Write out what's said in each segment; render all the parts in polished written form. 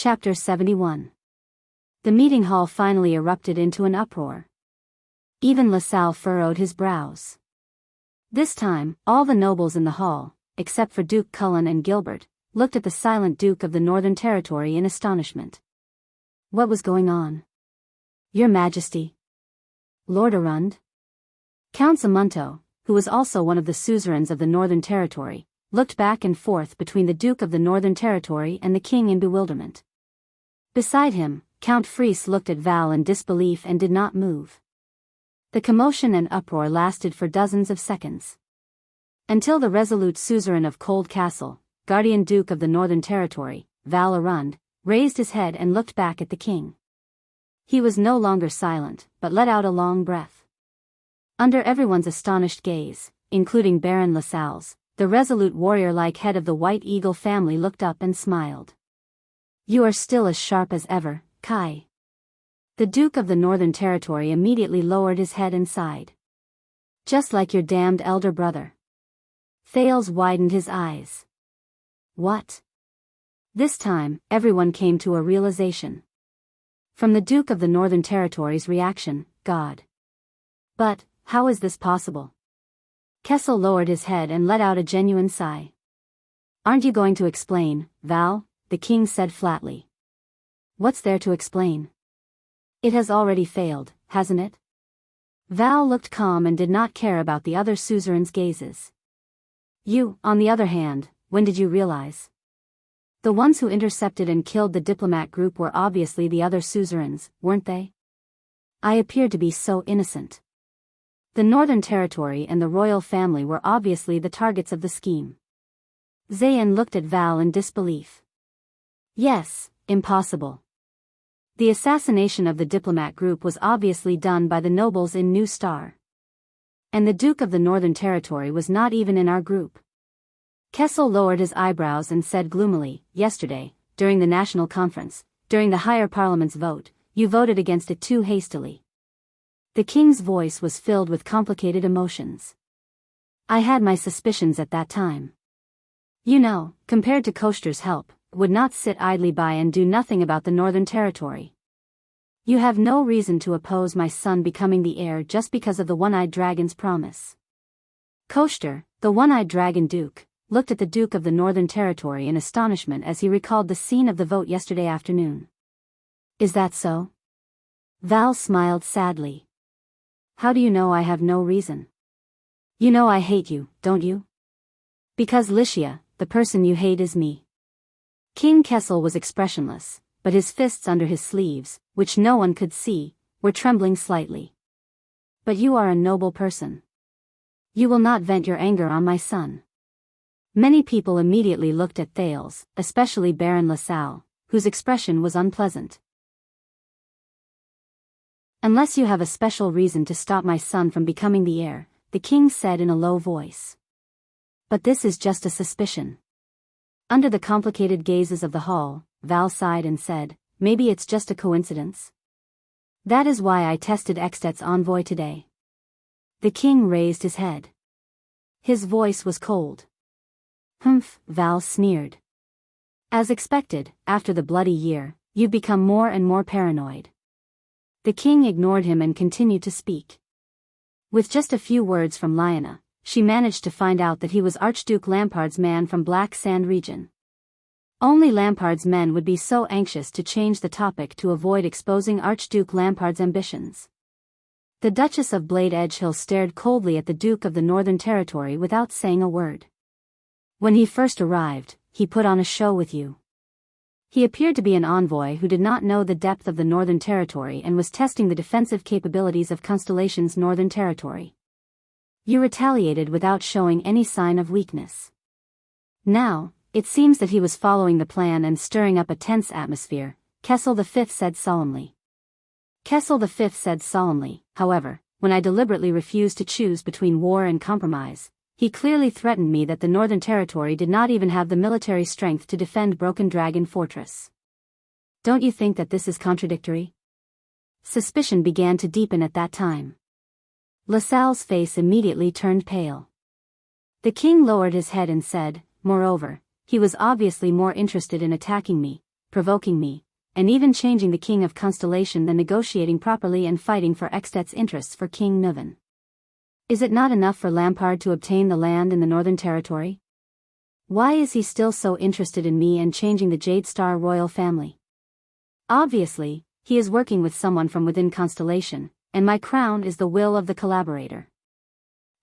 Chapter 71. The meeting hall finally erupted into an uproar. Even LaSalle furrowed his brows. This time, all the nobles in the hall, except for Duke Cullen and Gilbert, looked at the silent Duke of the Northern Territory in astonishment. What was going on? Your Majesty. Lord Arund? Count Zamunto, who was also one of the suzerains of the Northern Territory, looked back and forth between the Duke of the Northern Territory and the king in bewilderment. Beside him, Count Fries looked at Val in disbelief and did not move. The commotion and uproar lasted for dozens of seconds. Until the resolute suzerain of Cold Castle, Guardian Duke of the Northern Territory, Val Arund, raised his head and looked back at the king. He was no longer silent, but let out a long breath. Under everyone's astonished gaze, including Baron LaSalle's, the resolute warrior-like head of the White Eagle family looked up and smiled. You are still as sharp as ever, Kai. The Duke of the Northern Territory immediately lowered his head and sighed. Just like your damned elder brother. Thales widened his eyes. What? This time, everyone came to a realization. From the Duke of the Northern Territory's reaction, God. But, how is this possible? Kessel lowered his head and let out a genuine sigh. Aren't you going to explain, Val? The king said flatly. What's there to explain? It has already failed, hasn't it? Val looked calm and did not care about the other suzerain's gazes. You, on the other hand, when did you realize? The ones who intercepted and killed the diplomat group were obviously the other suzerains, weren't they? I appeared to be so innocent. The Northern Territory and the royal family were obviously the targets of the scheme. Zayn looked at Val in disbelief. Yes, impossible. The assassination of the diplomat group was obviously done by the nobles in New Star. And the Duke of the Northern Territory was not even in our group. Kessel lowered his eyebrows and said gloomily, yesterday, during the national conference, during the higher parliament's vote, you voted against it too hastily. The king's voice was filled with complicated emotions. I had my suspicions at that time. You know, compared to Koster's help, would not sit idly by and do nothing about the Northern Territory. You have no reason to oppose my son becoming the heir just because of the One-Eyed Dragon's promise. Koster, the One-Eyed Dragon Duke, looked at the Duke of the Northern Territory in astonishment as he recalled the scene of the vote yesterday afternoon. Is that so? Val smiled sadly. How do you know I have no reason? You know I hate you, don't you? Because Licia, the person you hate is me. King Kessel was expressionless, but his fists under his sleeves, which no one could see, were trembling slightly. But you are a noble person. You will not vent your anger on my son. Many people immediately looked at Thales, especially Baron LaSalle, whose expression was unpleasant. Unless you have a special reason to stop my son from becoming the heir, the king said in a low voice. But this is just a suspicion. Under the complicated gazes of the hall, Val sighed and said, maybe it's just a coincidence. That is why I tested Ekstet's envoy today. The king raised his head. His voice was cold. Humph, Val sneered. As expected, after the bloody year, you've become more and more paranoid. The king ignored him and continued to speak. With just a few words from Lyanna, she managed to find out that he was Archduke Lampard's man from Black Sand region. Only Lampard's men would be so anxious to change the topic to avoid exposing Archduke Lampard's ambitions. The Duchess of Blade Edgehill stared coldly at the Duke of the Northern Territory without saying a word. When he first arrived, he put on a show with you. He appeared to be an envoy who did not know the depth of the Northern Territory and was testing the defensive capabilities of Constellation's Northern Territory. You retaliated without showing any sign of weakness. Now, it seems that he was following the plan and stirring up a tense atmosphere, Kessel V said solemnly. Kessel V said solemnly, however, when I deliberately refused to choose between war and compromise, he clearly threatened me that the Northern Territory did not even have the military strength to defend Broken Dragon Fortress. Don't you think that this is contradictory? Suspicion began to deepen at that time. LaSalle's face immediately turned pale. The king lowered his head and said, moreover, he was obviously more interested in attacking me, provoking me, and even changing the king of Constellation than negotiating properly and fighting for Extet's interests for King Nuvan. Is it not enough for Lampard to obtain the land in the Northern Territory? Why is he still so interested in me and changing the Jade Star royal family? Obviously, he is working with someone from within Constellation, and my crown is the will of the collaborator.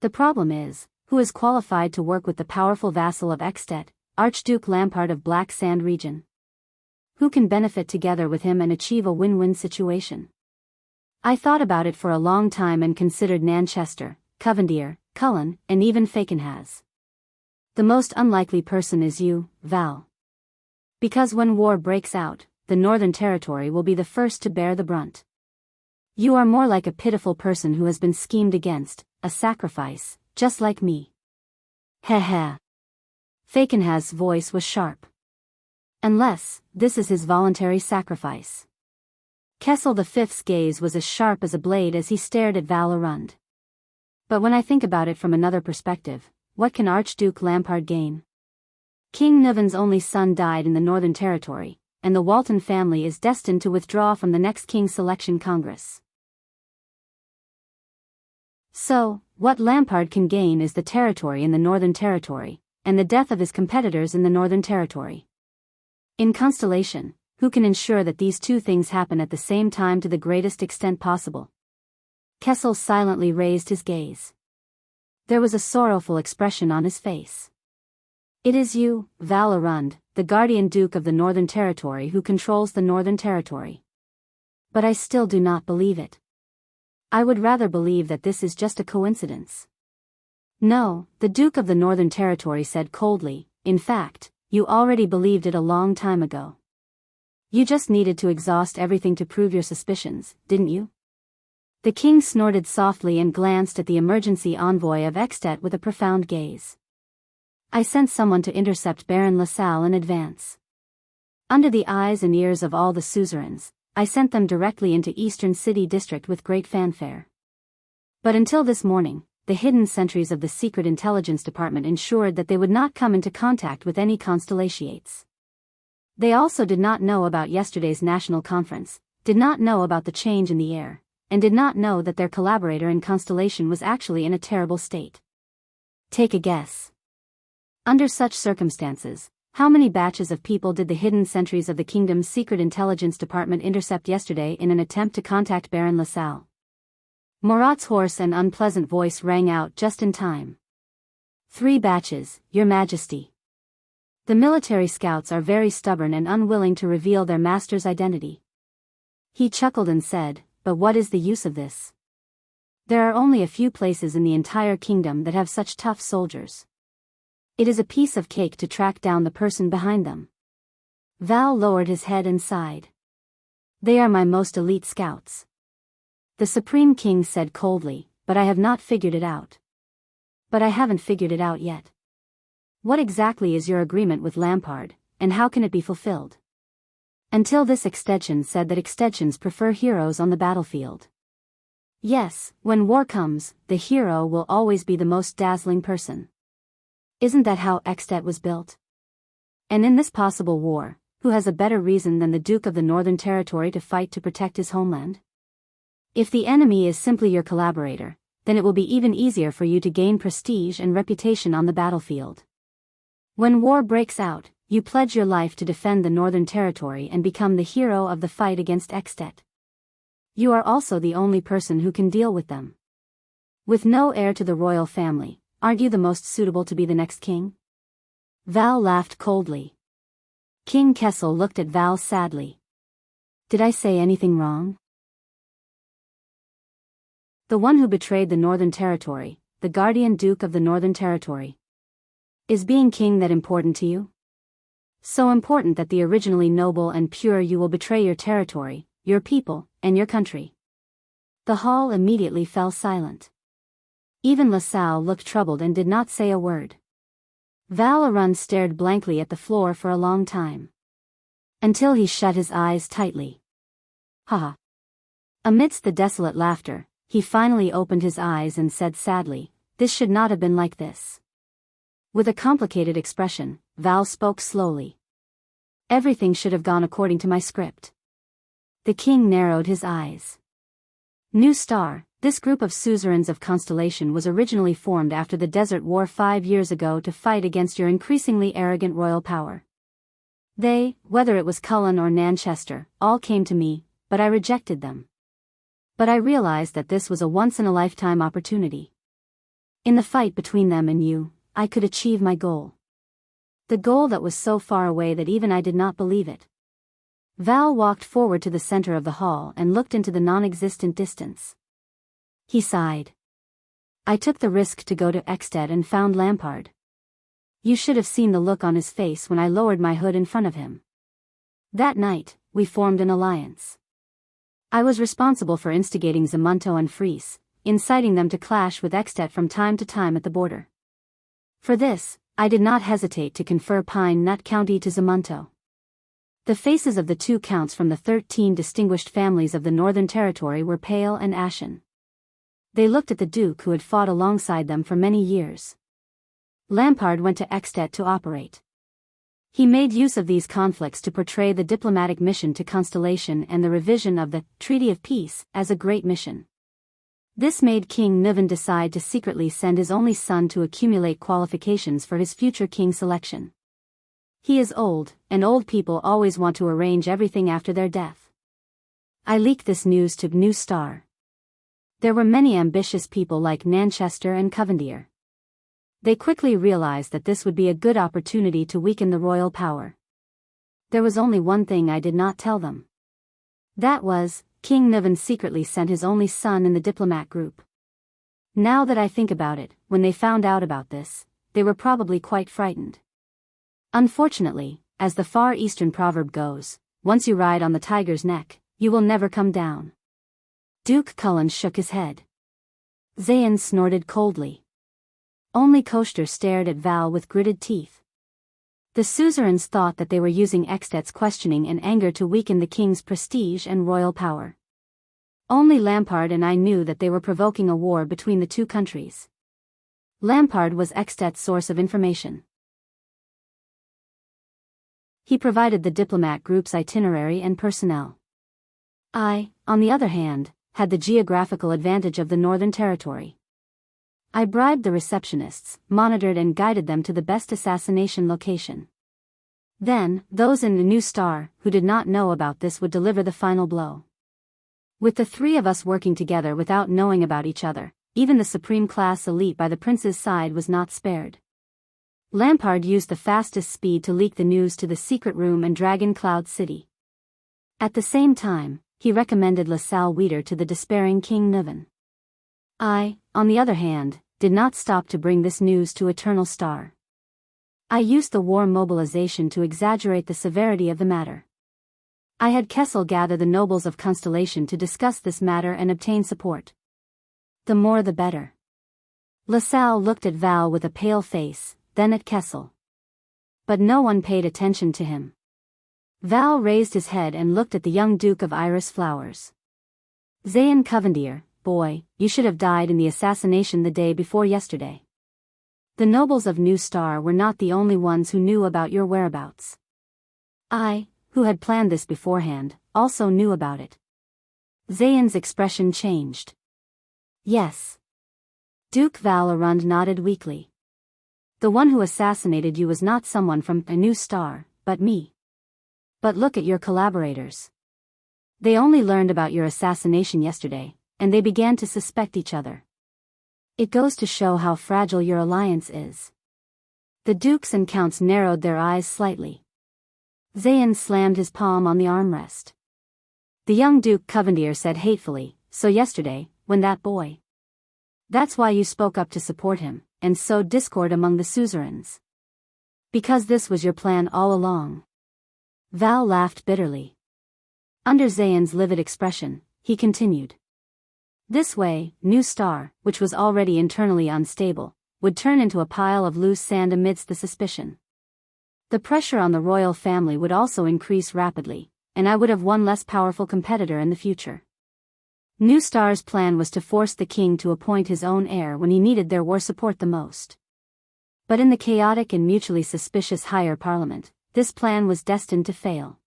The problem is, who is qualified to work with the powerful vassal of Extet, Archduke Lampard of Black Sand region? Who can benefit together with him and achieve a win-win situation? I thought about it for a long time and considered Nanchester, Covendere, Cullen, and even Fakenhas. The most unlikely person is you, Val. Because when war breaks out, the Northern Territory will be the first to bear the brunt. You are more like a pitiful person who has been schemed against, a sacrifice, just like me. Heh heh. Fakenhas' voice was sharp. Unless, this is his voluntary sacrifice. Kessel V's gaze was as sharp as a blade as he stared at Val Arund. But when I think about it from another perspective, what can Archduke Lampard gain? King Nuvan's only son died in the Northern Territory, and the Walton family is destined to withdraw from the next King Selection Congress. So, what Lampard can gain is the territory in the Northern Territory, and the death of his competitors in the Northern Territory. In Constellation, who can ensure that these two things happen at the same time to the greatest extent possible? Kessel silently raised his gaze. There was a sorrowful expression on his face. It is you, Val Arund, the Guardian Duke of the Northern Territory who controls the Northern Territory. But I still do not believe it. I would rather believe that this is just a coincidence. No, the Duke of the Northern Territory said coldly, in fact, you already believed it a long time ago. You just needed to exhaust everything to prove your suspicions, didn't you? The king snorted softly and glanced at the emergency envoy of Extet with a profound gaze. I sent someone to intercept Baron LaSalle in advance. Under the eyes and ears of all the suzerains, I sent them directly into Eastern City District with great fanfare. But until this morning, the hidden sentries of the Secret Intelligence Department ensured that they would not come into contact with any Constellations. They also did not know about yesterday's national conference, did not know about the change in the air, and did not know that their collaborator in Constellation was actually in a terrible state. Take a guess. Under such circumstances, how many batches of people did the hidden sentries of the kingdom's Secret Intelligence Department intercept yesterday in an attempt to contact Baron LaSalle? Murat's hoarse and unpleasant voice rang out just in time. 3 batches, Your Majesty. The military scouts are very stubborn and unwilling to reveal their master's identity. He chuckled and said, but what is the use of this? There are only a few places in the entire kingdom that have such tough soldiers. It is a piece of cake to track down the person behind them. Val lowered his head and sighed. They are my most elite scouts. The Supreme King said coldly, but I have not figured it out. But I haven't figured it out yet. What exactly is your agreement with Lampard, and how can it be fulfilled? Until this extension said that extensions prefer heroes on the battlefield. Yes, when war comes, the hero will always be the most dazzling person. Isn't that how Extet was built? And in this possible war, who has a better reason than the Duke of the Northern Territory to fight to protect his homeland? If the enemy is simply your collaborator, then it will be even easier for you to gain prestige and reputation on the battlefield. When war breaks out, you pledge your life to defend the Northern Territory and become the hero of the fight against Extet. You are also the only person who can deal with them. With no heir to the royal family, aren't you the most suitable to be the next king? Val laughed coldly. King Kessel looked at Val sadly. Did I say anything wrong? The one who betrayed the Northern Territory, the Guardian Duke of the Northern Territory. Is being king that important to you? So important that the originally noble and pure you will betray your territory, your people, and your country. The hall immediately fell silent. Even LaSalle looked troubled and did not say a word. Val Arund stared blankly at the floor for a long time. Until he shut his eyes tightly. Ha! Amidst the desolate laughter, he finally opened his eyes and said sadly, this should not have been like this. With a complicated expression, Val spoke slowly. Everything should have gone according to my script. The king narrowed his eyes. New Star, this group of suzerains of Constellation was originally formed after the Desert War 5 years ago to fight against your increasingly arrogant royal power. They, whether it was Cullen or Nanchester, all came to me, but I rejected them. But I realized that this was a once-in-a-lifetime opportunity. In the fight between them and you, I could achieve my goal. The goal that was so far away that even I did not believe it. Val walked forward to the center of the hall and looked into the non-existent distance. He sighed. I took the risk to go to Ekstedt and found Lampard. You should have seen the look on his face when I lowered my hood in front of him. That night, we formed an alliance. I was responsible for instigating Zamunto and Fries, inciting them to clash with Ekstedt from time to time at the border. For this, I did not hesitate to confer Pine Nut County to Zamunto. The faces of the two counts from the 13 distinguished families of the Northern Territory were pale and ashen. They looked at the Duke who had fought alongside them for many years. Lampard went to Ekstedt to operate. He made use of these conflicts to portray the diplomatic mission to Constellation and the revision of the Treaty of Peace as a great mission. This made King Nuvan decide to secretly send his only son to accumulate qualifications for his future king selection. He is old, and old people always want to arrange everything after their death. I leaked this news to New Star. There were many ambitious people like Nanchester and Covendier. They quickly realized that this would be a good opportunity to weaken the royal power. There was only one thing I did not tell them. That was, King Nuvan secretly sent his only son in the diplomat group. Now that I think about it, when they found out about this, they were probably quite frightened. Unfortunately, as the Far Eastern proverb goes, once you ride on the tiger's neck, you will never come down. Duke Cullen shook his head. Zayn snorted coldly. Only Koster stared at Val with gritted teeth. The suzerains thought that they were using Ekstedt's questioning and anger to weaken the king's prestige and royal power. Only Lampard and I knew that they were provoking a war between the two countries. Lampard was Ekstedt's source of information. He provided the diplomat group's itinerary and personnel. I, on the other hand, had the geographical advantage of the Northern Territory. I bribed the receptionists, monitored and guided them to the best assassination location. Then, those in the New Star, who did not know about this would deliver the final blow. With the three of us working together without knowing about each other, even the supreme class elite by the prince's side was not spared. Lampard used the fastest speed to leak the news to the secret room and Dragon Cloud City. At the same time, he recommended LaSalle Weeder to the despairing King Nuvan. I, on the other hand, did not stop to bring this news to Eternal Star. I used the war mobilization to exaggerate the severity of the matter. I had Kessel gather the nobles of Constellation to discuss this matter and obtain support. The more the better. LaSalle looked at Val with a pale face, then at Kessel. But no one paid attention to him. Val raised his head and looked at the young Duke of Iris Flowers. Zayn Covendier, boy, you should have died in the assassination the day before yesterday. The nobles of New Star were not the only ones who knew about your whereabouts. I, who had planned this beforehand, also knew about it. Zayn's expression changed. Yes. Duke Val Arund nodded weakly. The one who assassinated you was not someone from a New Star, but me. But look at your collaborators. They only learned about your assassination yesterday, and they began to suspect each other. It goes to show how fragile your alliance is. The dukes and counts narrowed their eyes slightly. Zayn slammed his palm on the armrest. The young Duke Covendier said hatefully, so yesterday, when that boy. That's why you spoke up to support him, and sowed discord among the suzerains. Because this was your plan all along. Val laughed bitterly. Under Zayn's livid expression, he continued. This way, New Star, which was already internally unstable, would turn into a pile of loose sand amidst the suspicion. The pressure on the royal family would also increase rapidly, and I would have one less powerful competitor in the future. New Star's plan was to force the king to appoint his own heir when he needed their war support the most. But in the chaotic and mutually suspicious higher parliament, this plan was destined to fail.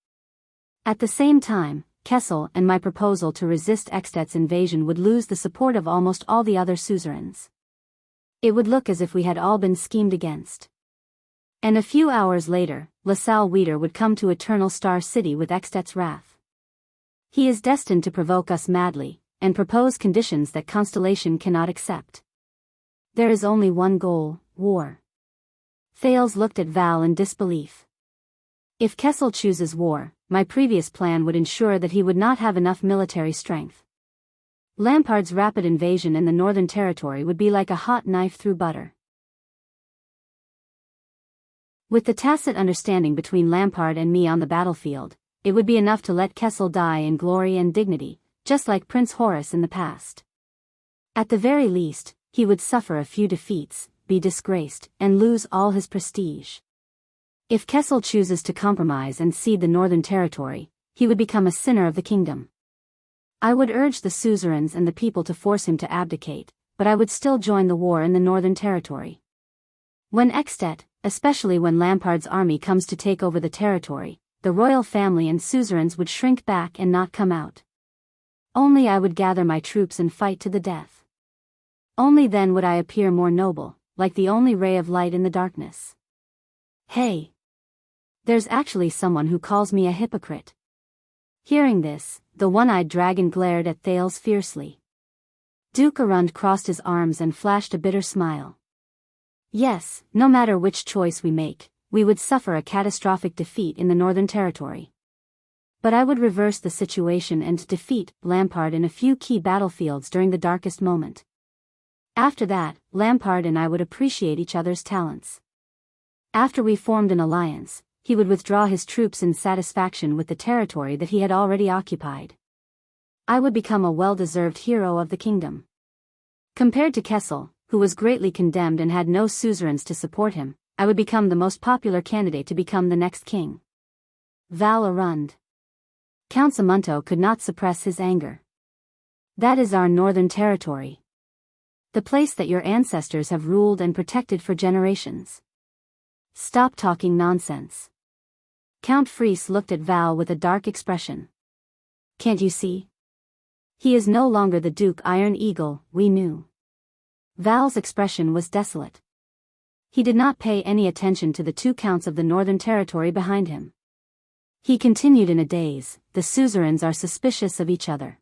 At the same time, Kessel and my proposal to resist Eksted's invasion would lose the support of almost all the other suzerains. It would look as if we had all been schemed against. And a few hours later, LaSalle Weeder would come to Eternal Star City with Eksted's wrath. He is destined to provoke us madly, and propose conditions that Constellation cannot accept. There is only one goal: war. Thales looked at Val in disbelief. If Kessel chooses war, my previous plan would ensure that he would not have enough military strength. Lampard's rapid invasion in the Northern Territory would be like a hot knife through butter. With the tacit understanding between Lampard and me on the battlefield, it would be enough to let Kessel die in glory and dignity, just like Prince Horace in the past. At the very least, he would suffer a few defeats, be disgraced, and lose all his prestige. If Kessel chooses to compromise and cede the Northern Territory, he would become a sinner of the kingdom. I would urge the suzerains and the people to force him to abdicate, but I would still join the war in the Northern Territory. When Eksted, especially when Lampard's army comes to take over the territory, the royal family and suzerains would shrink back and not come out. Only I would gather my troops and fight to the death. Only then would I appear more noble, like the only ray of light in the darkness. Hey! There's actually someone who calls me a hypocrite. Hearing this, the one-eyed dragon glared at Thales fiercely. Duke Arund crossed his arms and flashed a bitter smile. Yes, no matter which choice we make, we would suffer a catastrophic defeat in the Northern Territory. But I would reverse the situation and defeat Lampard in a few key battlefields during the darkest moment. After that, Lampard and I would appreciate each other's talents. After we formed an alliance, he would withdraw his troops in satisfaction with the territory that he had already occupied. I would become a well-deserved hero of the kingdom. Compared to Kessel, who was greatly condemned and had no suzerains to support him, I would become the most popular candidate to become the next king. Val Arund. Count Samunto could not suppress his anger. That is our Northern Territory. The place that your ancestors have ruled and protected for generations. Stop talking nonsense. Count Fries looked at Val with a dark expression. Can't you see? He is no longer the Duke Iron Eagle we knew. Val's expression was desolate. He did not pay any attention to the two counts of the Northern Territory behind him. He continued in a daze, the suzerains are suspicious of each other.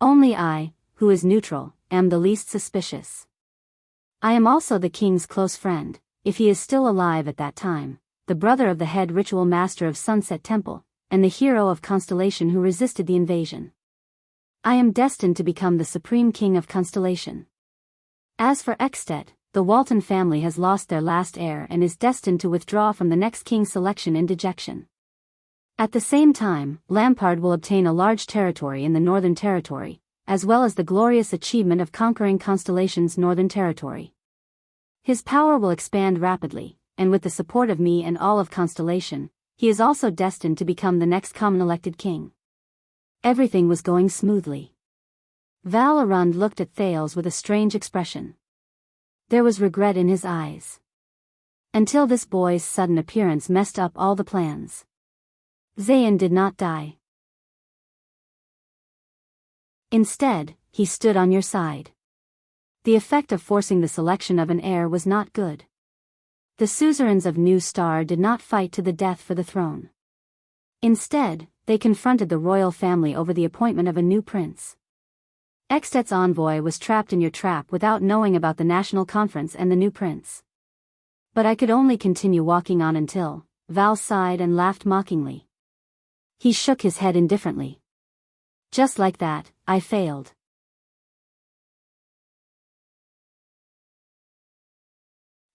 Only I, who is neutral, am the least suspicious. I am also the king's close friend, if he is still alive at that time, the brother of the head ritual master of Sunset Temple, and the hero of Constellation who resisted the invasion. I am destined to become the supreme king of Constellation. As for Eksted, the Walton family has lost their last heir and is destined to withdraw from the next king's selection in dejection. At the same time, Lampard will obtain a large territory in the Northern Territory, as well as the glorious achievement of conquering Constellation's Northern Territory. His power will expand rapidly, and with the support of me and all of Constellation, he is also destined to become the next common elected king. Everything was going smoothly. Val Arund looked at Thales with a strange expression. There was regret in his eyes. Until this boy's sudden appearance messed up all the plans. Zayn did not die. Instead, he stood on your side. The effect of forcing the selection of an heir was not good. The suzerains of New Star did not fight to the death for the throne. Instead, they confronted the royal family over the appointment of a new prince. Eksted's envoy was trapped in your trap without knowing about the national conference and the new prince. But I could only continue walking on until, Val sighed and laughed mockingly. He shook his head indifferently. Just like that, I failed.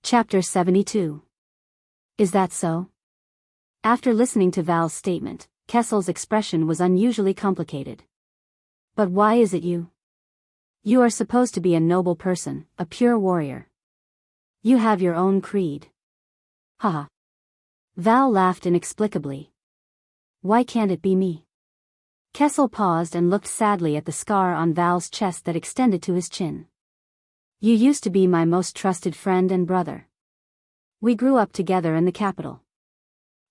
Chapter 72. Is that so? After listening to Val's statement, Kessel's expression was unusually complicated. But why is it you? You are supposed to be a noble person, a pure warrior. You have your own creed. Haha. Val laughed inexplicably. Why can't it be me? Kessel paused and looked sadly at the scar on Val's chest that extended to his chin. You used to be my most trusted friend and brother. We grew up together in the capital.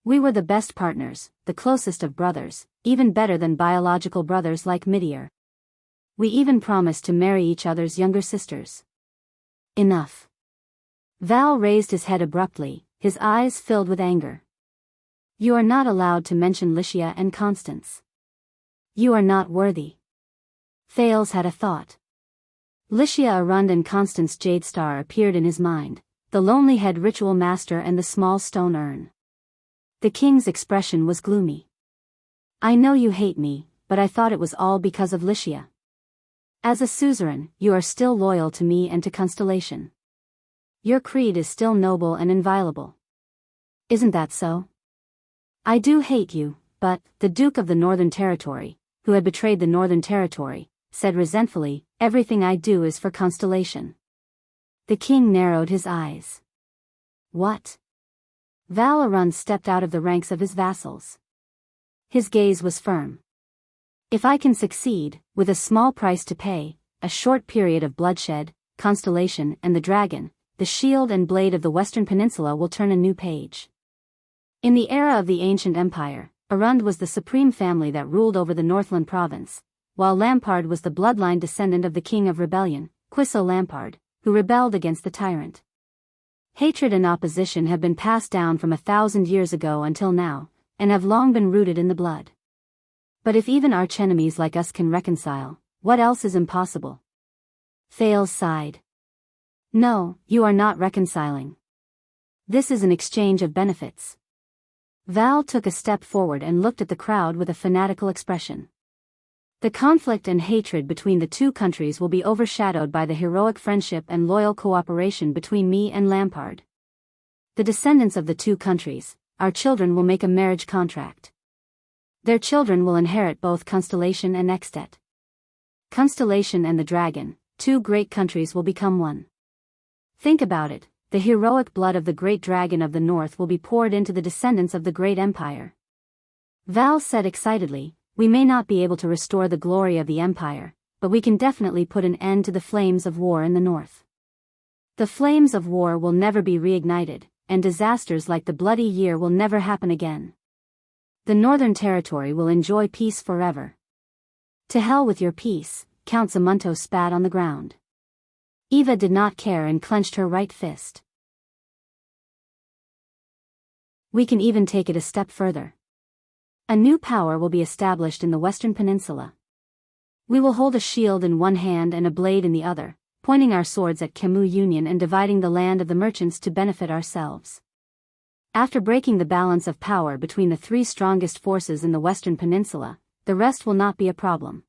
We were the best partners, the closest of brothers, even better than biological brothers like Midir. We even promised to marry each other's younger sisters. Enough. Val raised his head abruptly, his eyes filled with anger. You are not allowed to mention Lycia and Constance. You are not worthy. Thales had a thought. Lycia Arund and Constance Jadestar appeared in his mind, the lonely head ritual master and the small stone urn. The king's expression was gloomy. I know you hate me, but I thought it was all because of Lycia. As a suzerain, you are still loyal to me and to Constellation. Your creed is still noble and inviolable. Isn't that so? I do hate you, but, the Duke of the Northern Territory, who had betrayed the Northern Territory, said resentfully, everything I do is for Constellation. The king narrowed his eyes. What? Val Arund stepped out of the ranks of his vassals. His gaze was firm. If I can succeed, with a small price to pay, a short period of bloodshed, Constellation and the dragon, the shield and blade of the Western Peninsula will turn a new page. In the era of the ancient empire, Arund was the supreme family that ruled over the Northland province, while Lampard was the bloodline descendant of the king of rebellion, Quisso Lampard, who rebelled against the tyrant. Hatred and opposition have been passed down from 1,000 years ago until now, and have long been rooted in the blood. But if even archenemies like us can reconcile, what else is impossible? Thales sighed. No, you are not reconciling. This is an exchange of benefits. Val took a step forward and looked at the crowd with a fanatical expression. The conflict and hatred between the two countries will be overshadowed by the heroic friendship and loyal cooperation between me and Lampard. The descendants of the two countries, our children, will make a marriage contract. Their children will inherit both Constellation and Extet. Constellation and the Dragon, two great countries, will become one. Think about it, the heroic blood of the great dragon of the north will be poured into the descendants of the great empire. Val said excitedly, we may not be able to restore the glory of the empire, but we can definitely put an end to the flames of war in the north. The flames of war will never be reignited, and disasters like the Bloody Year will never happen again. The Northern Territory will enjoy peace forever. To hell with your peace, Count Zamunto spat on the ground. Eva did not care and clenched her right fist. We can even take it a step further. A new power will be established in the Western Peninsula. We will hold a shield in one hand and a blade in the other, pointing our swords at Camus Union and dividing the land of the merchants to benefit ourselves. After breaking the balance of power between the three strongest forces in the Western Peninsula, the rest will not be a problem.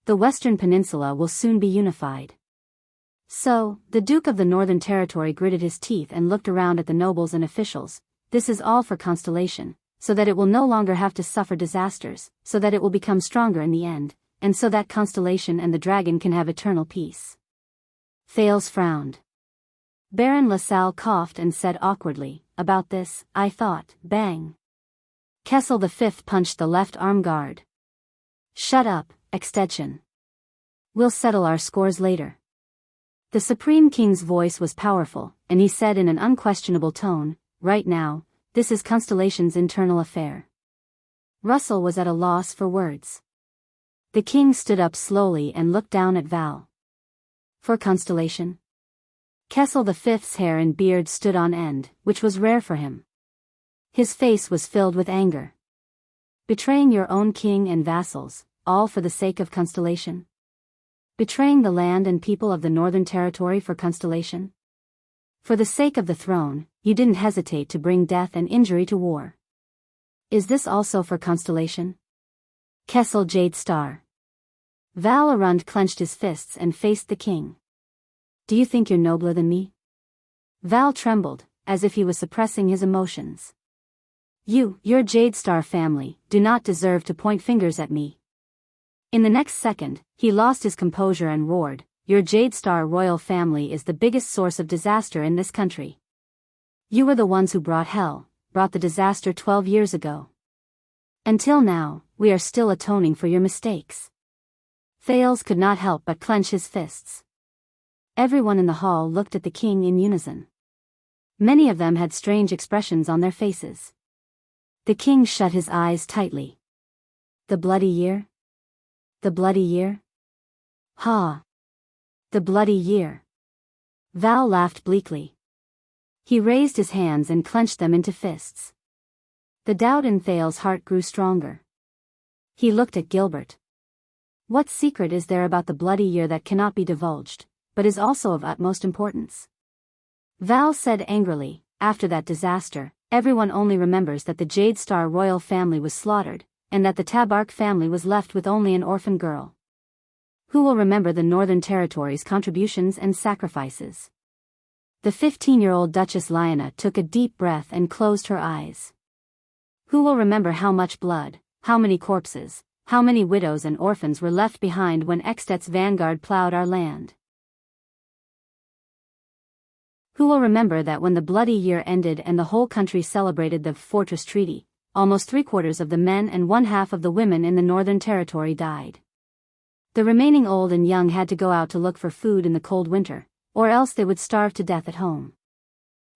The Western Peninsula will soon be unified. So, the Duke of the Northern Territory gritted his teeth and looked around at the nobles and officials. This is all for Constellation, so that it will no longer have to suffer disasters, so that it will become stronger in the end, and so that Constellation and the dragon can have eternal peace. Thales frowned. Baron LaSalle coughed and said awkwardly, about this, I thought, bang. Kessel V punched the left arm guard. Shut up, Extension. We'll settle our scores later. The Supreme King's voice was powerful, and he said in an unquestionable tone, right now, this is Constellation's internal affair. Russell was at a loss for words. The king stood up slowly and looked down at Val. For Constellation? Kessel V's hair and beard stood on end, which was rare for him. His face was filled with anger. Betraying your own king and vassals, all for the sake of Constellation? Betraying the land and people of the Northern Territory for Constellation? For the sake of the throne, you didn't hesitate to bring death and injury to war. Is this also for Constellation? Kessel Jadestar. Val Arund clenched his fists and faced the king. Do you think you're nobler than me? Val trembled, as if he was suppressing his emotions. Your Jadestar family, do not deserve to point fingers at me. In the next second, he lost his composure and roared, your Jadestar royal family is the biggest source of disaster in this country. You were the ones who brought the disaster 12 years ago. Until now, we are still atoning for your mistakes. Thales could not help but clench his fists. Everyone in the hall looked at the king in unison. Many of them had strange expressions on their faces. The king shut his eyes tightly. The bloody year? The bloody year? Ha! The bloody year. Val laughed bleakly. He raised his hands and clenched them into fists. The doubt in Thal's heart grew stronger. He looked at Gilbert. What secret is there about the bloody year that cannot be divulged, but is also of utmost importance? Val said angrily, after that disaster, everyone only remembers that the Jade Star royal family was slaughtered, and that the Tabark family was left with only an orphan girl. Who will remember the Northern Territory's contributions and sacrifices? The 15-year-old Duchess Lyanna took a deep breath and closed her eyes. Who will remember how much blood, how many corpses, how many widows and orphans were left behind when Extet's vanguard plowed our land? Who will remember that when the bloody year ended and the whole country celebrated the Fortress Treaty, almost 3/4 of the men and 1/2 of the women in the Northern Territory died? The remaining old and young had to go out to look for food in the cold winter, or else they would starve to death at home.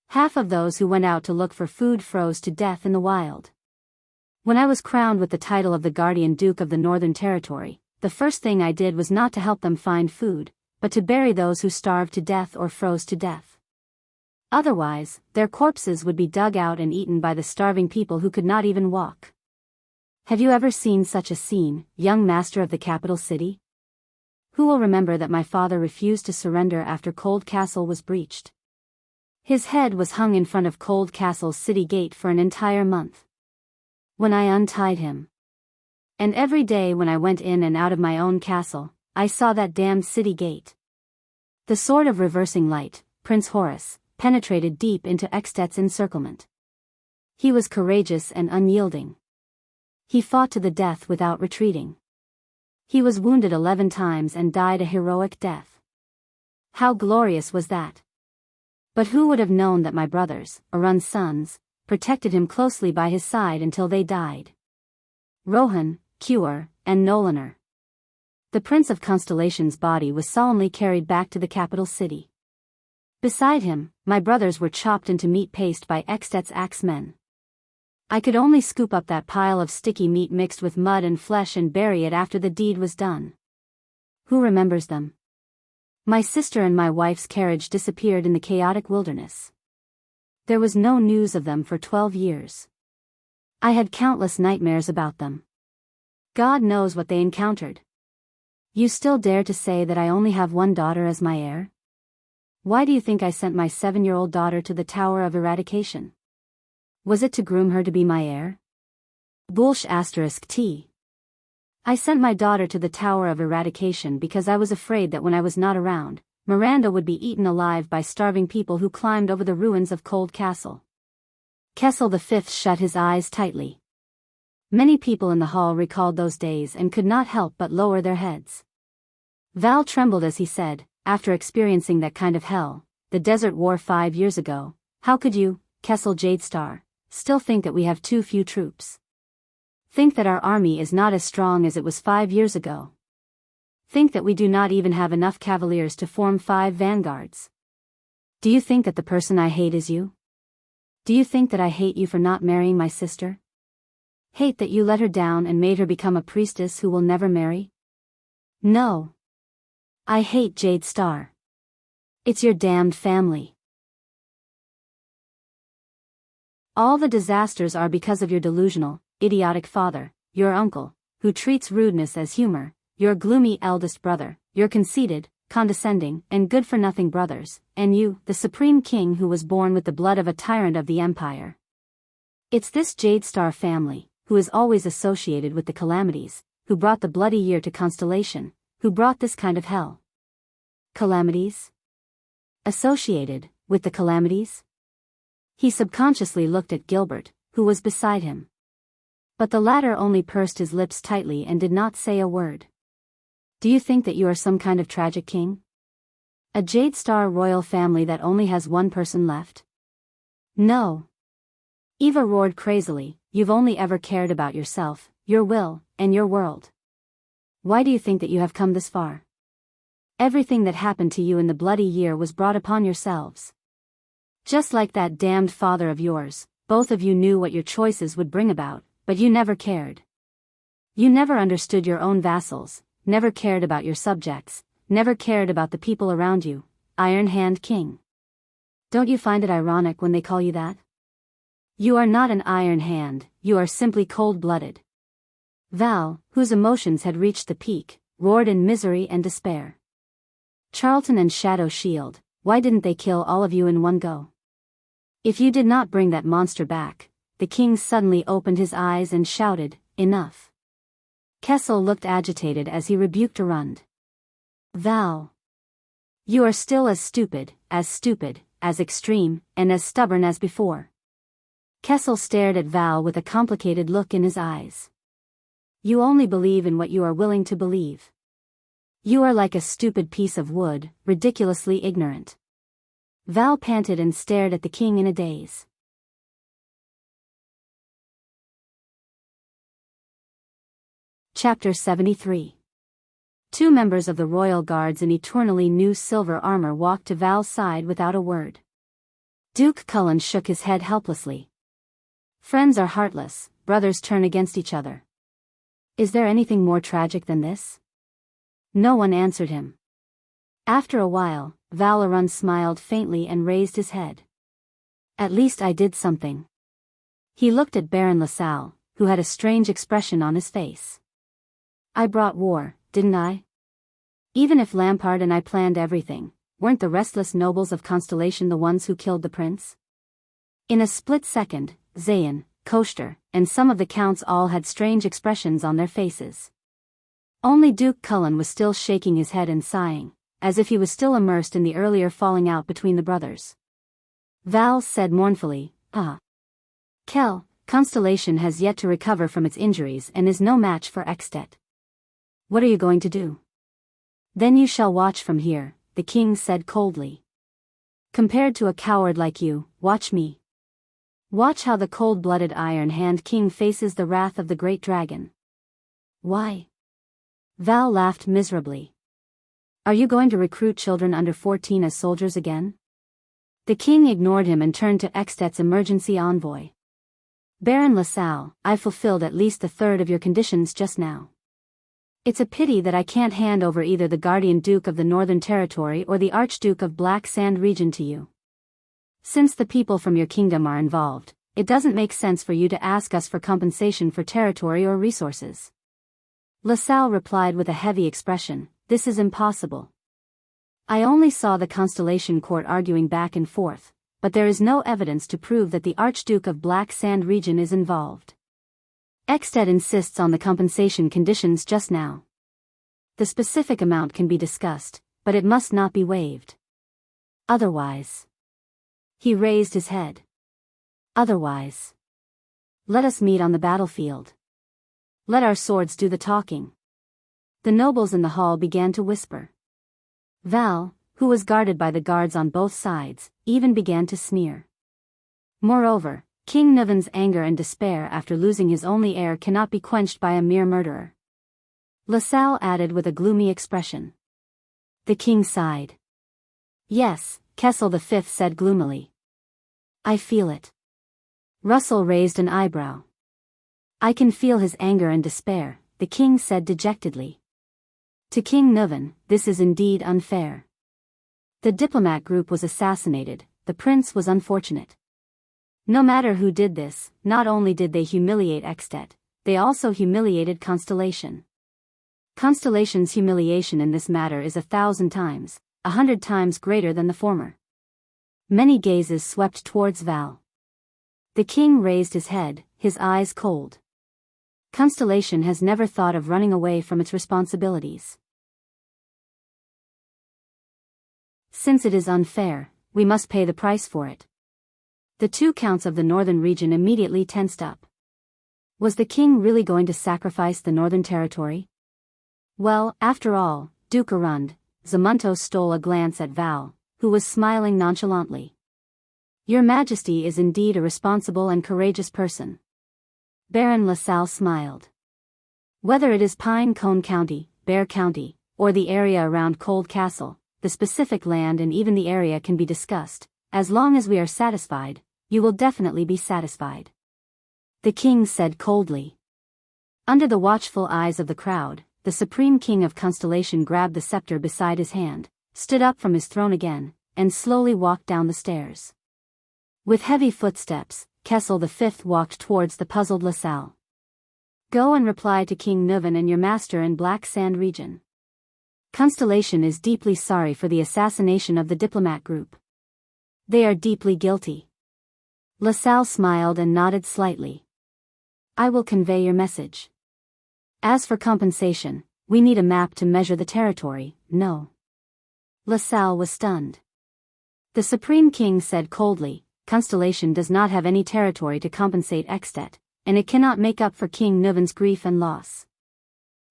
Half of those who went out to look for food froze to death in the wild. When I was crowned with the title of the Guardian Duke of the Northern Territory, the first thing I did was not to help them find food, but to bury those who starved to death or froze to death. Otherwise, their corpses would be dug out and eaten by the starving people who could not even walk. Have you ever seen such a scene, young master of the capital city? Who will remember that my father refused to surrender after Cold Castle was breached? His head was hung in front of Cold Castle's city gate for an entire month. When I untied him. And every day when I went in and out of my own castle, I saw that damned city gate. The sword of reversing light, Prince Horus, penetrated deep into Extet's encirclement. He was courageous and unyielding. He fought to the death without retreating. He was wounded 11 times and died a heroic death. How glorious was that! But who would have known that my brothers, Arun's sons, protected him closely by his side until they died? Rohan, Kuer, and Nolanar. The Prince of Constellation's body was solemnly carried back to the capital city. Beside him, my brothers were chopped into meat paste by Extet's axemen. I could only scoop up that pile of sticky meat mixed with mud and flesh and bury it after the deed was done. Who remembers them? My sister and my wife's carriage disappeared in the chaotic wilderness. There was no news of them for 12 years. I had countless nightmares about them. God knows what they encountered. You still dare to say that I only have one daughter as my heir? Why do you think I sent my 7-year-old daughter to the Tower of Eradication? Was it to groom her to be my heir? Bullsh *T. I sent my daughter to the Tower of Eradication because I was afraid that when I was not around, Miranda would be eaten alive by starving people who climbed over the ruins of Cold Castle. Kessel V shut his eyes tightly. Many people in the hall recalled those days and could not help but lower their heads. Val trembled as he said, after experiencing that kind of hell, the desert war 5 years ago, how could you, Kessel Jadestar, still think that we have too few troops? Think that our army is not as strong as it was 5 years ago. Think that we do not even have enough cavaliers to form 5 vanguards. Do you think that the person I hate is you? Do you think that I hate you for not marrying my sister? Hate that you let her down and made her become a priestess who will never marry? No. I hate Jadestar. It's your damned family. All the disasters are because of your delusional, idiotic father, your uncle, who treats rudeness as humor, your gloomy eldest brother, your conceited, condescending, and good-for-nothing brothers, and you, the supreme king who was born with the blood of a tyrant of the empire. It's this Jadestar family, who is always associated with the calamities, who brought the bloody year to Constellation, who brought this kind of hell. Calamities? Associated with the calamities? He subconsciously looked at Gilbert, who was beside him. But the latter only pursed his lips tightly and did not say a word. Do you think that you are some kind of tragic king? A Jadestar royal family that only has one person left? No. Eva roared crazily, you've only ever cared about yourself, your will, and your world. Why do you think that you have come this far? Everything that happened to you in the bloody year was brought upon yourselves. Just like that damned father of yours, both of you knew what your choices would bring about, but you never cared. You never understood your own vassals, never cared about your subjects, never cared about the people around you, Iron Hand King. Don't you find it ironic when they call you that? You are not an Iron Hand, you are simply cold-blooded. Val, whose emotions had reached the peak, roared in misery and despair. Charlton and Shadow Shield, why didn't they kill all of you in one go? If you did not bring that monster back, the king suddenly opened his eyes and shouted, "Enough." Kessel looked agitated as he rebuked Arund. Val. You are still as stupid, as extreme, and as stubborn as before. Kessel stared at Val with a complicated look in his eyes. You only believe in what you are willing to believe. You are like a stupid piece of wood, ridiculously ignorant. Val panted and stared at the king in a daze. Chapter 73. Two members of the royal guards in eternally new silver armor walked to Val's side without a word. Duke Cullen shook his head helplessly. Friends are heartless, brothers turn against each other. Is there anything more tragic than this? No one answered him. After a while, Val Arund smiled faintly and raised his head. At least I did something. He looked at Baron LaSalle, who had a strange expression on his face. I brought war, didn't I? Even if Lampard and I planned everything, weren't the restless nobles of Constellation the ones who killed the prince? In a split second, Zayn, Koster, and some of the counts all had strange expressions on their faces. Only Duke Cullen was still shaking his head and sighing, as if he was still immersed in the earlier falling out between the brothers. Val said mournfully, Kell, Constellation has yet to recover from its injuries and is no match for Extet. What are you going to do? Then you shall watch from here, the king said coldly. Compared to a coward like you, watch me. Watch how the cold-blooded Iron Hand King faces the wrath of the great dragon. Why? Val laughed miserably. Are you going to recruit children under 14 as soldiers again? The king ignored him and turned to Extet's emergency envoy. Baron LaSalle, I fulfilled at least a third of your conditions just now. It's a pity that I can't hand over either the Guardian Duke of the Northern Territory or the Archduke of Black Sand Region to you. Since the people from your kingdom are involved, it doesn't make sense for you to ask us for compensation for territory or resources. LaSalle replied with a heavy expression, this is impossible. I only saw the Constellation Court arguing back and forth, but there is no evidence to prove that the Archduke of Black Sand Region is involved. Extet insists on the compensation conditions just now. The specific amount can be discussed, but it must not be waived. Otherwise. He raised his head. Otherwise. Let us meet on the battlefield. Let our swords do the talking. The nobles in the hall began to whisper. Val, who was guarded by the guards on both sides, even began to sneer. Moreover, King Nuvan's anger and despair after losing his only heir cannot be quenched by a mere murderer. LaSalle added with a gloomy expression. The king sighed. Yes, Kessel V said gloomily. I feel it. Russell raised an eyebrow. I can feel his anger and despair, the king said dejectedly. To King Nuvan, this is indeed unfair. The diplomat group was assassinated, the prince was unfortunate. No matter who did this, not only did they humiliate Extet, they also humiliated Constellation. Constellation's humiliation in this matter is 1,000 times, 100 times greater than the former. Many gazes swept towards Val. The king raised his head, his eyes cold. Constellation has never thought of running away from its responsibilities. Since it is unfair, we must pay the price for it. The two counts of the northern region immediately tensed up. Was the king really going to sacrifice the northern territory? Well, after all, Duke Arund, Zamunto stole a glance at Val, who was smiling nonchalantly. Your Majesty is indeed a responsible and courageous person. Baron LaSalle smiled. Whether it is Pine Cone County, Bear County, or the area around Cold Castle, the specific land and even the area can be discussed, as long as we are satisfied, you will definitely be satisfied. The king said coldly. Under the watchful eyes of the crowd, the Supreme King of Constellation grabbed the scepter beside his hand, stood up from his throne again, and slowly walked down the stairs. With heavy footsteps, Kessel V walked towards the puzzled LaSalle. Go and reply to King Nuven and your master in Black Sand region. Constellation is deeply sorry for the assassination of the diplomat group. They are deeply guilty. LaSalle smiled and nodded slightly. I will convey your message. As for compensation, we need a map to measure the territory, no. LaSalle was stunned. The Supreme King said coldly, Constellation does not have any territory to compensate Extet, and it cannot make up for King Nuven's grief and loss.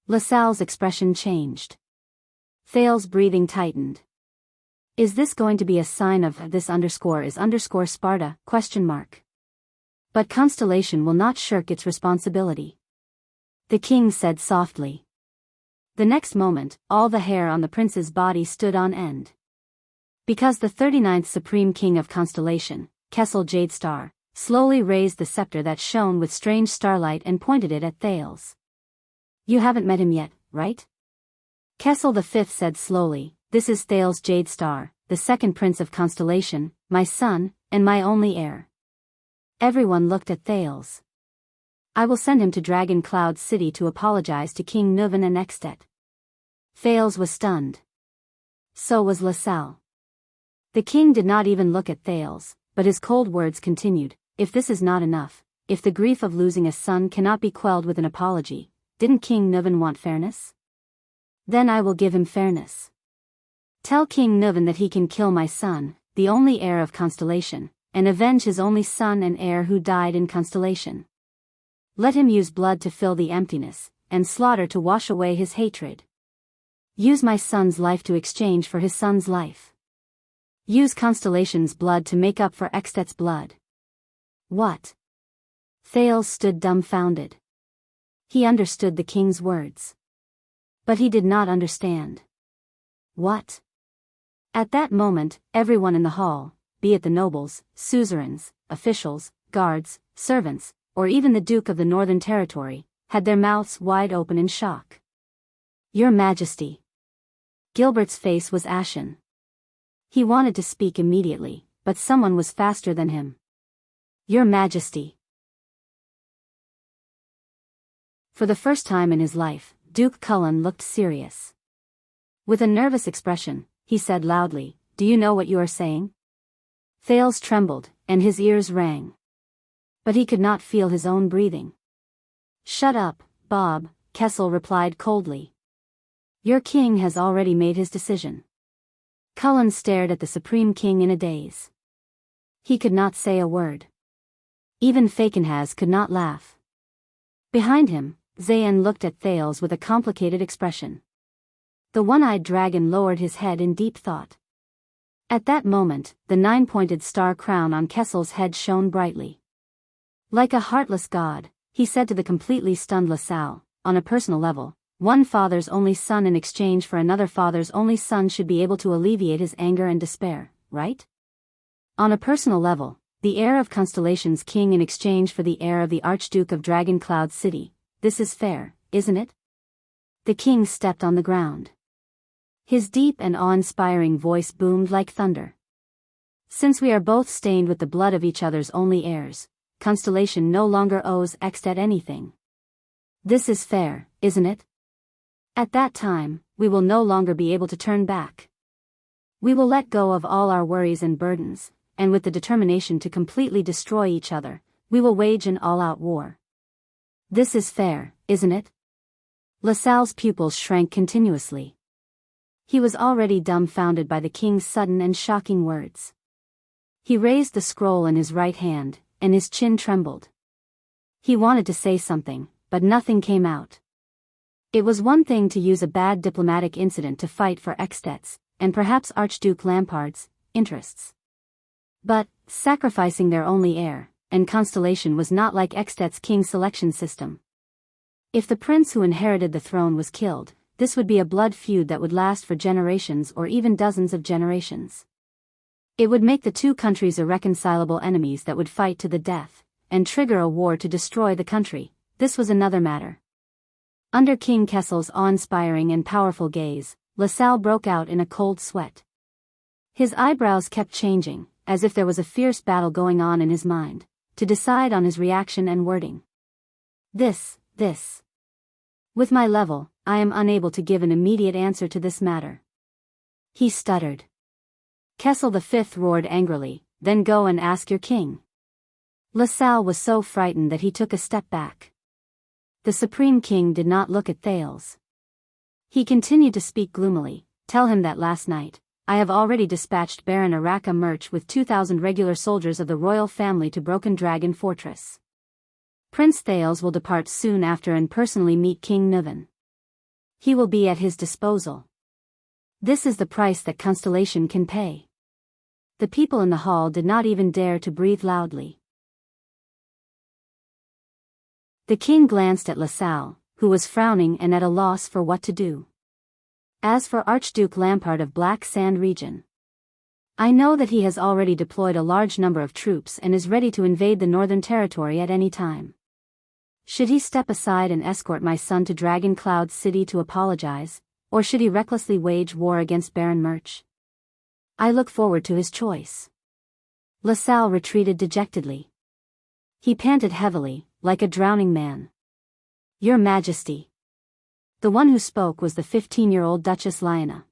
LaSalle's expression changed. Thale's breathing tightened. Is this going to be a sign of this _ Sparta, ? But Constellation will not shirk its responsibility. The king said softly. The next moment, all the hair on the prince's body stood on end. Because the 39th Supreme King of Constellation, Kessel Jadestar, slowly raised the scepter that shone with strange starlight and pointed it at Thales. You haven't met him yet, right? Kessel V said slowly, this is Thales Jadestar, the second prince of Constellation, my son, and my only heir. Everyone looked at Thales. I will send him to Dragon Cloud City to apologize to King Nuven and Extet. Thales was stunned. So was LaSalle. The king did not even look at Thales, but his cold words continued, if this is not enough, if the grief of losing a son cannot be quelled with an apology, didn't King Nuven want fairness? Then I will give him fairness. Tell King Nuven that he can kill my son, the only heir of Constellation, and avenge his only son and heir who died in Constellation. Let him use blood to fill the emptiness, and slaughter to wash away his hatred. Use my son's life to exchange for his son's life. Use Constellation's blood to make up for Extet's blood. What? Thales stood dumbfounded. He understood the king's words. But he did not understand. What? At that moment, everyone in the hall, be it the nobles, suzerains, officials, guards, servants, or even the Duke of the Northern Territory, had their mouths wide open in shock. Your Majesty. Gilbert's face was ashen. He wanted to speak immediately, but someone was faster than him. Your Majesty. For the first time in his life, Duke Cullen looked serious. With a nervous expression, he said loudly, do you know what you are saying? Thales trembled, and his ears rang. But he could not feel his own breathing. Shut up, Bob, Kessel replied coldly. Your king has already made his decision. Cullen stared at the Supreme King in a daze. He could not say a word. Even Fakenhaz could not laugh. Behind him, Zayn looked at Thales with a complicated expression. The one-eyed dragon lowered his head in deep thought. At that moment, the 9-pointed star crown on Kessel's head shone brightly. Like a heartless god, he said to the completely stunned LaSalle, on a personal level, one father's only son in exchange for another father's only son should be able to alleviate his anger and despair, right? On a personal level, the heir of Constellation's king in exchange for the heir of the Archduke of Dragon Cloud City, this is fair, isn't it? The king stepped on the ground. His deep and awe-inspiring voice boomed like thunder. Since we are both stained with the blood of each other's only heirs, Constellation no longer owes Extet anything. This is fair, isn't it? At that time, we will no longer be able to turn back. We will let go of all our worries and burdens, and with the determination to completely destroy each other, we will wage an all-out war. This is fair, isn't it? LaSalle's pupils shrank continuously. He was already dumbfounded by the king's sudden and shocking words. He raised the scroll in his right hand, and his chin trembled. He wanted to say something, but nothing came out. It was one thing to use a bad diplomatic incident to fight for Extet's, and perhaps Archduke Lampard's, interests. But, sacrificing their only heir, and Constellation was not like Extet's king selection system. If the prince who inherited the throne was killed, this would be a blood feud that would last for generations or even dozens of generations. It would make the two countries irreconcilable enemies that would fight to the death, and trigger a war to destroy the country. This was another matter. Under King Kessel's awe-inspiring and powerful gaze, LaSalle broke out in a cold sweat. His eyebrows kept changing, as if there was a fierce battle going on in his mind, to decide on his reaction and wording. This. With my level, I am unable to give an immediate answer to this matter. He stuttered. Kessel V roared angrily, then go and ask your king. LaSalle was so frightened that he took a step back. The Supreme King did not look at Thales. He continued to speak gloomily. Tell him that last night, I have already dispatched Baron Araka Murch with 2,000 regular soldiers of the royal family to Broken Dragon Fortress. Prince Thales will depart soon after and personally meet King Nuvan. He will be at his disposal. This is the price that Constellation can pay. The people in the hall did not even dare to breathe loudly. The king glanced at LaSalle, who was frowning and at a loss for what to do. As for Archduke Lampard of Black Sand region, I know that he has already deployed a large number of troops and is ready to invade the Northern Territory at any time. Should he step aside and escort my son to Dragon Cloud City to apologize, or should he recklessly wage war against Baron Murch? I look forward to his choice. LaSalle retreated dejectedly. He panted heavily, like a drowning man. Your Majesty. The one who spoke was the 15-year-old Duchess Lyanna.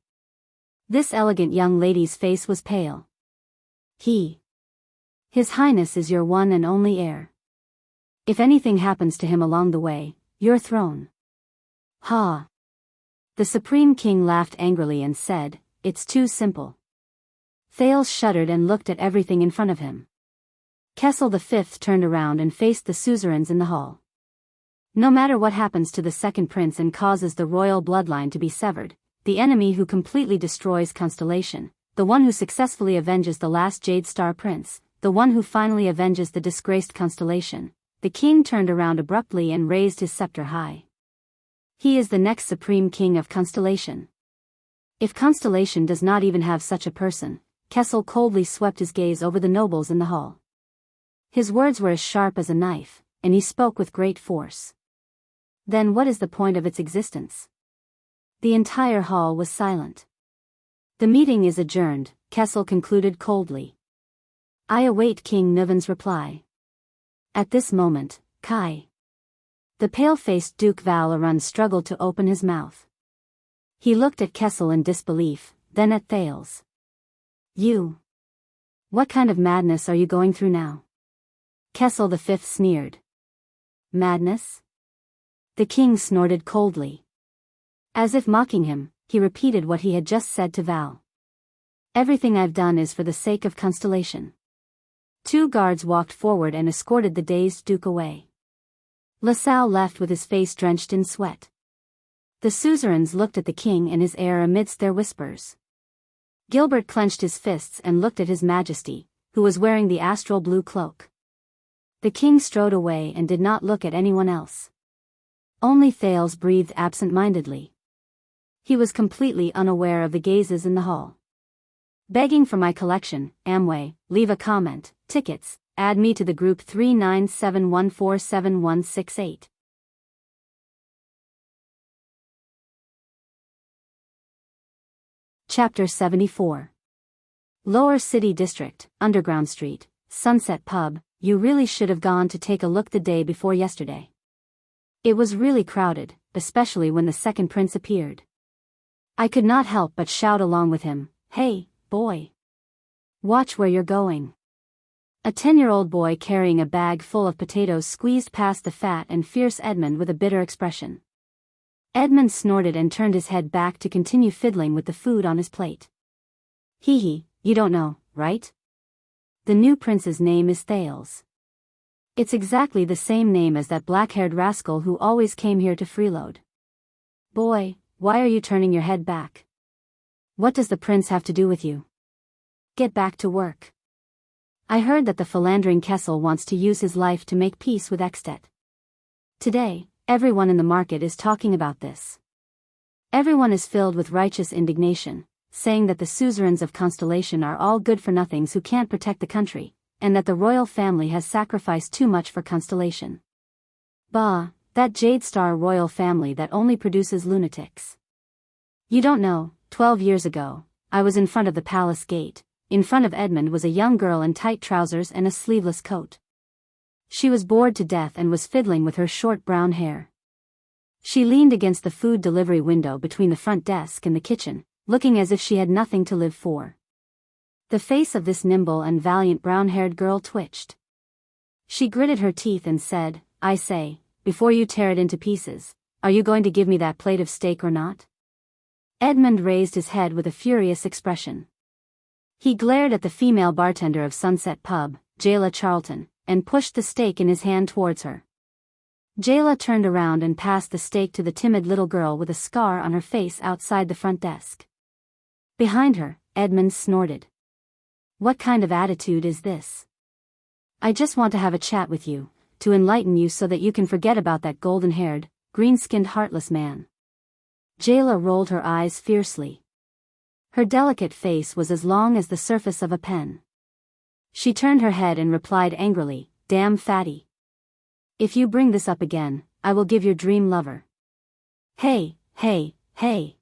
This elegant young lady's face was pale. His Highness is your one and only heir. If anything happens to him along the way, your throne. Ha! The Supreme King laughed angrily and said, it's too simple. Thales shuddered and looked at everything in front of him. Kessel V turned around and faced the suzerains in the hall. No matter what happens to the second prince and causes the royal bloodline to be severed, the enemy who completely destroys Constellation, the one who successfully avenges the last Jade Star Prince, the one who finally avenges the disgraced Constellation, the king turned around abruptly and raised his scepter high. He is the next Supreme King of Constellation. If Constellation does not even have such a person, Kessel coldly swept his gaze over the nobles in the hall. His words were as sharp as a knife, and he spoke with great force. Then what is the point of its existence? The entire hall was silent. The meeting is adjourned, Kessel concluded coldly. I await King Nuvan's reply. At this moment, Kai. The pale-faced Duke Val-Arun struggled to open his mouth. He looked at Kessel in disbelief, then at Thales. You. What kind of madness are you going through now? Kessel V sneered. Madness? The king snorted coldly. As if mocking him, he repeated what he had just said to Val. Everything I've done is for the sake of Constellation. 2 guards walked forward and escorted the dazed Duke away. LaSalle left with his face drenched in sweat. The suzerains looked at the king and his heir amidst their whispers. Gilbert clenched his fists and looked at his Majesty, who was wearing the astral blue cloak. The king strode away and did not look at anyone else. Only Thales breathed absent-mindedly. He was completely unaware of the gazes in the hall. Begging for my collection, Amway, leave a comment, tickets, add me to the group 397147168. Chapter 74. Lower City District, Underground Street, Sunset Pub. You really should have gone to take a look the day before yesterday. It was really crowded, especially when the second prince appeared. I could not help but shout along with him, hey, boy. Watch where you're going. A 10-year-old boy carrying a bag full of potatoes squeezed past the fat and fierce Edmund with a bitter expression. Edmund snorted and turned his head back to continue fiddling with the food on his plate. You don't know, right? The new prince's name is Thales. It's exactly the same name as that black-haired rascal who always came here to freeload. Boy, why are you turning your head back? What does the prince have to do with you? Get back to work. I heard that the philandering Kessel wants to use his life to make peace with Ekstedt. Today, everyone in the market is talking about this. Everyone is filled with righteous indignation, saying that the suzerains of Constellation are all good-for-nothings who can't protect the country, and that the royal family has sacrificed too much for Constellation. Bah, that Jade Star royal family that only produces lunatics. You don't know, 12 years ago, I was in front of the palace gate. In front of Edmund was a young girl in tight trousers and a sleeveless coat. She was bored to death and was fiddling with her short brown hair. She leaned against the food delivery window between the front desk and the kitchen, looking as if she had nothing to live for. The face of this nimble and valiant brown-haired girl twitched. She gritted her teeth and said, "I say, before you tear it into pieces, are you going to give me that plate of steak or not?" Edmund raised his head with a furious expression. He glared at the female bartender of Sunset Pub, Jayla Charlton, and pushed the steak in his hand towards her. Jayla turned around and passed the steak to the timid little girl with a scar on her face outside the front desk. Behind her, Edmund snorted. "What kind of attitude is this? I just want to have a chat with you, to enlighten you so that you can forget about that golden-haired, green-skinned heartless man." Jayla rolled her eyes fiercely. Her delicate face was as long as the surface of a pen. She turned her head and replied angrily, "Damn fatty. If you bring this up again, I will give your dream lover." "Hey, hey, hey."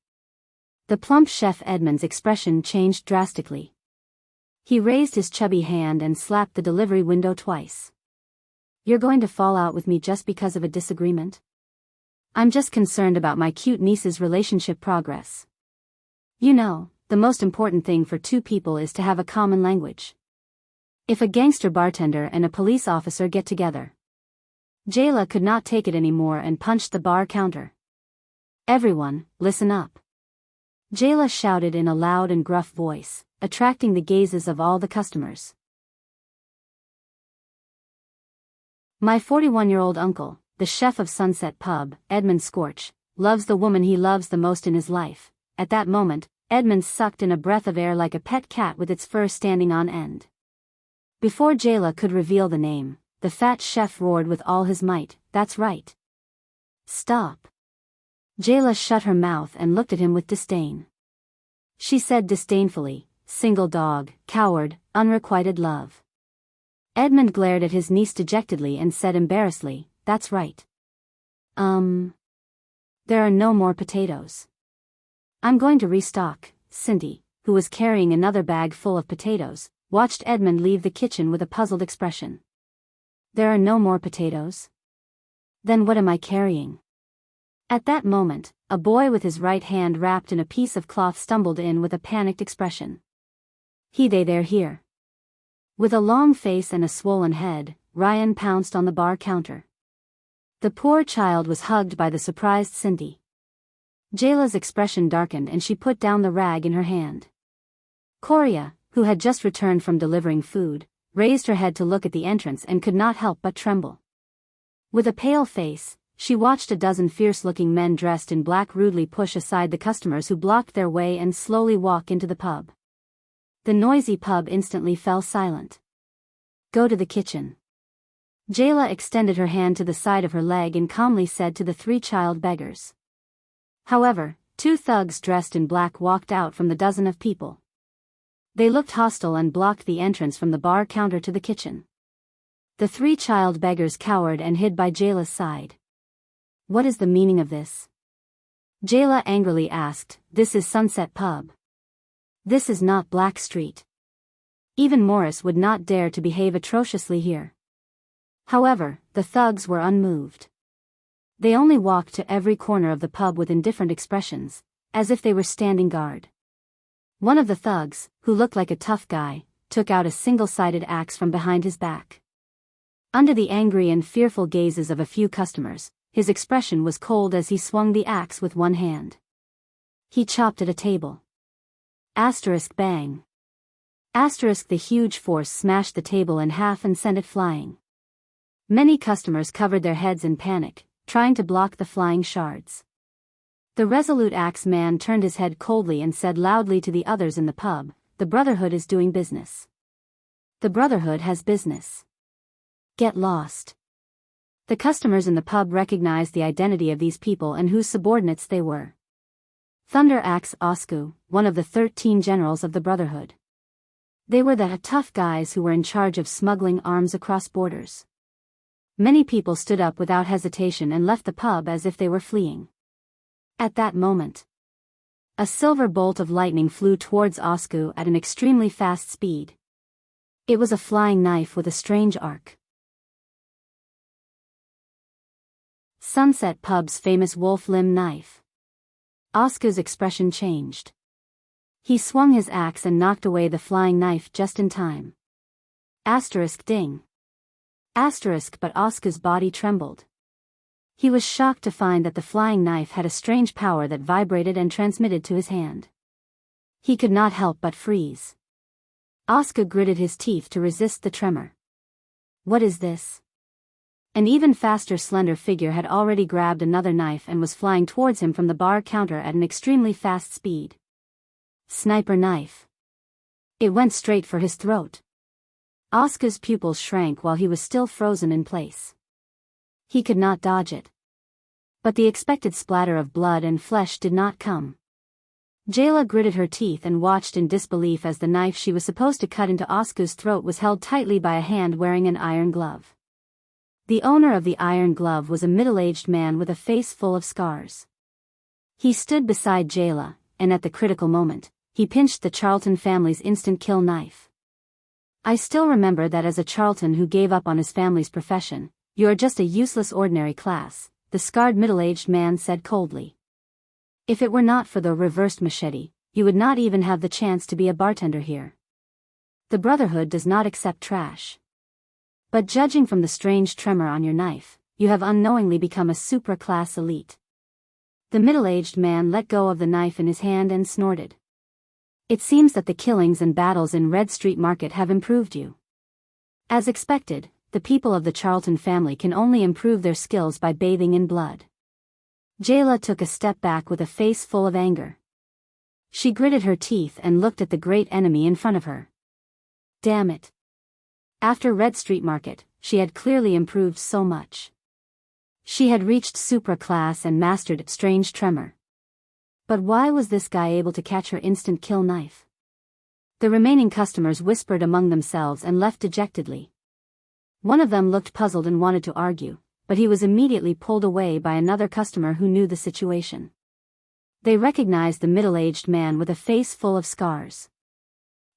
The plump chef Edmund's expression changed drastically. He raised his chubby hand and slapped the delivery window twice. "You're going to fall out with me just because of a disagreement? I'm just concerned about my cute niece's relationship progress. You know, the most important thing for two people is to have a common language. If a gangster bartender and a police officer get together." Jayla could not take it anymore and punched the bar counter. "Everyone, listen up." Jayla shouted in a loud and gruff voice, attracting the gazes of all the customers. "My 41-year-old uncle, the chef of Sunset Pub, Edmund Scorch, loves the woman he loves the most in his life." At that moment, Edmund sucked in a breath of air like a pet cat with its fur standing on end. Before Jayla could reveal the name, the fat chef roared with all his might, "That's right. Stop." Jayla shut her mouth and looked at him with disdain. She said disdainfully, "Single dog, coward, unrequited love." Edmund glared at his niece dejectedly and said embarrassedly, "That's right. There are no more potatoes. I'm going to restock." Cindy, who was carrying another bag full of potatoes, watched Edmund leave the kitchen with a puzzled expression. "There are no more potatoes? Then what am I carrying?" At that moment, a boy with his right hand wrapped in a piece of cloth stumbled in with a panicked expression. "They there here." With a long face and a swollen head, Ryan pounced on the bar counter. The poor child was hugged by the surprised Cindy. Jayla's expression darkened and she put down the rag in her hand. Coria, who had just returned from delivering food, raised her head to look at the entrance and could not help but tremble. With a pale face, she watched a dozen fierce-looking men dressed in black rudely push aside the customers who blocked their way and slowly walk into the pub. The noisy pub instantly fell silent. "Go to the kitchen." Jayla extended her hand to the side of her leg and calmly said to the three child beggars. However, two thugs dressed in black walked out from the dozen of people. They looked hostile and blocked the entrance from the bar counter to the kitchen. The three child beggars cowered and hid by Jayla's side. "What is the meaning of this?" Jayla angrily asked. "This is Sunset Pub. This is not Black Street. Even Morris would not dare to behave atrociously here." However, the thugs were unmoved. They only walked to every corner of the pub with indifferent expressions, as if they were standing guard. One of the thugs, who looked like a tough guy, took out a single-sided axe from behind his back. Under the angry and fearful gazes of a few customers, his expression was cold as he swung the axe with one hand. He chopped at a table. Bang. The huge force smashed the table in half and sent it flying. Many customers covered their heads in panic, trying to block the flying shards. The resolute axe man turned his head coldly and said loudly to the others in the pub, "The Brotherhood is doing business. The Brotherhood has business. Get lost." The customers in the pub recognized the identity of these people and whose subordinates they were. Thunder Axe Osku, one of the 13 generals of the Brotherhood. They were the tough guys who were in charge of smuggling arms across borders. Many people stood up without hesitation and left the pub as if they were fleeing. At that moment, a silver bolt of lightning flew towards Osku at an extremely fast speed. It was a flying knife with a strange arc. Sunset Pub's famous wolf limb knife. Osku's expression changed. He swung his axe and knocked away the flying knife just in time. Ding. But Osku's body trembled. He was shocked to find that the flying knife had a strange power that vibrated and transmitted to his hand. He could not help but freeze. Osku gritted his teeth to resist the tremor. What is this? An even faster slender figure had already grabbed another knife and was flying towards him from the bar counter at an extremely fast speed. Sniper knife. It went straight for his throat. Osku's pupils shrank while he was still frozen in place. He could not dodge it. But the expected splatter of blood and flesh did not come. Jayla gritted her teeth and watched in disbelief as the knife she was supposed to cut into Osku's throat was held tightly by a hand wearing an iron glove. The owner of the iron glove was a middle-aged man with a face full of scars. He stood beside Jayla, and at the critical moment, he pinched the Charlton family's instant kill knife. I still remember that as a Charlton who gave up on his family's profession, "You are just a useless ordinary class," the scarred middle-aged man said coldly. "If it were not for the reversed machete, you would not even have the chance to be a bartender here. The Brotherhood does not accept trash. But judging from the strange tremor on your knife, you have unknowingly become a supra-class elite." The middle-aged man let go of the knife in his hand and snorted. "It seems that the killings and battles in Red Street Market have improved you." As expected, the people of the Charlton family can only improve their skills by bathing in blood. Jayla took a step back with a face full of anger. She gritted her teeth and looked at the great enemy in front of her. Damn it. After Red Street Market, she had clearly improved so much. She had reached supra-class and mastered strange tremor. But why was this guy able to catch her instant kill knife? The remaining customers whispered among themselves and left dejectedly. One of them looked puzzled and wanted to argue, but he was immediately pulled away by another customer who knew the situation. They recognized the middle-aged man with a face full of scars.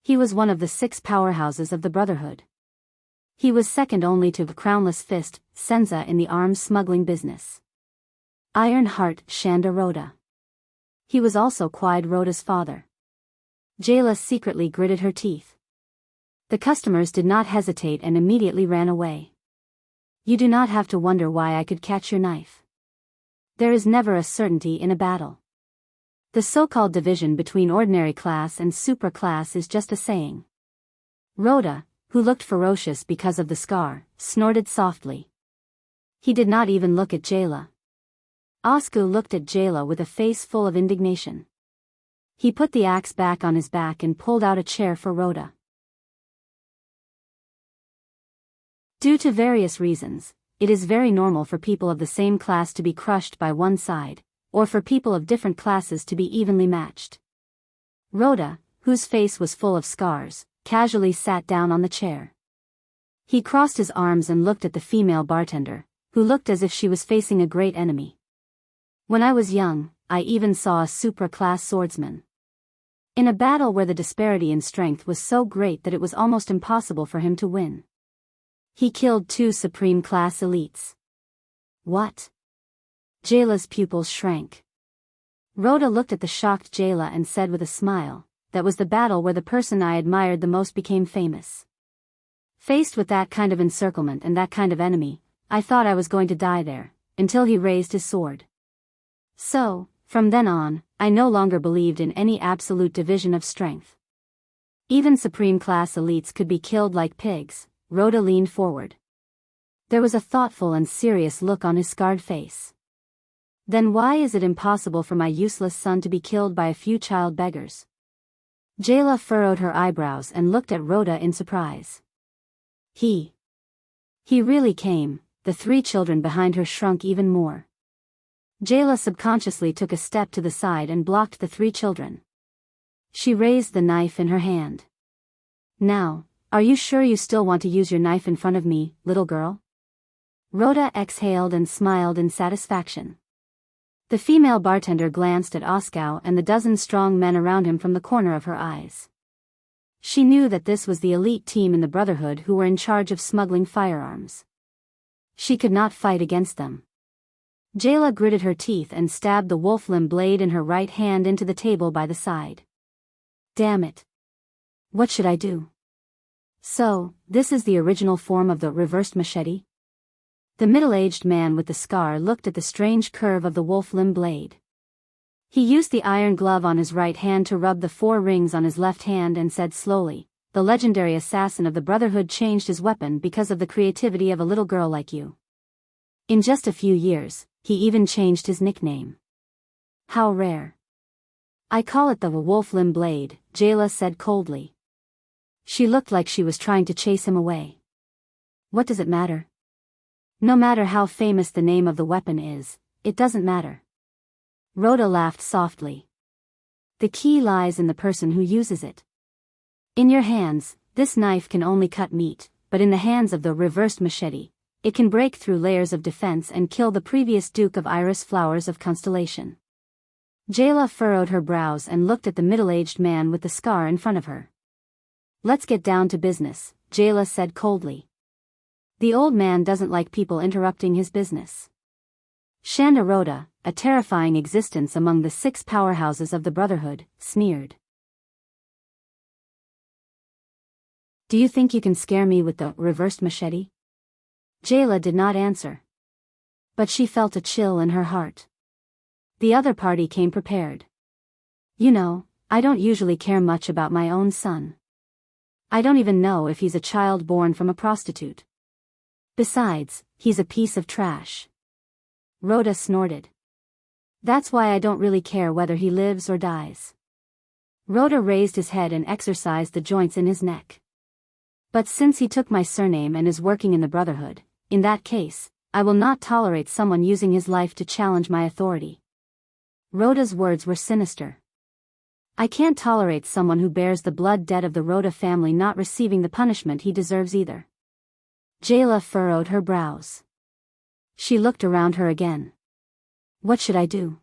He was one of the 6 powerhouses of the Brotherhood. He was second only to the Crownless Fist, Senza in the arms smuggling business. Iron Heart Shanda Rhoda. He was also Quide Rhoda's father. Jayla secretly gritted her teeth. The customers did not hesitate and immediately ran away. You do not have to wonder why I could catch your knife. There is never a certainty in a battle. The so-called division between ordinary class and supra-class is just a saying. Rhoda, who looked ferocious because of the scar, snorted softly. He did not even look at Jayla. Osku looked at Jayla with a face full of indignation. He put the axe back on his back and pulled out a chair for Rhoda. Due to various reasons, it is very normal for people of the same class to be crushed by one side, or for people of different classes to be evenly matched. Rhoda, whose face was full of scars, casually sat down on the chair. He crossed his arms and looked at the female bartender, who looked as if she was facing a great enemy. When I was young, I even saw a supra-class swordsman. In a battle where the disparity in strength was so great that it was almost impossible for him to win. He killed 2 supreme-class elites. What? Jayla's pupils shrank. Rhoda looked at the shocked Jayla and said with a smile, "That was the battle where the person I admired the most became famous. Faced with that kind of encirclement and that kind of enemy, I thought I was going to die there, until he raised his sword. So, from then on, I no longer believed in any absolute division of strength. Even supreme-class elites could be killed like pigs." Rhoda leaned forward. There was a thoughtful and serious look on his scarred face. "Then why is it impossible for my useless son to be killed by a few child beggars?" Jayla furrowed her eyebrows and looked at Rhoda in surprise. He really came. The 3 children behind her shrunk even more. Jayla subconsciously took a step to the side and blocked the three children. She raised the knife in her hand. Now, are you sure you still want to use your knife in front of me, little girl? Rhoda exhaled and smiled in satisfaction. The female bartender glanced at Oskar and the dozen strong men around him from the corner of her eyes. She knew that this was the elite team in the Brotherhood who were in charge of smuggling firearms. She could not fight against them. Jayla gritted her teeth and stabbed the wolf-limb blade in her right hand into the table by the side. Damn it. What should I do? So, this is the original form of the reversed machete? The middle-aged man with the scar looked at the strange curve of the wolf-limb blade. He used the iron glove on his right hand to rub the 4 rings on his left hand and said slowly, "The legendary assassin of the Brotherhood changed his weapon because of the creativity of a little girl like you. In just a few years, he even changed his nickname. How rare." "I call it the wolf-limb blade," Jayla said coldly. She looked like she was trying to chase him away. "What does it matter? No matter how famous the name of the weapon is, it doesn't matter." Rhoda laughed softly. "The key lies in the person who uses it. In your hands, this knife can only cut meat, but in the hands of the reversed machete, it can break through layers of defense and kill the previous Duke of Iris Flowers of Constellation." Jayla furrowed her brows and looked at the middle-aged man with the scar in front of her. "Let's get down to business," Jayla said coldly. The old man doesn't like people interrupting his business. Shanda Rhoda, a terrifying existence among the 6 powerhouses of the Brotherhood, sneered. "Do you think you can scare me with the reversed machete?" Jayla did not answer. But she felt a chill in her heart. The other party came prepared. "You know, I don't usually care much about my own son. I don't even know if he's a child born from a prostitute. Besides, he's a piece of trash." Rhoda snorted. "That's why I don't really care whether he lives or dies." Rhoda raised his head and exercised the joints in his neck. "But since he took my surname and is working in the Brotherhood, in that case, I will not tolerate someone using his life to challenge my authority." Rhoda's words were sinister. "I can't tolerate someone who bears the blood debt of the Rhoda family not receiving the punishment he deserves either." Jayla furrowed her brows. She looked around her again. "What should I do?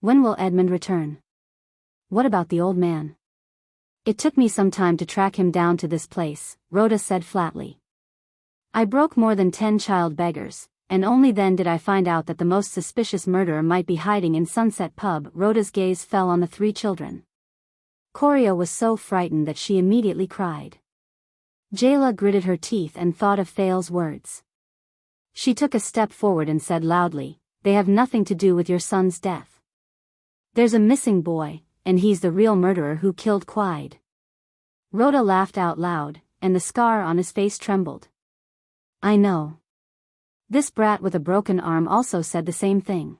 When will Edmund return? What about the old man?" "It took me some time to track him down to this place," Rhoda said flatly. "I broke more than 10 child beggars, and only then did I find out that the most suspicious murderer might be hiding in Sunset Pub." Rhoda's gaze fell on the 3 children. Coria was so frightened that she immediately cried. Jayla gritted her teeth and thought of Thal's words. She took a step forward and said loudly, "They have nothing to do with your son's death. There's a missing boy, and he's the real murderer who killed Quide." Rhoda laughed out loud, and the scar on his face trembled. "I know. This brat with a broken arm also said the same thing.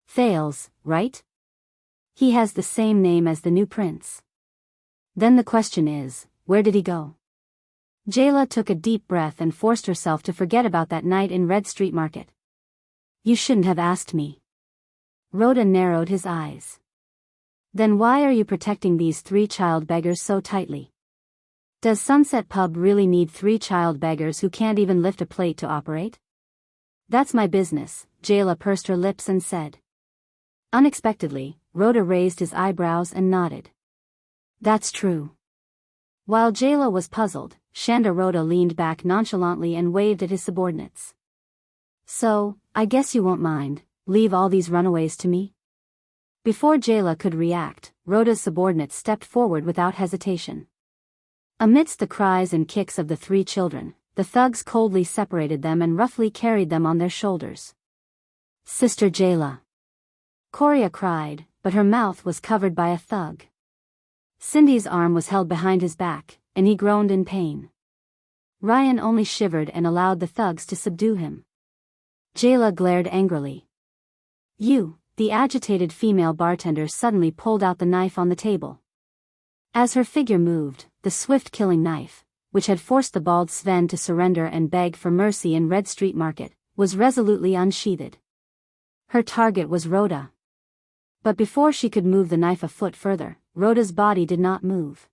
Thales, right? He has the same name as the new prince. Then the question is, where did he go?" Jayla took a deep breath and forced herself to forget about that night in Red Street Market. "You shouldn't have asked me." Rhoda narrowed his eyes. "Then why are you protecting these 3 child beggars so tightly? Does Sunset Pub really need 3 child beggars who can't even lift a plate to operate?" "That's my business," Jayla pursed her lips and said. Unexpectedly, Rhoda raised his eyebrows and nodded. "That's true." While Jayla was puzzled, Shanda Rhoda leaned back nonchalantly and waved at his subordinates. "So, I guess you won't mind, leave all these runaways to me?" Before Jayla could react, Rhoda's subordinates stepped forward without hesitation. Amidst the cries and kicks of the 3 children, the thugs coldly separated them and roughly carried them on their shoulders. "Sister Jayla!" Coria cried, but her mouth was covered by a thug. Cindy's arm was held behind his back, and he groaned in pain. Ryan only shivered and allowed the thugs to subdue him. Jayla glared angrily. "You!" The agitated female bartender suddenly pulled out the knife on the table. As her figure moved, the swift killing knife, which had forced the bald Sven to surrender and beg for mercy in Red Street Market, was resolutely unsheathed. Her target was Rhoda. But before she could move the knife a foot further, Rhoda's body did not move.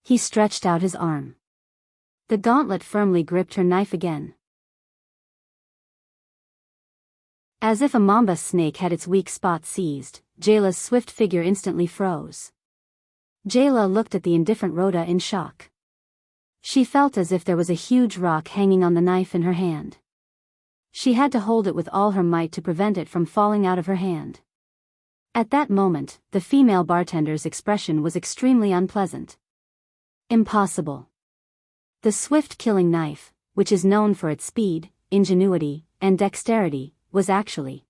He stretched out his arm. The gauntlet firmly gripped her knife again. As if a mamba snake had its weak spot seized, Jayla's swift figure instantly froze. Jayla looked at the indifferent Rhoda in shock. She felt as if there was a huge rock hanging on the knife in her hand. She had to hold it with all her might to prevent it from falling out of her hand. At that moment, the female bartender's expression was extremely unpleasant. Impossible. The swift killing knife, which is known for its speed, ingenuity, and dexterity, was actually.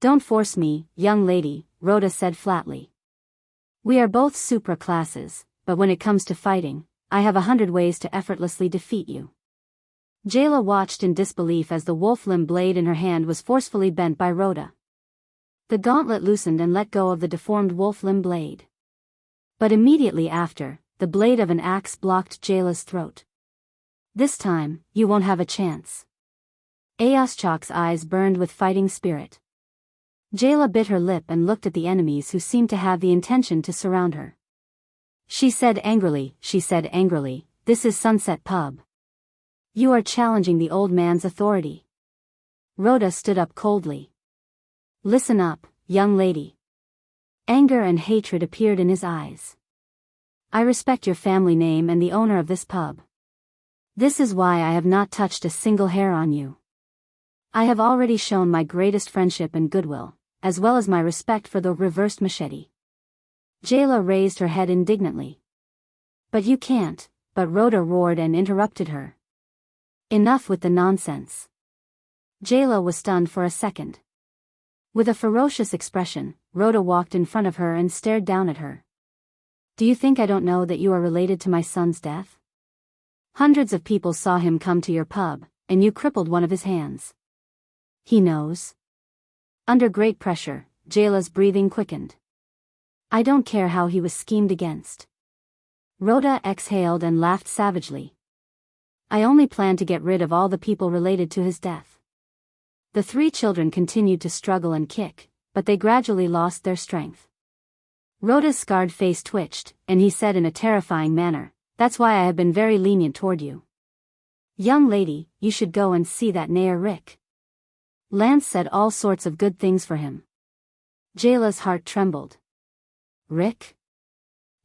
Don't force me, young lady, Rhoda said flatly. We are both supra classes, but when it comes to fighting, I have 100 ways to effortlessly defeat you. Jayla watched in disbelief as the wolf-limb blade in her hand was forcefully bent by Rhoda. The gauntlet loosened and let go of the deformed wolf-limb blade. But immediately after, the blade of an axe blocked Jayla's throat. This time, you won't have a chance. Aoschok's eyes burned with fighting spirit. Jayla bit her lip and looked at the enemies who seemed to have the intention to surround her. She said angrily, this is Sunset Pub. You are challenging the old man's authority. Rhoda stood up coldly. Listen up, young lady. Anger and hatred appeared in his eyes. I respect your family name and the owner of this pub. This is why I have not touched a single hair on you. I have already shown my greatest friendship and goodwill, as well as my respect for the reversed machete. Jayla raised her head indignantly. But you can't, but Rhoda roared and interrupted her. Enough with the nonsense. Jayla was stunned for a second. With a ferocious expression, Rhoda walked in front of her and stared down at her. Do you think I don't know that you are related to my son's death? Hundreds of people saw him come to your pub, and you crippled one of his hands. He knows. Under great pressure, Jayla's breathing quickened. I don't care how he was schemed against. Rhoda exhaled and laughed savagely. I only plan to get rid of all the people related to his death. The 3 children continued to struggle and kick, but they gradually lost their strength. Rhoda's scarred face twitched, and he said in a terrifying manner, that's why I have been very lenient toward you. Young lady, you should go and see that Nair Rick. Lance said all sorts of good things for him. Jayla's heart trembled. Rick?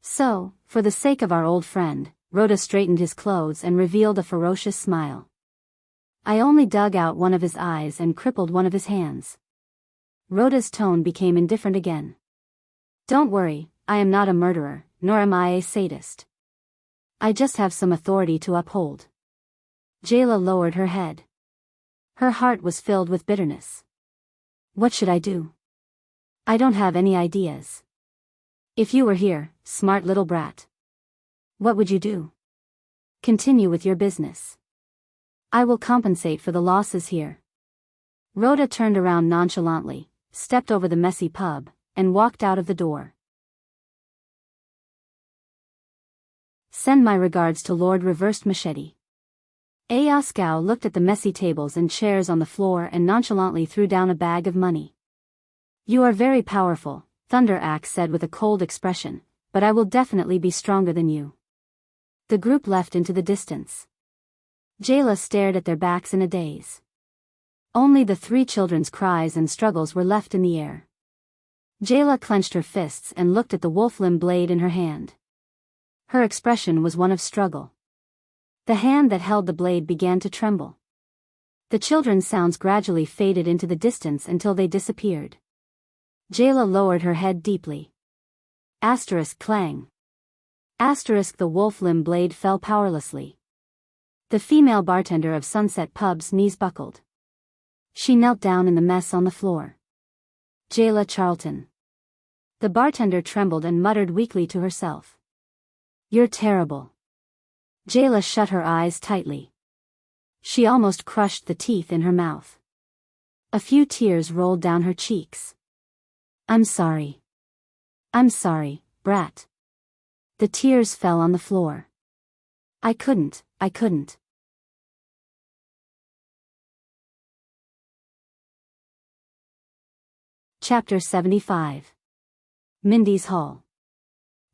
So, for the sake of our old friend, Rhoda straightened his clothes and revealed a ferocious smile. I only dug out one of his eyes and crippled one of his hands. Rhoda's tone became indifferent again. Don't worry, I am not a murderer, nor am I a sadist. I just have some authority to uphold. Jayla lowered her head. Her heart was filled with bitterness. What should I do? I don't have any ideas. If you were here, smart little brat. What would you do? Continue with your business. I will compensate for the losses here. Rhoda turned around nonchalantly, stepped over the messy pub, and walked out of the door. Send my regards to Lord Reversed Machete. Aoschok looked at the messy tables and chairs on the floor and nonchalantly threw down a bag of money. You are very powerful, Thunder Axe said with a cold expression, but I will definitely be stronger than you. The group left into the distance. Jayla stared at their backs in a daze. Only the 3 children's cries and struggles were left in the air. Jayla clenched her fists and looked at the wolf-limb blade in her hand. Her expression was one of struggle. The hand that held the blade began to tremble. The children's sounds gradually faded into the distance until they disappeared. Jayla lowered her head deeply. Asterisk clang. Asterisk the wolf-limb blade fell powerlessly. The female bartender of Sunset Pub's knees buckled. She knelt down in the mess on the floor. Jayla Charlton. The bartender trembled and muttered weakly to herself. You're terrible. Jayla shut her eyes tightly. She almost crushed the teeth in her mouth. A few tears rolled down her cheeks. I'm sorry. I'm sorry, brat. The tears fell on the floor. I couldn't. Chapter 75. Mindy's Hall.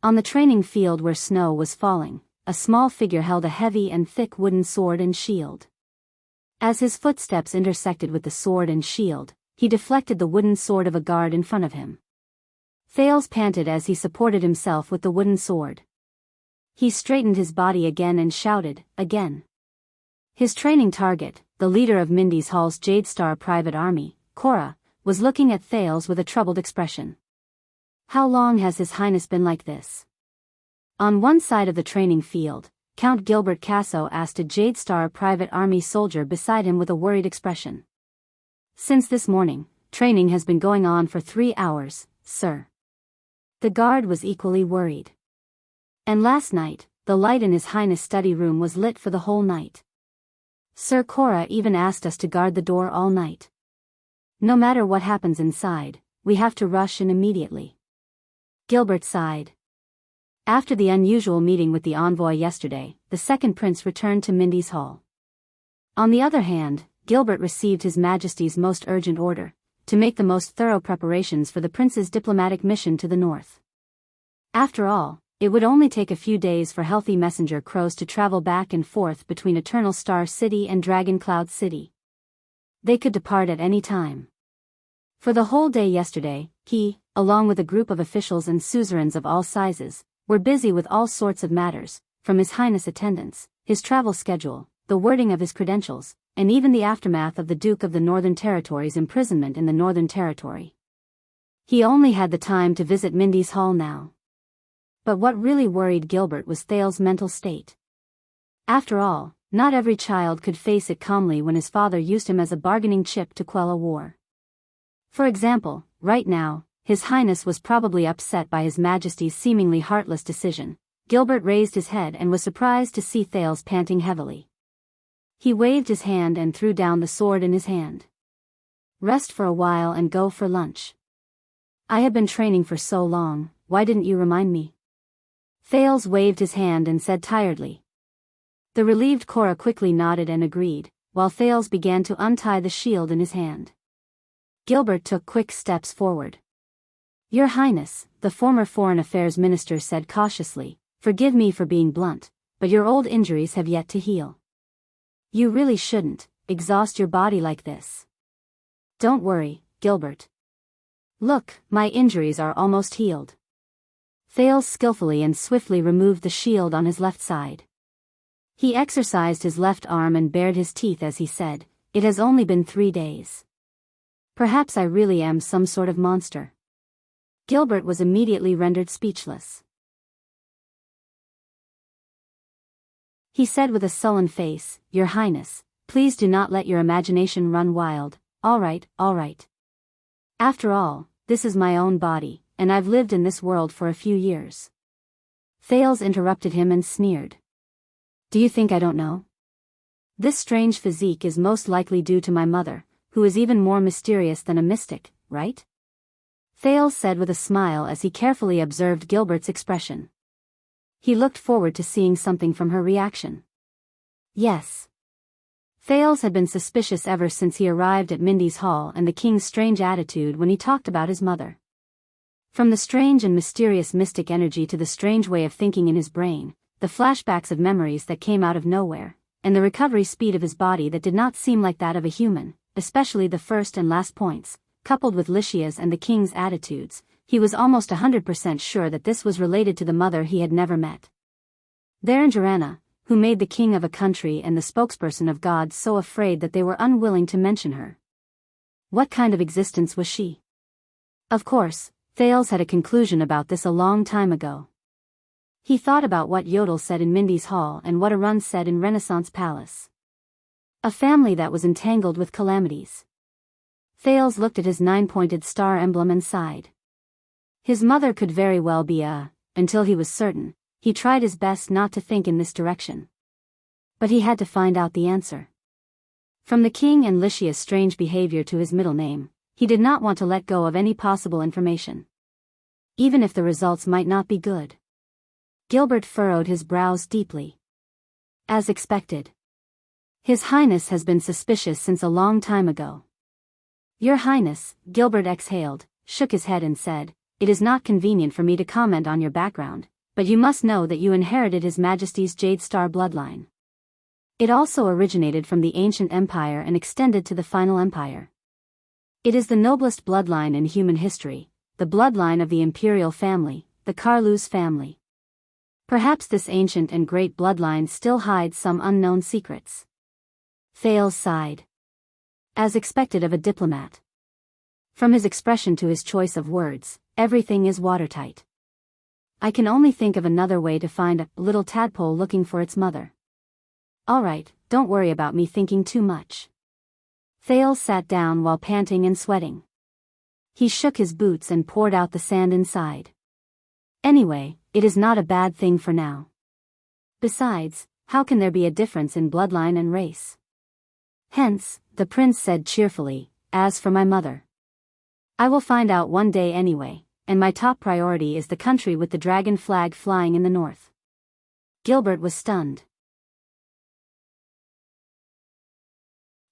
On the training field where snow was falling, a small figure held a heavy and thick wooden sword and shield. As his footsteps intersected with the sword and shield, he deflected the wooden sword of a guard in front of him. Thales panted as he supported himself with the wooden sword. He straightened his body again and shouted, again. His training target, the leader of Mindy's Hall's Jade Star Private Army, Cora, was looking at Thales with a troubled expression. How long has His Highness been like this? On one side of the training field, Count Gilbert Casso asked a Jade Star Private Army soldier beside him with a worried expression. Since this morning, training has been going on for 3 hours, sir. The guard was equally worried. And last night, the light in His Highness' study room was lit for the whole night. Sir, Cora even asked us to guard the door all night. No matter what happens inside, we have to rush in immediately. Gilbert sighed. After the unusual meeting with the envoy yesterday, the second prince returned to Mindy's Hall. On the other hand, Gilbert received His Majesty's most urgent order, to make the most thorough preparations for the prince's diplomatic mission to the north. After all, it would only take a few days for healthy messenger crows to travel back and forth between Eternal Star City and Dragon Cloud City. They could depart at any time. For the whole day yesterday, he, along with a group of officials and suzerains of all sizes, were busy with all sorts of matters, from His Highness' attendance, his travel schedule, the wording of his credentials, and even the aftermath of the Duke of the Northern Territory's imprisonment in the Northern Territory. He only had the time to visit Mindy's Hall now. But what really worried Gilbert was Thales' mental state. After all, not every child could face it calmly when his father used him as a bargaining chip to quell a war. For example, right now, His Highness was probably upset by His Majesty's seemingly heartless decision. Gilbert raised his head and was surprised to see Thales panting heavily. He waved his hand and threw down the sword in his hand. Rest for a while and go for lunch. I have been training for so long, why didn't you remind me? Thales waved his hand and said tiredly. The relieved Cora quickly nodded and agreed, while Thales began to untie the shield in his hand. Gilbert took quick steps forward. Your Highness, the former Foreign Affairs Minister said cautiously, forgive me for being blunt, but your old injuries have yet to heal. You really shouldn't exhaust your body like this. Don't worry, Gilbert. Look, my injuries are almost healed. Thales skillfully and swiftly removed the shield on his left side. He exercised his left arm and bared his teeth as he said, it has only been 3 days. Perhaps I really am some sort of monster. Gilbert was immediately rendered speechless. He said with a sullen face, Your Highness, please do not let your imagination run wild. All right. After all, this is my own body, and I've lived in this world for a few years. Thales interrupted him and sneered. Do you think I don't know? This strange physique is most likely due to my mother, who is even more mysterious than a mystic, right? Thales said with a smile as he carefully observed Gilbert's expression. He looked forward to seeing something from her reaction. Yes. Thales had been suspicious ever since he arrived at Mindy's Hall and the king's strange attitude when he talked about his mother. From the strange and mysterious mystic energy to the strange way of thinking in his brain, the flashbacks of memories that came out of nowhere, and the recovery speed of his body that did not seem like that of a human, especially the first and last points, coupled with Lycia's and the king's attitudes, he was almost 100% sure that this was related to the mother he had never met. There in Joanna, who made the king of a country and the spokesperson of God so afraid that they were unwilling to mention her. What kind of existence was she? Of course, Thales had a conclusion about this a long time ago. He thought about what Yodel said in Mindy's Hall and what Arun said in Renaissance Palace. A family that was entangled with calamities. Thales looked at his 9-pointed star emblem and sighed. His mother could very well be until he was certain, he tried his best not to think in this direction. But he had to find out the answer. From the king and Lycia's strange behavior to his middle name, he did not want to let go of any possible information. Even if the results might not be good. Gilbert furrowed his brows deeply. As expected. His Highness has been suspicious since a long time ago. Your Highness, Gilbert exhaled, shook his head and said, "It is not convenient for me to comment on your background, but you must know that you inherited His Majesty's Jade Star bloodline. It also originated from the ancient empire and extended to the final empire. It is the noblest bloodline in human history, the bloodline of the imperial family, the Carluz family. Perhaps this ancient and great bloodline still hides some unknown secrets." Thales sighed. As expected of a diplomat. From his expression to his choice of words, everything is watertight. I can only think of another way to find a little tadpole looking for its mother. All right, don't worry about me thinking too much. Thales sat down while panting and sweating. He shook his boots and poured out the sand inside. Anyway, it is not a bad thing for now. Besides, how can there be a difference in bloodline and race? Hence, the prince said cheerfully, as for my mother, I will find out one day anyway, and my top priority is the country with the dragon flag flying in the north. Gilbert was stunned.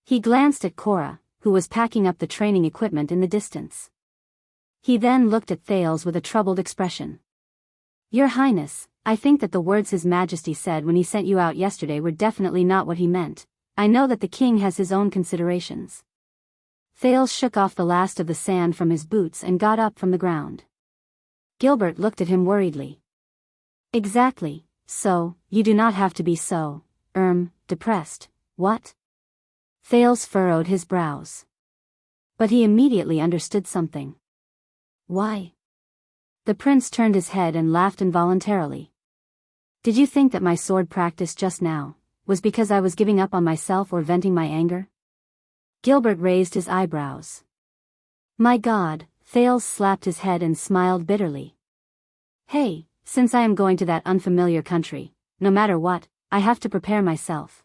He glanced at Cora, who was packing up the training equipment in the distance. He then looked at Thales with a troubled expression. Your Highness, I think that the words His Majesty said when he sent you out yesterday were definitely not what he meant. I know that the king has his own considerations. Thales shook off the last of the sand from his boots and got up from the ground. Gilbert looked at him worriedly. Exactly, so, you do not have to be so, depressed, what? Thales furrowed his brows. But he immediately understood something. Why? The prince turned his head and laughed involuntarily. Did you think that my sword practice just now was because I was giving up on myself or venting my anger? Gilbert raised his eyebrows. My God, Thales slapped his head and smiled bitterly. Hey, since I am going to that unfamiliar country, no matter what, I have to prepare myself.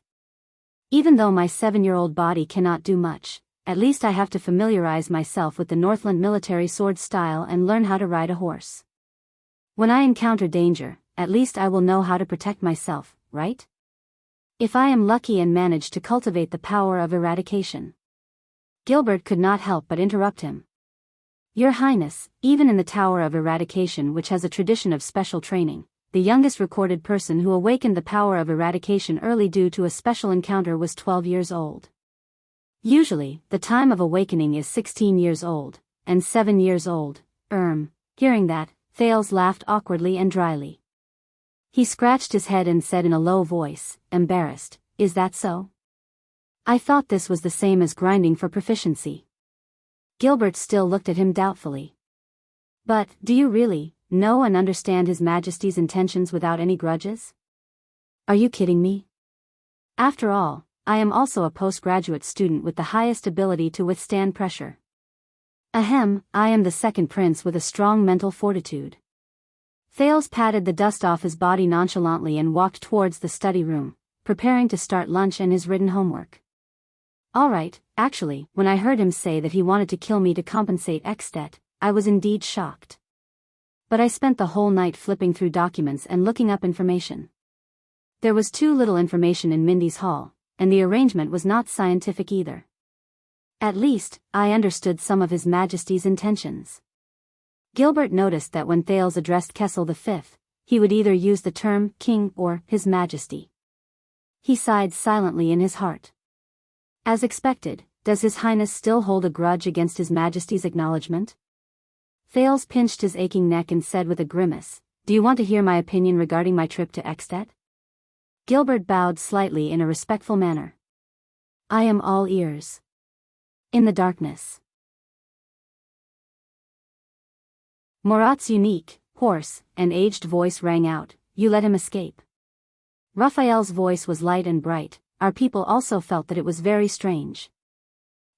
Even though my 7-year-old body cannot do much, at least I have to familiarize myself with the Northland military sword style and learn how to ride a horse. When I encounter danger, at least I will know how to protect myself, right? If I am lucky and manage to cultivate the power of eradication. Gilbert could not help but interrupt him. Your Highness, even in the Tower of Eradication, which has a tradition of special training, the youngest recorded person who awakened the power of eradication early due to a special encounter was 12 years old. Usually, the time of awakening is 16 years old, and 7 years old. Hearing that, Thales laughed awkwardly and dryly. He scratched his head and said in a low voice, embarrassed, Is that so? I thought this was the same as grinding for proficiency. Gilbert still looked at him doubtfully. But, do you really know and understand His Majesty's intentions without any grudges? Are you kidding me? After all, I am also a postgraduate student with the highest ability to withstand pressure. Ahem, I am the second prince with a strong mental fortitude. Thales patted the dust off his body nonchalantly and walked towards the study room, preparing to start lunch and his written homework. All right, actually, when I heard him say that he wanted to kill me to compensate Extet, I was indeed shocked. But I spent the whole night flipping through documents and looking up information. There was too little information in Mindy's hall, and the arrangement was not scientific either. At least, I understood some of His Majesty's intentions. Gilbert noticed that when Thales addressed Kessel V, he would either use the term king or His Majesty. He sighed silently in his heart. As expected, does His Highness still hold a grudge against His Majesty's acknowledgement? Thales pinched his aching neck and said with a grimace, Do you want to hear my opinion regarding my trip to Extet? Gilbert bowed slightly in a respectful manner. I am all ears. In the darkness. Murat's unique, hoarse, and aged voice rang out, You let him escape. Raphael's voice was light and bright. Our people also felt that it was very strange.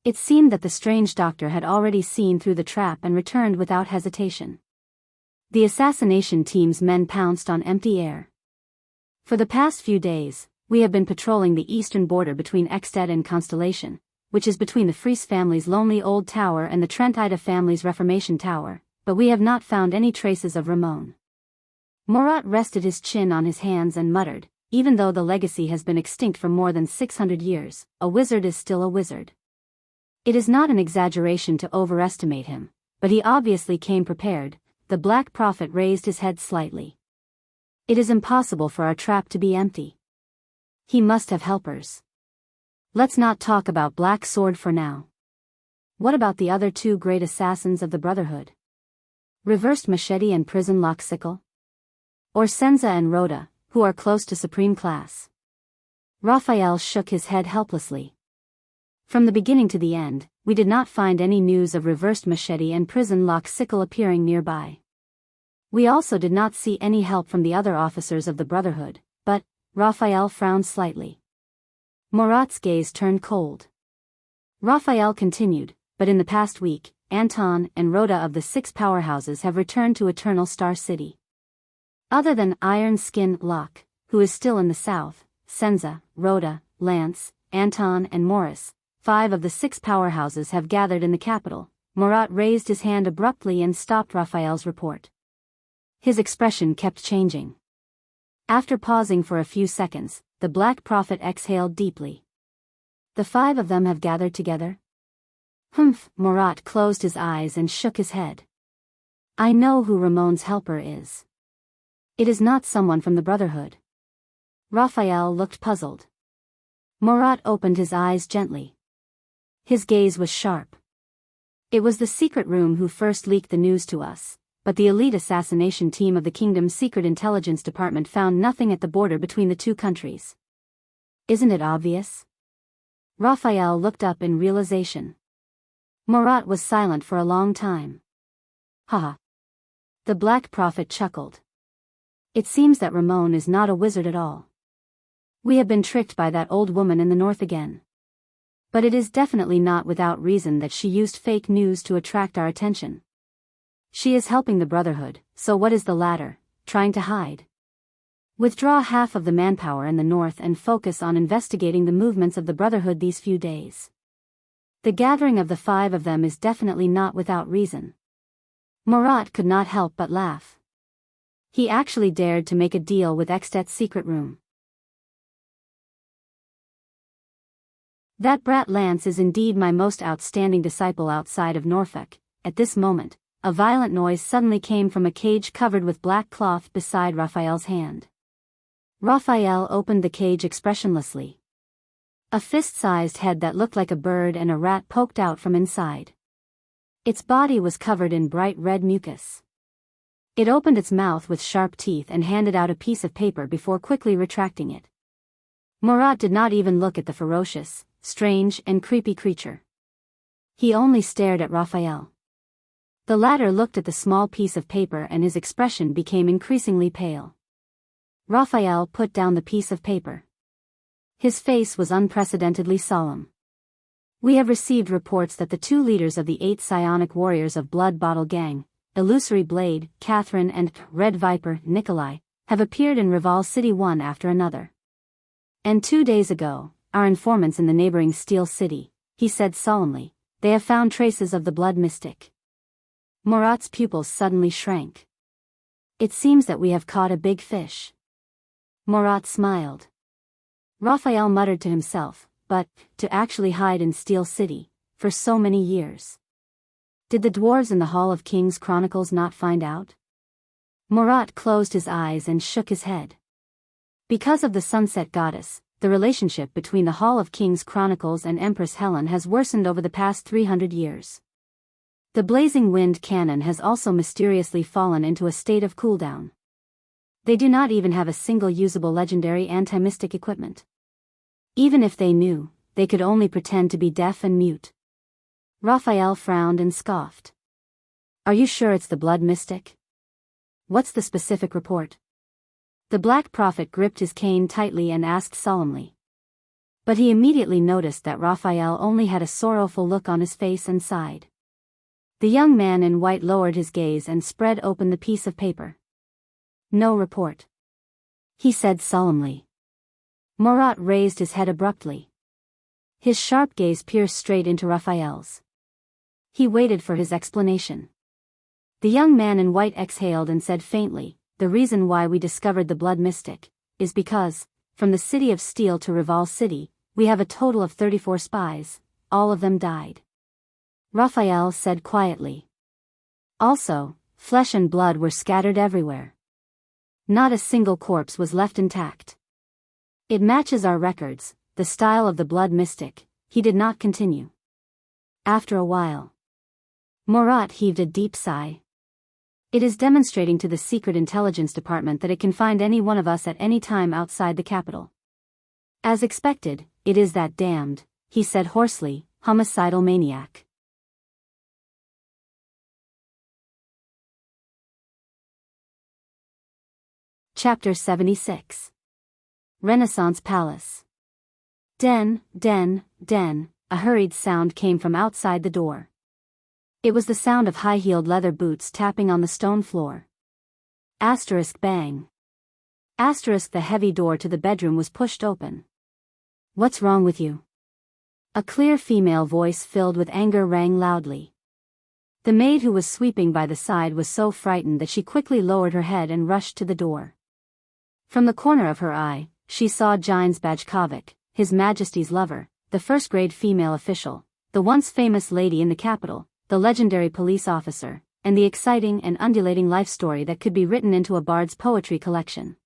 It seemed that the strange doctor had already seen through the trap and returned without hesitation. The assassination team's men pounced on empty air. For the past few days, we have been patrolling the eastern border between Extet and Constellation, which is between the Fries family's lonely old tower and the Trentida family's Reformation tower, but we have not found any traces of Ramon. Murat rested his chin on his hands and muttered, Even though the legacy has been extinct for more than 600 years, a wizard is still a wizard. It is not an exaggeration to overestimate him, but he obviously came prepared. The Black Prophet raised his head slightly. It is impossible for our trap to be empty. He must have helpers. Let's not talk about Black Sword for now. What about the other two great assassins of the Brotherhood? Reversed Machete and Prison Lock Sickle? Or Senza and Rhoda, who are close to supreme class? Raphael shook his head helplessly. From the beginning to the end, we did not find any news of Reversed Machete and Prison Lock Sickle appearing nearby. We also did not see any help from the other officers of the Brotherhood, but, Raphael frowned slightly. Murat's gaze turned cold. Raphael continued, but in the past week, Anton and Rhoda of the 6 powerhouses have returned to Eternal Star City. Other than Iron Skin Locke, who is still in the south, Senza, Rhoda, Lance, Anton and Morris, 5 of the 6 powerhouses have gathered in the capital. Murat raised his hand abruptly and stopped Raphael's report. His expression kept changing. After pausing for a few seconds, the Black Prophet exhaled deeply. The 5 of them have gathered together? Humph, Murat closed his eyes and shook his head. I know who Ramon's helper is. It is not someone from the Brotherhood. Raphael looked puzzled. Murat opened his eyes gently. His gaze was sharp. It was the secret room who first leaked the news to us, but the elite assassination team of the kingdom's secret intelligence department found nothing at the border between the two countries. Isn't it obvious? Raphael looked up in realization. Murat was silent for a long time. Haha. The Black Prophet chuckled. It seems that Ramon is not a wizard at all. We have been tricked by that old woman in the north again. But it is definitely not without reason that she used fake news to attract our attention. She is helping the Brotherhood, so what is the latter, trying to hide? Withdraw half of the manpower in the north and focus on investigating the movements of the Brotherhood these few days. The gathering of the 5 of them is definitely not without reason. Murat could not help but laugh. He actually dared to make a deal with Extet's secret room. That brat Lance is indeed my most outstanding disciple outside of Norfolk. At this moment, a violent noise suddenly came from a cage covered with black cloth beside Raphael's hand. Raphael opened the cage expressionlessly. A fist-sized head that looked like a bird and a rat poked out from inside. Its body was covered in bright red mucus. It opened its mouth with sharp teeth and handed out a piece of paper before quickly retracting it. Murat did not even look at the ferocious, strange and creepy creature. He only stared at Raphael. The latter looked at the small piece of paper and his expression became increasingly pale. Raphael put down the piece of paper. His face was unprecedentedly solemn. We have received reports that the 2 leaders of the 8 psionic warriors of Blood Bottle Gang, Illusory Blade, Catherine and Red Viper, Nikolai, have appeared in Rival City one after another. And 2 days ago, our informants in the neighboring Steel City, he said solemnly, they have found traces of the blood mystic. Murat's pupils suddenly shrank. It seems that we have caught a big fish. Murat smiled. Raphael muttered to himself, but, to actually hide in Steel City, for so many years. Did the dwarves in the Hall of Kings Chronicles not find out? Murat closed his eyes and shook his head. Because of the Sunset Goddess, the relationship between the Hall of Kings Chronicles and Empress Helen has worsened over the past 300 years. The Blazing Wind Cannon has also mysteriously fallen into a state of cooldown. They do not even have a single usable legendary anti-mystic equipment. Even if they knew, they could only pretend to be deaf and mute. Raphael frowned and scoffed. Are you sure it's the blood mystic? What's the specific report? The Black Prophet gripped his cane tightly and asked solemnly. But he immediately noticed that Raphael only had a sorrowful look on his face and sighed. The young man in white lowered his gaze and spread open the piece of paper. No report, he said solemnly. Murat raised his head abruptly. His sharp gaze pierced straight into Raphael's. He waited for his explanation. The young man in white exhaled and said faintly, the reason why we discovered the blood mystic is because, from the city of Steel to Rival City, we have a total of 34 spies, all of them died. Raphael said quietly. Also, flesh and blood were scattered everywhere. Not a single corpse was left intact. It matches our records, the style of the blood mystic, he did not continue. After a while, Murat heaved a deep sigh. It is demonstrating to the Secret Intelligence Department that it can find any one of us at any time outside the capital. As expected, it is that damned, he said hoarsely, homicidal maniac. Chapter 76. Renaissance Palace. Den, a hurried sound came from outside the door. It was the sound of high-heeled leather boots tapping on the stone floor. Bang. The heavy door to the bedroom was pushed open. What's wrong with you? A clear female voice filled with anger rang loudly. The maid who was sweeping by the side was so frightened that she quickly lowered her head and rushed to the door. From the corner of her eye, she saw Gines Bajkovic, His Majesty's lover, the first-grade female official, the once famous lady in the capital, the legendary police officer, and the exciting and undulating life story that could be written into a bard's poetry collection.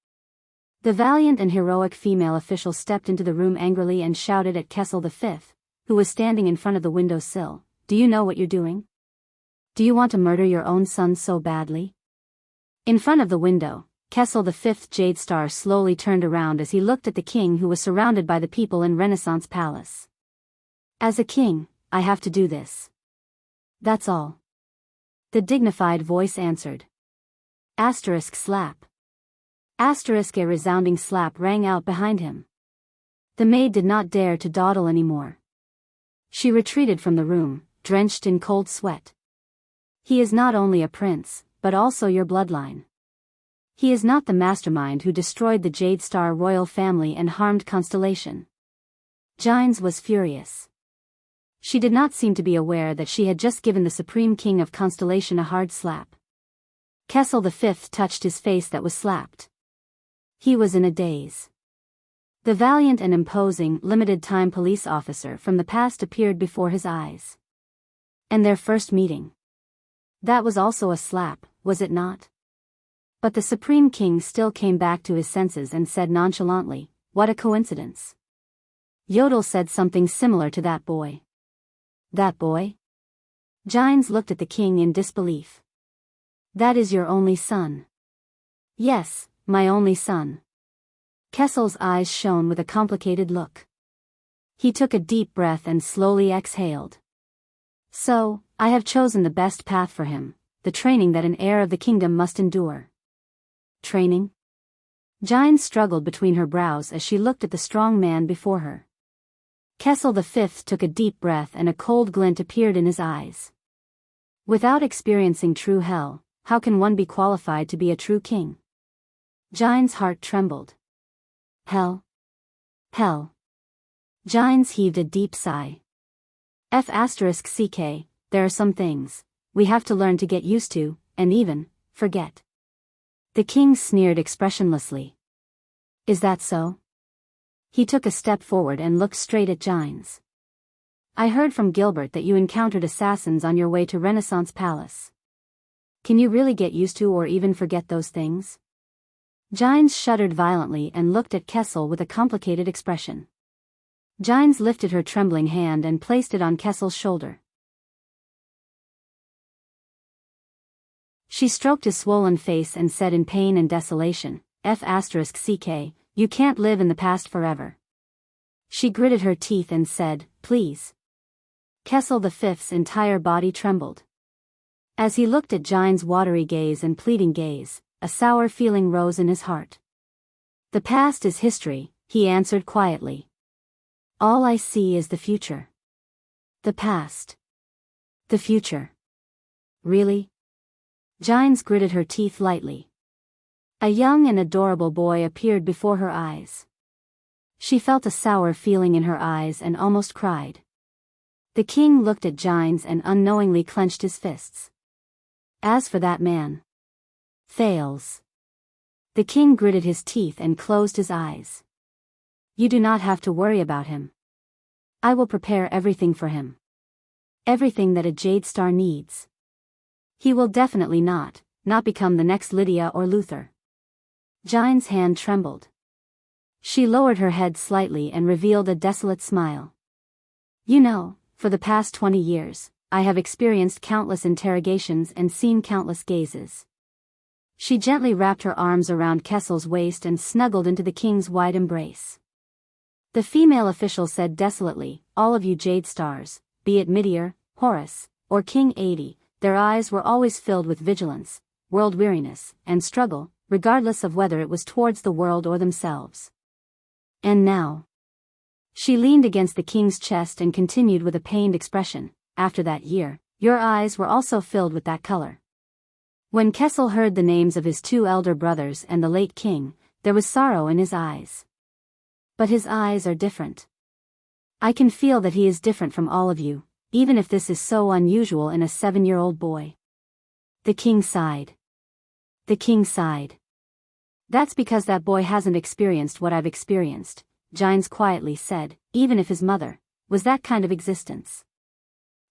The valiant and heroic female official stepped into the room angrily and shouted at Kessel V, who was standing in front of the window sill, "Do you know what you're doing? Do you want to murder your own son so badly?" In front of the window, Kessel V's Jade Star slowly turned around as he looked at the king who was surrounded by the people in Renaissance Palace. "As a king, I have to do this. That's all." The dignified voice answered. Slap. A resounding slap rang out behind him. The maid did not dare to dawdle anymore. She retreated from the room, drenched in cold sweat. "He is not only a prince, but also your bloodline. He is not the mastermind who destroyed the Jade Star royal family and harmed Constellation." Gines was furious. She did not seem to be aware that she had just given the Supreme King of Constellation a hard slap. Kessel V touched his face that was slapped. He was in a daze. The valiant and imposing limited-time police officer from the past appeared before his eyes. And their first meeting. That was also a slap, was it not? But the Supreme King still came back to his senses and said nonchalantly, "What a coincidence. Yodel said something similar to that boy." "That boy?" Gines looked at the king in disbelief. "That is your only son." "Yes, my only son." Kessel's eyes shone with a complicated look. He took a deep breath and slowly exhaled. "So, I have chosen the best path for him, the training that an heir of the kingdom must endure." "Training?" Gines struggled between her brows as she looked at the strong man before her. Kessel V took a deep breath and a cold glint appeared in his eyes. Without experiencing true hell, how can one be qualified to be a true king? Gines' heart trembled. Hell? Hell. Gines heaved a deep sigh. There are some things we have to learn to get used to, and even forget. The king sneered expressionlessly. "Is that so?" He took a step forward and looked straight at Gines. "I heard from Gilbert that you encountered assassins on your way to Renaissance Palace. Can you really get used to or even forget those things?" Gines shuddered violently and looked at Kessel with a complicated expression. Gines lifted her trembling hand and placed it on Kessel's shoulder. She stroked his swollen face and said in pain and desolation, "You can't live in the past forever." She gritted her teeth and said, "Please." Kessel V's entire body trembled. As he looked at Gines' watery gaze and pleading gaze, a sour feeling rose in his heart. "The past is history," he answered quietly. "All I see is the future." "The past. The future. Really?" Gines gritted her teeth lightly. A young and adorable boy appeared before her eyes. She felt a sour feeling in her eyes and almost cried. The king looked at Gines and unknowingly clenched his fists. "As for that man. Fails." The king gritted his teeth and closed his eyes. "You do not have to worry about him. I will prepare everything for him. Everything that a Jade Star needs." He will definitely not become the next Lydia or Luther. Gine's hand trembled. She lowered her head slightly and revealed a desolate smile. You know, for the past 20 years, I have experienced countless interrogations and seen countless gazes. She gently wrapped her arms around Kessel's waist and snuggled into the king's wide embrace. The female official said desolately, all of you Jade Stars, be it Midir, Horus, or King 80, their eyes were always filled with vigilance, world-weariness, and struggle, regardless of whether it was towards the world or themselves. And now. She leaned against the king's chest and continued with a pained expression, after that year, your eyes were also filled with that color. When Kessel heard the names of his 2 elder brothers and the late king, there was sorrow in his eyes. But his eyes are different. I can feel that he is different from all of you, even if this is so unusual in a 7-year-old boy. The king sighed. The king sighed. That's because that boy hasn't experienced what I've experienced, Gines quietly said, even if his mother was that kind of existence.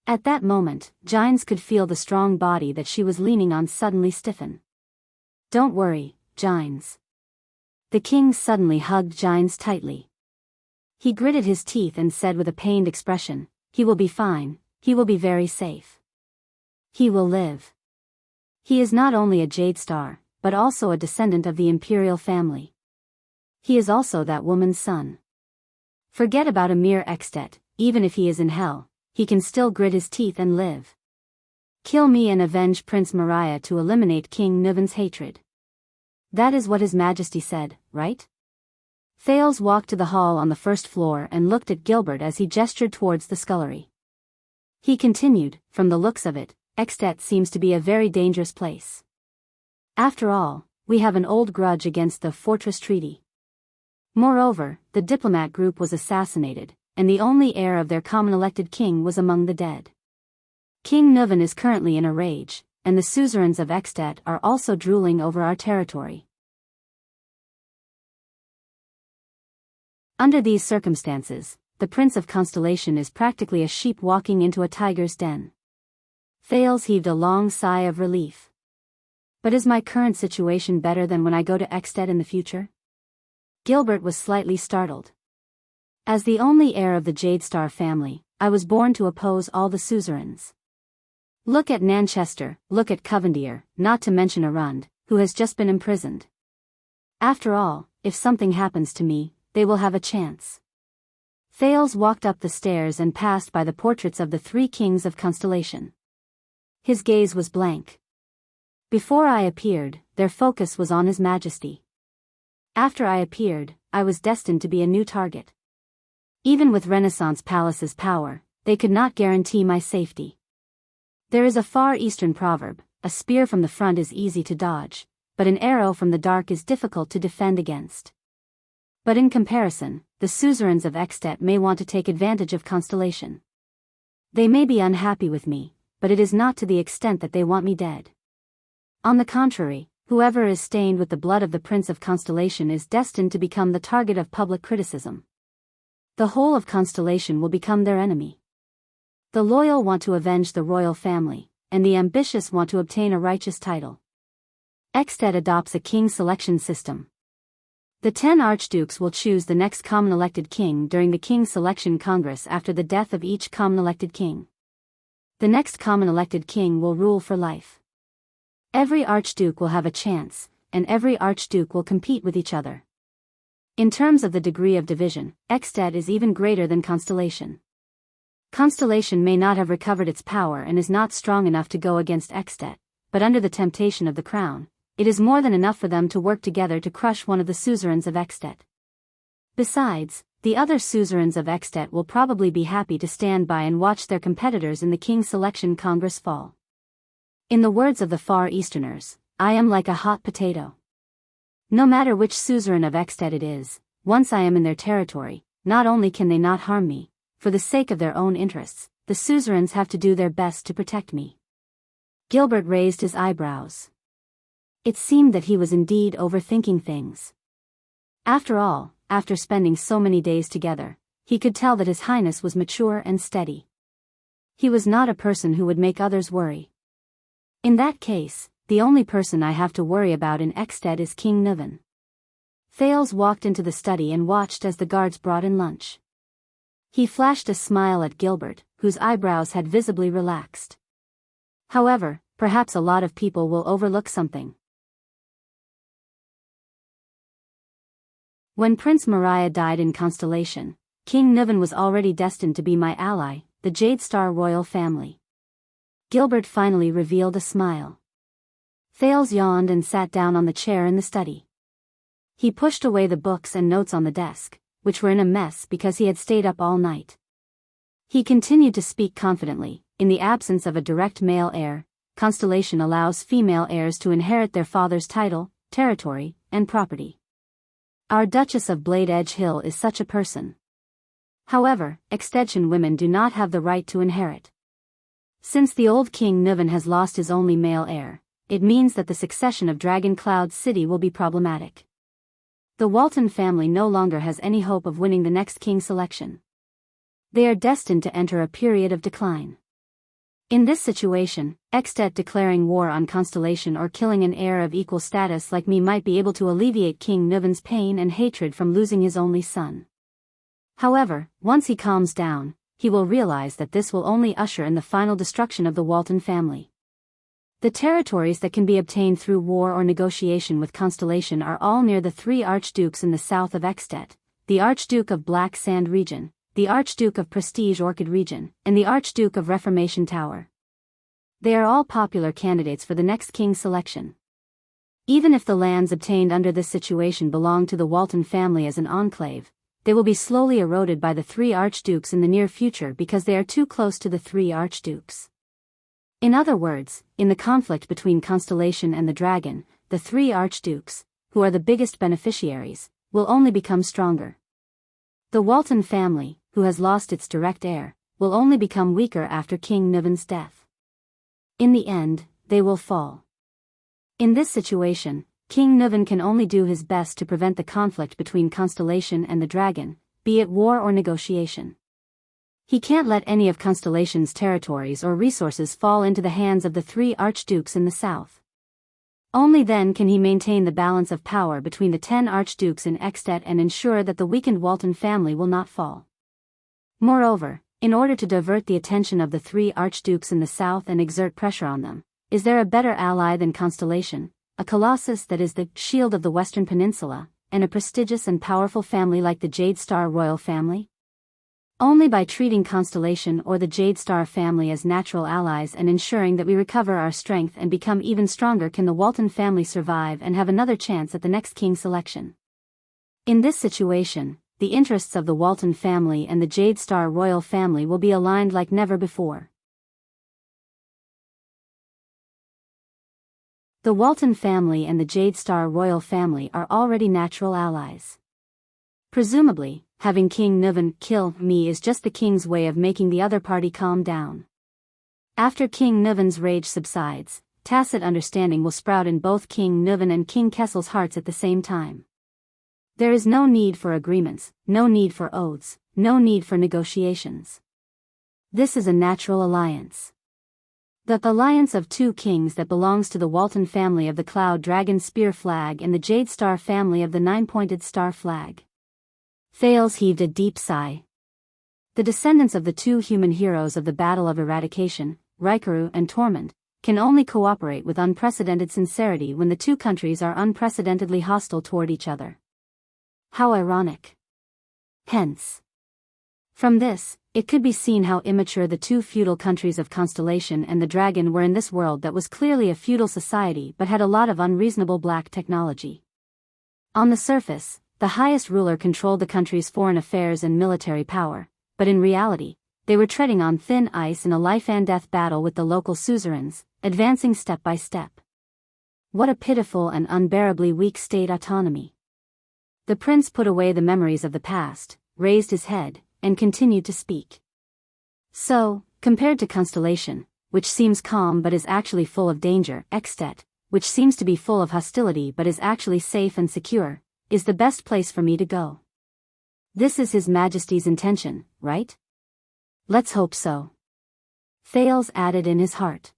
At that moment, Gines could feel the strong body that she was leaning on suddenly stiffen. Don't worry, Gines. The king suddenly hugged Gines tightly. He gritted his teeth and said with a pained expression, he will be fine, he will be very safe. He will live. He is not only a Jade Star, but also a descendant of the imperial family. He is also that woman's son. Forget about Emir Extet, even if he is in hell, he can still grit his teeth and live. Kill me and avenge Prince Moriah to eliminate King Nuven's hatred. That is what His Majesty said, right? Thales walked to the hall on the first floor and looked at Gilbert as he gestured towards the scullery. He continued, from the looks of it, Extet seems to be a very dangerous place. After all, we have an old grudge against the Fortress Treaty. Moreover, the diplomat group was assassinated, and the only heir of their common-elected king was among the dead. King Nuven is currently in a rage, and the suzerains of Extet are also drooling over our territory. Under these circumstances, the Prince of Constellation is practically a sheep walking into a tiger's den. Thales heaved a long sigh of relief. But is my current situation better than when I go to Extet in the future? Gilbert was slightly startled. As the only heir of the Jade Star family, I was born to oppose all the suzerains. Look at Nanchester, look at Covendier, not to mention Arund, who has just been imprisoned. After all, if something happens to me, they will have a chance. Thales walked up the stairs and passed by the portraits of the 3 kings of Constellation. His gaze was blank. Before I appeared, their focus was on His Majesty. After I appeared, I was destined to be a new target. Even with Renaissance Palace's power, they could not guarantee my safety. There is a Far Eastern proverb, a spear from the front is easy to dodge, but an arrow from the dark is difficult to defend against. But in comparison, the suzerains of Extet may want to take advantage of Constellation. They may be unhappy with me, but it is not to the extent that they want me dead. On the contrary, whoever is stained with the blood of the Prince of Constellation is destined to become the target of public criticism. The whole of Constellation will become their enemy. The loyal want to avenge the royal family, and the ambitious want to obtain a righteous title. Extet adopts a king selection system. The 10 archdukes will choose the next common-elected king during the King Selection Congress after the death of each common-elected king. The next common-elected king will rule for life. Every archduke will have a chance, and every archduke will compete with each other. In terms of the degree of division, Extet is even greater than Constellation. Constellation may not have recovered its power and is not strong enough to go against Extet, but under the temptation of the crown, it is more than enough for them to work together to crush one of the suzerains of Extet. Besides, the other suzerains of Extet will probably be happy to stand by and watch their competitors in the King Selection Congress fall. In the words of the Far Easterners, I am like a hot potato. No matter which suzerain of Extet it is, once I am in their territory, not only can they not harm me, for the sake of their own interests, the suzerains have to do their best to protect me. Gilbert raised his eyebrows. It seemed that he was indeed overthinking things. After all, after spending so many days together, he could tell that His Highness was mature and steady. He was not a person who would make others worry. In that case, the only person I have to worry about in Ekstedt is King Nuven. Thales walked into the study and watched as the guards brought in lunch. He flashed a smile at Gilbert, whose eyebrows had visibly relaxed. However, perhaps a lot of people will overlook something. When Prince Mariah died in Constellation, King Nuven was already destined to be my ally, the Jade Star royal family. Gilbert finally revealed a smile. Thales yawned and sat down on the chair in the study. He pushed away the books and notes on the desk, which were in a mess because he had stayed up all night. He continued to speak confidently. In the absence of a direct male heir, Constellation allows female heirs to inherit their father's title, territory, and property. Our Duchess of Blade Edge Hill is such a person. However, extension women do not have the right to inherit. Since the old King Nuven has lost his only male heir, it means that the succession of Dragon Cloud City will be problematic. The Walton family no longer has any hope of winning the next king selection. They are destined to enter a period of decline. In this situation, Ekstedt declaring war on Constellation or killing an heir of equal status like me might be able to alleviate King Nuven's pain and hatred from losing his only son. However, once he calms down, he will realize that this will only usher in the final destruction of the Walton family. The territories that can be obtained through war or negotiation with Constellation are all near the three archdukes in the south of Ekstedt, the Archduke of Black Sand region, the Archduke of Prestige Orchid region, and the Archduke of Reformation Tower. They are all popular candidates for the next king selection. Even if the lands obtained under this situation belong to the Walton family as an enclave, they will be slowly eroded by the three archdukes in the near future because they are too close to the three archdukes. In other words, in the conflict between Constellation and the Dragon, the three archdukes, who are the biggest beneficiaries, will only become stronger. The Walton family, who has lost its direct heir, will only become weaker after King Nuven's death. In the end, they will fall. In this situation, King Nuven can only do his best to prevent the conflict between Constellation and the Dragon, be it war or negotiation. He can't let any of Constellation's territories or resources fall into the hands of the three archdukes in the south. Only then can he maintain the balance of power between the 10 archdukes in Ekstedt and ensure that the weakened Walton family will not fall. Moreover, in order to divert the attention of the three archdukes in the south and exert pressure on them, is there a better ally than Constellation, a colossus that is the shield of the Western Peninsula, and a prestigious and powerful family like the Jade Star royal family? Only by treating Constellation or the Jade Star family as natural allies and ensuring that we recover our strength and become even stronger can the Walton family survive and have another chance at the next king selection. In this situation, the interests of the Walton family and the Jade Star royal family will be aligned like never before. The Walton family and the Jade Star royal family are already natural allies. Presumably, having King Nuven kill me is just the king's way of making the other party calm down. After King Nuven's rage subsides, tacit understanding will sprout in both King Nuven and King Kessel's hearts at the same time. There is no need for agreements, no need for oaths, no need for negotiations. This is a natural alliance. The alliance of two kings that belongs to the Walton family of the Cloud Dragon Spear flag and the Jade Star family of the Nine-Pointed Star flag. Thales heaved a deep sigh. The descendants of the two human heroes of the Battle of Eradication, Rikaru and Tormund, can only cooperate with unprecedented sincerity when the two countries are unprecedentedly hostile toward each other. How ironic. Hence. From this, it could be seen how immature the two feudal countries of Constellation and the Dragon were in this world that was clearly a feudal society but had a lot of unreasonable black technology. On the surface, the highest ruler controlled the country's foreign affairs and military power, but in reality, they were treading on thin ice in a life-and-death battle with the local suzerains, advancing step by step. What a pitiful and unbearably weak state autonomy. The prince put away the memories of the past, raised his head, and continued to speak. So, compared to Constellation, which seems calm but is actually full of danger, Ekstedt, which seems to be full of hostility but is actually safe and secure, is the best place for me to go. This is His Majesty's intention, right? Let's hope so. Thales added in his heart.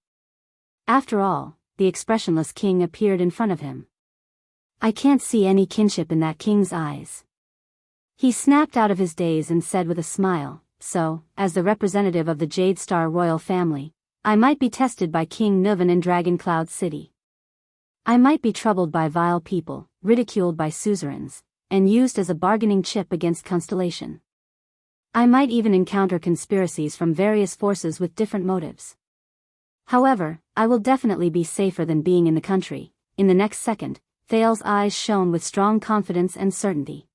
After all, the expressionless king appeared in front of him. "I can't see any kinship in that king's eyes." He snapped out of his daze and said with a smile, "So, as the representative of the Jade Star royal family, I might be tested by King Nuvan in Dragon Cloud City. I might be troubled by vile people, ridiculed by suzerains, and used as a bargaining chip against Constellation. I might even encounter conspiracies from various forces with different motives. However, I will definitely be safer than being in the country." In the next second, Thales's eyes shone with strong confidence and certainty.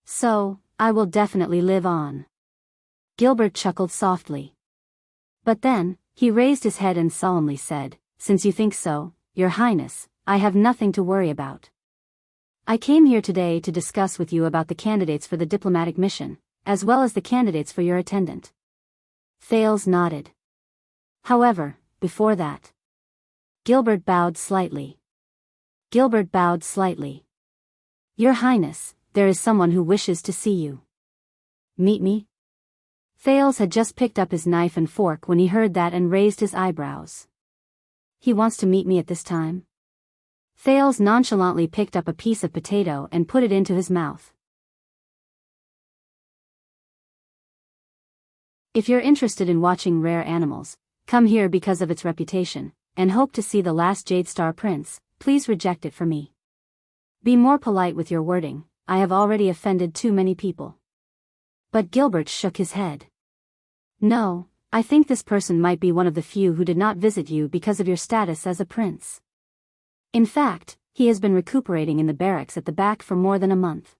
"So, I will definitely live on." Gilbert chuckled softly. But then, he raised his head and solemnly said, "Since you think so, Your Highness, I have nothing to worry about. I came here today to discuss with you about the candidates for the diplomatic mission, as well as the candidates for your attendant." Thales nodded. "However, before that..." Gilbert bowed slightly. "Your Highness, there is someone who wishes to see you." "Meet me?" Thales had just picked up his knife and fork when he heard that and raised his eyebrows. "He wants to meet me at this time?" Thales nonchalantly picked up a piece of potato and put it into his mouth. If you're interested in watching rare animals, come here because of its reputation, and hope to see the last Jade Star Prince, please reject it for me. Be more polite with your wording, I have already offended too many people. But Gilbert shook his head. "No, I think this person might be one of the few who did not visit you because of your status as a prince. In fact, he has been recuperating in the barracks at the back for more than a month."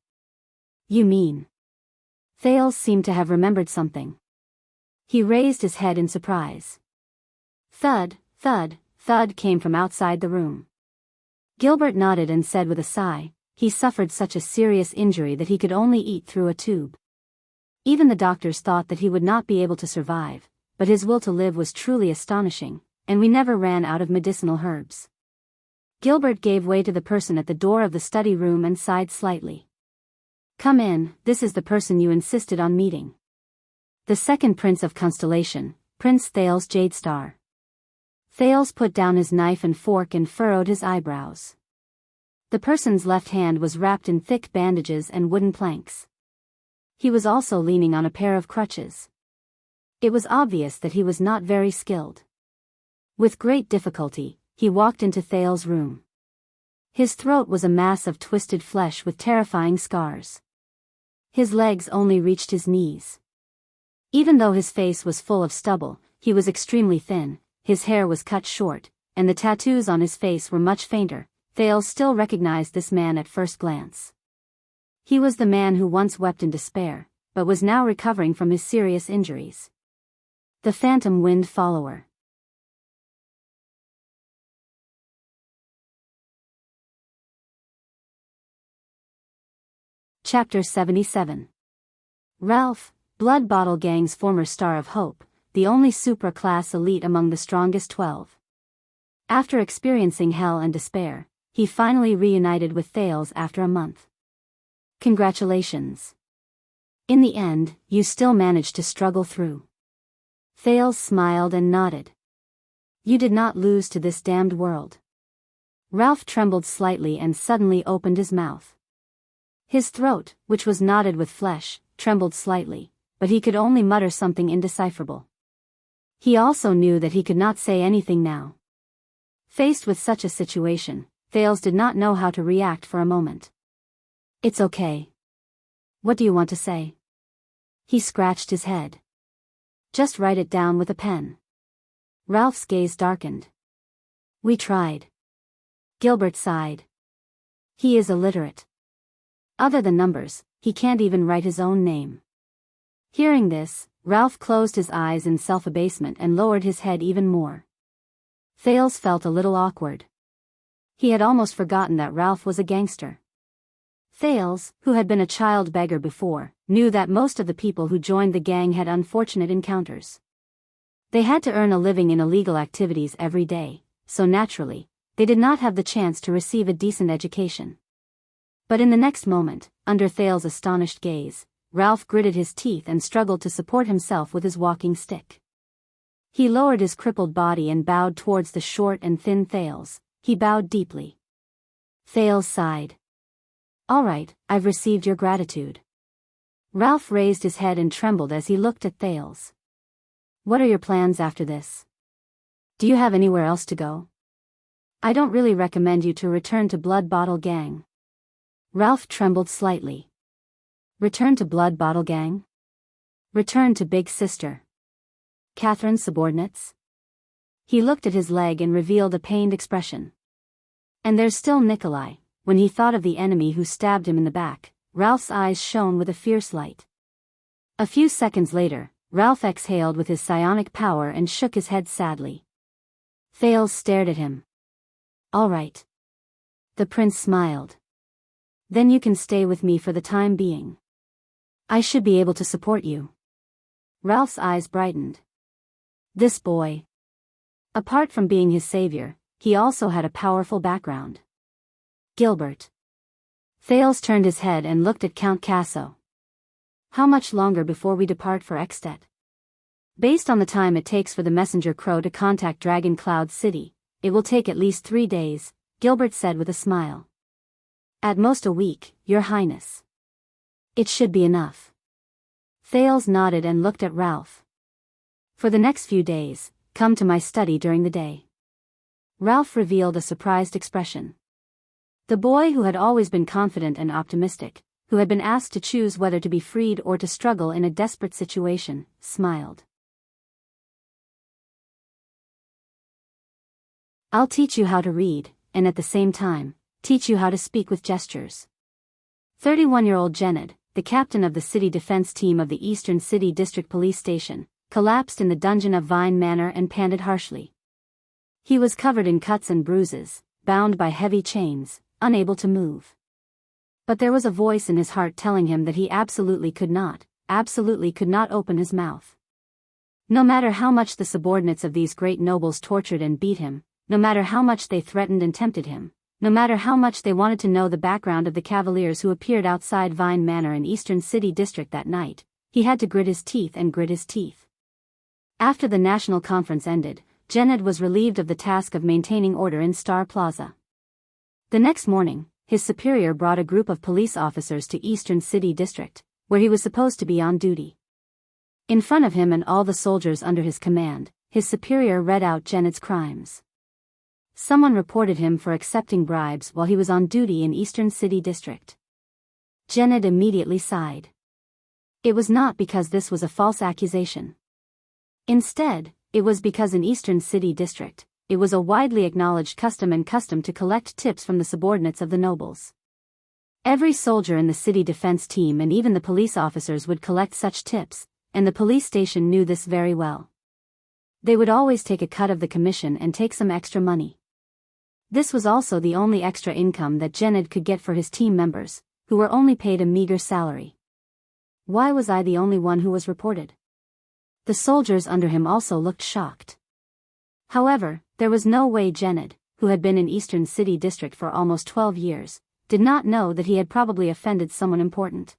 "You mean?" Thales seemed to have remembered something. He raised his head in surprise. Thud, thud, thud came from outside the room. Gilbert nodded and said with a sigh, "He suffered such a serious injury that he could only eat through a tube. Even the doctors thought that he would not be able to survive, but his will to live was truly astonishing, and we never ran out of medicinal herbs." Gilbert gave way to the person at the door of the study room and sighed slightly. "Come in, this is the person you insisted on meeting. The second Prince of Constellation, Prince Thales Jadestar." Thales put down his knife and fork and furrowed his eyebrows. The person's left hand was wrapped in thick bandages and wooden planks. He was also leaning on a pair of crutches. It was obvious that he was not very skilled. With great difficulty, he walked into Thales's room. His throat was a mass of twisted flesh with terrifying scars. His legs only reached his knees. Even though his face was full of stubble, he was extremely thin, his hair was cut short, and the tattoos on his face were much fainter. Thales still recognized this man at first glance. He was the man who once wept in despair, but was now recovering from his serious injuries. The Phantom Wind Follower. Chapter 77. Ralph, Blood Bottle Gang's former star of hope, the only supra-class elite among the strongest 12. After experiencing hell and despair, he finally reunited with Thales after a month. "Congratulations. In the end, you still managed to struggle through." Thales smiled and nodded. "You did not lose to this damned world." Ralph trembled slightly and suddenly opened his mouth. His throat, which was knotted with flesh, trembled slightly, but he could only mutter something indecipherable. He also knew that he could not say anything now. Faced with such a situation, Thales did not know how to react for a moment. "It's okay. What do you want to say?" He scratched his head. "Just write it down with a pen." Ralph's gaze darkened. "We tried." Gilbert sighed. "He is illiterate. Other than numbers, he can't even write his own name." Hearing this, Ralph closed his eyes in self-abasement and lowered his head even more. Thales felt a little awkward. He had almost forgotten that Ralph was a gangster. Thales, who had been a child beggar before, knew that most of the people who joined the gang had unfortunate encounters. They had to earn a living in illegal activities every day, so naturally, they did not have the chance to receive a decent education. But in the next moment, under Thales' astonished gaze, Ralph gritted his teeth and struggled to support himself with his walking stick. He lowered his crippled body and bowed towards the short and thin Thales. He bowed deeply. Thales sighed. "All right, I've received your gratitude." Ralph raised his head and trembled as he looked at Thales. "What are your plans after this? Do you have anywhere else to go? I don't really recommend you to return to Blood Bottle Gang." Ralph trembled slightly. Return to Blood Bottle Gang? Return to Big Sister Catherine's subordinates? He looked at his leg and revealed a pained expression. And there's still Nikolai. When he thought of the enemy who stabbed him in the back, Ralph's eyes shone with a fierce light. A few seconds later, Ralph exhaled with his psionic power and shook his head sadly. Thales stared at him. "All right." The prince smiled. "Then you can stay with me for the time being. I should be able to support you." Ralph's eyes brightened. This boy. Apart from being his savior, he also had a powerful background. Gilbert. Thales turned his head and looked at Count Casso. "How much longer before we depart for Ekstedt?" "Based on the time it takes for the messenger crow to contact Dragon Cloud City, it will take at least 3 days," Gilbert said with a smile. "At most a week, Your Highness." "It should be enough." Thales nodded and looked at Ralph. "For the next few days, come to my study during the day." Ralph revealed a surprised expression. The boy who had always been confident and optimistic, who had been asked to choose whether to be freed or to struggle in a desperate situation, smiled. "I'll teach you how to read, and at the same time, teach you how to speak with gestures." 31-year-old Jened, the captain of the city defense team of the Eastern City District Police Station, collapsed in the dungeon of Vine Manor and panted harshly. He was covered in cuts and bruises, bound by heavy chains, unable to move. But there was a voice in his heart telling him that he absolutely could not open his mouth. No matter how much the subordinates of these great nobles tortured and beat him, no matter how much they threatened and tempted him, no matter how much they wanted to know the background of the cavaliers who appeared outside Vine Manor in Eastern City District that night, he had to grit his teeth. After the national conference ended, Jened was relieved of the task of maintaining order in Star Plaza. The next morning, his superior brought a group of police officers to Eastern City District, where he was supposed to be on duty. In front of him and all the soldiers under his command, his superior read out Jened's crimes. Someone reported him for accepting bribes while he was on duty in Eastern City District. Jened immediately sighed. It was not because this was a false accusation. Instead, it was because in Eastern City District, it was a widely acknowledged custom to collect tips from the subordinates of the nobles. Every soldier in the city defense team and even the police officers would collect such tips, and the police station knew this very well. They would always take a cut of the commission and take some extra money. This was also the only extra income that Jened could get for his team members, who were only paid a meager salary. Why was I the only one who was reported? The soldiers under him also looked shocked. However, there was no way Jened, who had been in Eastern City District for almost 12 years, did not know that he had probably offended someone important.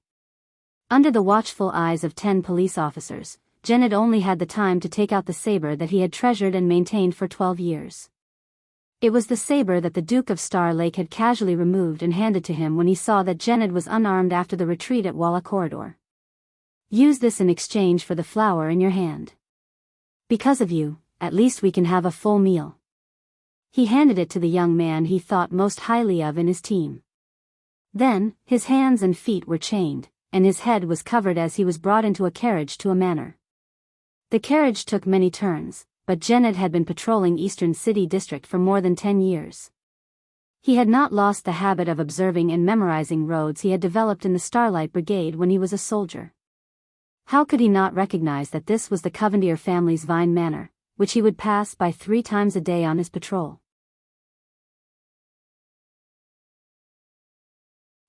Under the watchful eyes of 10 police officers, Jened only had the time to take out the saber that he had treasured and maintained for 12 years. It was the saber that the Duke of Star Lake had casually removed and handed to him when he saw that Jened was unarmed after the retreat at Walla Corridor. "Use this in exchange for the flower in your hand. Because of you, at least we can have a full meal." He handed it to the young man he thought most highly of in his team. Then, his hands and feet were chained, and his head was covered as he was brought into a carriage to a manor. The carriage took many turns, but Jened had been patrolling Eastern City District for more than 10 years. He had not lost the habit of observing and memorizing roads he had developed in the Starlight Brigade when he was a soldier. How could he not recognize that this was the Covendier family's Vine Manor, which he would pass by 3 times a day on his patrol?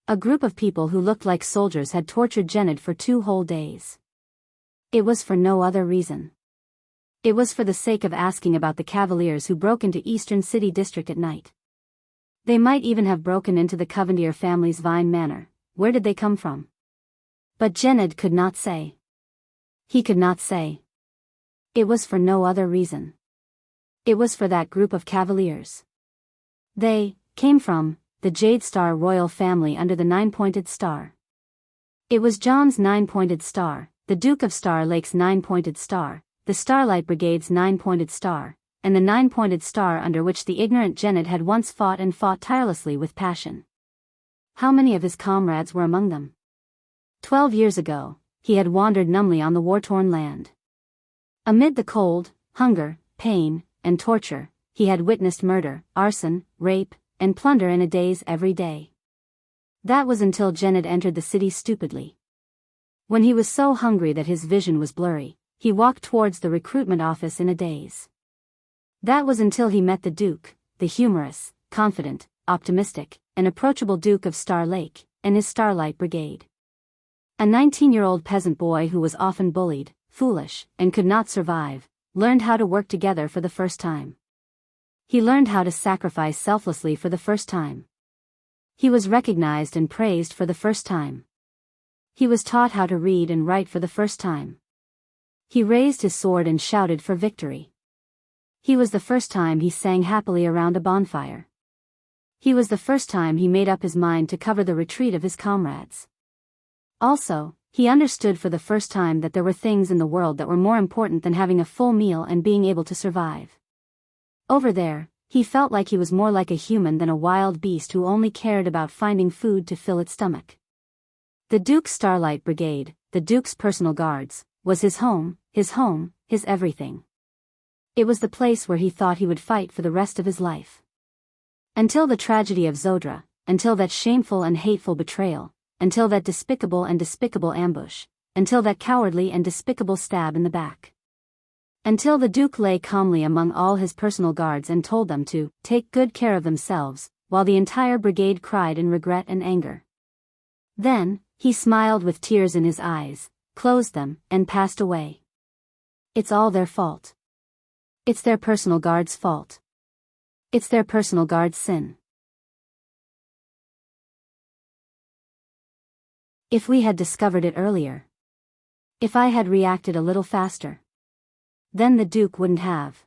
A group of people who looked like soldiers had tortured Jened for 2 whole days. It was for no other reason. It was for the sake of asking about the cavaliers who broke into Eastern City District at night. They might even have broken into the Covendier family's Vine Manor. Where did they come from? But Jened could not say. He could not say. It was for no other reason. It was for that group of cavaliers. They came from the Jade Star royal family under the nine-pointed star. It was John's nine-pointed star, the Duke of Star Lake's nine-pointed star, the Starlight Brigade's nine-pointed star, and the nine-pointed star under which the ignorant Jennett had once fought and fought tirelessly with passion. How many of his comrades were among them? 12 years ago, he had wandered numbly on the war-torn land. Amid the cold, hunger, pain, and torture, he had witnessed murder, arson, rape, and plunder in a daze every day. That was until Jennett entered the city stupidly. When he was so hungry that his vision was blurry, he walked towards the recruitment office in a daze. That was until he met the Duke, the humorous, confident, optimistic, and approachable Duke of Star Lake, and his Starlight Brigade. A 19-year-old peasant boy who was often bullied, foolish, and could not survive, learned how to work together for the first time. He learned how to sacrifice selflessly for the first time. He was recognized and praised for the first time. He was taught how to read and write for the first time. He raised his sword and shouted for victory. He was the first time he sang happily around a bonfire. He was the first time he made up his mind to cover the retreat of his comrades. Also, he understood for the first time that there were things in the world that were more important than having a full meal and being able to survive. Over there, he felt like he was more like a human than a wild beast who only cared about finding food to fill its stomach. The Duke's Starlight Brigade, the Duke's personal guards, was his home, his everything. It was the place where he thought he would fight for the rest of his life. Until the tragedy of Zodra, until that shameful and hateful betrayal, until that despicable ambush, until that cowardly and despicable stab in the back. Until the Duke lay calmly among all his personal guards and told them to take good care of themselves, while the entire brigade cried in regret and anger. Then, he smiled with tears in his eyes, closed them, and passed away. It's all their fault. It's their personal guard's fault. It's their personal guard's sin. If we had discovered it earlier. If I had reacted a little faster. Then the Duke wouldn't have.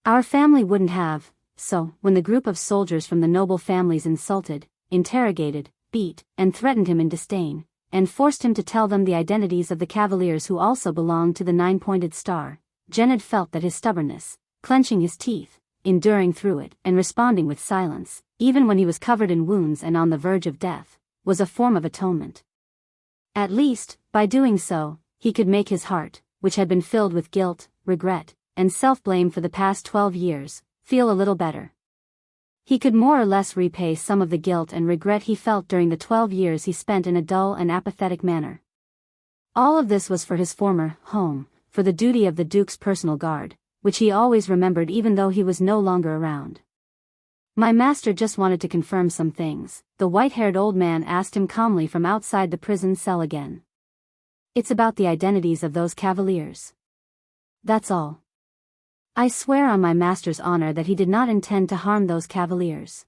Our family wouldn't have, so, when the group of soldiers from the noble families insulted, interrogated, beat, and threatened him in disdain, and forced him to tell them the identities of the cavaliers who also belonged to the nine-pointed star, Jennett felt that his stubbornness, clenching his teeth, enduring through it, and responding with silence, even when he was covered in wounds and on the verge of death, was a form of atonement. At least, by doing so, he could make his heart, which had been filled with guilt, regret, and self-blame for the past 12 years, feel a little better. He could more or less repay some of the guilt and regret he felt during the 12 years he spent in a dull and apathetic manner. All of this was for his former home, for the duty of the Duke's personal guard, which he always remembered even though he was no longer around. My master just wanted to confirm some things, the white-haired old man asked him calmly from outside the prison cell again. It's about the identities of those cavaliers. That's all. I swear on my master's honor that he did not intend to harm those cavaliers.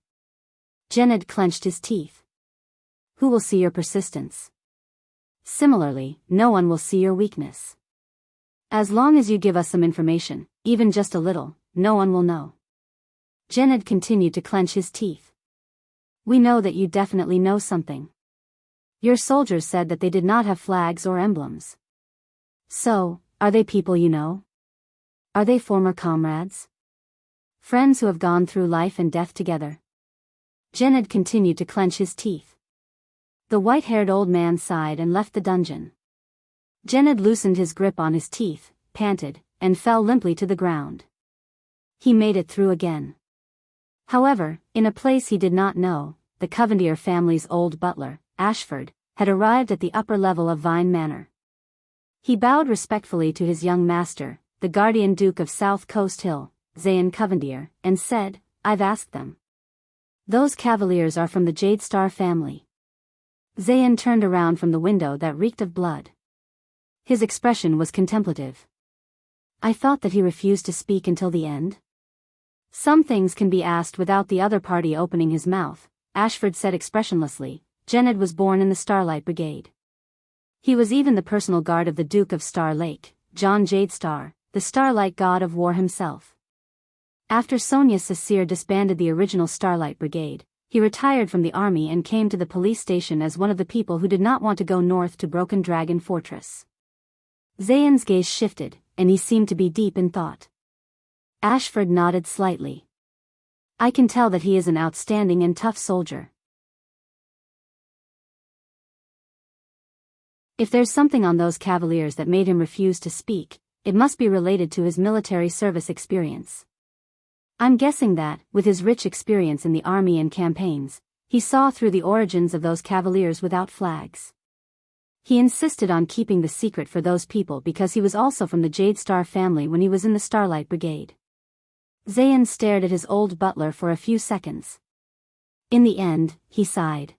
Jennett clenched his teeth. Who will see your persistence? Similarly, no one will see your weakness. As long as you give us some information, even just a little, no one will know. Jennett continued to clench his teeth. We know that you definitely know something. Your soldiers said that they did not have flags or emblems. So, are they people you know? Are they former comrades? Friends who have gone through life and death together? Jennett continued to clench his teeth. The white-haired old man sighed and left the dungeon. Jennett loosened his grip on his teeth, panted, and fell limply to the ground. He made it through again. However, in a place he did not know, the Covendier family's old butler, Ashford, had arrived at the upper level of Vine Manor. He bowed respectfully to his young master, the guardian Duke of South Coast Hill, Zayn Covendier, and said, I've asked them. Those cavaliers are from the Jade Star family. Zayn turned around from the window that reeked of blood. His expression was contemplative. I thought that he refused to speak until the end. Some things can be asked without the other party opening his mouth, Ashford said expressionlessly. Jennett was born in the Starlight Brigade. He was even the personal guard of the Duke of Star Lake, John Jade Star, the Starlight God of War himself. After Sonia Sasir disbanded the original Starlight Brigade, he retired from the army and came to the police station as one of the people who did not want to go north to Broken Dragon Fortress. Zayn's gaze shifted, and he seemed to be deep in thought. Ashford nodded slightly. I can tell that he is an outstanding and tough soldier. If there's something on those cavaliers that made him refuse to speak, it must be related to his military service experience. I'm guessing that, with his rich experience in the army and campaigns, he saw through the origins of those cavaliers without flags. He insisted on keeping the secret for those people because he was also from the Jade Star family when he was in the Starlight Brigade. Zayn stared at his old butler for a few seconds. In the end, he sighed.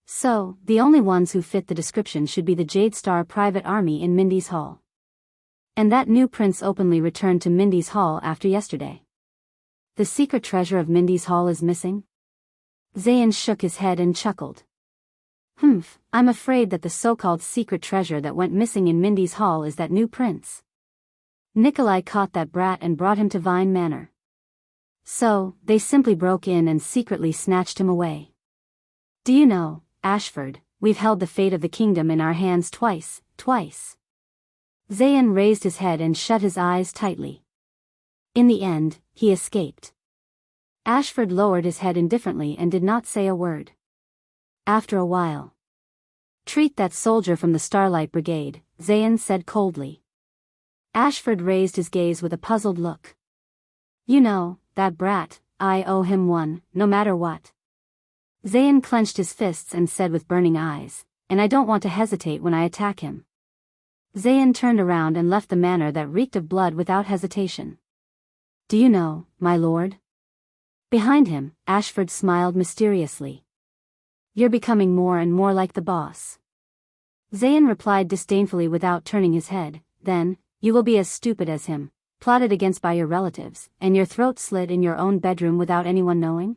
So, the only ones who fit the description should be the Jade Star private army in Mindy's Hall. And that new prince openly returned to Mindy's Hall after yesterday. The secret treasure of Mindy's Hall is missing? Zayn shook his head and chuckled. I'm afraid that the so-called secret treasure that went missing in Mindy's Hall is that new prince. Nikolai caught that brat and brought him to Vine Manor. So, they simply broke in and secretly snatched him away. Do you know, Ashford, we've held the fate of the kingdom in our hands twice. Zayn raised his head and shut his eyes tightly. In the end, he escaped. Ashford lowered his head indifferently and did not say a word. After a while. Treat that soldier from the Starlight Brigade, Zayn said coldly. Ashford raised his gaze with a puzzled look. You know, that brat, I owe him one, no matter what. Zayn clenched his fists and said with burning eyes, and I don't want to hesitate when I attack him. Zayn turned around and left the manor that reeked of blood without hesitation. Do you know, my lord? Behind him, Ashford smiled mysteriously. You're becoming more and more like the boss. Zayn replied disdainfully without turning his head, then, you will be as stupid as him, plotted against by your relatives, and your throat slit in your own bedroom without anyone knowing?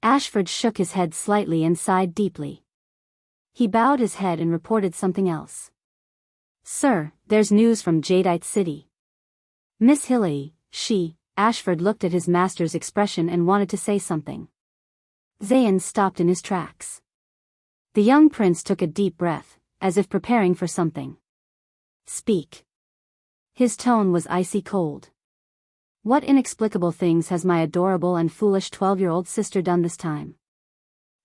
Ashford shook his head slightly and sighed deeply. He bowed his head and reported something else. Sir, there's news from Jadeite City. Miss Hillary, Ashford looked at his master's expression and wanted to say something. Zayn stopped in his tracks. The young prince took a deep breath, as if preparing for something. Speak. His tone was icy cold. What inexplicable things has my adorable and foolish 12-year-old sister done this time?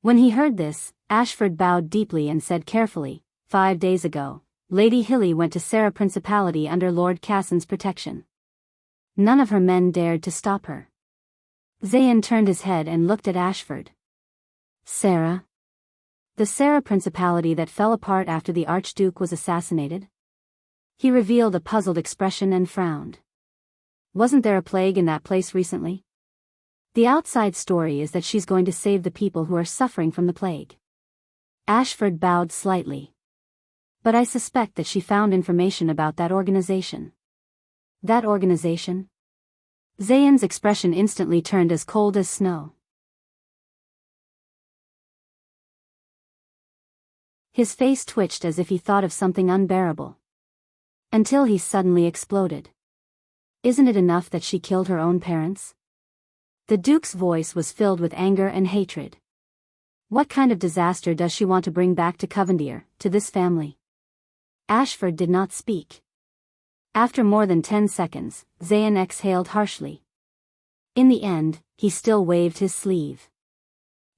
When he heard this, Ashford bowed deeply and said carefully, 5 days ago, Lady Hilly went to Sarah Principality under Lord Cassin's protection. None of her men dared to stop her. Zayn turned his head and looked at Ashford. Sarah? The Sarah Principality that fell apart after the Archduke was assassinated? He revealed a puzzled expression and frowned. Wasn't there a plague in that place recently? The outside story is that she's going to save the people who are suffering from the plague. Ashford bowed slightly. But I suspect that she found information about that organization. That organization? Zayn's expression instantly turned as cold as snow. His face twitched as if he thought of something unbearable. Until he suddenly exploded. Isn't it enough that she killed her own parents? The Duke's voice was filled with anger and hatred. What kind of disaster does she want to bring back to Covendier, to this family? Ashford did not speak. After more than 10 seconds, Zayn exhaled harshly. In the end, he still waved his sleeve.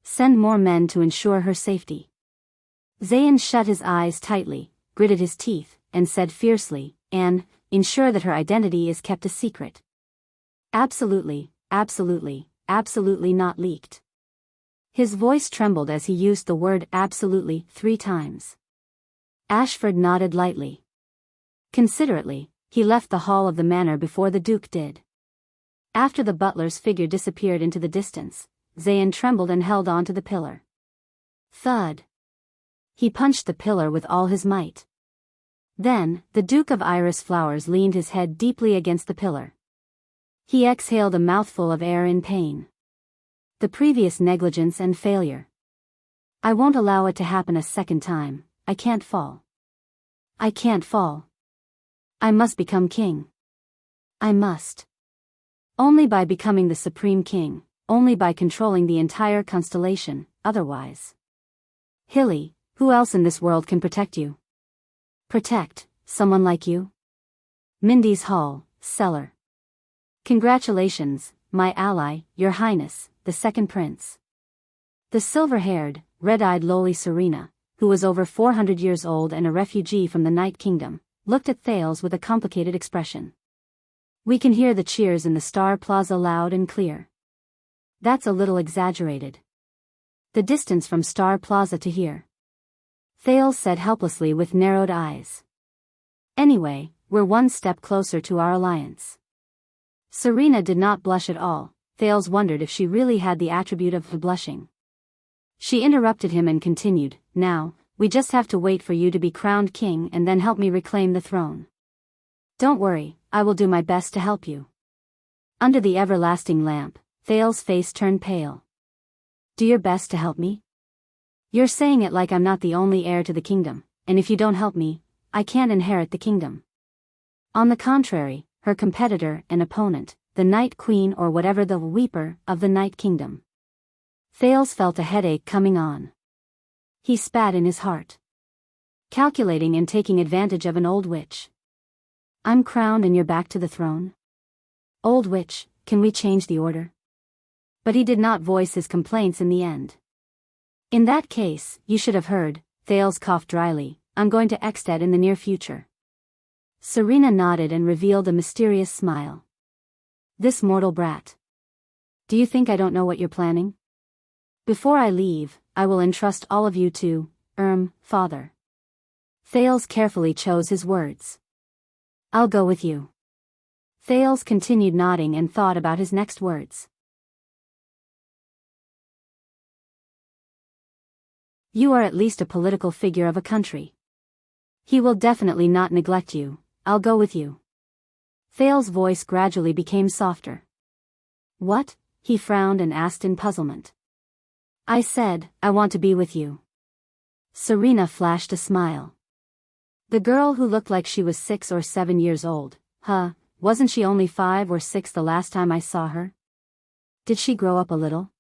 Send more men to ensure her safety. Zayn shut his eyes tightly, gritted his teeth, and said fiercely, and ensure that her identity is kept a secret. Absolutely not leaked. His voice trembled as he used the word absolutely 3 times. Ashford nodded lightly. Considerately, he left the hall of the manor before the Duke did. After the butler's figure disappeared into the distance, Zayn trembled and held on to the pillar. Thud. He punched the pillar with all his might. Then, the Duke of Iris Flowers leaned his head deeply against the pillar. He exhaled a mouthful of air in pain. The previous negligence and failure. I won't allow it to happen a second time. I can't fall. I must become king. I must. Only by becoming the Supreme King, only by controlling the entire constellation, otherwise. Hilly, who else in this world can protect you? Protect someone like you? Mindy's Hall, cellar. Congratulations, my ally, your highness, the second prince. The silver-haired, red-eyed lowly Serena, who was over 400 years old and a refugee from the Night Kingdom, looked at Thales with a complicated expression. We can hear the cheers in the Star Plaza loud and clear. That's a little exaggerated. The distance from Star Plaza to here. Thales said helplessly with narrowed eyes. Anyway, we're one step closer to our alliance. Serena did not blush at all. Thales wondered if she really had the attribute of blushing. She interrupted him and continued, now, we just have to wait for you to be crowned king and then help me reclaim the throne. Don't worry, I will do my best to help you. Under the everlasting lamp, Thales' face turned pale. Do your best to help me? You're saying it like I'm not the only heir to the kingdom, and if you don't help me, I can't inherit the kingdom. On the contrary, her competitor and opponent, the Night Queen or whatever, the Weeper of the Night Kingdom. Thales felt a headache coming on. He spat in his heart. Calculating and taking advantage of an old witch. I'm crowned and you're back to the throne? Old witch, can we change the order? But he did not voice his complaints in the end. In that case, you should have heard, Thales coughed dryly, I'm going to Ekstedt in the near future. Serena nodded and revealed a mysterious smile. This mortal brat. Do you think I don't know what you're planning? Before I leave, I will entrust all of you to, father. Thales carefully chose his words. I'll go with you. Thales continued nodding and thought about his next words. You are at least a political figure of a country. He will definitely not neglect you, I'll go with you. Thales' voice gradually became softer. What? He frowned and asked in puzzlement. I said, I want to be with you. Serena flashed a smile. The girl who looked like she was 6 or 7 years old, wasn't she only 5 or 6 the last time I saw her? Did she grow up a little?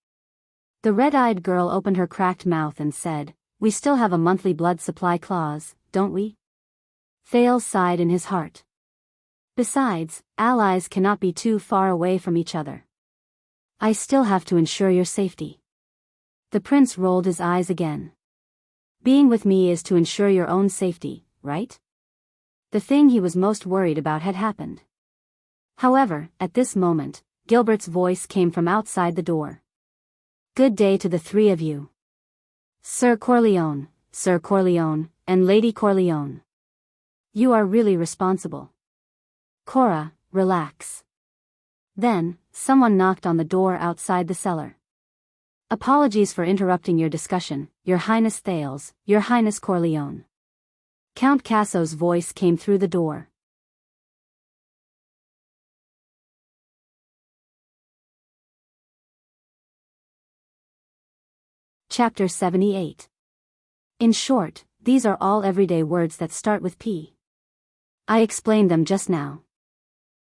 The red-eyed girl opened her cracked mouth and said, we still have a monthly blood supply clause, don't we? Thales sighed in his heart. Besides, allies cannot be too far away from each other. I still have to ensure your safety. The prince rolled his eyes again. Being with me is to ensure your own safety, right? The thing he was most worried about had happened. However, at this moment, Gilbert's voice came from outside the door. Good day to the three of you. Sir Corleone, and Lady Corleone. You are really responsible. Cora, relax. Then, someone knocked on the door outside the cellar. Apologies for interrupting your discussion, Your Highness Thales, Your Highness Corleone. Count Casso's voice came through the door. Chapter 78. In short, these are all everyday words that start with P. I explained them just now.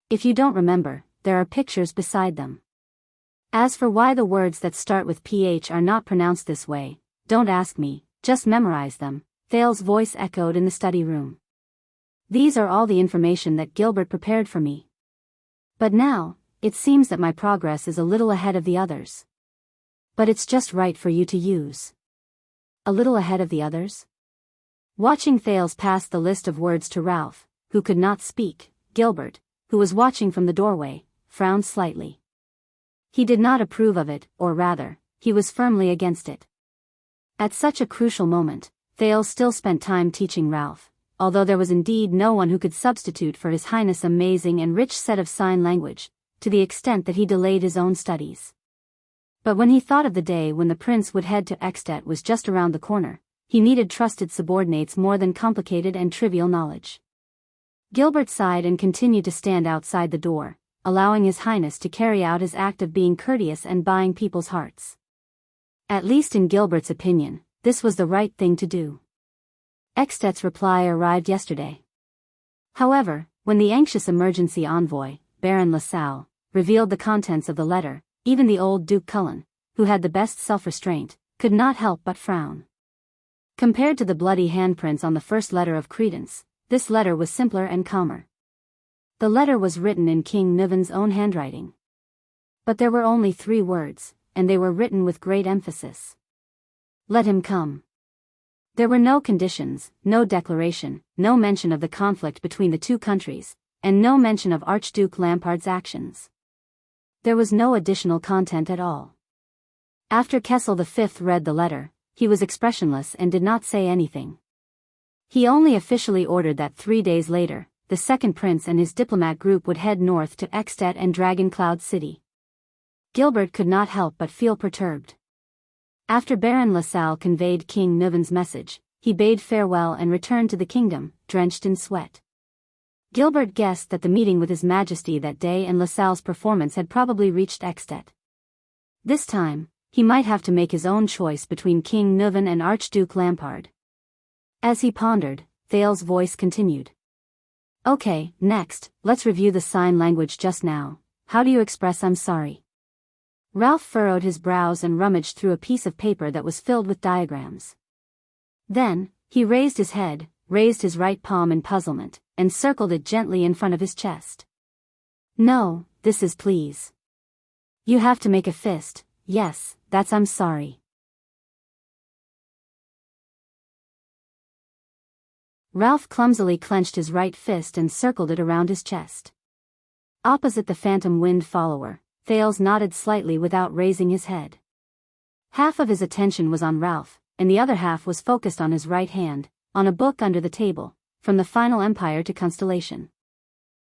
If you don't remember, there are pictures beside them. As for why the words that start with PH are not pronounced this way, don't ask me, just memorize them, Thales' voice echoed in the study room. These are all the information that Gilbert prepared for me. But now, it seems that my progress is a little ahead of the others. But it's just right for you to use. A little ahead of the others? Watching Thales pass the list of words to Ralph, who could not speak, Gilbert, who was watching from the doorway, frowned slightly. He did not approve of it, or rather, he was firmly against it. At such a crucial moment, Thales still spent time teaching Ralph, although there was indeed no one who could substitute for His Highness' amazing and rich set of sign language, to the extent that he delayed his own studies. But when he thought of the day when the prince would head to Ekstedt was just around the corner, he needed trusted subordinates more than complicated and trivial knowledge. Gilbert sighed and continued to stand outside the door, allowing His Highness to carry out his act of being courteous and buying people's hearts. At least in Gilbert's opinion, this was the right thing to do. Ekstedt's reply arrived yesterday. However, when the anxious emergency envoy, Baron LaSalle, revealed the contents of the letter, even the old Duke Cullen, who had the best self-restraint, could not help but frown. Compared to the bloody handprints on the first letter of credence, this letter was simpler and calmer. The letter was written in King Nuvan's own handwriting. But there were only 3 words, and they were written with great emphasis. Let him come. There were no conditions, no declaration, no mention of the conflict between the 2 countries, and no mention of Archduke Lampard's actions. There was no additional content at all. After Kessel V read the letter, he was expressionless and did not say anything. He only officially ordered that 3 days later, the second prince and his diplomat group would head north to Ekstedt and Dragon Cloud City. Gilbert could not help but feel perturbed. After Baron LaSalle conveyed King Nuvan's message, he bade farewell and returned to the kingdom, drenched in sweat. Gilbert guessed that the meeting with His Majesty that day and LaSalle's performance had probably reached Ekstedt. This time, he might have to make his own choice between King Nuvan and Archduke Lampard. As he pondered, Thales's voice continued. Okay, next, let's review the sign language just now. How do you express I'm sorry? Ralph furrowed his brows and rummaged through a piece of paper that was filled with diagrams. Then, he raised his head, raised his right palm in puzzlement, and circled it gently in front of his chest. No, this is please. You have to make a fist. Yes, that's I'm sorry. Ralph clumsily clenched his right fist and circled it around his chest. Opposite the phantom wind follower, Thales nodded slightly without raising his head. Half of his attention was on Ralph, and the other half was focused on his right hand, on a book under the table, From the Final Empire to Constellation.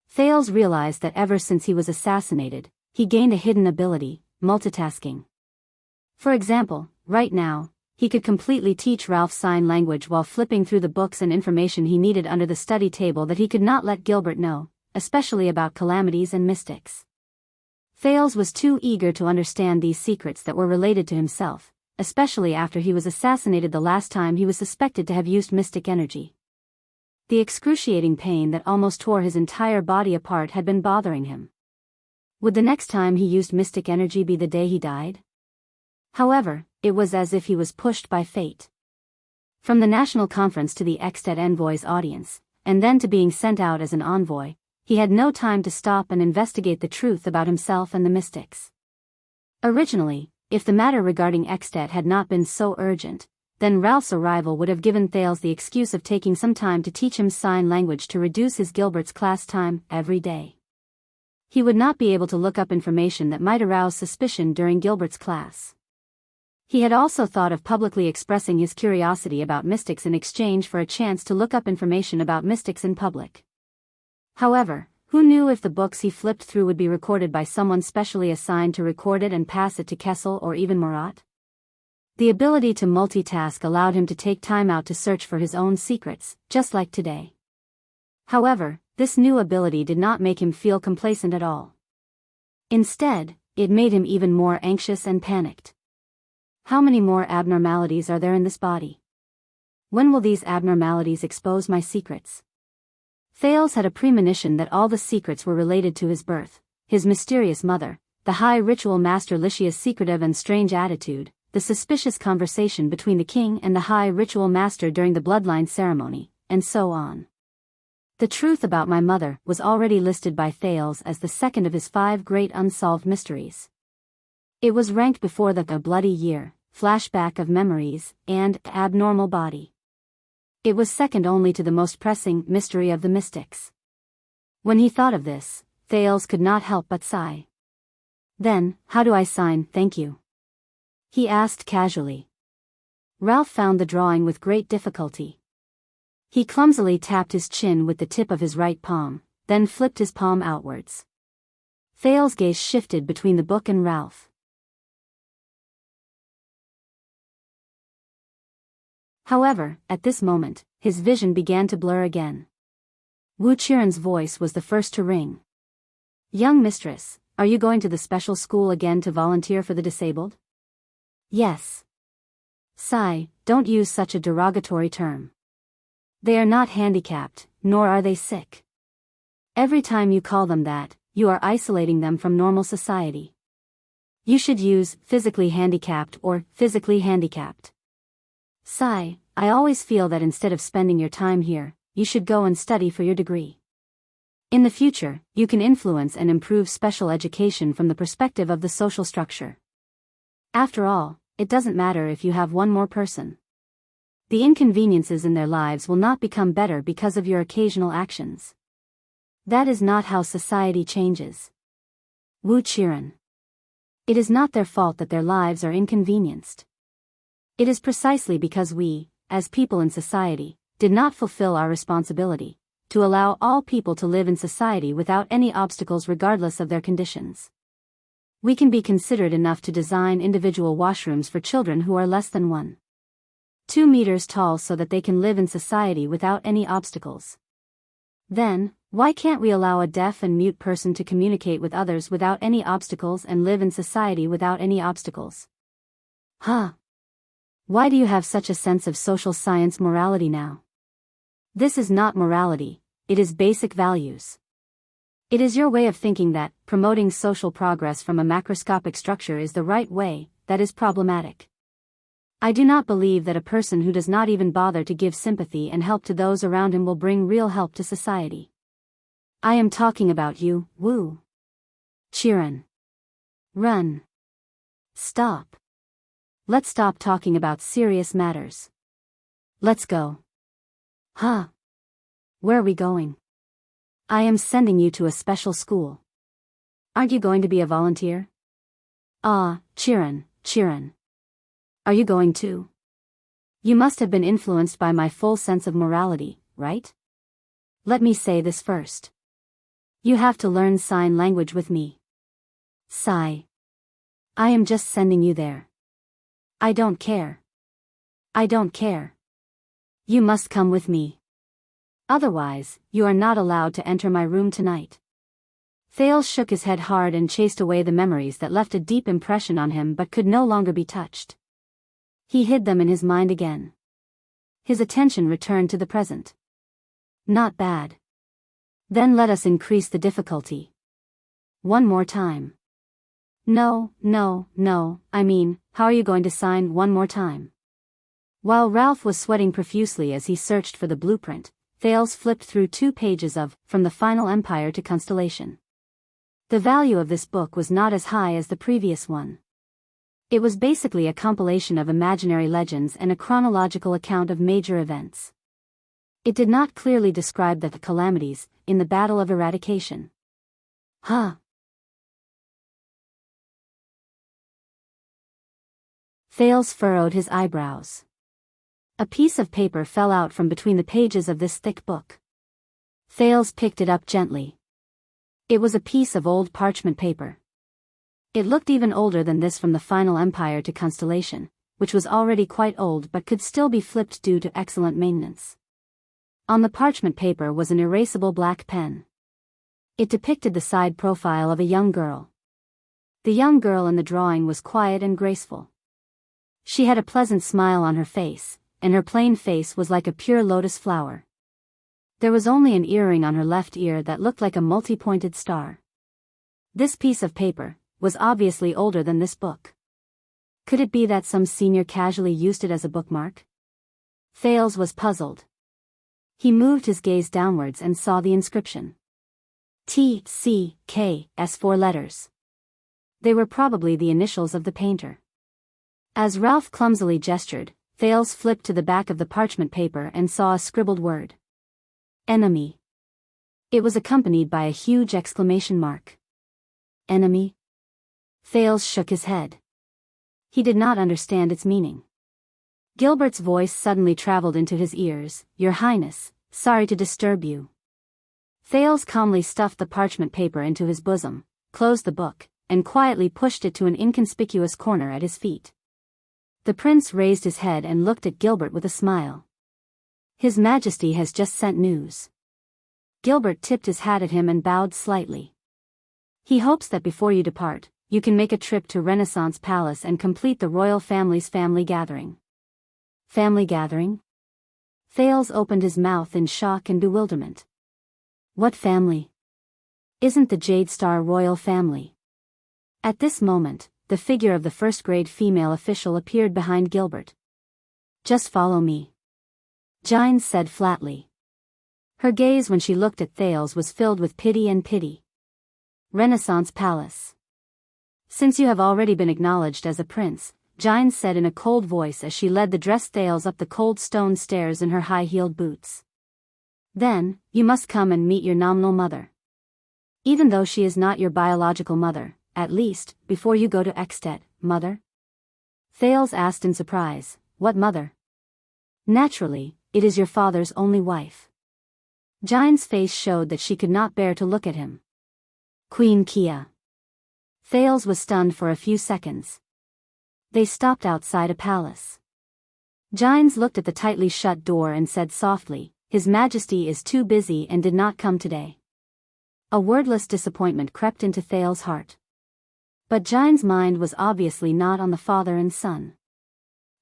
Thales realized that ever since he was assassinated, he gained a hidden ability, multitasking. For example, right now, he could completely teach Ralph sign language while flipping through the books and information he needed under the study table that he could not let Gilbert know, especially about calamities and mystics. Thales was too eager to understand these secrets that were related to himself, especially after he was assassinated the last time he was suspected to have used mystic energy. The excruciating pain that almost tore his entire body apart had been bothering him. Would the next time he used mystic energy be the day he died? However, it was as if he was pushed by fate. From the national conference to the Ekstedt envoy's audience, and then to being sent out as an envoy, he had no time to stop and investigate the truth about himself and the mystics. Originally, if the matter regarding Ekstedt had not been so urgent, then Ralph's arrival would have given Thales the excuse of taking some time to teach him sign language to reduce his Gilbert's class time every day. He would not be able to look up information that might arouse suspicion during Gilbert's class. He had also thought of publicly expressing his curiosity about mystics in exchange for a chance to look up information about mystics in public. However, who knew if the books he flipped through would be recorded by someone specially assigned to record it and pass it to Kessel or even Murat? The ability to multitask allowed him to take time out to search for his own secrets, just like today. However, this new ability did not make him feel complacent at all. Instead, it made him even more anxious and panicked. How many more abnormalities are there in this body? When will these abnormalities expose my secrets? Thales had a premonition that all the secrets were related to his birth, his mysterious mother, the high ritual master Lycia's secretive and strange attitude, the suspicious conversation between the king and the high ritual master during the bloodline ceremony, and so on. The truth about my mother was already listed by Thales as the second of his 5 great unsolved mysteries. It was ranked before the bloody year, flashback of memories, and abnormal body. It was second only to the most pressing mystery of the mystics. When he thought of this, Thales could not help but sigh. Then, how do I sign thank you? He asked casually. Ralph found the drawing with great difficulty. He clumsily tapped his chin with the tip of his right palm, then flipped his palm outwards. Thales' gaze shifted between the book and Ralph. However, at this moment, his vision began to blur again. Wu Qiren's voice was the first to ring. Young mistress, are you going to the special school again to volunteer for the disabled? Yes. Sigh, don't use such a derogatory term. They are not handicapped, nor are they sick. Every time you call them that, you are isolating them from normal society. You should use physically handicapped or physically handicapped. Sigh, I always feel that instead of spending your time here, you should go and study for your degree. In the future, you can influence and improve special education from the perspective of the social structure. After all, it doesn't matter if you have one more person. The inconveniences in their lives will not become better because of your occasional actions. That is not how society changes. Wu Qiren. It is not their fault that their lives are inconvenienced. It is precisely because we, as people in society, did not fulfill our responsibility to allow all people to live in society without any obstacles regardless of their conditions. We can be considerate enough to design individual washrooms for children who are less than 1.2 meters tall so that they can live in society without any obstacles. Then, why can't we allow a deaf and mute person to communicate with others without any obstacles and live in society without any obstacles? Huh? Why do you have such a sense of social science morality now? This is not morality, it is basic values. It is your way of thinking that promoting social progress from a macroscopic structure is the right way, that is problematic. I do not believe that a person who does not even bother to give sympathy and help to those around him will bring real help to society. I am talking about you, Wu Qiren. Run. Stop. Let's stop talking about serious matters. Let's go. Huh? Where are we going? I am sending you to a special school. Aren't you going to be a volunteer? Ah, Qiren. Are you going too? You must have been influenced by my full sense of morality, right? Let me say this first. You have to learn sign language with me. Sigh. I am just sending you there. I don't care. You must come with me. Otherwise, you are not allowed to enter my room tonight. Thales shook his head hard and chased away the memories that left a deep impression on him but could no longer be touched. He hid them in his mind again. His attention returned to the present. Not bad. Then let us increase the difficulty. One more time. No, I mean, how are you going to sign one more time? While Ralph was sweating profusely as he searched for the blueprint, Thales flipped through 2 pages of From the Final Empire to Constellation. The value of this book was not as high as the previous one. It was basically a compilation of imaginary legends and a chronological account of major events. It did not clearly describe the calamities in the Battle of Eradication. Huh? Thales furrowed his eyebrows. A piece of paper fell out from between the pages of this thick book. Thales picked it up gently. It was a piece of old parchment paper. It looked even older than this From the Final Empire to Constellation, which was already quite old but could still be flipped due to excellent maintenance. On the parchment paper was an erasable black pen. It depicted the side profile of a young girl. The young girl in the drawing was quiet and graceful. She had a pleasant smile on her face, and her plain face was like a pure lotus flower. There was only an earring on her left ear that looked like a multi-pointed star. This piece of paper was obviously older than this book. Could it be that some senior casually used it as a bookmark? Thales was puzzled. He moved his gaze downwards and saw the inscription. TCKS 4 letters. They were probably the initials of the painter. As Ralph clumsily gestured, Thales flipped to the back of the parchment paper and saw a scribbled word. Enemy. It was accompanied by a huge exclamation mark. Enemy? Thales shook his head. He did not understand its meaning. Gilbert's voice suddenly traveled into his ears. Your Highness, sorry to disturb you. Thales calmly stuffed the parchment paper into his bosom, closed the book, and quietly pushed it to an inconspicuous corner at his feet. The prince raised his head and looked at Gilbert with a smile. His Majesty has just sent news. Gilbert tipped his hat at him and bowed slightly. He hopes that before you depart, you can make a trip to Renaissance Palace and complete the royal family's family gathering. Family gathering? Thales opened his mouth in shock and bewilderment. What family? Isn't the Jade Star royal family? At this moment, the figure of the first-grade female official appeared behind Gilbert. Just follow me, Gines said flatly. Her gaze when she looked at Thales was filled with pity and pity. Renaissance Palace. Since you have already been acknowledged as a prince, Gines said in a cold voice as she led the dressed Thales up the cold stone stairs in her high-heeled boots. Then, you must come and meet your nominal mother. Even though she is not your biological mother, at least, before you go to Extet, mother? Thales asked in surprise, what mother? Naturally, it is your father's only wife. Gines' face showed that she could not bear to look at him. Queen Kia. Thales was stunned for a few seconds. They stopped outside a palace. Gines looked at the tightly shut door and said softly, His Majesty is too busy and did not come today. A wordless disappointment crept into Thales' heart. But Gines' mind was obviously not on the father and son.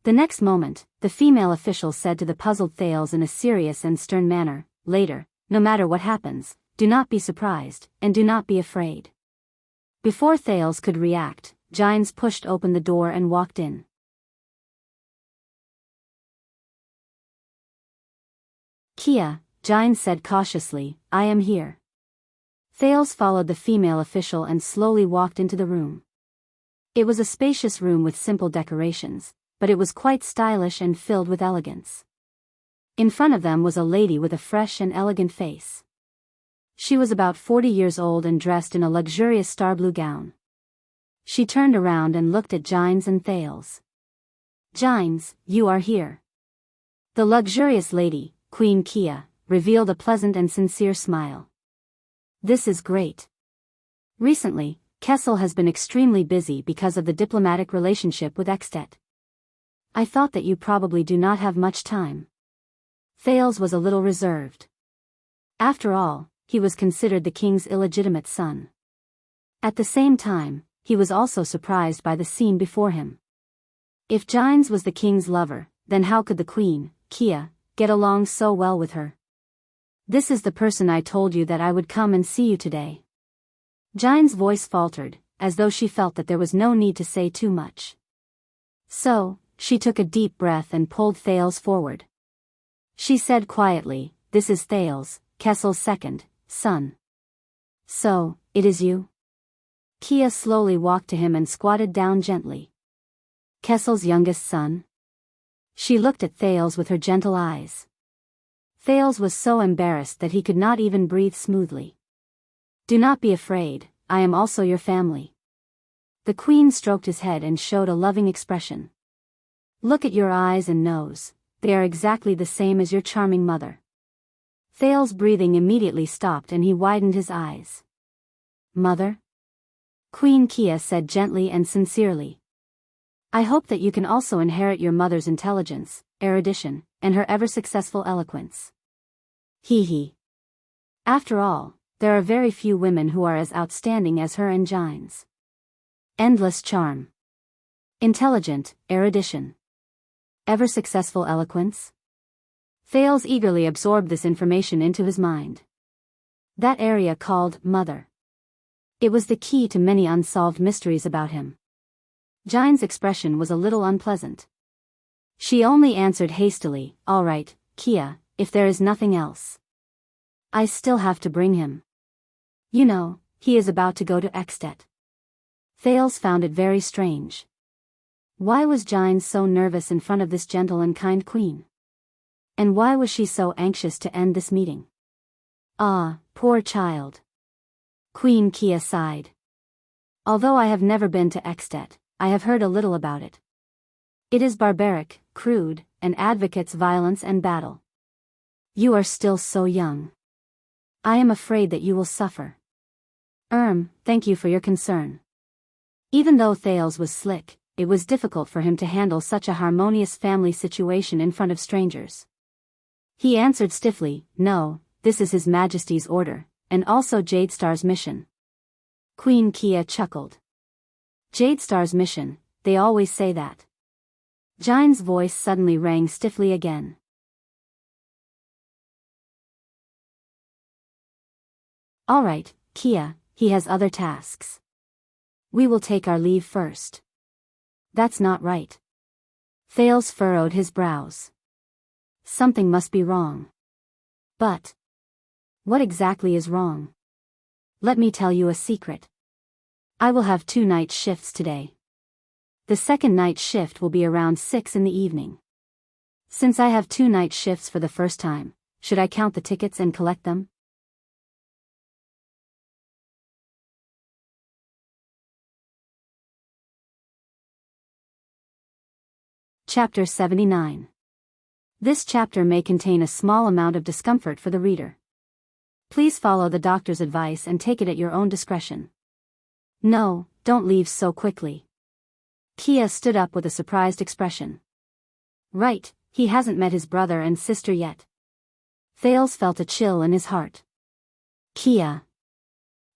The next moment, the female official said to the puzzled Thales in a serious and stern manner, later, no matter what happens, do not be surprised, and do not be afraid. Before Thales could react, Gines pushed open the door and walked in. Kia, Gines said cautiously, I am here. Thales followed the female official and slowly walked into the room. It was a spacious room with simple decorations, but it was quite stylish and filled with elegance. In front of them was a lady with a fresh and elegant face. She was about 40 years old and dressed in a luxurious star-blue gown. She turned around and looked at Gines and Thales. Gines, you are here. The luxurious lady, Queen Kia, revealed a pleasant and sincere smile. This is great. Recently, Kessel has been extremely busy because of the diplomatic relationship with Extet. I thought that you probably do not have much time. Thales was a little reserved. After all, he was considered the king's illegitimate son. At the same time, he was also surprised by the scene before him. If Gines was the king's lover, then how could the queen, Kia, get along so well with her? This is the person I told you that I would come and see you today. Gines' voice faltered, as though she felt that there was no need to say too much. So, she took a deep breath and pulled Thales forward. She said quietly, This is Thales, Kessel's second son. So, it is you? Kia slowly walked to him and squatted down gently. Kessel's youngest son? She looked at Thales with her gentle eyes. Thales was so embarrassed that he could not even breathe smoothly. Do not be afraid, I am also your family. The queen stroked his head and showed a loving expression. Look at your eyes and nose, they are exactly the same as your charming mother. Thales' breathing immediately stopped and he widened his eyes. Mother? Queen Kia said gently and sincerely. I hope that you can also inherit your mother's intelligence, erudition, and her ever-successful eloquence. Hee. After all, there are very few women who are as outstanding as her and Gines. Endless charm. Intelligent, erudition. Ever-successful eloquence? Thales eagerly absorbed this information into his mind. That area called mother. It was the key to many unsolved mysteries about him. Gines' expression was a little unpleasant. She only answered hastily, All right, Kia, if there is nothing else. I still have to bring him. You know, he is about to go to Extet. Thales found it very strange. Why was Gines so nervous in front of this gentle and kind queen? And why was she so anxious to end this meeting? Ah, poor child. Queen Kia sighed. Although I have never been to Extet, I have heard a little about it. It is barbaric, crude, and advocates violence and battle. You are still so young. I am afraid that you will suffer. Thank you for your concern. Even though Thales was slick, it was difficult for him to handle such a harmonious family situation in front of strangers. He answered stiffly, No, this is His Majesty's order, and also Jadestar's mission. Queen Kia chuckled. Jadestar's mission, they always say that. Gines' voice suddenly rang stiffly again. All right, Kia, he has other tasks. We will take our leave first. That's not right. Thales furrowed his brows. Something must be wrong. But what exactly is wrong? Let me tell you a secret. I will have 2 night shifts today. The second night shift will be around 6 in the evening. Since I have 2 night shifts for the first time, should I count the tickets and collect them? Chapter 79. This chapter may contain a small amount of discomfort for the reader. Please follow the doctor's advice and take it at your own discretion. No, don't leave so quickly. Kia stood up with a surprised expression. Right, he hasn't met his brother and sister yet. Thales felt a chill in his heart. Kia!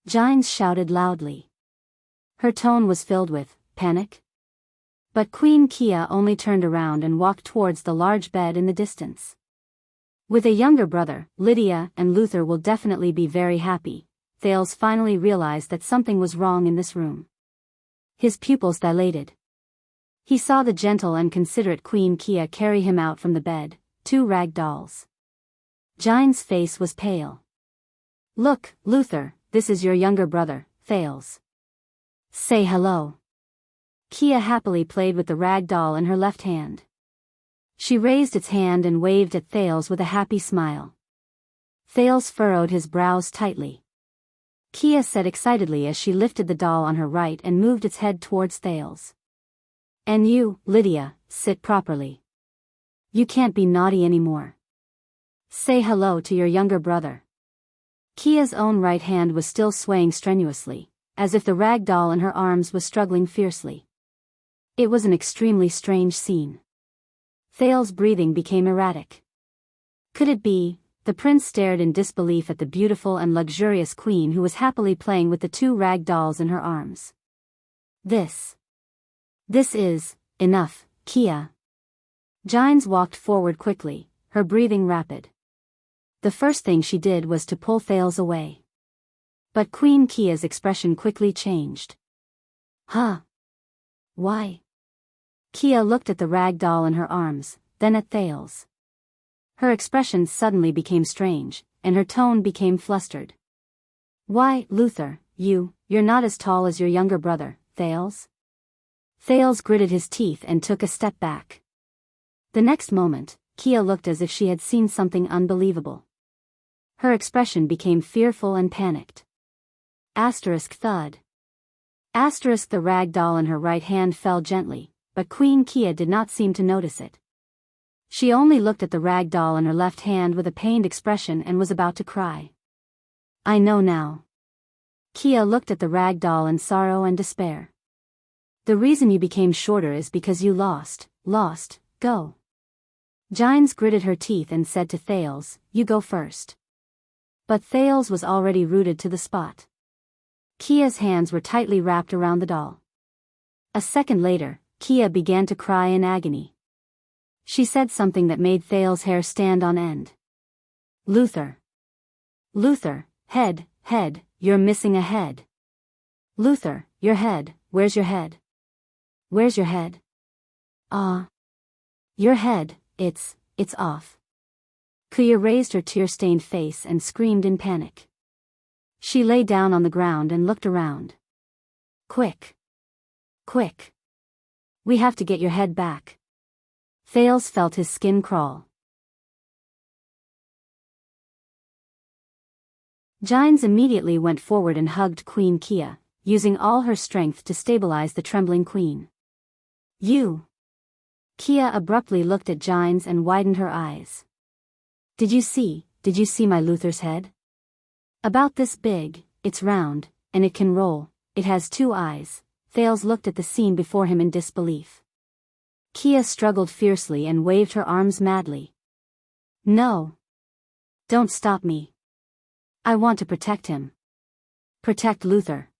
Gines shouted loudly. Her tone was filled with panic. But Queen Kia only turned around and walked towards the large bed in the distance. With a younger brother, Lydia and Luther will definitely be very happy. Thales finally realized that something was wrong in this room. His pupils dilated. He saw the gentle and considerate Queen Kia carry him out from the bed, 2 rag dolls. Gines' face was pale. Look, Luther, this is your younger brother, Thales. Say hello. Kia happily played with the rag doll in her left hand. She raised its hand and waved at Thales with a happy smile. Thales furrowed his brows tightly. Kia said excitedly as she lifted the doll on her right and moved its head towards Thales. And you, Lydia, sit properly. You can't be naughty anymore. Say hello to your younger brother. Kia's own right hand was still swaying strenuously, as if the rag doll in her arms was struggling fiercely. It was an extremely strange scene. Thales' breathing became erratic. Could it be? The prince stared in disbelief at the beautiful and luxurious queen who was happily playing with the 2 rag dolls in her arms. This is enough, Kia. Gines walked forward quickly, her breathing rapid. The first thing she did was to pull Thales away. But Queen Kia's expression quickly changed. Huh? Why? Kia looked at the rag doll in her arms, then at Thales. Her expression suddenly became strange, and her tone became flustered. Why, Luther, you're not as tall as your younger brother, Thales? Thales gritted his teeth and took a step back. The next moment, Kia looked as if she had seen something unbelievable. Her expression became fearful and panicked. Thud. The rag doll in her right hand fell gently, but Queen Kia did not seem to notice it. She only looked at the rag doll in her left hand with a pained expression and was about to cry. I know now. Kia looked at the rag doll in sorrow and despair. The reason you became shorter is because you lost, go. Gines gritted her teeth and said to Thales, you go first. But Thales was already rooted to the spot. Kia's hands were tightly wrapped around the doll. A second later, Kia began to cry in agony. She said something that made Thales' hair stand on end. Luther, head, you're missing a head. Luther, your head, where's your head? Where's your head? Your head, it's off. Kia raised her tear-stained face and screamed in panic. She lay down on the ground and looked around. Quick! We have to get your head back. Thales felt his skin crawl. Gines immediately went forward and hugged Queen Kia, using all her strength to stabilize the trembling queen. You! Kia abruptly looked at Gines and widened her eyes. Did you see my Luther's head? About this big, it's round, and it can roll, it has 2 eyes. Thales looked at the scene before him in disbelief. Kia struggled fiercely and waved her arms madly. No! Don't stop me. I want to protect him. Protect Luther.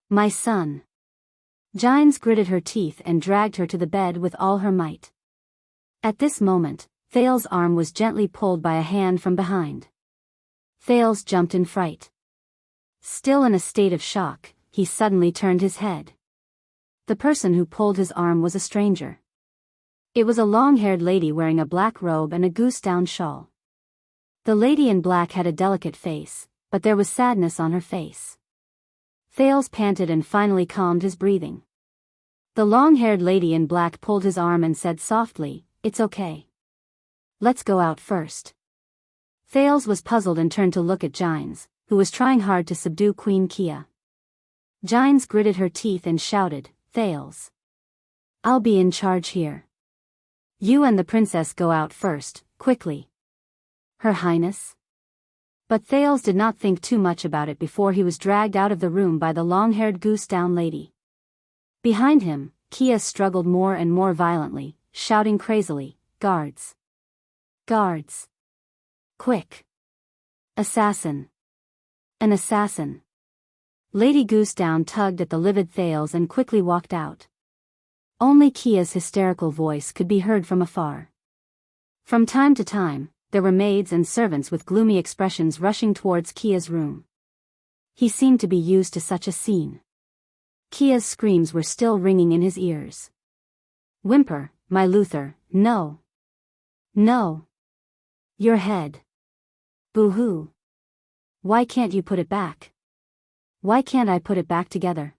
My son. Gines gritted her teeth and dragged her to the bed with all her might. At this moment, Thales' arm was gently pulled by a hand from behind. Thales jumped in fright. Still in a state of shock, he suddenly turned his head. The person who pulled his arm was a stranger. It was a long-haired lady wearing a black robe and a goose-down shawl. The lady in black had a delicate face, but there was sadness on her face. Thales panted and finally calmed his breathing. The long-haired lady in black pulled his arm and said softly, "It's okay. Let's go out first." Thales was puzzled and turned to look at Gines, who was trying hard to subdue Queen Kia. Gines gritted her teeth and shouted, "Thales, I'll be in charge here. You and the princess go out first, quickly." "Her Highness?" But Thales did not think too much about it before he was dragged out of the room by the long-haired goose-down lady. Behind him, Kia struggled more and more violently, shouting crazily, "Guards! Guards! Quick! Assassin! An assassin!" Lady Goosedown tugged at the livid Thales and quickly walked out. Only Kia's hysterical voice could be heard from afar. From time to time, there were maids and servants with gloomy expressions rushing towards Kia's room. He seemed to be used to such a scene. Kia's screams were still ringing in his ears. "Whimper, my Luther, no. No. Your head. Boo-hoo. Why can't you put it back? Why can't I put it back together?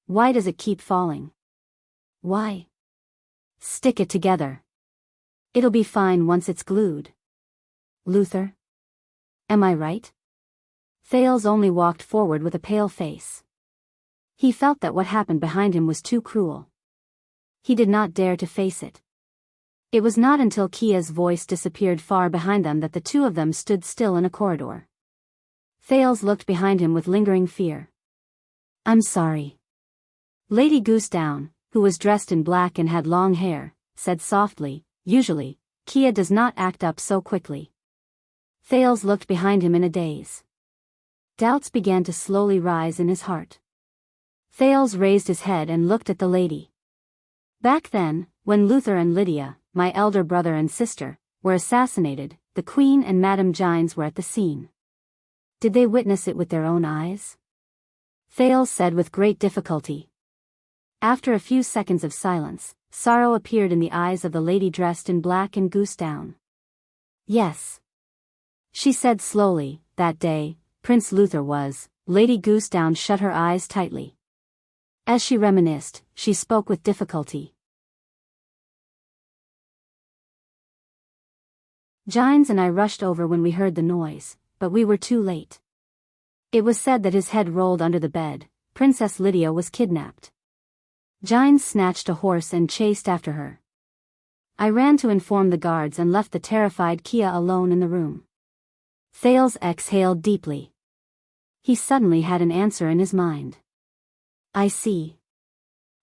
Why does it keep falling? Why? Stick it together. It'll be fine once it's glued. Luther? Am I right?" Thales only walked forward with a pale face. He felt that what happened behind him was too cruel. He did not dare to face it. It was not until Kia's voice disappeared far behind them that the two of them stood still in a corridor. Thales looked behind him with lingering fear. "I'm sorry." Lady Goosedown, who was dressed in black and had long hair, said softly, "Usually, Kia does not act up so quickly." Thales looked behind him in a daze. Doubts began to slowly rise in his heart. Thales raised his head and looked at the lady. Back then, when Luther and Lydia, my elder brother and sister, were assassinated, the Queen and Madame Gines were at the scene. Did they witness it with their own eyes? Thales said with great difficulty. After a few seconds of silence, sorrow appeared in the eyes of the lady dressed in black and goose-down. "Yes," she said slowly, "that day, Prince Luther was." Lady Goosedown shut her eyes tightly. As she reminisced, she spoke with difficulty. "Gines and I rushed over when we heard the noise, but we were too late. It was said that his head rolled under the bed. Princess Lydia was kidnapped. Gines snatched a horse and chased after her. I ran to inform the guards and left the terrified Kia alone in the room." Thales exhaled deeply. He suddenly had an answer in his mind. "I see.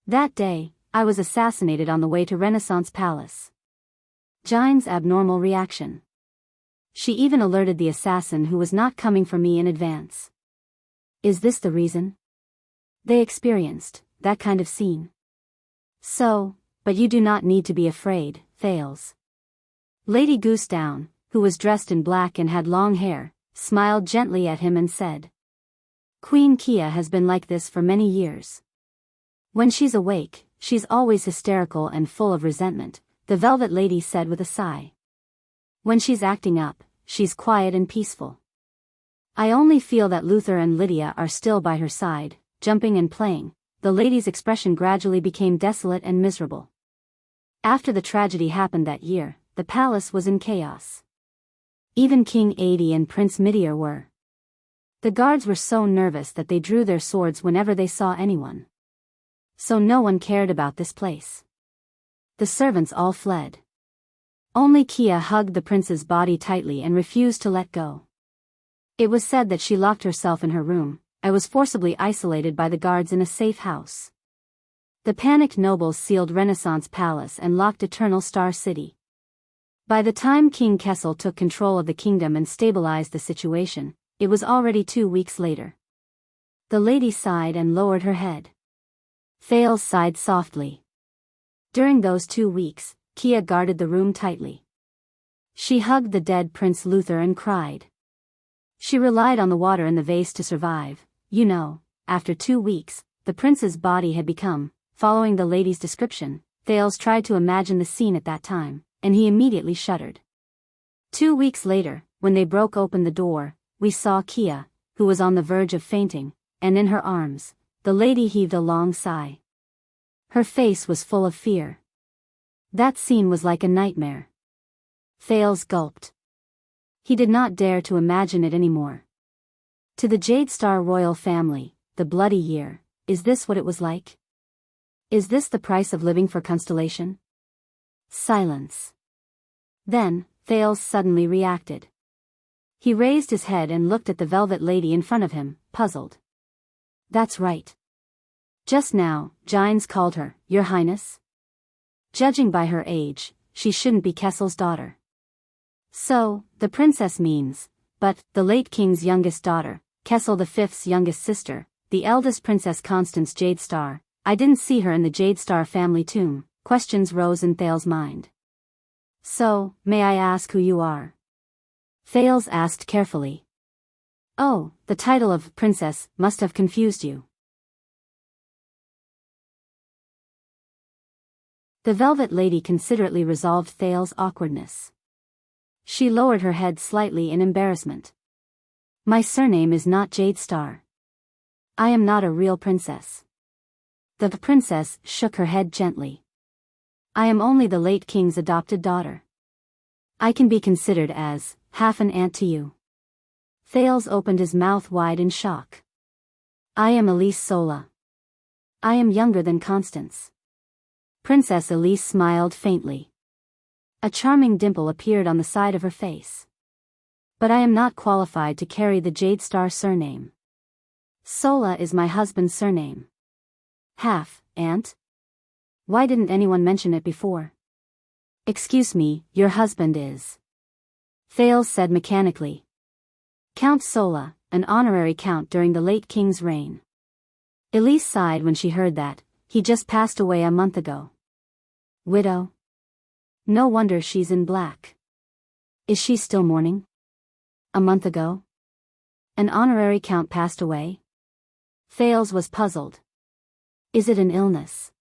That day, I was assassinated on the way to Renaissance Palace." Gines' abnormal reaction. She even alerted the assassin who was not coming for me in advance. Is this the reason? They experienced that kind of scene. So, but you do not need to be afraid, Thales. Lady Goosedown, who was dressed in black and had long hair, smiled gently at him and said, "Queen Kia has been like this for many years. When she's awake, she's always hysterical and full of resentment," the Velvet Lady said with a sigh. "When she's acting up, she's quiet and peaceful. I only feel that Luther and Lydia are still by her side, jumping and playing." The lady's expression gradually became desolate and miserable. After the tragedy happened that year, the palace was in chaos. Even King Adi and Prince Midir were. The guards were so nervous that they drew their swords whenever they saw anyone. So no one cared about this place. The servants all fled. Only Kia hugged the prince's body tightly and refused to let go. It was said that she locked herself in her room. I was forcibly isolated by the guards in a safe house. The panicked nobles sealed Renaissance Palace and locked Eternal Star City. By the time King Kessel took control of the kingdom and stabilized the situation, it was already 2 weeks later. The lady sighed and lowered her head. Thales sighed softly. During those 2 weeks, Kia guarded the room tightly. She hugged the dead Prince Luther and cried. She relied on the water in the vase to survive. You know, after 2 weeks, the prince's body had become, following the lady's description. Thales tried to imagine the scene at that time, and he immediately shuddered. 2 weeks later, when they broke open the door, we saw Kia, who was on the verge of fainting, and in her arms, the lady heaved a long sigh. Her face was full of fear. That scene was like a nightmare. Thales gulped. He did not dare to imagine it anymore. To the Jade Star royal family, the bloody year, is this what it was like? Is this the price of living for Constellation? Silence. Then, Thales suddenly reacted. He raised his head and looked at the velvet lady in front of him, puzzled. That's right. Just now, Gines called her, Your Highness. Judging by her age, she shouldn't be Kessel's daughter. So, the princess means, but, the late king's youngest daughter, Kessel V's youngest sister, the eldest Princess Constance Jade Star. I didn't see her in the Jade Star family tomb. Questions rose in Thales' mind. So, may I ask who you are? Thales asked carefully. Oh, the title of princess must have confused you. The velvet lady considerately resolved Thales' awkwardness. She lowered her head slightly in embarrassment. My surname is not Jade Star. I am not a real princess. The princess shook her head gently. I am only the late king's adopted daughter. I can be considered as half an aunt to you. Thales opened his mouth wide in shock. I am Elise Sola. I am younger than Constance. Princess Elise smiled faintly. A charming dimple appeared on the side of her face. But I am not qualified to carry the Jade Star surname. Sola is my husband's surname. Half, aunt? Why didn't anyone mention it before? Excuse me, your husband is. Thales said mechanically. Count Sola, an honorary count during the late king's reign. Elise sighed when she heard that. He just passed away a month ago. Widow? No wonder she's in black. Is she still mourning? A month ago? An honorary count passed away? Thales was puzzled. Is it an illness?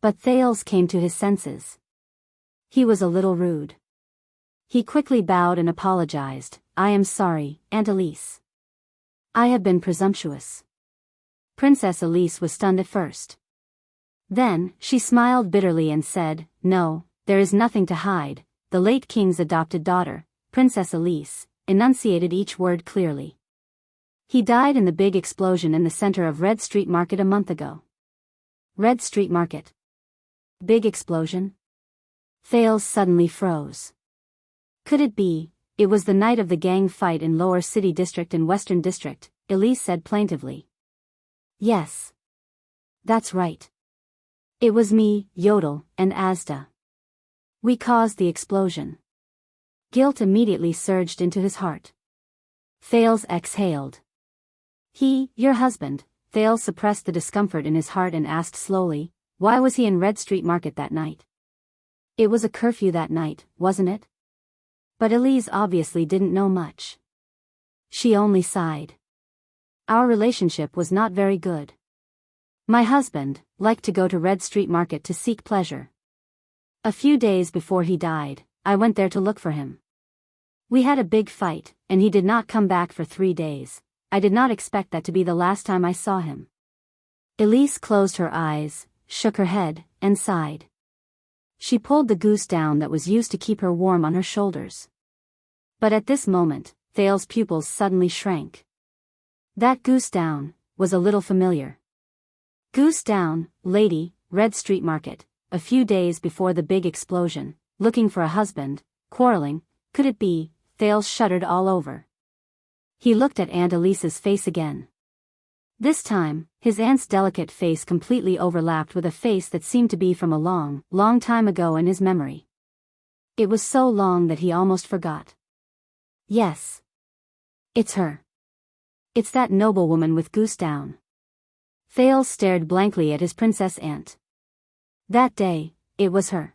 But Thales came to his senses. He was a little rude. He quickly bowed and apologized. I am sorry, Aunt Elise. I have been presumptuous. Princess Elise was stunned at first. Then, she smiled bitterly and said, No, there is nothing to hide. The late king's adopted daughter, Princess Elise, enunciated each word clearly. He died in the big explosion in the center of Red Street Market a month ago. Red Street Market. Big explosion? Thales suddenly froze. Could it be, it was the night of the gang fight in Lower City District and Western District, Elise said plaintively. Yes. That's right. It was me, Yodel, and Asda. We caused the explosion. Guilt immediately surged into his heart. Thales exhaled. He, your husband. Thales suppressed the discomfort in his heart and asked slowly, why was he in Red Street Market that night? It was a curfew that night, wasn't it? But Elise obviously didn't know much. She only sighed. Our relationship was not very good. My husband liked to go to Red Street Market to seek pleasure. A few days before he died, I went there to look for him. We had a big fight, and he did not come back for 3 days. I did not expect that to be the last time I saw him. Elise closed her eyes, shook her head, and sighed. She pulled the goose down that was used to keep her warm on her shoulders. But at this moment, Thales' pupils suddenly shrank. That goose down was a little familiar. Goose down, lady, Red Street Market, a few days before the big explosion, looking for a husband, quarreling, could it be? Thales shuddered all over. He looked at Aunt Elise's face again. This time, his aunt's delicate face completely overlapped with a face that seemed to be from a long, long time ago in his memory. It was so long that he almost forgot. Yes. It's her. It's that noblewoman with goose down. Thales stared blankly at his princess aunt. That day, it was her.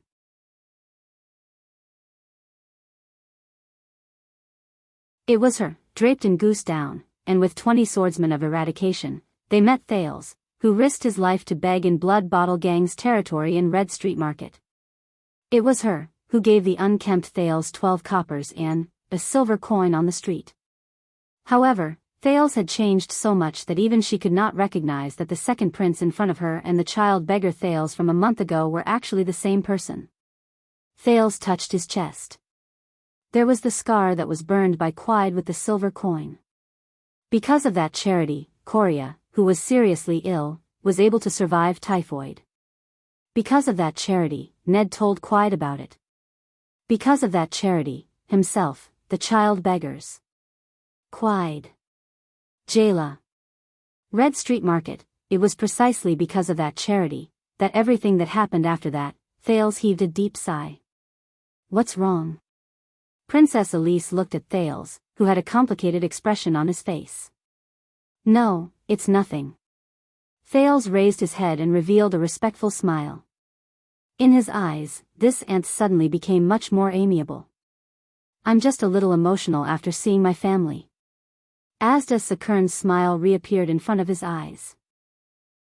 It was her, draped in goose down, and with 20 swordsmen of eradication, they met Thales, who risked his life to beg in Blood Bottle Gang's territory in Red Street Market. It was her who gave the unkempt Thales 12 coppers and a silver coin on the street. However, Thales had changed so much that even she could not recognize that the second prince in front of her and the child beggar Thales from a month ago were actually the same person. Thales touched his chest. There was the scar that was burned by Quide with the silver coin. Because of that charity, Coria, who was seriously ill, was able to survive typhoid. Because of that charity, Ned told Quide about it. Because of that charity, himself, the child beggars. Quide. Jayla. Red Street Market, it was precisely because of that charity, that everything that happened after that, Thales heaved a deep sigh. What's wrong? Princess Elise looked at Thales, who had a complicated expression on his face. No, it's nothing. Thales raised his head and revealed a respectful smile. In his eyes, this aunt suddenly became much more amiable. I'm just a little emotional after seeing my family. Asda Sakurn's smile reappeared in front of his eyes.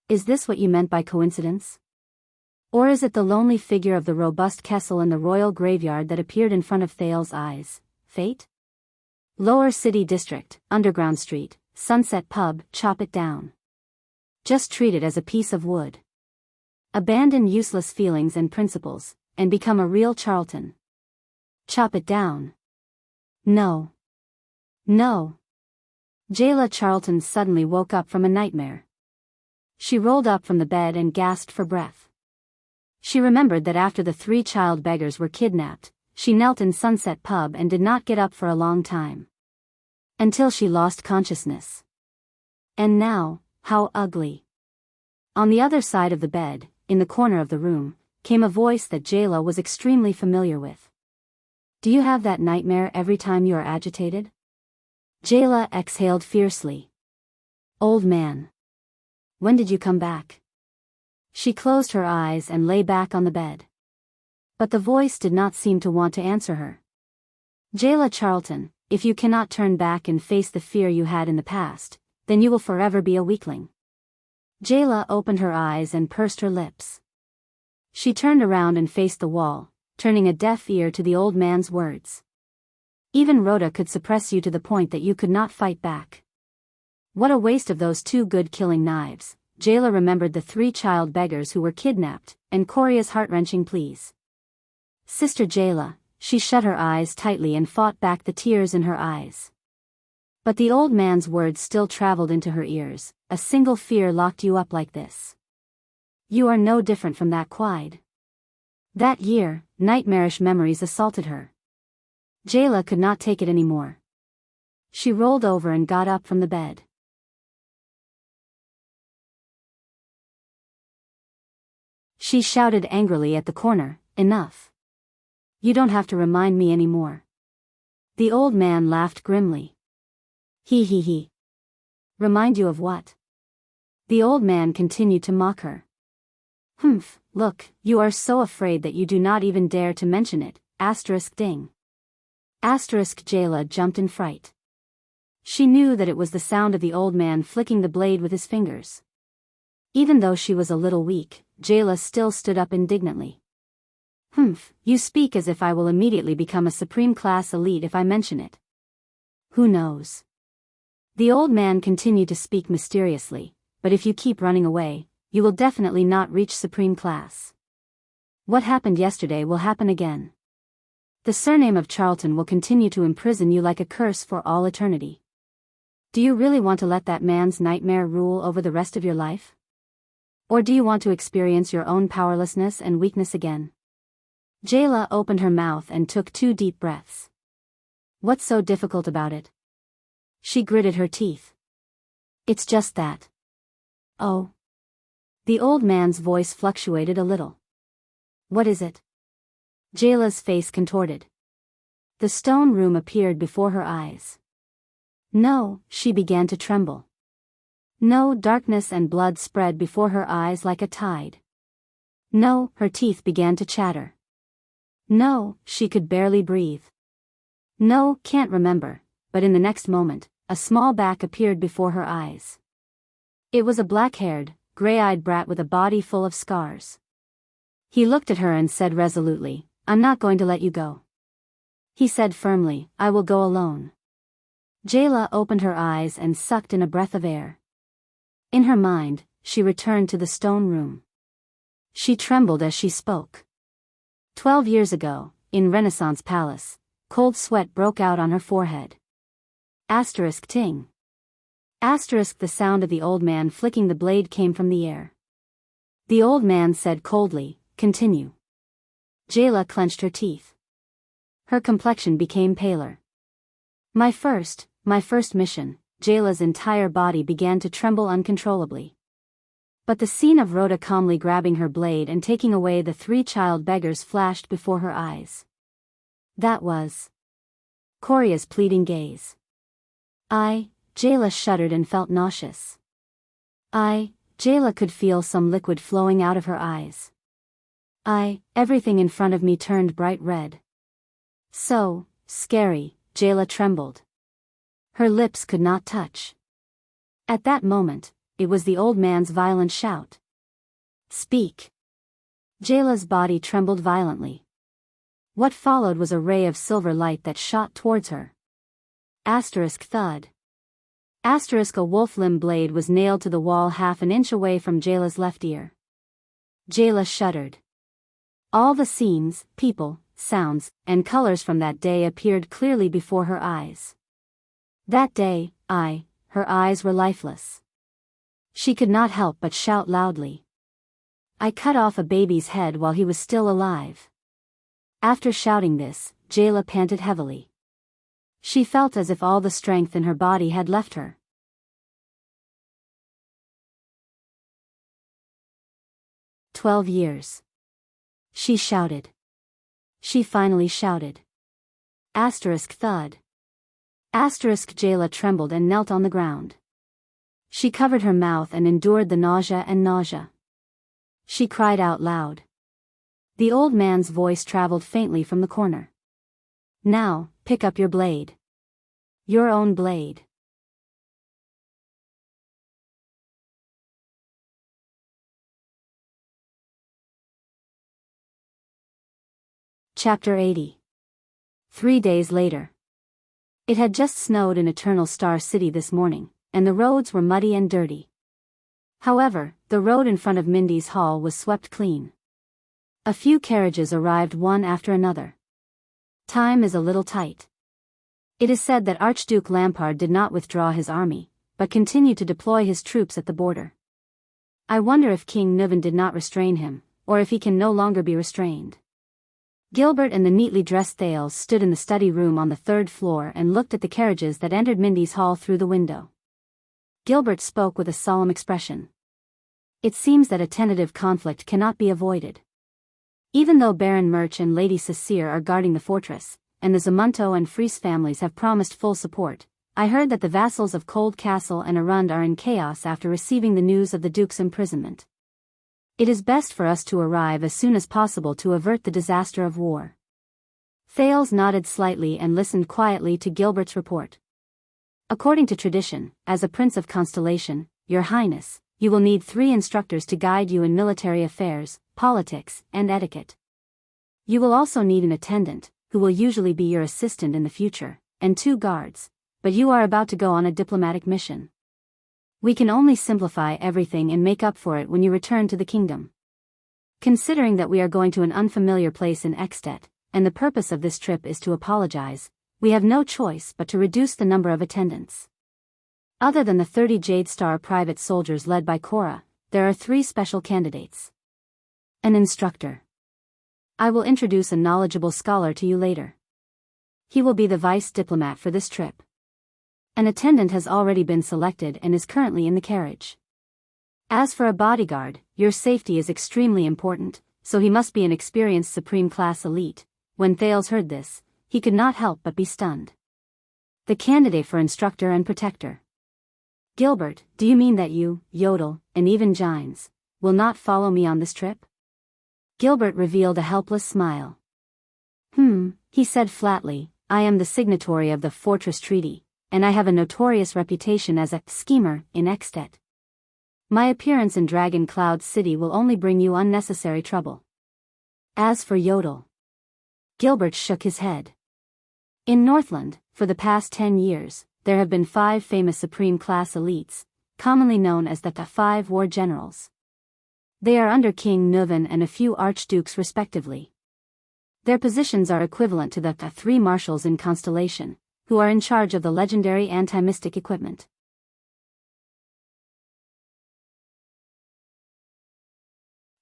Is this what you meant by coincidence? Or is it the lonely figure of the robust Kessel in the royal graveyard that appeared in front of Thales' eyes? Fate? Lower City District, Underground Street, Sunset Pub, chop it down. Just treat it as a piece of wood. Abandon useless feelings and principles, and become a real Charlton. Chop it down. No. No. Jayla Charlton suddenly woke up from a nightmare. She rolled up from the bed and gasped for breath. She remembered that after the 3 child beggars were kidnapped, she knelt in Sunset Pub and did not get up for a long time. Until she lost consciousness. And now, how ugly. On the other side of the bed, in the corner of the room, came a voice that Jayla was extremely familiar with. Do you have that nightmare every time you are agitated? Jayla exhaled fiercely. Old man. When did you come back? She closed her eyes and lay back on the bed. But the voice did not seem to want to answer her. Jayla Charlton, if you cannot turn back and face the fear you had in the past, then you will forever be a weakling. Jayla opened her eyes and pursed her lips. She turned around and faced the wall, turning a deaf ear to the old man's words. Even Rhoda could suppress you to the point that you could not fight back. What a waste of those 2 good killing knives. Jayla remembered the 3 child beggars who were kidnapped, and Coria's heart-wrenching pleas. Sister Jayla, she shut her eyes tightly and fought back the tears in her eyes. But the old man's words still traveled into her ears. A single fear locked you up like this. You are no different from that Quide. That year, nightmarish memories assaulted her. Jayla could not take it anymore. She rolled over and got up from the bed. She shouted angrily at the corner, enough. You don't have to remind me anymore. The old man laughed grimly. He. Remind you of what? The old man continued to mock her. Humph, look, you are so afraid that you do not even dare to mention it, ding. Jayla jumped in fright. She knew that it was the sound of the old man flicking the blade with his fingers. Even though she was a little weak, Jayla still stood up indignantly. Humph, you speak as if I will immediately become a supreme class elite if I mention it. Who knows? The old man continued to speak mysteriously, but if you keep running away, you will definitely not reach supreme class. What happened yesterday will happen again. The surname of Charlton will continue to imprison you like a curse for all eternity. Do you really want to let that man's nightmare rule over the rest of your life? Or do you want to experience your own powerlessness and weakness again? Jayla opened her mouth and took 2 deep breaths. What's so difficult about it? She gritted her teeth. It's just that. Oh. The old man's voice fluctuated a little. What is it? Jayla's face contorted. The stone room appeared before her eyes. No, she began to tremble. No, darkness and blood spread before her eyes like a tide. No, her teeth began to chatter. No, she could barely breathe. No, can't remember. but in the next moment, a small back appeared before her eyes. It was a black-haired, gray-eyed brat with a body full of scars. He looked at her and said resolutely, "I'm not going to let you go." He said firmly, "I will go alone." Jayla opened her eyes and sucked in a breath of air. In her mind, she returned to the stone room. She trembled as she spoke. 12 years ago, in Renaissance Palace, cold sweat broke out on her forehead. Ting. The sound of the old man flicking the blade came from the air. The old man said coldly, "Continue." Jayla clenched her teeth. Her complexion became paler. My first mission." Jayla's entire body began to tremble uncontrollably. But the scene of Rhoda calmly grabbing her blade and taking away the 3 child beggars flashed before her eyes. That was Coria's pleading gaze. Jayla shuddered and felt nauseous. Jayla could feel some liquid flowing out of her eyes. Everything in front of me turned bright red. So scary, Jayla trembled. Her lips could not touch. At that moment, it was the old man's violent shout. "Speak!" Jayla's body trembled violently. What followed was a ray of silver light that shot towards her. Thud. A wolf limb blade was nailed to the wall half an inch away from Jayla's left ear. Jayla shuddered. All the scenes, people, sounds, and colors from that day appeared clearly before her eyes. That day, her eyes were lifeless. She could not help but shout loudly. "I cut off a baby's head while he was still alive." After shouting this, Jayla panted heavily. She felt as if all the strength in her body had left her. 12 years. She shouted. She finally shouted. Thud. Jayla trembled and knelt on the ground. She covered her mouth and endured the nausea. She cried out loud. The old man's voice traveled faintly from the corner. "Now, pick up your blade. Your own blade." Chapter 80. 3 days later. It had just snowed in Eternal Star City this morning, and the roads were muddy and dirty. However, the road in front of Mindy's hall was swept clean. A few carriages arrived one after another. Time is a little tight. It is said that Archduke Lampard did not withdraw his army, but continued to deploy his troops at the border. I wonder if King Nuvan did not restrain him, or if he can no longer be restrained. Gilbert and the neatly dressed Thales stood in the study room on the 3rd floor and looked at the carriages that entered Mindy's hall through the window. Gilbert spoke with a solemn expression. It seems that a tentative conflict cannot be avoided. Even though Baron Murch and Lady Cecile are guarding the fortress, and the Zamunto and Fries families have promised full support, I heard that the vassals of Cold Castle and Arund are in chaos after receiving the news of the Duke's imprisonment. It is best for us to arrive as soon as possible to avert the disaster of war. Thales nodded slightly and listened quietly to Gilbert's report. According to tradition, as a Prince of Constellation, Your Highness, you will need 3 instructors to guide you in military affairs, politics, and etiquette. You will also need an attendant, who will usually be your assistant in the future, and 2 guards, but you are about to go on a diplomatic mission. We can only simplify everything and make up for it when you return to the kingdom. Considering that we are going to an unfamiliar place in Ekstedt, and the purpose of this trip is to apologize, we have no choice but to reduce the number of attendants. Other than the 30 Jade Star private soldiers led by Cora, there are 3 special candidates. An instructor. I will introduce a knowledgeable scholar to you later. He will be the vice diplomat for this trip. An attendant has already been selected and is currently in the carriage. As for a bodyguard, your safety is extremely important, so he must be an experienced supreme class elite. When Thales heard this, he could not help but be stunned. The candidate for instructor and protector. Gilbert, do you mean that you, Yodel, and even Gines, will not follow me on this trip? Gilbert revealed a helpless smile. He said flatly, I am the signatory of the Fortress Treaty, and I have a notorious reputation as a schemer in Extet. My appearance in Dragon Cloud City will only bring you unnecessary trouble. As for Yodel. Gilbert shook his head. In Northland, for the past 10 years, there have been 5 famous Supreme Class elites, commonly known as the 5 War Generals. They are under King Nuvan and a few archdukes respectively. Their positions are equivalent to the 3 marshals in Constellation, who are in charge of the legendary anti-mystic equipment.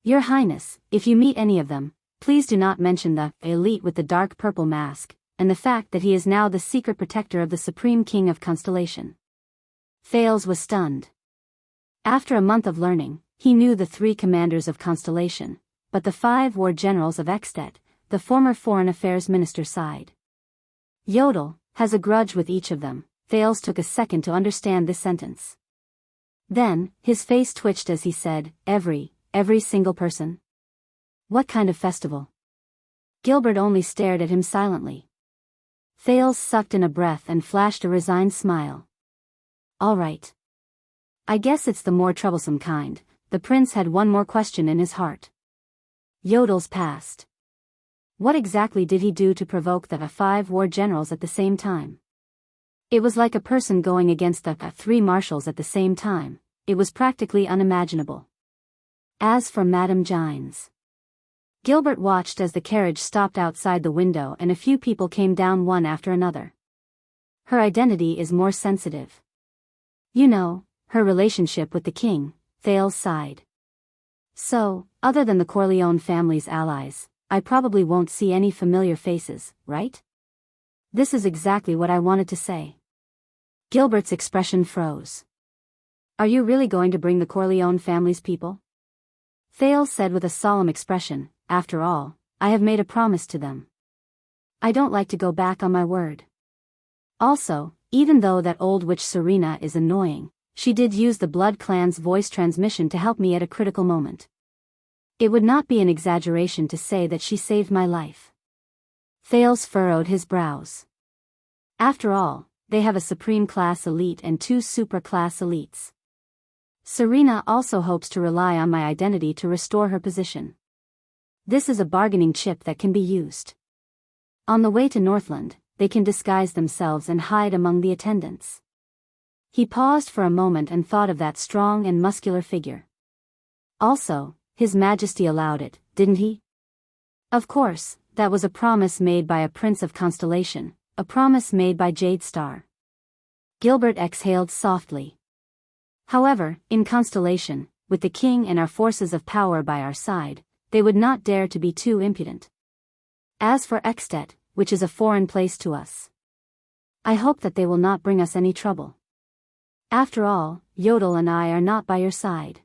Your Highness, if you meet any of them, please do not mention the elite with the dark purple mask, and the fact that he is now the secret protector of the Supreme King of Constellation. Thales was stunned. After a month of learning, he knew the 3 commanders of Constellation, but the 5 War Generals of Extet, the former Foreign Affairs Minister sighed. Yodel has a grudge with each of them. Thales took a second to understand this sentence. Then, his face twitched as he said, every single person? What kind of festival? Gilbert only stared at him silently. Thales sucked in a breath and flashed a resigned smile. All right. I guess it's the more troublesome kind. The prince had one more question in his heart. Yodel's past. What exactly did he do to provoke the 5 war generals at the same time? It was like a person going against the 3 marshals at the same time. It was practically unimaginable. As for Madame Gines. Gilbert watched as the carriage stopped outside the window and a few people came down one after another. Her identity is more sensitive. You know, her relationship with the king, Thales sighed. So, other than the Corleone family's allies, I probably won't see any familiar faces, right? This is exactly what I wanted to say. Gilbert's expression froze. Are you really going to bring the Corleone family's people? Thales said with a solemn expression, after all, I have made a promise to them. I don't like to go back on my word. Also, even though that old witch Serena is annoying, she did use the Blood Clan's voice transmission to help me at a critical moment. It would not be an exaggeration to say that she saved my life. Thales furrowed his brows. After all, they have a Supreme Class elite and 2 Super Class elites. Serena also hopes to rely on my identity to restore her position. This is a bargaining chip that can be used. On the way to Northland, they can disguise themselves and hide among the attendants. He paused for a moment and thought of that strong and muscular figure. Also, His Majesty allowed it, didn't he? Of course, that was a promise made by a Prince of Constellation, a promise made by Jade Star. Gilbert exhaled softly. However, in Constellation, with the king and our forces of power by our side, they would not dare to be too impudent. As for Extet, which is a foreign place to us, I hope that they will not bring us any trouble. After all, Yodel and I are not by your side.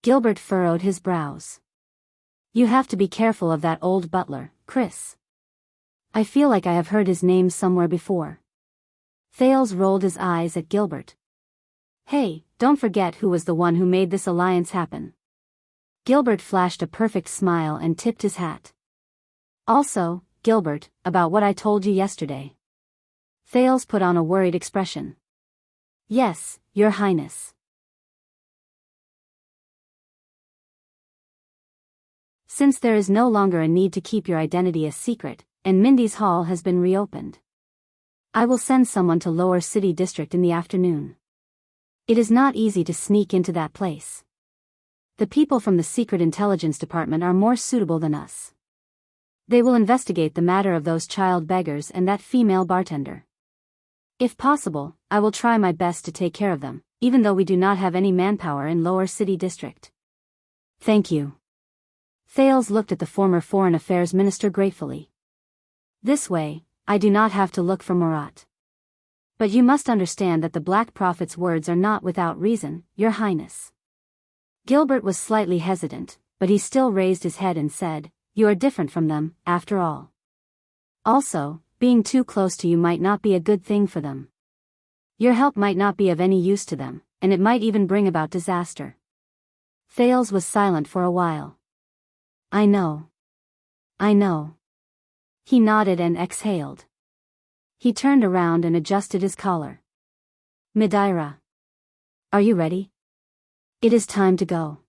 Gilbert furrowed his brows. You have to be careful of that old butler, Chris. I feel like I have heard his name somewhere before. Thales rolled his eyes at Gilbert. Hey, don't forget who was the one who made this alliance happen. Gilbert flashed a perfect smile and tipped his hat. Also, Gilbert, about what I told you yesterday. Thales put on a worried expression. Yes, Your Highness. Since there is no longer a need to keep your identity a secret, and Mindy's Hall has been reopened, I will send someone to Lower City District in the afternoon. It is not easy to sneak into that place. The people from the Secret Intelligence Department are more suitable than us. They will investigate the matter of those child beggars and that female bartender. If possible, I will try my best to take care of them, even though we do not have any manpower in Lower City District. Thank you. Thales looked at the former Foreign Affairs Minister gratefully. This way, I do not have to look for Murat. But you must understand that the Black Prophet's words are not without reason, Your Highness. Gilbert was slightly hesitant, but he still raised his head and said, You are different from them, after all. Also, being too close to you might not be a good thing for them. Your help might not be of any use to them, and it might even bring about disaster. Thales was silent for a while. I know. He nodded and exhaled. He turned around and adjusted his collar. Madeira. Are you ready? It is time to go.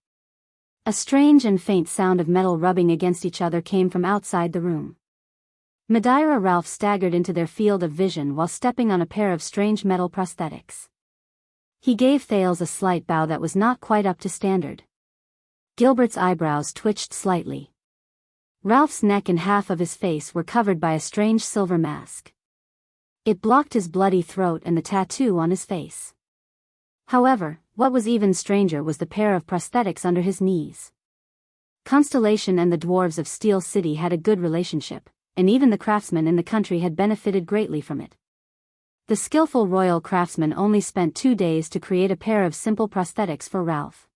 A strange and faint sound of metal rubbing against each other came from outside the room. Madeira Ralph staggered into their field of vision while stepping on a pair of strange metal prosthetics. He gave Thales a slight bow that was not quite up to standard. Gilbert's eyebrows twitched slightly. Ralph's neck and half of his face were covered by a strange silver mask. It blocked his bloody throat and the tattoo on his face. However, what was even stranger was the pair of prosthetics under his knees. Constellation and the dwarves of Steel City had a good relationship, and even the craftsmen in the country had benefited greatly from it. The skillful royal craftsman only spent 2 days to create a pair of simple prosthetics for Ralph.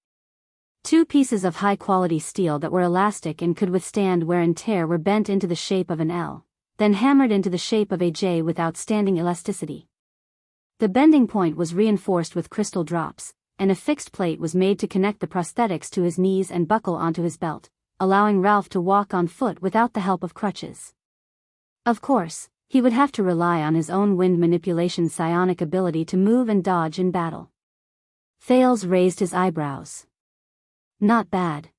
2 pieces of high-quality steel that were elastic and could withstand wear and tear were bent into the shape of an L, then hammered into the shape of a J with outstanding elasticity. The bending point was reinforced with crystal drops, and a fixed plate was made to connect the prosthetics to his knees and buckle onto his belt, allowing Ralph to walk on foot without the help of crutches. Of course, he would have to rely on his own wind manipulation psionic ability to move and dodge in battle. Thales raised his eyebrows. Not bad.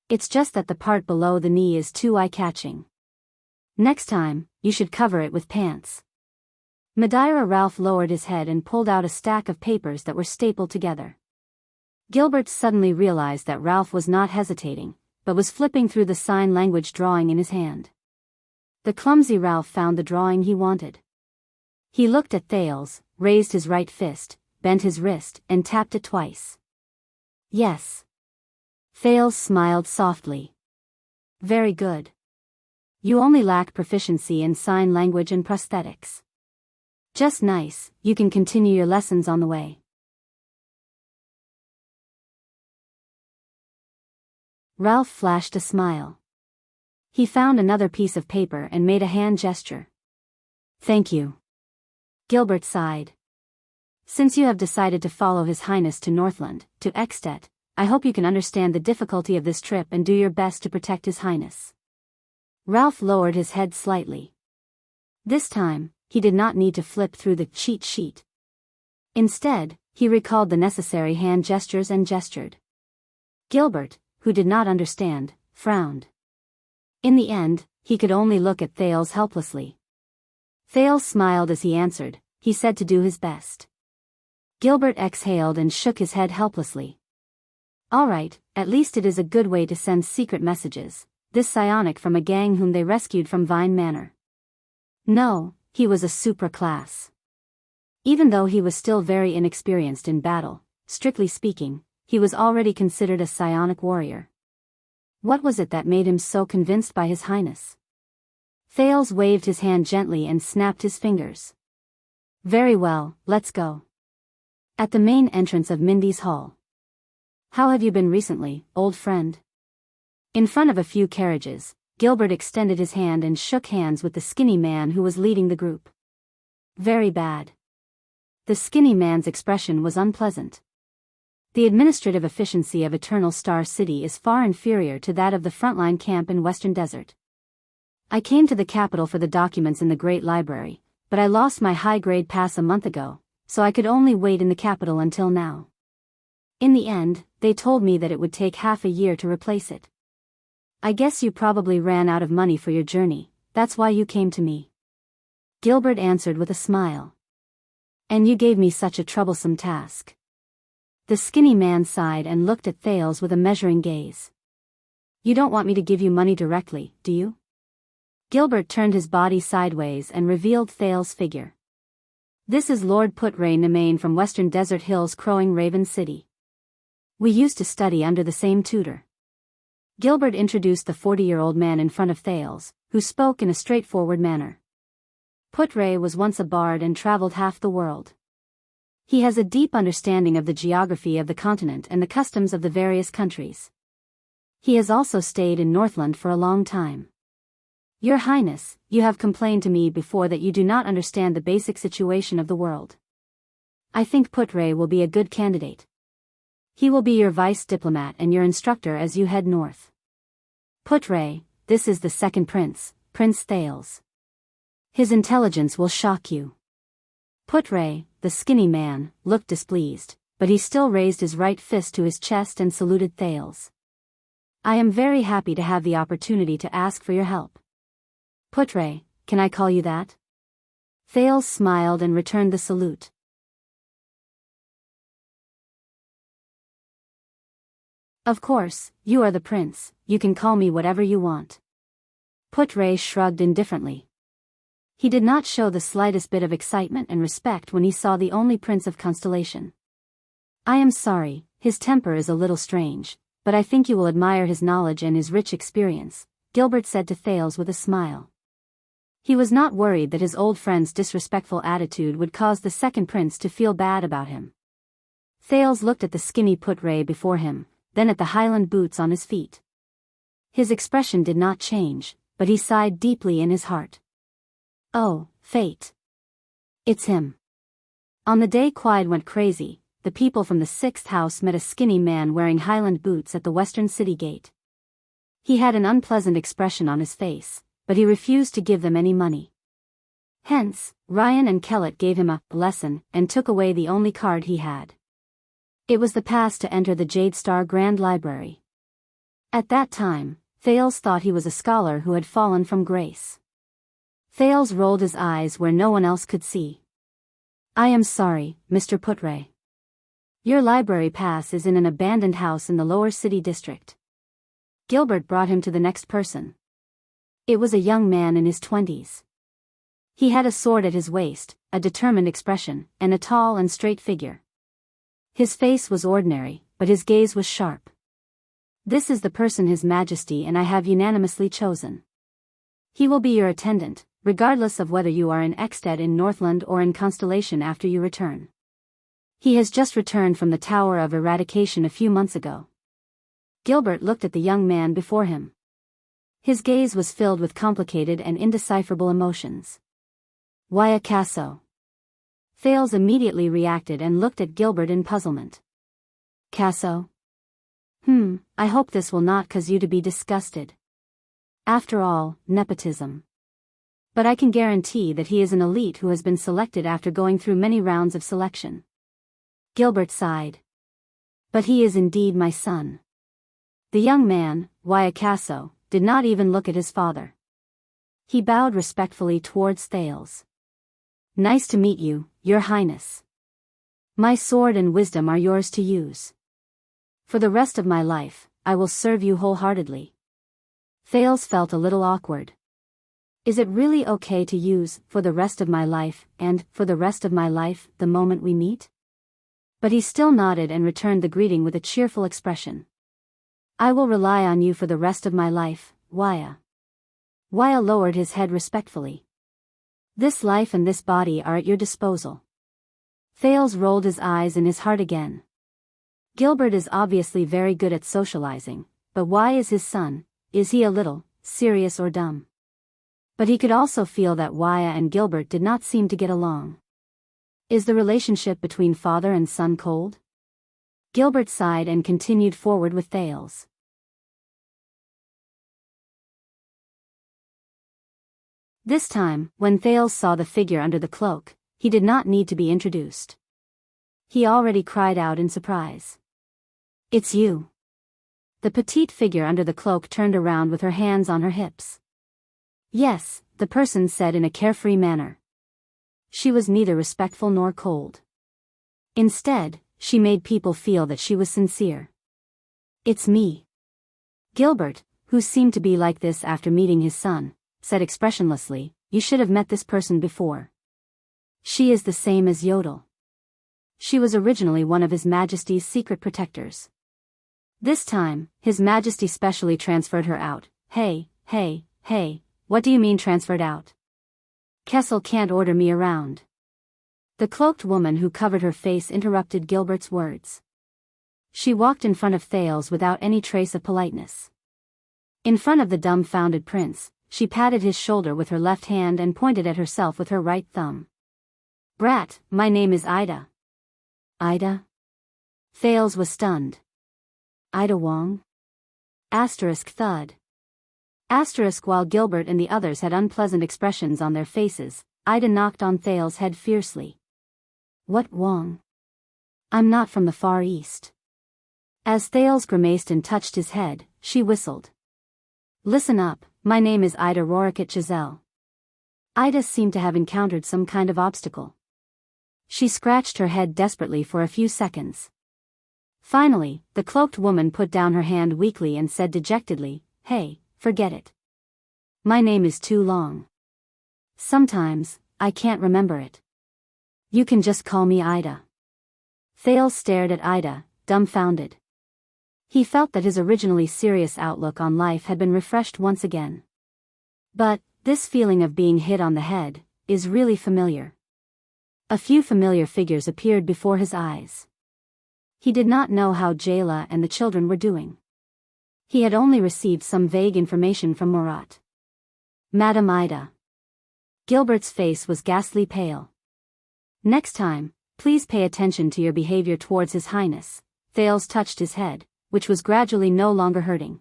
It's just that the part below the knee is too eye-catching. Next time, you should cover it with pants. Madeira Ralph lowered his head and pulled out a stack of papers that were stapled together. Gilbert suddenly realized that Ralph was not hesitating, but was flipping through the sign language drawing in his hand. The clumsy Ralph found the drawing he wanted. He looked at Thales, raised his right fist, bent his wrist, and tapped it twice. Yes. Thales smiled softly. Very good. You only lack proficiency in sign language and prosthetics. Just nice, you can continue your lessons on the way. Ralph flashed a smile. He found another piece of paper and made a hand gesture. Thank you. Gilbert sighed. Since you have decided to follow His Highness to Northland, to Ekstedt, I hope you can understand the difficulty of this trip and do your best to protect His Highness. Ralph lowered his head slightly. This time, he did not need to flip through the cheat sheet. Instead, he recalled the necessary hand gestures and gestured. Gilbert, who did not understand, frowned. In the end, he could only look at Thales helplessly. Thales smiled as he answered, he said to do his best. Gilbert exhaled and shook his head helplessly. All right, at least it is a good way to send secret messages, this psionic from a gang whom they rescued from Vine Manor. No, he was a supra-class. Even though he was still very inexperienced in battle, strictly speaking, he was already considered a psionic warrior. What was it that made him so convinced by His Highness? Thales waved his hand gently and snapped his fingers. Very well, let's go. At the main entrance of Mindy's Hall. How have you been recently, old friend? In front of a few carriages, Gilbert extended his hand and shook hands with the skinny man who was leading the group. Very bad. The skinny man's expression was unpleasant. The administrative efficiency of Eternal Star City is far inferior to that of the frontline camp in Western Desert. I came to the capital for the documents in the Great Library, but I lost my high-grade pass a month ago, so I could only wait in the capital until now. In the end, they told me that it would take half a year to replace it. I guess you probably ran out of money for your journey, that's why you came to me. Gilbert answered with a smile. And you gave me such a troublesome task. The skinny man sighed and looked at Thales with a measuring gaze. You don't want me to give you money directly, do you? Gilbert turned his body sideways and revealed Thales' figure. This is Lord Putray Nemain from Western Desert Hills Crowing Raven City. We used to study under the same tutor. Gilbert introduced the 40-year-old man in front of Thales, who spoke in a straightforward manner. Putray was once a bard and traveled half the world. He has a deep understanding of the geography of the continent and the customs of the various countries. He has also stayed in Northland for a long time. Your Highness, you have complained to me before that you do not understand the basic situation of the world. I think Putray will be a good candidate. He will be your vice diplomat and your instructor as you head north. Putray, this is the second prince, Prince Thales. His intelligence will shock you. Putre, the skinny man, looked displeased, but he still raised his right fist to his chest and saluted Thales. I am very happy to have the opportunity to ask for your help. Putre, can I call you that? Thales smiled and returned the salute. Of course, you are the prince, you can call me whatever you want. Putre shrugged indifferently. He did not show the slightest bit of excitement and respect when he saw the only prince of Constellation. I am sorry, his temper is a little strange, but I think you will admire his knowledge and his rich experience, Gilbert said to Thales with a smile. He was not worried that his old friend's disrespectful attitude would cause the second prince to feel bad about him. Thales looked at the skinny Putre before him, then at the Highland boots on his feet. His expression did not change, but he sighed deeply in his heart. Oh, fate. It's him. On the day Clyde went crazy, the people from the 6th house met a skinny man wearing Highland boots at the western city gate. He had an unpleasant expression on his face, but he refused to give them any money. Hence, Ryan and Kellett gave him a lesson and took away the only card he had. It was the pass to enter the Jade Star Grand Library. At that time, Thales thought he was a scholar who had fallen from grace. Thales rolled his eyes where no one else could see. I am sorry, Mr. Putre. Your library pass is in an abandoned house in the lower city district. Gilbert brought him to the next person. It was a young man in his 20s. He had a sword at his waist, a determined expression, and a tall and straight figure. His face was ordinary, but his gaze was sharp. This is the person His Majesty and I have unanimously chosen. He will be your attendant, regardless of whether you are in Ekstead in Northland or in Constellation after you return. He has just returned from the Tower of Eradication a few months ago. Gilbert looked at the young man before him. His gaze was filled with complicated and indecipherable emotions. Why a Casso? Thales immediately reacted and looked at Gilbert in puzzlement. Casso? I hope this will not cause you to be disgusted. After all, nepotism. But I can guarantee that he is an elite who has been selected after going through many rounds of selection. Gilbert sighed. But he is indeed my son. The young man, Waiakaso, did not even look at his father. He bowed respectfully towards Thales. Nice to meet you, Your Highness. My sword and wisdom are yours to use. For the rest of my life, I will serve you wholeheartedly. Thales felt a little awkward. Is it really okay to use, for the rest of my life, and, for the rest of my life, the moment we meet? But he still nodded and returned the greeting with a cheerful expression. I will rely on you for the rest of my life, Waya. Waya lowered his head respectfully. This life and this body are at your disposal. Thales rolled his eyes in his heart again. Gilbert is obviously very good at socializing, but why is his son? Is he a little, serious or dumb? But he could also feel that Waya and Gilbert did not seem to get along. Is the relationship between father and son cold? Gilbert sighed and continued forward with Thales. This time, when Thales saw the figure under the cloak, he did not need to be introduced. He already cried out in surprise. It's you. The petite figure under the cloak turned around with her hands on her hips. Yes, the person said in a carefree manner. She was neither respectful nor cold. Instead, she made people feel that she was sincere. It's me. Gilbert, who seemed to be like this after meeting his son, said expressionlessly, you should have met this person before. She is the same as Yodel. She was originally one of His Majesty's secret protectors. This time, His Majesty specially transferred her out. Hey, what do you mean transferred out? Kessel can't order me around. The cloaked woman who covered her face interrupted Gilbert's words. She walked in front of Thales without any trace of politeness. In front of the dumbfounded prince, she patted his shoulder with her left hand and pointed at herself with her right thumb. Brat, my name is Ida. Ida? Thales was stunned. Ida Wong? Asterisk thud. While Gilbert and the others had unpleasant expressions on their faces, Ida knocked on Thale's head fiercely. What wrong? I'm not from the Far East. As Thales grimaced and touched his head, she whistled. Listen up, my name is Ida Roricat Giselle. Ida seemed to have encountered some kind of obstacle. She scratched her head desperately for a few seconds. Finally, the cloaked woman put down her hand weakly and said dejectedly, Hey, forget it. My name is too long. Sometimes, I can't remember it. You can just call me Ida. Thales stared at Ida, dumbfounded. He felt that his originally serious outlook on life had been refreshed once again. But, this feeling of being hit on the head is really familiar. A few familiar figures appeared before his eyes. He did not know how Jayla and the children were doing. He had only received some vague information from Murat. Madam Ida. Gilbert's face was ghastly pale. Next time, please pay attention to your behavior towards His Highness. Thales touched his head, which was gradually no longer hurting.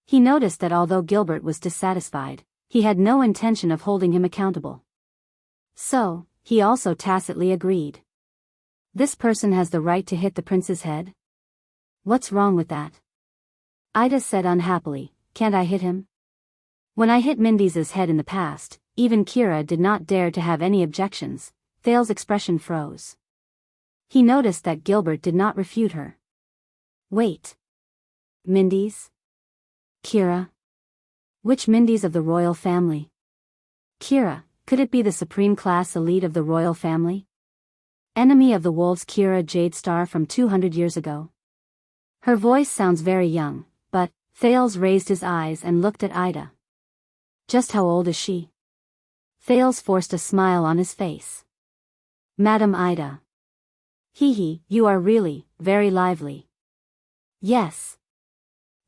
He noticed that although Gilbert was dissatisfied, he had no intention of holding him accountable. So, he also tacitly agreed. This person has the right to hit the prince's head? What's wrong with that? Ida said unhappily, Can't I hit him? When I hit Mindy's head in the past, even Kira did not dare to have any objections. Thale's expression froze. He noticed that Gilbert did not refute her. Wait. Mindy's? Kira? Which Mindy's of the royal family? Kira, could it be the supreme class elite of the royal family? Enemy of the wolves Kira Jadestar from 200 years ago? Her voice sounds very young, but, Thales raised his eyes and looked at Ida. Just how old is she? Thales forced a smile on his face. Madam Ida. Hee, you are really, very lively. Yes.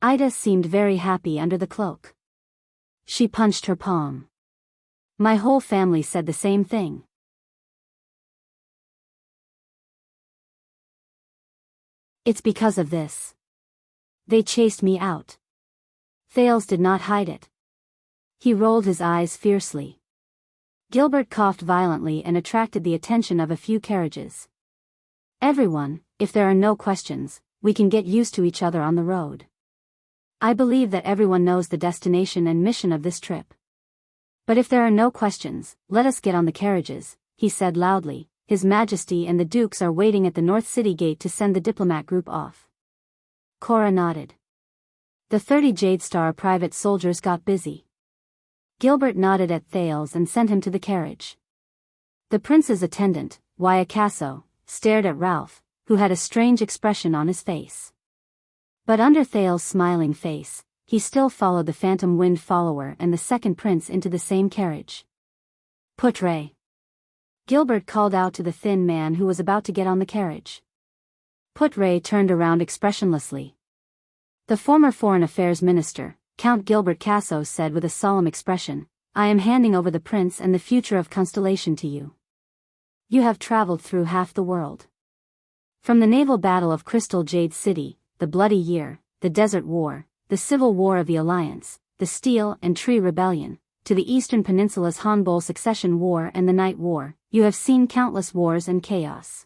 Ida seemed very happy under the cloak. She punched her palm. My whole family said the same thing. It's because of this. They chased me out. Thales did not hide it. He rolled his eyes fiercely. Gilbert coughed violently and attracted the attention of a few carriages. Everyone, if there are no questions, we can get used to each other on the road. I believe that everyone knows the destination and mission of this trip. But if there are no questions, let us get on the carriages, he said loudly. His Majesty and the Dukes are waiting at the North City Gate to send the diplomat group off. Cora nodded. The 30 Jadestar private soldiers got busy. Gilbert nodded at Thales and sent him to the carriage. The prince's attendant, Wyacasso, stared at Ralph, who had a strange expression on his face. But under Thales' smiling face, he still followed the phantom wind follower and the second prince into the same carriage. Putre. Gilbert called out to the thin man who was about to get on the carriage. Putre turned around expressionlessly. The former Foreign Affairs Minister, Count Gilbert Casso, said with a solemn expression, I am handing over the prince and the future of Constellation to you. You have traveled through half the world. From the naval battle of Crystal Jade City, the Bloody Year, the Desert War, the Civil War of the Alliance, the Steel and Tree Rebellion, to the Eastern Peninsula's Hanbol Succession War and the Night War, you have seen countless wars and chaos.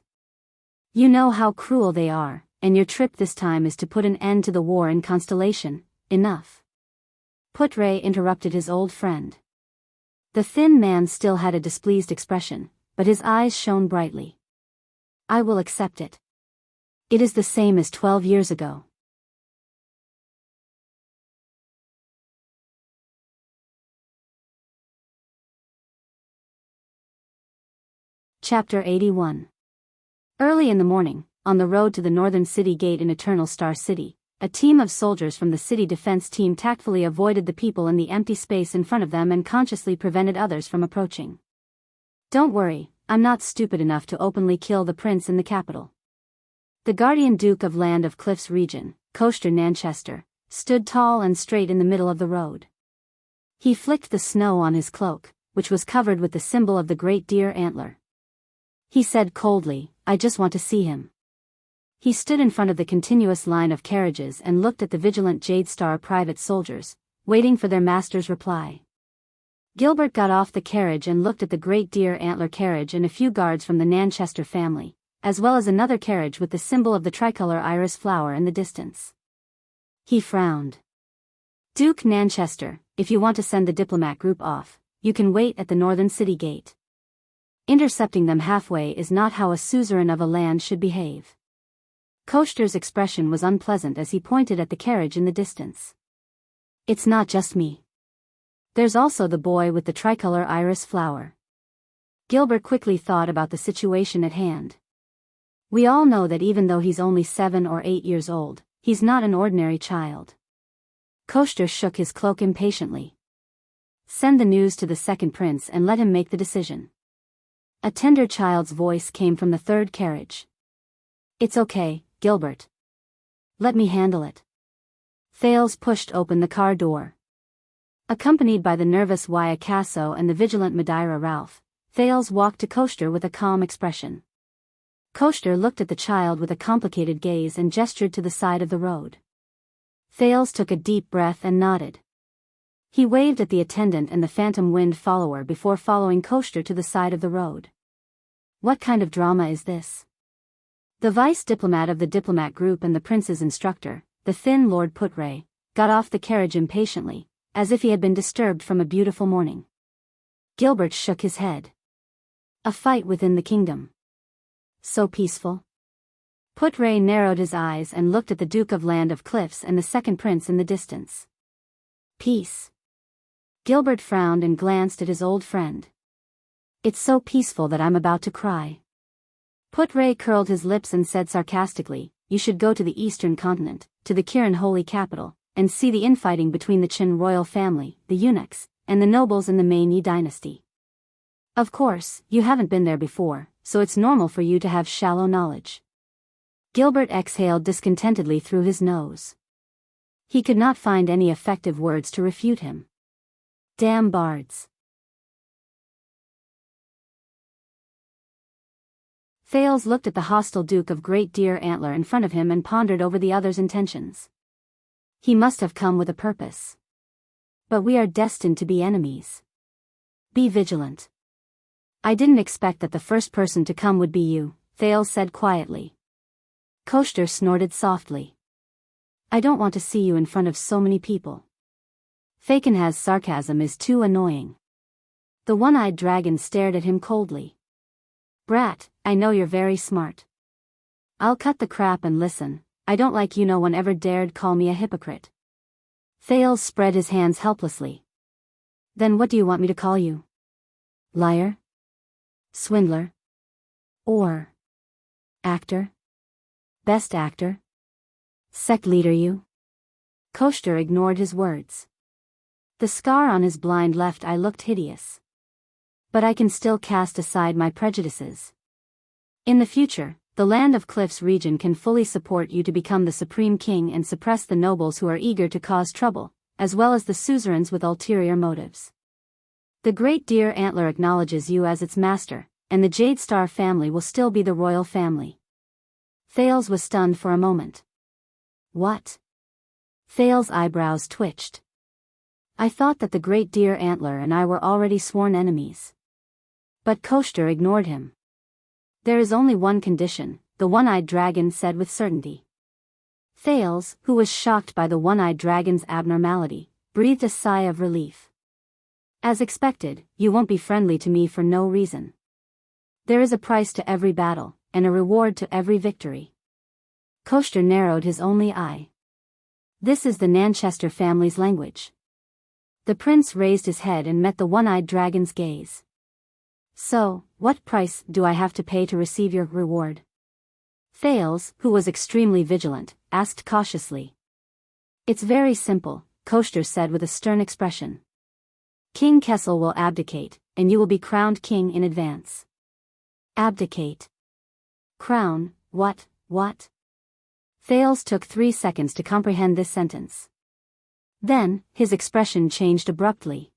You know how cruel they are, and your trip this time is to put an end to the war in Constellation. Enough. Putre interrupted his old friend. The thin man still had a displeased expression, but his eyes shone brightly. I will accept it. It is the same as 12 years ago. Chapter 81. Early in the morning, on the road to the northern city gate in Eternal Star City, a team of soldiers from the city defense team tactfully avoided the people in the empty space in front of them and consciously prevented others from approaching. Don't worry, I'm not stupid enough to openly kill the prince in the capital. The Guardian Duke of Land of Cliffs region, Koster Nanchester, stood tall and straight in the middle of the road. He flicked the snow on his cloak, which was covered with the symbol of the great deer antler. He said coldly, I just want to see him. He stood in front of the continuous line of carriages and looked at the vigilant Jadestar private soldiers, waiting for their master's reply. Gilbert got off the carriage and looked at the great deer antler carriage and a few guards from the Nanchester family, as well as another carriage with the symbol of the tricolor iris flower in the distance. He frowned. Duke Nanchester, if you want to send the diplomat group off, you can wait at the northern city gate. Intercepting them halfway is not how a suzerain of a land should behave. Koshter's expression was unpleasant as he pointed at the carriage in the distance. It's not just me. There's also the boy with the tricolor iris flower. Gilbert quickly thought about the situation at hand. We all know that even though he's only 7 or 8 years old, he's not an ordinary child. Koshter shook his cloak impatiently. Send the news to the second prince and let him make the decision. A tender child's voice came from the third carriage. It's okay, Gilbert. Let me handle it. Thales pushed open the car door. Accompanied by the nervous Wyakaso and the vigilant Madeira Ralph, Thales walked to Koshter with a calm expression. Koshter looked at the child with a complicated gaze and gestured to the side of the road. Thales took a deep breath and nodded. He waved at the attendant and the phantom wind follower before following Koshter to the side of the road. What kind of drama is this? The vice diplomat of the diplomat group and the prince's instructor, the thin Lord Putre, got off the carriage impatiently, as if he had been disturbed from a beautiful morning. Gilbert shook his head. A fight within the kingdom. So peaceful. Putre narrowed his eyes and looked at the Duke of Land of Cliffs and the second prince in the distance. Peace. Gilbert frowned and glanced at his old friend. It's so peaceful that I'm about to cry. Putre curled his lips and said sarcastically, you should go to the eastern continent, to the Kirin holy capital, and see the infighting between the Qin royal family, the eunuchs, and the nobles in the Mei Ni dynasty. Of course, you haven't been there before, so it's normal for you to have shallow knowledge. Gilbert exhaled discontentedly through his nose. He could not find any effective words to refute him. Damn bards. Thales looked at the hostile Duke of Great Deer Antler in front of him and pondered over the other's intentions. He must have come with a purpose. But we are destined to be enemies. Be vigilant. I didn't expect that the first person to come would be you, Thales said quietly. Koshter snorted softly. I don't want to see you in front of so many people. Fakenhaz's sarcasm is too annoying. The one-eyed dragon stared at him coldly. Brat, I know you're very smart. I'll cut the crap and listen. I don't like you no one ever dared call me a hypocrite. Thales spread his hands helplessly. Then what do you want me to call you? Liar? Swindler? Or actor? Best actor? Sect leader you? Koshter ignored his words. The scar on his blind left eye looked hideous. But I can still cast aside my prejudices. In the future, the Land of Cliffs region can fully support you to become the supreme king and suppress the nobles who are eager to cause trouble, as well as the suzerains with ulterior motives. The Great Deer Antler acknowledges you as its master, and the Jade Star family will still be the royal family. Thales was stunned for a moment. What? Thales' eyebrows twitched. I thought that the Great Deer Antler and I were already sworn enemies. But Koshter ignored him. There is only one condition, the one-eyed dragon said with certainty. Thales, who was shocked by the one-eyed dragon's abnormality, breathed a sigh of relief. As expected, you won't be friendly to me for no reason. There is a price to every battle, and a reward to every victory. Koshter narrowed his only eye. This is the Nanchester family's language. The prince raised his head and met the one-eyed dragon's gaze. So, what price do I have to pay to receive your reward? Thales, who was extremely vigilant, asked cautiously. It's very simple, Koshter said with a stern expression. King Kessel will abdicate, and you will be crowned king in advance. Abdicate. Crown, what? Thales took 3 seconds to comprehend this sentence. Then, his expression changed abruptly.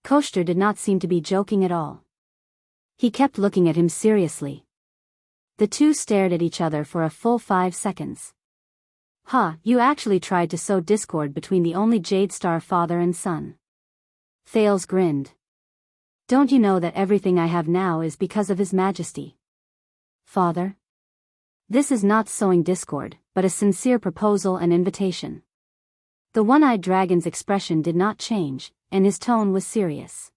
Koshter did not seem to be joking at all. He kept looking at him seriously. The two stared at each other for a full 5 seconds. Ha, you actually tried to sow discord between the only Jade Star father and son. Thales grinned. Don't you know that everything I have now is because of His Majesty? Father? This is not sowing discord, but a sincere proposal and invitation. The one-eyed dragon's expression did not change, and his tone was serious.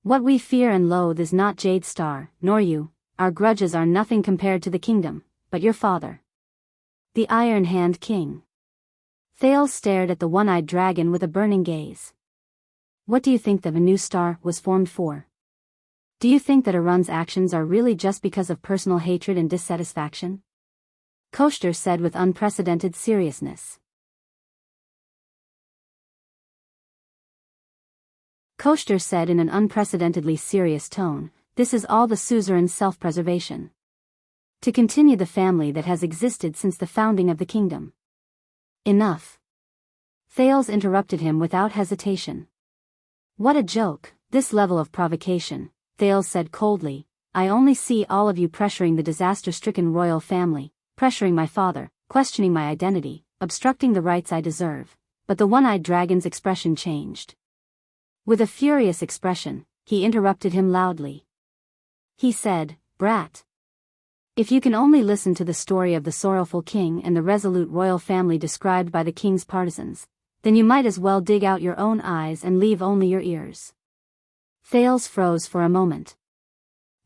What we fear and loathe is not Jade Star, nor you. Our grudges are nothing compared to the kingdom, but your father, the Iron Hand King. Thales stared at the one-eyed dragon with a burning gaze. What do you think that a new star was formed for? Do you think that Arun's actions are really just because of personal hatred and dissatisfaction? Koshter said with unprecedented seriousness. Koshter said in an unprecedentedly serious tone, this is all the suzerain's self-preservation. To continue the family that has existed since the founding of the kingdom. Enough. Thales interrupted him without hesitation. What a joke, this level of provocation, Thales said coldly. I only see all of you pressuring the disaster-stricken royal family, pressuring my father, questioning my identity, obstructing the rights I deserve. But the one-eyed dragon's expression changed. With a furious expression, he interrupted him loudly. He said, Brat. If you can only listen to the story of the sorrowful king and the resolute royal family described by the king's partisans, then you might as well dig out your own eyes and leave only your ears. Thales froze for a moment.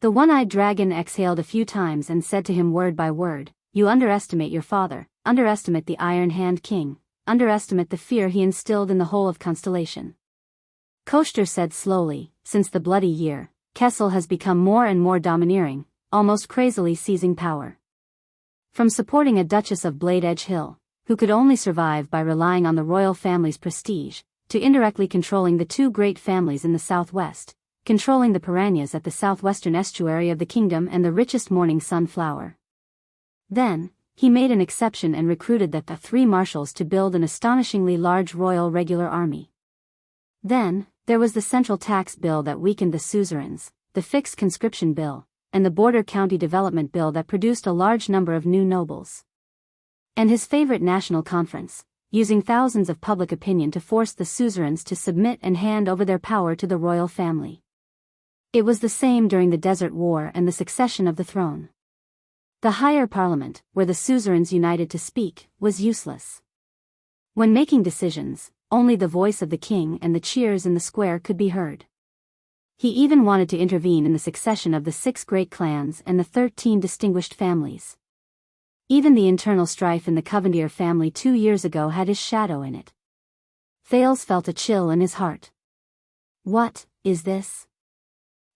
The one-eyed dragon exhaled a few times and said to him word by word, You underestimate your father, underestimate the Iron Hand King, underestimate the fear he instilled in the whole of Constellation. Koshter said slowly, since the Bloody Year, Kessel has become more and more domineering, almost crazily seizing power. From supporting a Duchess of Blade Edge Hill, who could only survive by relying on the royal family's prestige, to indirectly controlling the two great families in the southwest, controlling the piranhas at the southwestern estuary of the kingdom and the richest morning sunflower. Then, he made an exception and recruited the three marshals to build an astonishingly large royal regular army. Then, there was the central tax bill that weakened the suzerains, the fixed conscription bill, and the border county development bill that produced a large number of new nobles. And his favorite national conference, using thousands of public opinion to force the suzerains to submit and hand over their power to the royal family. It was the same during the Desert War and the succession of the throne. The higher parliament, where the suzerains united to speak, was useless. When making decisions, only the voice of the king and the cheers in the square could be heard. He even wanted to intervene in the succession of the 6 great clans and the 13 distinguished families. Even the internal strife in the Covendier family 2 years ago had his shadow in it. Thales felt a chill in his heart. What is this?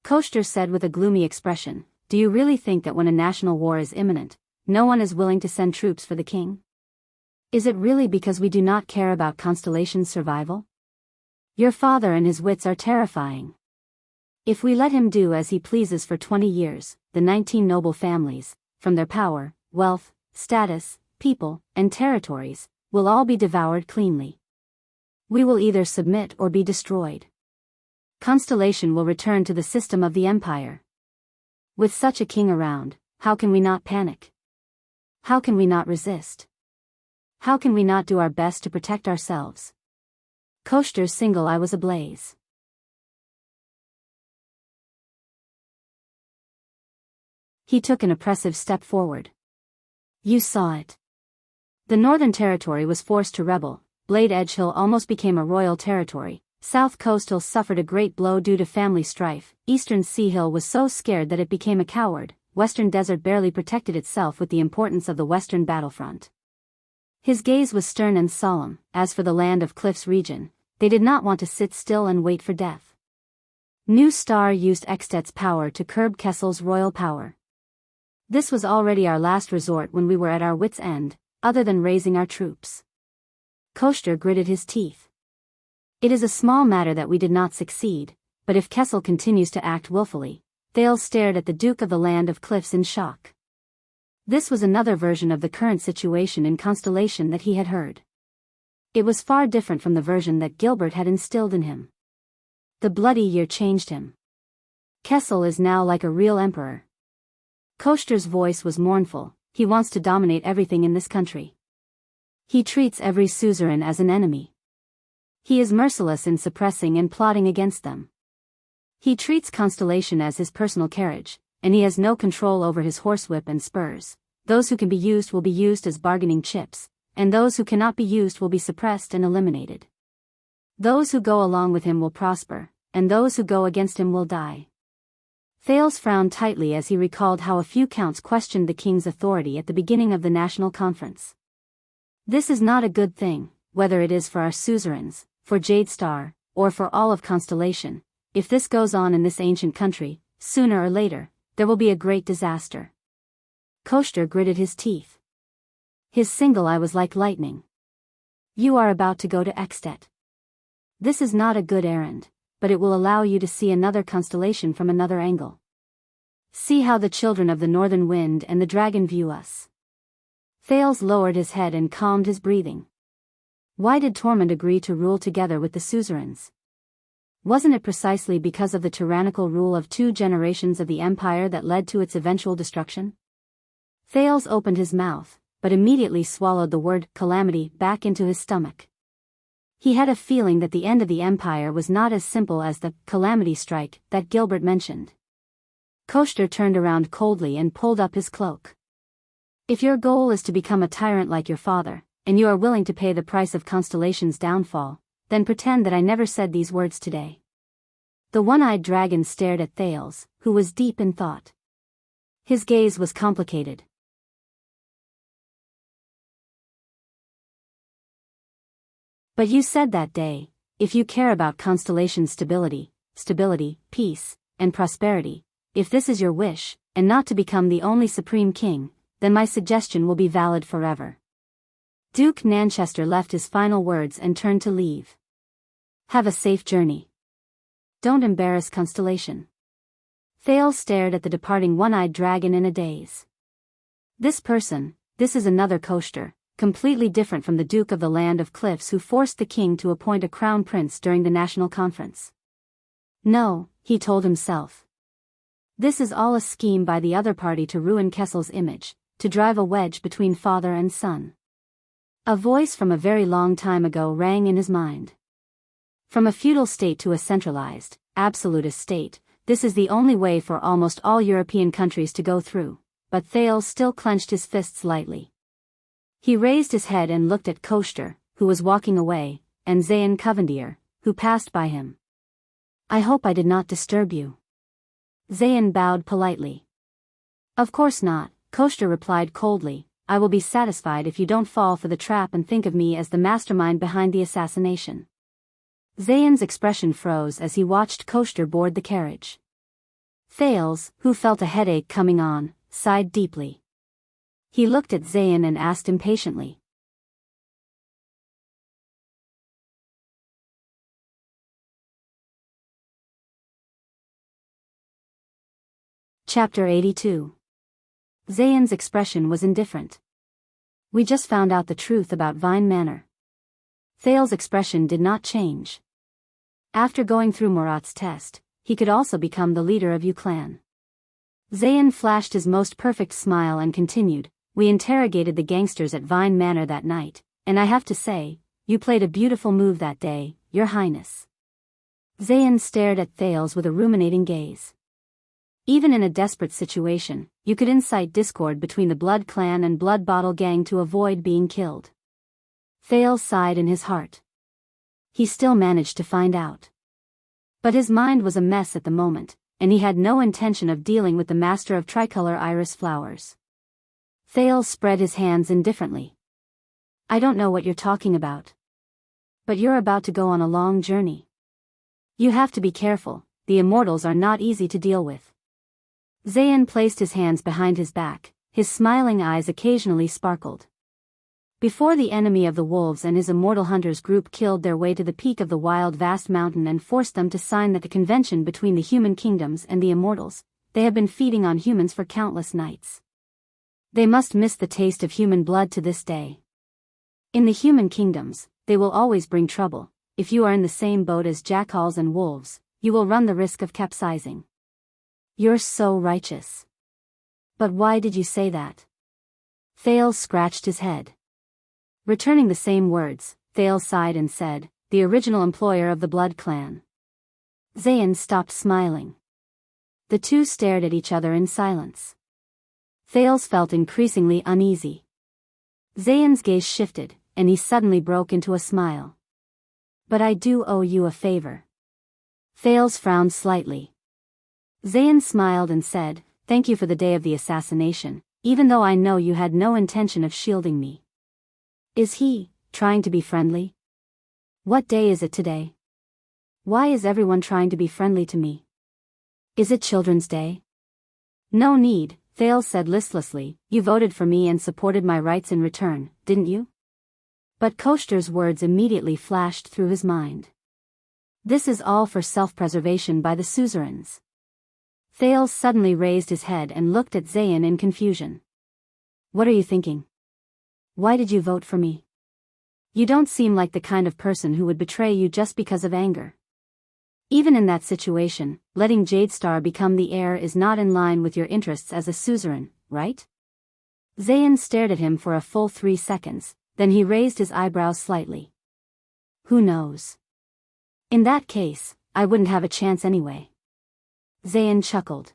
Koshter said with a gloomy expression, Do you really think that when a national war is imminent, no one is willing to send troops for the king? Is it really because we do not care about Constellation's survival? Your father and his wits are terrifying. If we let him do as he pleases for 20 years, the 19 noble families, from their power, wealth, status, people, and territories, will all be devoured cleanly. We will either submit or be destroyed. Constellation will return to the system of the empire. With such a king around, how can we not panic? How can we not resist? How can we not do our best to protect ourselves? Koshter's single eye was ablaze. He took an oppressive step forward. You saw it. The Northern Territory was forced to rebel, Blade Edge Hill almost became a royal territory, South Coast Hill suffered a great blow due to family strife, Eastern Sea Hill was so scared that it became a coward, Western Desert barely protected itself with the importance of the Western battlefront. His gaze was stern and solemn. As for the Land of Cliffs region, they did not want to sit still and wait for death. New Star used Extet's power to curb Kessel's royal power. This was already our last resort when we were at our wits' end, other than raising our troops. Koshter gritted his teeth. It is a small matter that we did not succeed, but if Kessel continues to act willfully, Thales stared at the Duke of the Land of Cliffs in shock. This was another version of the current situation in Constellation that he had heard. It was far different from the version that Gilbert had instilled in him. The Bloody Year changed him. Kessel is now like a real emperor. Koshter's voice was mournful. He wants to dominate everything in this country. He treats every suzerain as an enemy. He is merciless in suppressing and plotting against them. He treats Constellation as his personal carriage, and he has no control over his horsewhip and spurs. Those who can be used will be used as bargaining chips, and those who cannot be used will be suppressed and eliminated. Those who go along with him will prosper, and those who go against him will die. Thales frowned tightly as he recalled how a few counts questioned the king's authority at the beginning of the national conference. This is not a good thing, whether it is for our suzerains, for Jade Star, or for all of Constellation. If this goes on in this ancient country, sooner or later, there will be a great disaster. Koshter gritted his teeth. His single eye was like lightning. You are about to go to Extet. This is not a good errand, but it will allow you to see another constellation from another angle. See how the children of the northern wind and the dragon view us. Thales lowered his head and calmed his breathing. Why did Tormund agree to rule together with the suzerains? Wasn't it precisely because of the tyrannical rule of 2 generations of the empire that led to its eventual destruction? Thales opened his mouth, but immediately swallowed the word calamity back into his stomach. He had a feeling that the end of the empire was not as simple as the calamity strike that Gilbert mentioned. Koshter turned around coldly and pulled up his cloak. If your goal is to become a tyrant like your father, and you are willing to pay the price of Constellation's downfall, then pretend that I never said these words today. The one-eyed dragon stared at Thales, who was deep in thought. His gaze was complicated. But you said that day, if you care about Constellation's stability, peace, and prosperity, if this is your wish, and not to become the only supreme king, then my suggestion will be valid forever. Duke Nanchester left his final words and turned to leave. Have a safe journey. Don't embarrass Constellation. Thales stared at the departing one-eyed dragon in a daze. This is another Koshter, completely different from the Duke of the Land of Cliffs who forced the king to appoint a crown prince during the national conference. No, he told himself. This is all a scheme by the other party to ruin Kessel's image, to drive a wedge between father and son. A voice from a very long time ago rang in his mind. From a feudal state to a centralized, absolutist state, this is the only way for almost all European countries to go through, but Thales still clenched his fists lightly. He raised his head and looked at Koshter, who was walking away, and Zayn Covendier, who passed by him. I hope I did not disturb you. Zayn bowed politely. Of course not, Koshter replied coldly. I will be satisfied if you don't fall for the trap and think of me as the mastermind behind the assassination. Zayn's expression froze as he watched Koshter board the carriage. Thales, who felt a headache coming on, sighed deeply. He looked at Zayn and asked impatiently. Chapter 82. Zayn's expression was indifferent. We just found out the truth about Vine Manor. Thales' expression did not change. After going through Murat's test, he could also become the leader of U-Clan. Zayn flashed his most perfect smile and continued, we interrogated the gangsters at Vine Manor that night, and I have to say, you played a beautiful move that day, Your Highness. Zayn stared at Thales with a ruminating gaze. Even in a desperate situation, you could incite discord between the Blood Clan and Blood Bottle Gang to avoid being killed. Thales sighed in his heart. He still managed to find out. But his mind was a mess at the moment, and he had no intention of dealing with the master of tricolor iris flowers. Thales spread his hands indifferently. I don't know what you're talking about. But you're about to go on a long journey. You have to be careful, the immortals are not easy to deal with. Zayn placed his hands behind his back, his smiling eyes occasionally sparkled. Before the enemy of the wolves and his immortal hunters group killed their way to the peak of the wild vast mountain and forced them to sign the convention between the human kingdoms and the immortals, they have been feeding on humans for countless nights. They must miss the taste of human blood to this day. In the human kingdoms, they will always bring trouble. If you are in the same boat as jackals and wolves, you will run the risk of capsizing. You're so righteous. But why did you say that? Thales scratched his head. Returning the same words, Thales sighed and said, "The original employer of the blood clan." Zayn stopped smiling. The two stared at each other in silence. Thales felt increasingly uneasy. Zayn's gaze shifted, and he suddenly broke into a smile. "But I do owe you a favor." Thales frowned slightly. Zayn smiled and said, "Thank you for the day of the assassination, even though I know you had no intention of shielding me." Is he trying to be friendly? What day is it today? Why is everyone trying to be friendly to me? Is it Children's Day? No need, Thales said listlessly. "You voted for me and supported my rights in return, didn't you?" But Koshter's words immediately flashed through his mind. "This is all for self-preservation by the suzerains." Thales suddenly raised his head and looked at Zayn in confusion. "What are you thinking? Why did you vote for me? You don't seem like the kind of person who would betray you just because of anger. Even in that situation, letting Jadestar become the heir is not in line with your interests as a suzerain, right?" Zayn stared at him for a full 3 seconds, then he raised his eyebrows slightly. "Who knows? In that case, I wouldn't have a chance anyway." Zayn chuckled.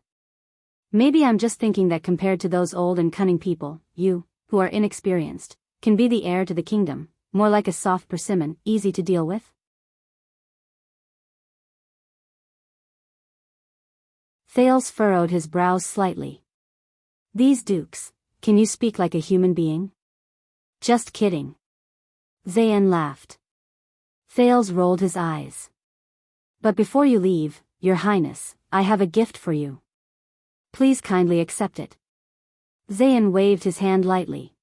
"Maybe I'm just thinking that compared to those old and cunning people, you, who are inexperienced, can be the heir to the kingdom, more like a soft persimmon, easy to deal with." Thales furrowed his brows slightly. "These dukes, can you speak like a human being?" "Just kidding." Zayn laughed. Thales rolled his eyes. "But before you leave, Your Highness, I have a gift for you. Please kindly accept it." Zayn waved his hand lightly.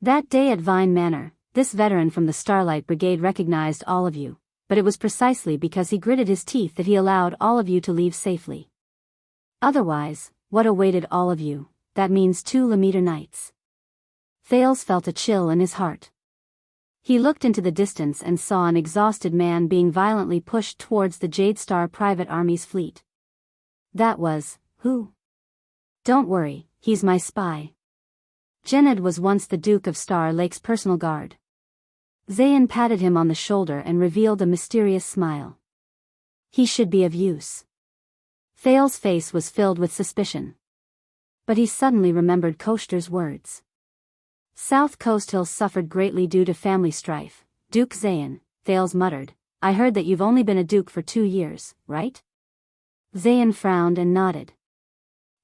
That day at Vine Manor, this veteran from the Starlight Brigade recognized all of you, but it was precisely because he gritted his teeth that he allowed all of you to leave safely. Otherwise, what awaited all of you? That means 2 Lemiter nights. Thales felt a chill in his heart. He looked into the distance and saw an exhausted man being violently pushed towards the Jadestar Private Army's fleet. That was, who? "Don't worry, he's my spy. Jenned was once the Duke of Star Lake's personal guard." Zayn patted him on the shoulder and revealed a mysterious smile. "He should be of use." Thales' face was filled with suspicion. But he suddenly remembered Koshter's words. South Coast Hills suffered greatly due to family strife. "Duke Zayn," Thales muttered, "I heard that you've only been a duke for 2 years, right?" Zayn frowned and nodded.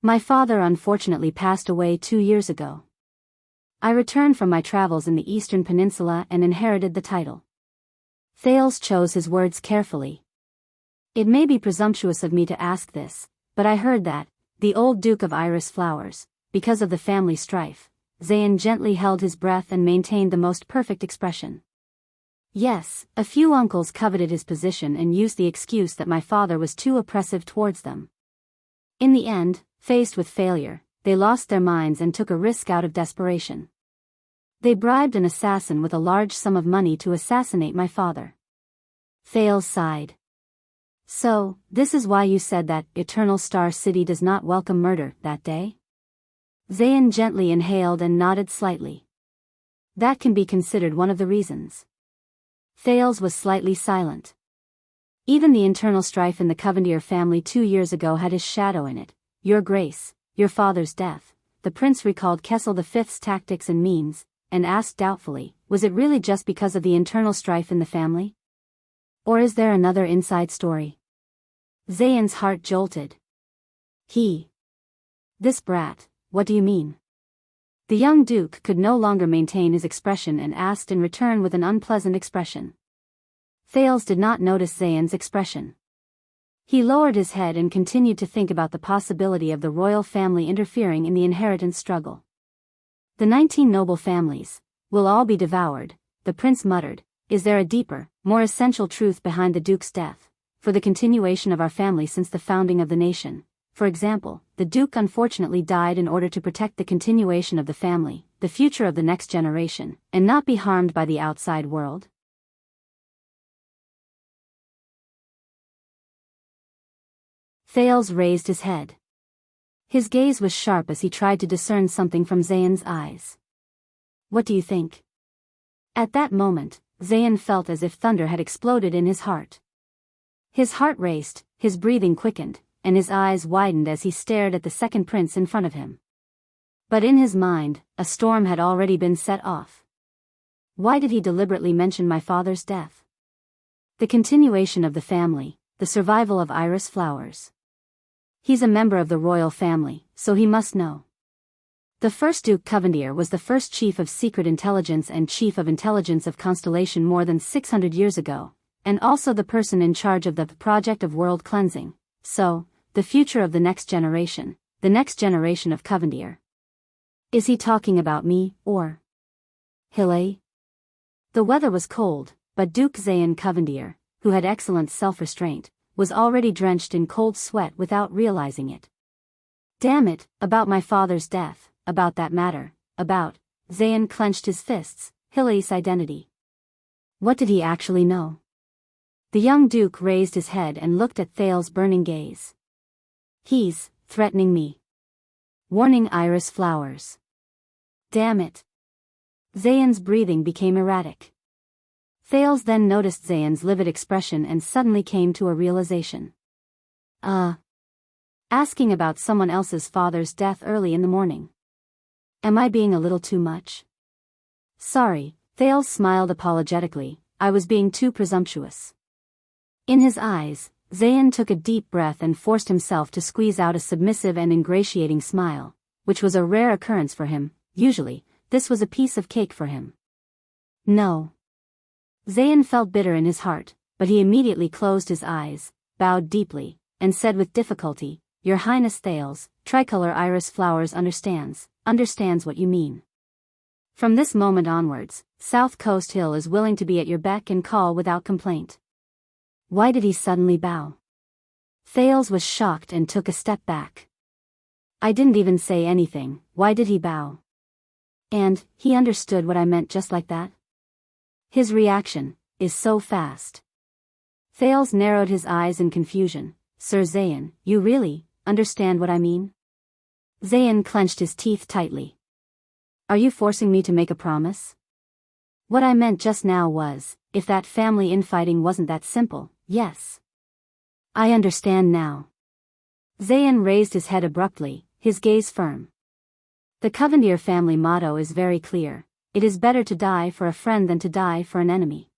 "My father unfortunately passed away 2 years ago. I returned from my travels in the Eastern Peninsula and inherited the title." Thales chose his words carefully. "It may be presumptuous of me to ask this, but I heard that, the old Duke of Iris Flowers, because of the family strife." Zayn gently held his breath and maintained the most perfect expression. "Yes, a few uncles coveted his position and used the excuse that my father was too oppressive towards them. In the end, faced with failure, they lost their minds and took a risk out of desperation. They bribed an assassin with a large sum of money to assassinate my father." Thales sighed. "So, this is why you said that Eternal Star City does not welcome murder that day?" Zayn gently inhaled and nodded slightly. "That can be considered one of the reasons." Thales was slightly silent. "Even the internal strife in the Covendier family 2 years ago had his shadow in it. Your Grace, your father's death." The prince recalled Kessel V's tactics and means, and asked doubtfully, "Was it really just because of the internal strife in the family? Or is there another inside story?" Zayn's heart jolted. This brat, what do you mean?" The young duke could no longer maintain his expression and asked in return with an unpleasant expression. Thales did not notice Zayn's expression. He lowered his head and continued to think about the possibility of the royal family interfering in the inheritance struggle. "The 19 noble families will all be devoured," the prince muttered. "Is there a deeper, more essential truth behind the duke's death, for the continuation of our family since the founding of the nation? For example, the Duke unfortunately died in order to protect the continuation of the family, the future of the next generation, and not be harmed by the outside world." Thales raised his head. His gaze was sharp as he tried to discern something from Zayn's eyes. "What do you think?" At that moment, Zayn felt as if thunder had exploded in his heart. His heart raced, his breathing quickened, and his eyes widened as he stared at the second prince in front of him. But in his mind, a storm had already been set off. Why did he deliberately mention my father's death? The continuation of the family, the survival of iris flowers. He's a member of the royal family, so he must know. The first Duke Covendier was the first chief of secret intelligence and chief of intelligence of Constellation more than 600 years ago, and also the person in charge of the project of world cleansing, so, the future of the next generation of Covendier. Is he talking about me, or Hilly? The weather was cold, but Duke Zayn Covendier, who had excellent self-restraint, was already drenched in cold sweat without realizing it. Damn it, about my father's death, about that matter, about, Zayn clenched his fists, Hilly's identity. What did he actually know? The young Duke raised his head and looked at Thales's burning gaze. He's threatening me. Warning iris flowers. Damn it. Zayn's breathing became erratic. Thales then noticed Zayn's livid expression and suddenly came to a realization. Asking about someone else's father's death early in the morning. Am I being a little too much? Sorry, Thales smiled apologetically, I was being too presumptuous. In his eyes, Zayn took a deep breath and forced himself to squeeze out a submissive and ingratiating smile, which was a rare occurrence for him. Usually, this was a piece of cake for him. No. Zayn felt bitter in his heart, but he immediately closed his eyes, bowed deeply, and said with difficulty, Your Highness Thales, tricolor iris flowers understands what you mean. From this moment onwards, South Coast Hill is willing to be at your beck and call without complaint. Why did he suddenly bow? Thales was shocked and took a step back. I didn't even say anything, why did he bow? And, he understood what I meant just like that? His reaction is so fast. Thales narrowed his eyes in confusion. Sir Zayn, you really understand what I mean? Zayn clenched his teeth tightly. Are you forcing me to make a promise? What I meant just now was, if that family infighting wasn't that simple, yes. I understand now. Zayn raised his head abruptly, his gaze firm. The Covendier family motto is very clear. It is better to die for a friend than to die for an enemy.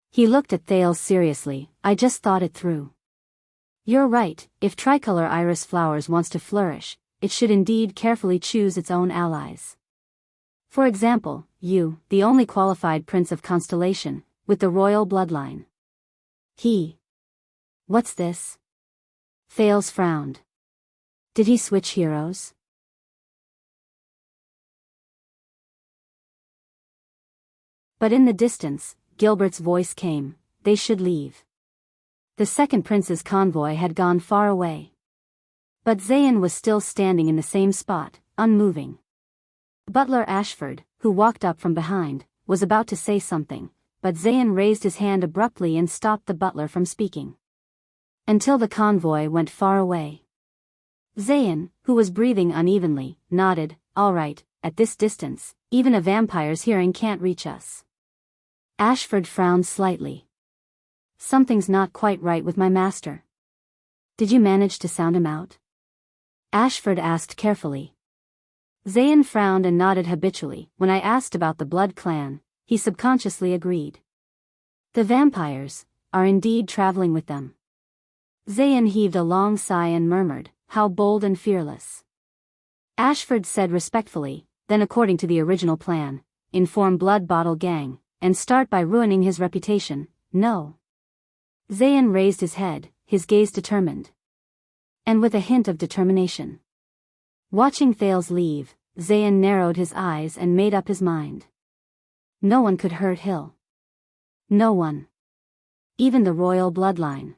He looked at Thales seriously, I just thought it through. You're right, if tricolor iris flowers wants to flourish, it should indeed carefully choose its own allies. For example, you, the only qualified prince of Constellation, with the royal bloodline. What's this? Thales frowned. Did he switch heroes? But in the distance, Gilbert's voice came, they should leave. The second prince's convoy had gone far away. But Zayn was still standing in the same spot, unmoving. Butler Ashford, who walked up from behind, was about to say something, but Zayn raised his hand abruptly and stopped the butler from speaking. Until the convoy went far away. Zayn, who was breathing unevenly, nodded, all right, at this distance, even a vampire's hearing can't reach us. Ashford frowned slightly. Something's not quite right with my master. Did you manage to sound him out? Ashford asked carefully. Zayn frowned and nodded habitually. When I asked about the Blood Clan, he subconsciously agreed. The vampires are indeed traveling with them. Zayn heaved a long sigh and murmured, how bold and fearless. Ashford said respectfully, then according to the original plan, inform Blood Bottle Gang, and start by ruining his reputation, no. Zayn raised his head, his gaze determined. And with a hint of determination. Watching Thales leave, Zayn narrowed his eyes and made up his mind. No one could hurt Hill. No one. Even the royal bloodline.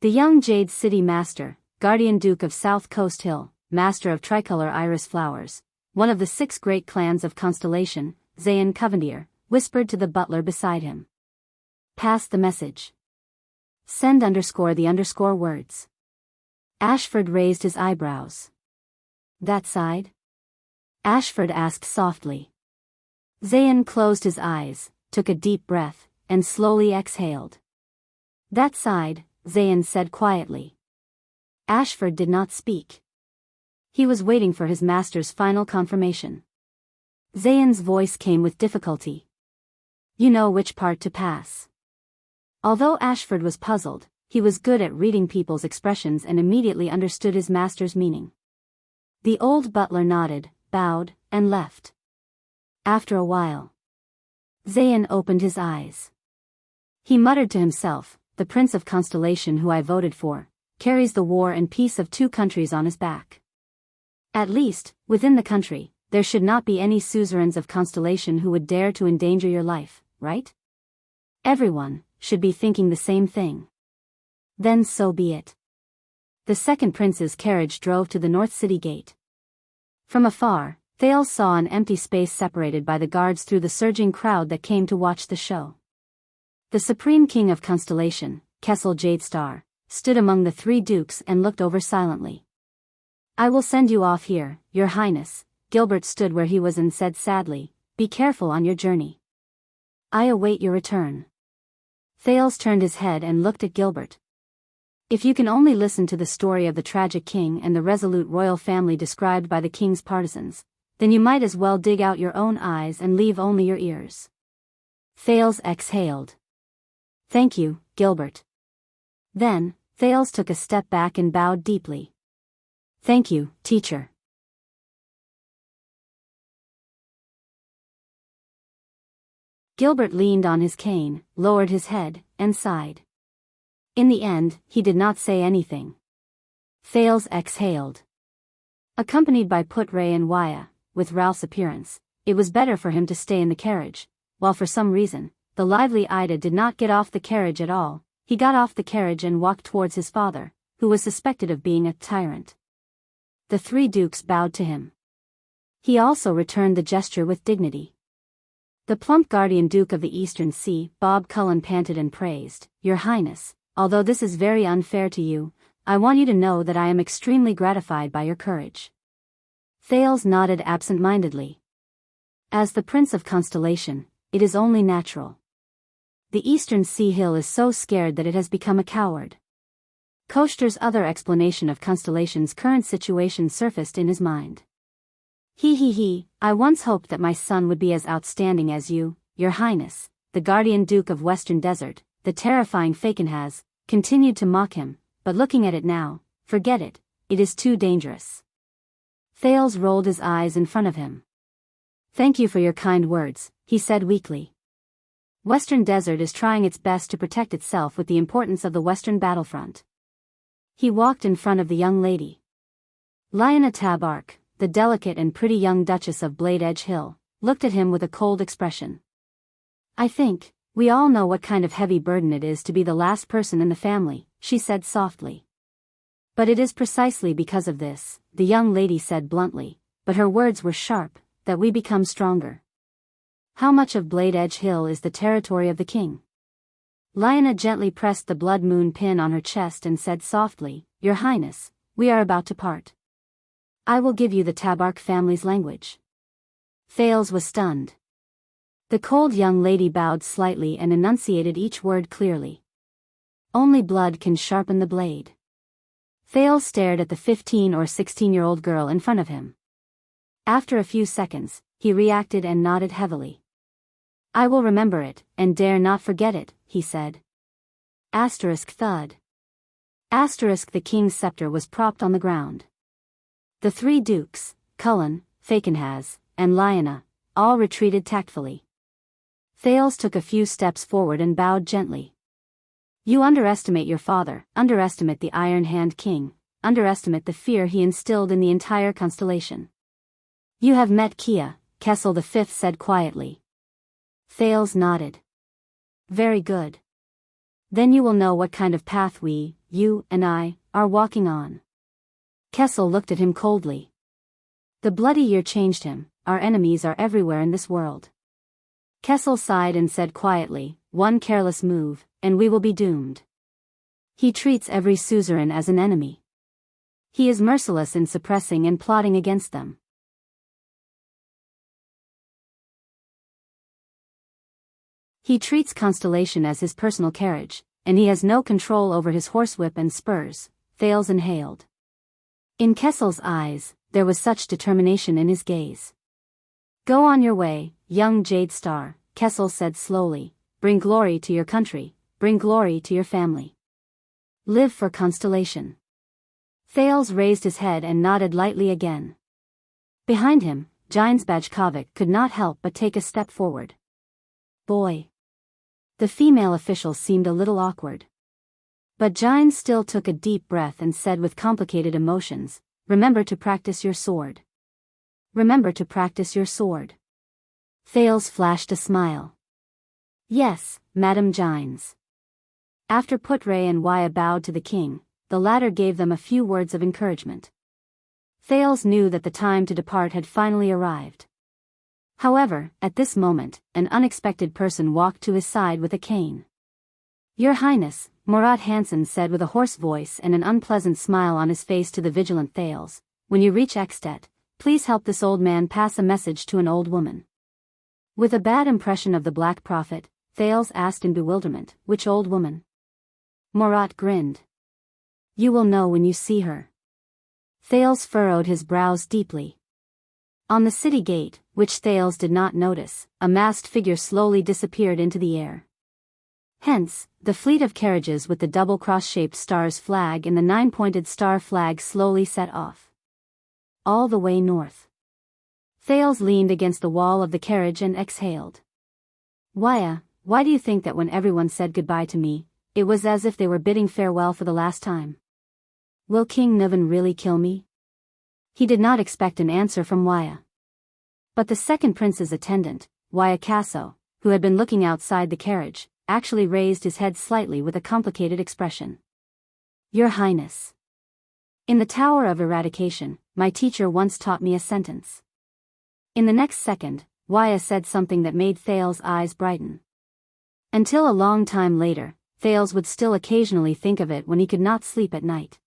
The young Jade City Master, Guardian Duke of South Coast Hill, Master of Tricolor Iris Flowers, one of the 6 great clans of Constellation, Zayn Covendier, whispered to the butler beside him. Pass the message. Send _the_ words. Ashford raised his eyebrows. That side? Ashford asked softly. Zayn closed his eyes, took a deep breath, and slowly exhaled. That side, Zayn said quietly. Ashford did not speak. He was waiting for his master's final confirmation. Zayn's voice came with difficulty. You know which part to pass. Although Ashford was puzzled, he was good at reading people's expressions and immediately understood his master's meaning. The old butler nodded, bowed, and left. After a while, Zayn opened his eyes. He muttered to himself, the Prince of Constellation who I voted for, carries the war and peace of 2 countries on his back. At least, within the country, there should not be any suzerains of Constellation who would dare to endanger your life, right? Everyone should be thinking the same thing. Then so be it. The second prince's carriage drove to the North City gate. From afar, Thales saw an empty space separated by the guards through the surging crowd that came to watch the show. The Supreme King of Constellation, Kessel Jadestar, stood among the 3 dukes and looked over silently. I will send you off here, Your Highness. Gilbert stood where he was and said sadly, be careful on your journey. I await your return. Thales turned his head and looked at Gilbert. If you can only listen to the story of the tragic king and the resolute royal family described by the king's partisans, then you might as well dig out your own eyes and leave only your ears. Thales exhaled. Thank you, Gilbert. Then, Thales took a step back and bowed deeply. Thank you, teacher. Gilbert leaned on his cane, lowered his head, and sighed. In the end, he did not say anything. Thales exhaled. Accompanied by Putray and Waya, with Ralph's appearance, it was better for him to stay in the carriage, while for some reason, the lively Ida did not get off the carriage at all. He got off the carriage and walked towards his father, who was suspected of being a tyrant. The 3 dukes bowed to him. He also returned the gesture with dignity. The plump guardian Duke of the Eastern Sea, Bob Cullen, panted and praised, Your Highness, although this is very unfair to you, I want you to know that I am extremely gratified by your courage. Thales nodded absent-mindedly. As the Prince of Constellation, it is only natural. The Eastern Sea Hill is so scared that it has become a coward. Koster's other explanation of Constellation's current situation surfaced in his mind. He, I once hoped that my son would be as outstanding as you, Your Highness, the Guardian Duke of Western Desert, the terrifying Fakenhaz, continued to mock him, but looking at it now, forget it, it is too dangerous. Thales rolled his eyes in front of him. Thank you for your kind words, he said weakly. Western Desert is trying its best to protect itself with the importance of the Western battlefront. He walked in front of the young lady. Lyanna Tabark, the delicate and pretty young Duchess of Blade Edge Hill, looked at him with a cold expression. I think, we all know what kind of heavy burden it is to be the last person in the family, she said softly. But it is precisely because of this, the young lady said bluntly, but her words were sharp, that we become stronger. How much of Blade Edge Hill is the territory of the king? Lyanna gently pressed the blood moon pin on her chest and said softly, Your Highness, we are about to part. I will give you the Tabark family's language. Thales was stunned. The cold young lady bowed slightly and enunciated each word clearly. Only blood can sharpen the blade. Thales stared at the 15 or 16-year-old girl in front of him. After a few seconds, he reacted and nodded heavily. I will remember it, and dare not forget it, he said. Thud. The king's scepter was propped on the ground. The 3 dukes, Cullen, Fakenhaz, and Lyanna, all retreated tactfully. Thales took a few steps forward and bowed gently. You underestimate your father, underestimate the Iron Hand King, underestimate the fear he instilled in the entire constellation. You have met Kia, Kessel V said quietly. Thales nodded. Very good. Then you will know what kind of path we, you and I, are walking on. Kessel looked at him coldly. The bloody year changed him, our enemies are everywhere in this world. Kessel sighed and said quietly, one careless move, and we will be doomed. He treats every suzerain as an enemy. He is merciless in suppressing and plotting against them. He treats Constellation as his personal carriage, and he has no control over his horsewhip and spurs, Thales inhaled. In Kessel's eyes, there was such determination in his gaze. Go on your way, young Jade Star, Kessel said slowly. Bring glory to your country, bring glory to your family. Live for Constellation. Thales raised his head and nodded lightly again. Behind him, Gines Bajkovic could not help but take a step forward. Boy. The female official seemed a little awkward. But Gines still took a deep breath and said with complicated emotions, remember to practice your sword. Remember to practice your sword. Thales flashed a smile. Yes, Madame Gines. After Putre and Waya bowed to the king, the latter gave them a few words of encouragement. Thales knew that the time to depart had finally arrived. However, at this moment, an unexpected person walked to his side with a cane. Your Highness, Murat Hansen said with a hoarse voice and an unpleasant smile on his face to the vigilant Thales, when you reach Ekstedt, please help this old man pass a message to an old woman. With a bad impression of the Black Prophet, Thales asked in bewilderment, which old woman? Murat grinned. You will know when you see her. Thales furrowed his brows deeply. On the city gate, which Thales did not notice, a masked figure slowly disappeared into the air. Hence, the fleet of carriages with the double cross-shaped stars flag and the 9-pointed star flag slowly set off. All the way north. Thales leaned against the wall of the carriage and exhaled. Waya, why do you think that when everyone said goodbye to me, it was as if they were bidding farewell for the last time? Will King Nuvan really kill me? He did not expect an answer from Waya. But the second prince's attendant, Waya Casso, who had been looking outside the carriage, actually raised his head slightly with a complicated expression. Your Highness. In the Tower of Eradication, my teacher once taught me a sentence. In the next second, Waya said something that made Thales' eyes brighten. Until a long time later, Thales would still occasionally think of it when he could not sleep at night.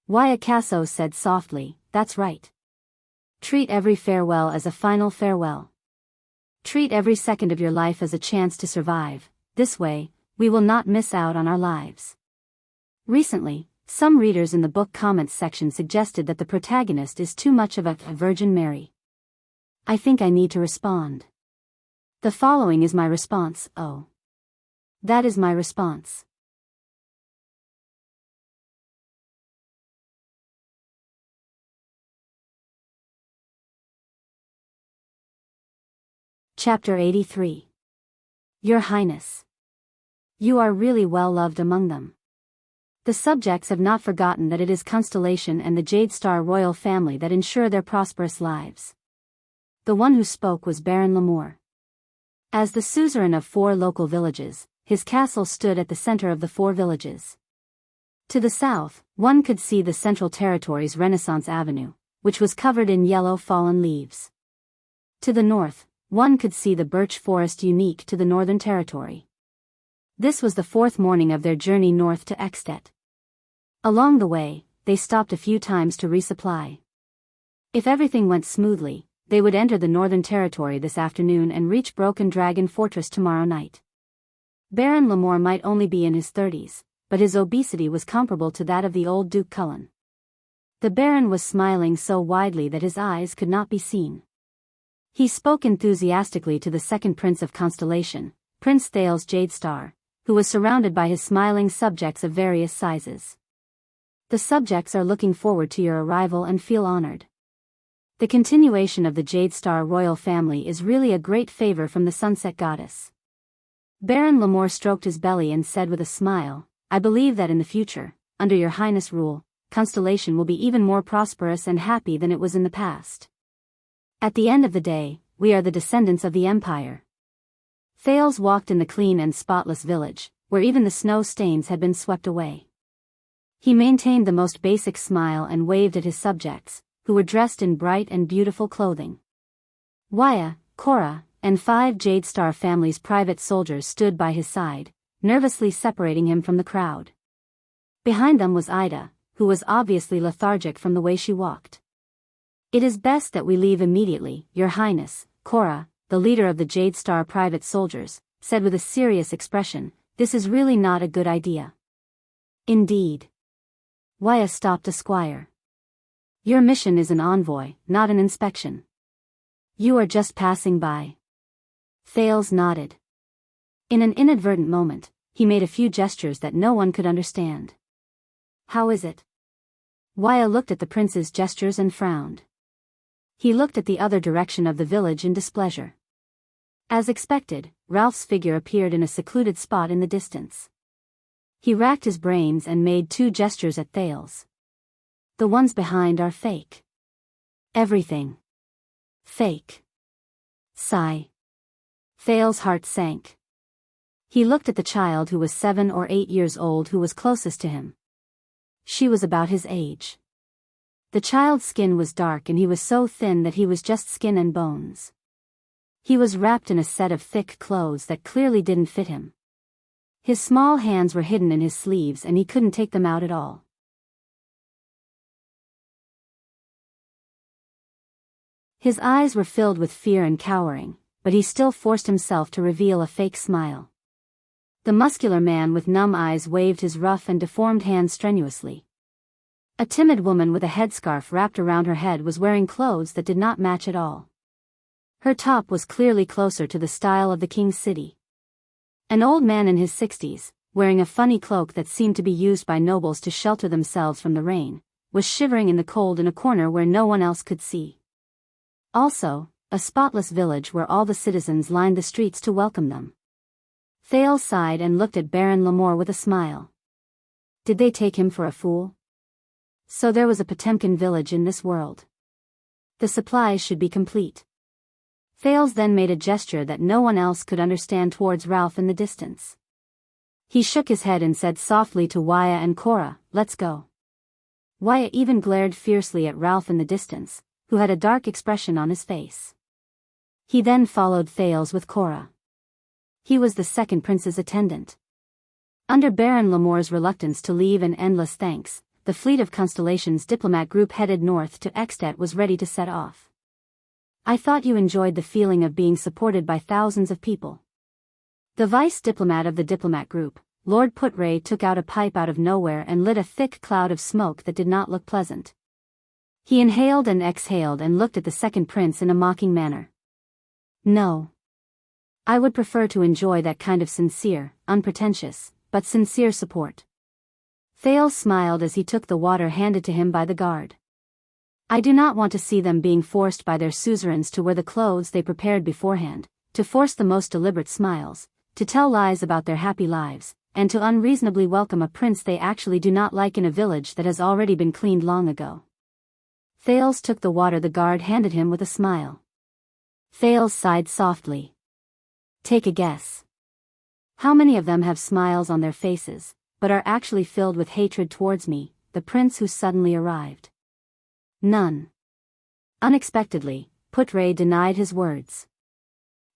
Waya Casso said softly, that's right. Treat every farewell as a final farewell. Treat every second of your life as a chance to survive, this way, we will not miss out on our lives. Recently, some readers in the book comments section suggested that the protagonist is too much of a Virgin Mary. I think I need to respond. The following is my response, oh. That is my response. Chapter 83. Your Highness. You are really well loved among them. The subjects have not forgotten that it is Constellation and the Jade Star royal family that ensure their prosperous lives. The one who spoke was Baron Lamour. As the suzerain of 4 local villages, his castle stood at the center of the 4 villages. To the south, one could see the Central Territory's Renaissance Avenue, which was covered in yellow fallen leaves. To the north, one could see the birch forest unique to the Northern Territory. This was the 4th morning of their journey north to Ekstedt. Along the way, they stopped a few times to resupply. If everything went smoothly, they would enter the Northern Territory this afternoon and reach Broken Dragon Fortress tomorrow night. Baron Lamour might only be in his 30s, but his obesity was comparable to that of the old Duke Cullen. The Baron was smiling so widely that his eyes could not be seen. He spoke enthusiastically to the second prince of Constellation, Prince Thales Jade Star, who was surrounded by his smiling subjects of various sizes. The subjects are looking forward to your arrival and feel honored. The continuation of the Jade Star royal family is really a great favor from the Sunset Goddess. Baron Lamour stroked his belly and said with a smile, I believe that in the future, under your Highness' rule, Constellation will be even more prosperous and happy than it was in the past. At the end of the day, we are the descendants of the Empire. Thales walked in the clean and spotless village, where even the snow stains had been swept away. He maintained the most basic smile and waved at his subjects, who were dressed in bright and beautiful clothing. Waya, Cora, and 5 Jade Star family's private soldiers stood by his side, nervously separating him from the crowd. Behind them was Ida, who was obviously lethargic from the way she walked. It is best that we leave immediately, Your Highness, Cora, the leader of the Jade Star private soldiers, said with a serious expression, "This is really not a good idea." "Indeed." Waya stopped a squire. "Your mission is an envoy, not an inspection. You are just passing by." Thales nodded. In an inadvertent moment, he made a few gestures that no one could understand. "How is it?" Waya looked at the prince's gestures and frowned. He looked at the other direction of the village in displeasure. As expected, Ralph's figure appeared in a secluded spot in the distance. He racked his brains and made two gestures at Thales. "The ones behind are fake. Everything. Fake." Sigh. Thales' heart sank. He looked at the child who was 7 or 8 years old who was closest to him. She was about his age. The child's skin was dark and he was so thin that he was just skin and bones. He was wrapped in a set of thick clothes that clearly didn't fit him. His small hands were hidden in his sleeves and he couldn't take them out at all. His eyes were filled with fear and cowering, but he still forced himself to reveal a fake smile. The muscular man with numb eyes waved his rough and deformed hands strenuously. A timid woman with a headscarf wrapped around her head was wearing clothes that did not match at all. Her top was clearly closer to the style of the king's city. An old man in his 60s, wearing a funny cloak that seemed to be used by nobles to shelter themselves from the rain, was shivering in the cold in a corner where no one else could see. Also, a spotless village where all the citizens lined the streets to welcome them. Thales sighed and looked at Baron Lamore with a smile. Did they take him for a fool? So there was a Potemkin village in this world. The supplies should be complete. Thales then made a gesture that no one else could understand towards Ralph in the distance. He shook his head and said softly to Waya and Cora, "Let's go." Waya even glared fiercely at Ralph in the distance, who had a dark expression on his face. He then followed Thales with Cora. He was the second prince's attendant. Under Baron Lamore's reluctance to leave and endless thanks, the fleet of Constellation's diplomat group headed north to Extet was ready to set off. "I thought you enjoyed the feeling of being supported by thousands of people." The vice diplomat of the diplomat group, Lord Putray, took out a pipe out of nowhere and lit a thick cloud of smoke that did not look pleasant. He inhaled and exhaled and looked at the second prince in a mocking manner. "No. I would prefer to enjoy that kind of sincere, unpretentious, but sincere support." Thales smiled as he took the water handed to him by the guard. "I do not want to see them being forced by their suzerains to wear the clothes they prepared beforehand, to force the most deliberate smiles, to tell lies about their happy lives, and to unreasonably welcome a prince they actually do not like in a village that has already been cleaned long ago." Thales took the water the guard handed him with a smile. Thales sighed softly. "Take a guess. How many of them have smiles on their faces, but are actually filled with hatred towards me, the prince who suddenly arrived?" "None." Unexpectedly, Putray denied his words.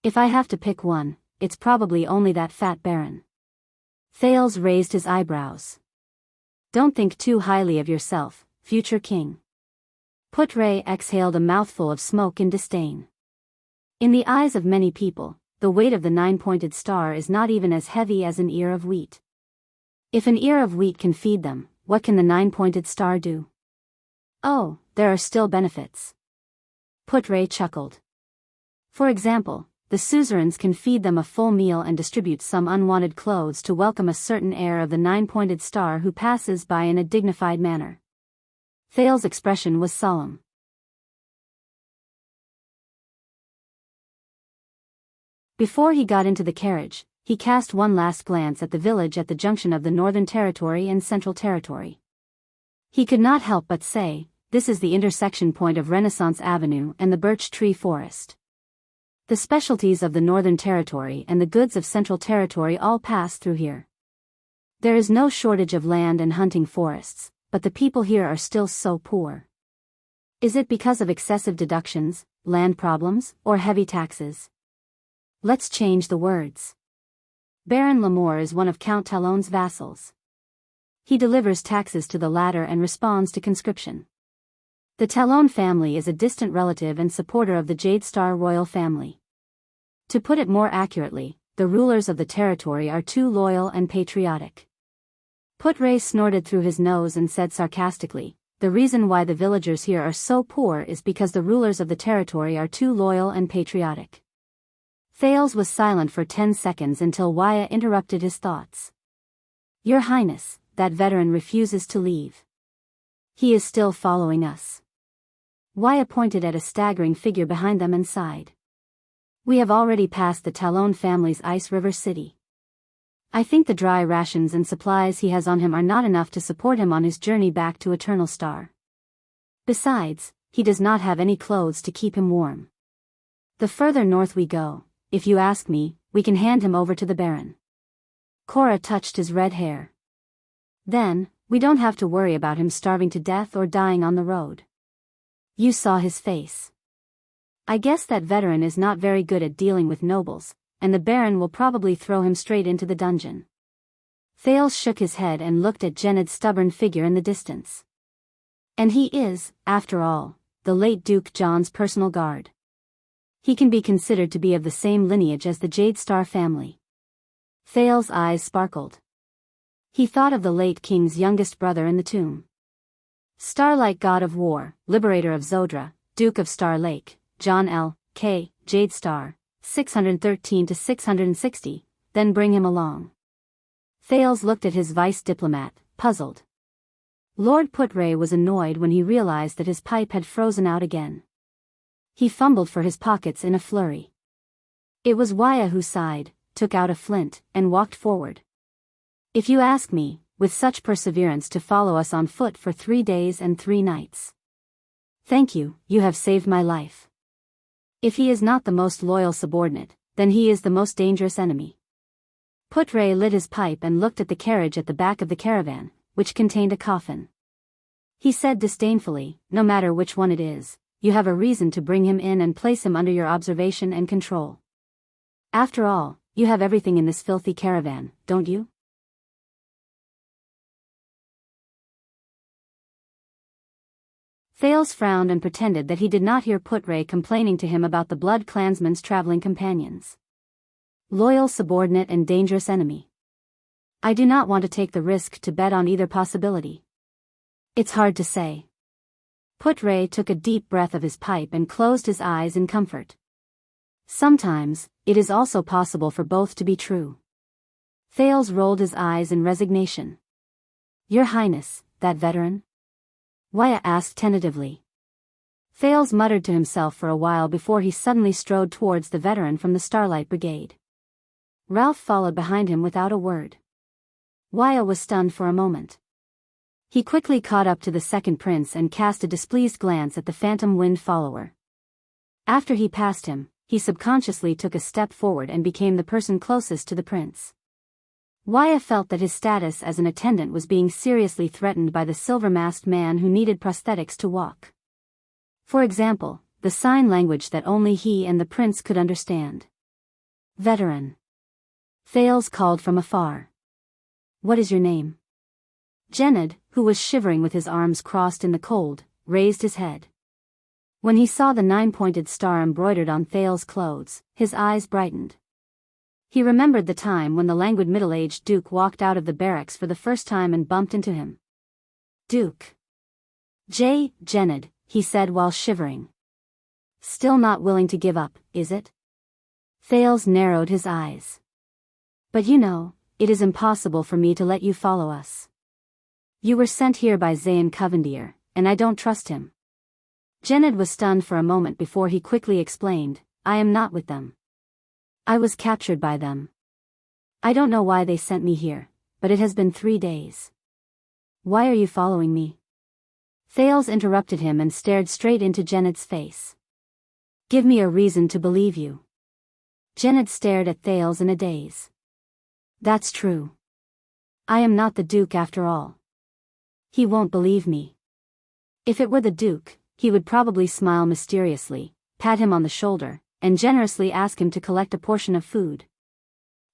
"If I have to pick one, it's probably only that fat baron." Thales raised his eyebrows. "Don't think too highly of yourself, future king." Putray exhaled a mouthful of smoke in disdain. In the eyes of many people, the weight of the 9-pointed star is not even as heavy as an ear of wheat. If an ear of wheat can feed them, what can the 9-pointed star do? Oh, there are still benefits. Putray chuckled. For example, the suzerains can feed them a full meal and distribute some unwanted clothes to welcome a certain heir of the 9-pointed star who passes by in a dignified manner. Thales' expression was solemn. Before he got into the carriage, he cast one last glance at the village at the junction of the Northern Territory and Central Territory. He could not help but say, "This is the intersection point of Renaissance Avenue and the Birch Tree Forest." The specialties of the Northern Territory and the goods of Central Territory all pass through here. There is no shortage of land and hunting forests, but the people here are still so poor. Is it because of excessive deductions, land problems, or heavy taxes? Let's change the words. Baron Lamore is one of Count Talon's vassals. He delivers taxes to the latter and responds to conscription. The Talon family is a distant relative and supporter of the Jade Star royal family. To put it more accurately, the rulers of the territory are too loyal and patriotic. Putre snorted through his nose and said sarcastically, the reason why the villagers here are so poor is because the rulers of the territory are too loyal and patriotic. Thales was silent for 10 seconds until Waya interrupted his thoughts. Your Highness, that veteran refuses to leave. He is still following us. Waya pointed at a staggering figure behind them and sighed. We have already passed the Talon family's Ice River City. I think the dry rations and supplies he has on him are not enough to support him on his journey back to Eternal Star. Besides, he does not have any clothes to keep him warm. The further north we go, if you ask me, we can hand him over to the Baron. Cora touched his red hair. Then, we don't have to worry about him starving to death or dying on the road. You saw his face. I guess that veteran is not very good at dealing with nobles, and the Baron will probably throw him straight into the dungeon. Thales shook his head and looked at Gened's stubborn figure in the distance. And he is, after all, the late Duke John's personal guard. He can be considered to be of the same lineage as the Jade Star family. Thales' eyes sparkled. He thought of the late king's youngest brother in the tomb. Starlight God of War, Liberator of Zodra, Duke of Star Lake, John L. K. Jade Star, 613 to 660, then bring him along. Thales looked at his vice diplomat, puzzled. Lord Putre was annoyed when he realized that his pipe had frozen out again. He fumbled for his pockets in a flurry. It was Waya who sighed, took out a flint, and walked forward. If you ask me, with such perseverance to follow us on foot for 3 days and 3 nights. Thank you, you have saved my life. If he is not the most loyal subordinate, then he is the most dangerous enemy. Putre lit his pipe and looked at the carriage at the back of the caravan, which contained a coffin. He said disdainfully, no matter which one it is, you have a reason to bring him in and place him under your observation and control. After all, you have everything in this filthy caravan, don't you? Thales frowned and pretended that he did not hear Putre complaining to him about the Blood Clansman's traveling companions. Loyal subordinate and dangerous enemy. I do not want to take the risk to bet on either possibility. It's hard to say. Putre took a deep breath of his pipe and closed his eyes in comfort. Sometimes, it is also possible for both to be true. Thales rolled his eyes in resignation. Your Highness, that veteran? Waya asked tentatively. Thales muttered to himself for a while before he suddenly strode towards the veteran from the Starlight Brigade. Ralph followed behind him without a word. Waya was stunned for a moment. He quickly caught up to the second prince and cast a displeased glance at the Phantom Wind follower. After he passed him, he subconsciously took a step forward and became the person closest to the prince. Waya felt that his status as an attendant was being seriously threatened by the silver-masked man who needed prosthetics to walk. For example, the sign language that only he and the prince could understand. Veteran. Thales called from afar. What is your name? Gened, who was shivering with his arms crossed in the cold, raised his head. When he saw the 9-pointed star embroidered on Thales' clothes, his eyes brightened. He remembered the time when the languid middle-aged Duke walked out of the barracks for the first time and bumped into him. Duke. Gened, he said while shivering. Still not willing to give up, is it? Thales narrowed his eyes. But you know, it is impossible for me to let you follow us. You were sent here by Zayn Covendier, and I don't trust him. Gened was stunned for a moment before he quickly explained, I am not with them. I was captured by them. I don't know why they sent me here, but it has been 3 days. Why are you following me? Thales interrupted him and stared straight into Gened's face. Give me a reason to believe you. Gened stared at Thales in a daze. That's true. I am not the Duke after all. He won't believe me. If it were the Duke, he would probably smile mysteriously, pat him on the shoulder, and generously ask him to collect a portion of food.